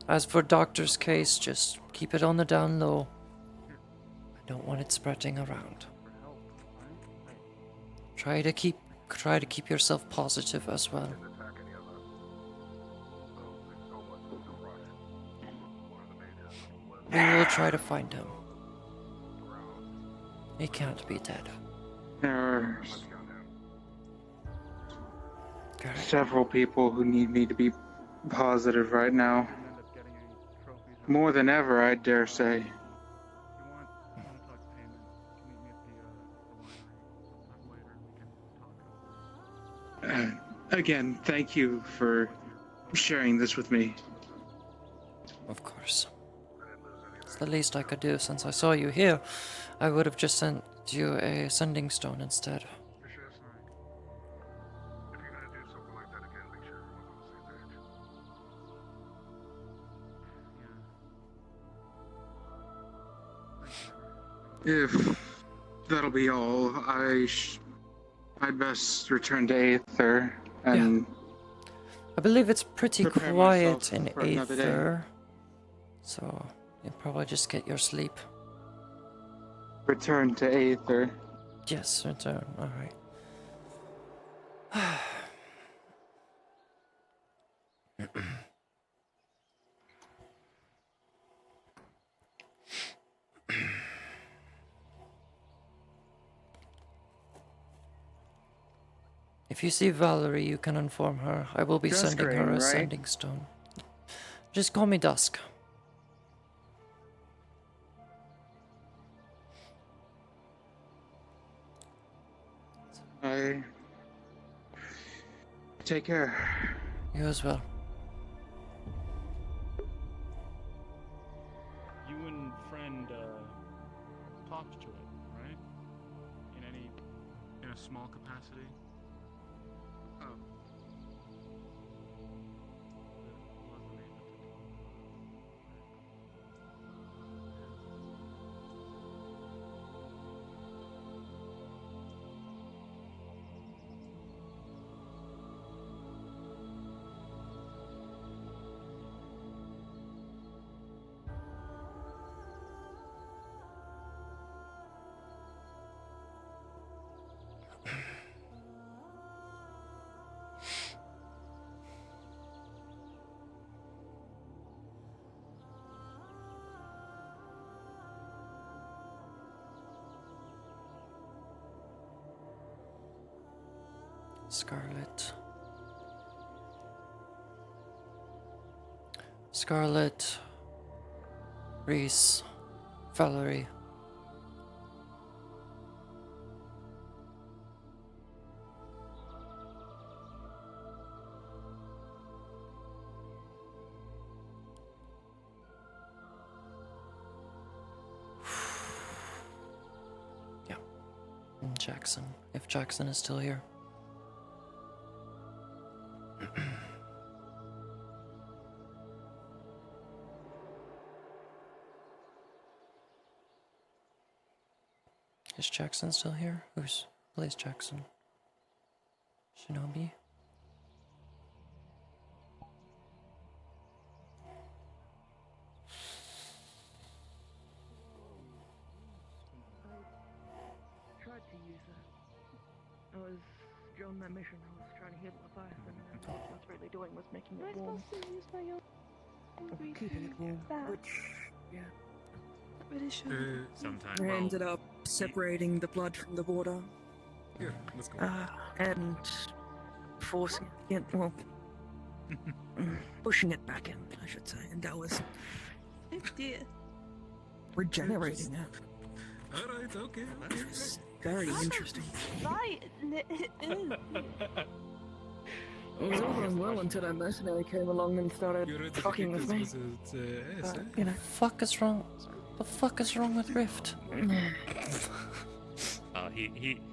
as for Doctor's case, just keep it on the down low. I don't want it spreading around. Try to keep yourself positive as well. We will try to find him. He can't be dead. There are several people who need me to be positive right now. More than ever, I dare say. Again, thank you for sharing this with me. Of course. It's the least I could do since I saw you here. I would have just sent you a sending stone instead. If that'll be all, I'd best return to Aether and. I believe it's pretty quiet in for another day. Aether, so you'll probably just get your sleep. Return to Aether. Yes, return. All right. If you see Valerie, you can inform her. I will be sending her a sending stone. Just call me Dusk. Take care. You as well. You and friend talked to it, right? In a small capacity. Scarlet. Scarlet. Reese. Valerie. Yeah. And Jackson. If Jackson is still here. Is Jackson still here? Plays Jackson? Shinobi? Tried to use it. I was on that mission. I was trying to heal Leviathan, and what I was really doing was making it warm. Keeping it warm. Which, yeah. Really should. Sometimes. I ended up separating the blood from the water. Here, let's go. And forcing it, well, pushing it back in, I should say, and that was regenerating it. Alright, okay. It's very interesting. Right. It was all going well until that mercenary came along and started fucking with me. You know. The fuck is wrong with Rift?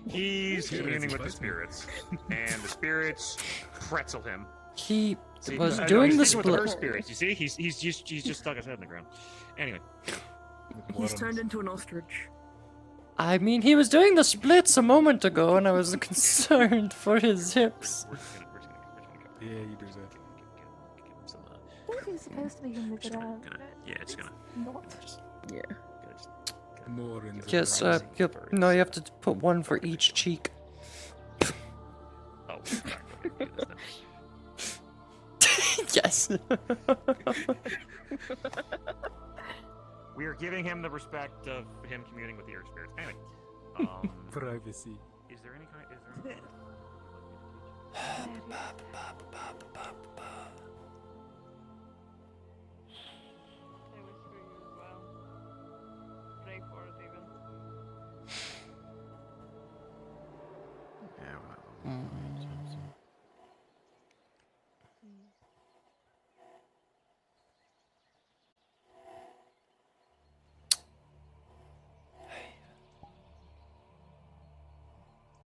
He's communing with the spirits, and the spirits pretzel him. He was doing the split. split. Spirits, you see, he's just stuck his head in the ground. Anyway, he's turned into an ostrich. I mean, he was doing the splits a moment ago, and I was concerned for his hips. Yeah, you do that. I think he's supposed to be in the ground. Yeah, it's gonna. Not. Yeah. More in the Yes, no, you have to put one for each cheek. Oh. Yes. We are giving him the respect of him communing with the earth spirits. Anyway, privacy. Is there any kind?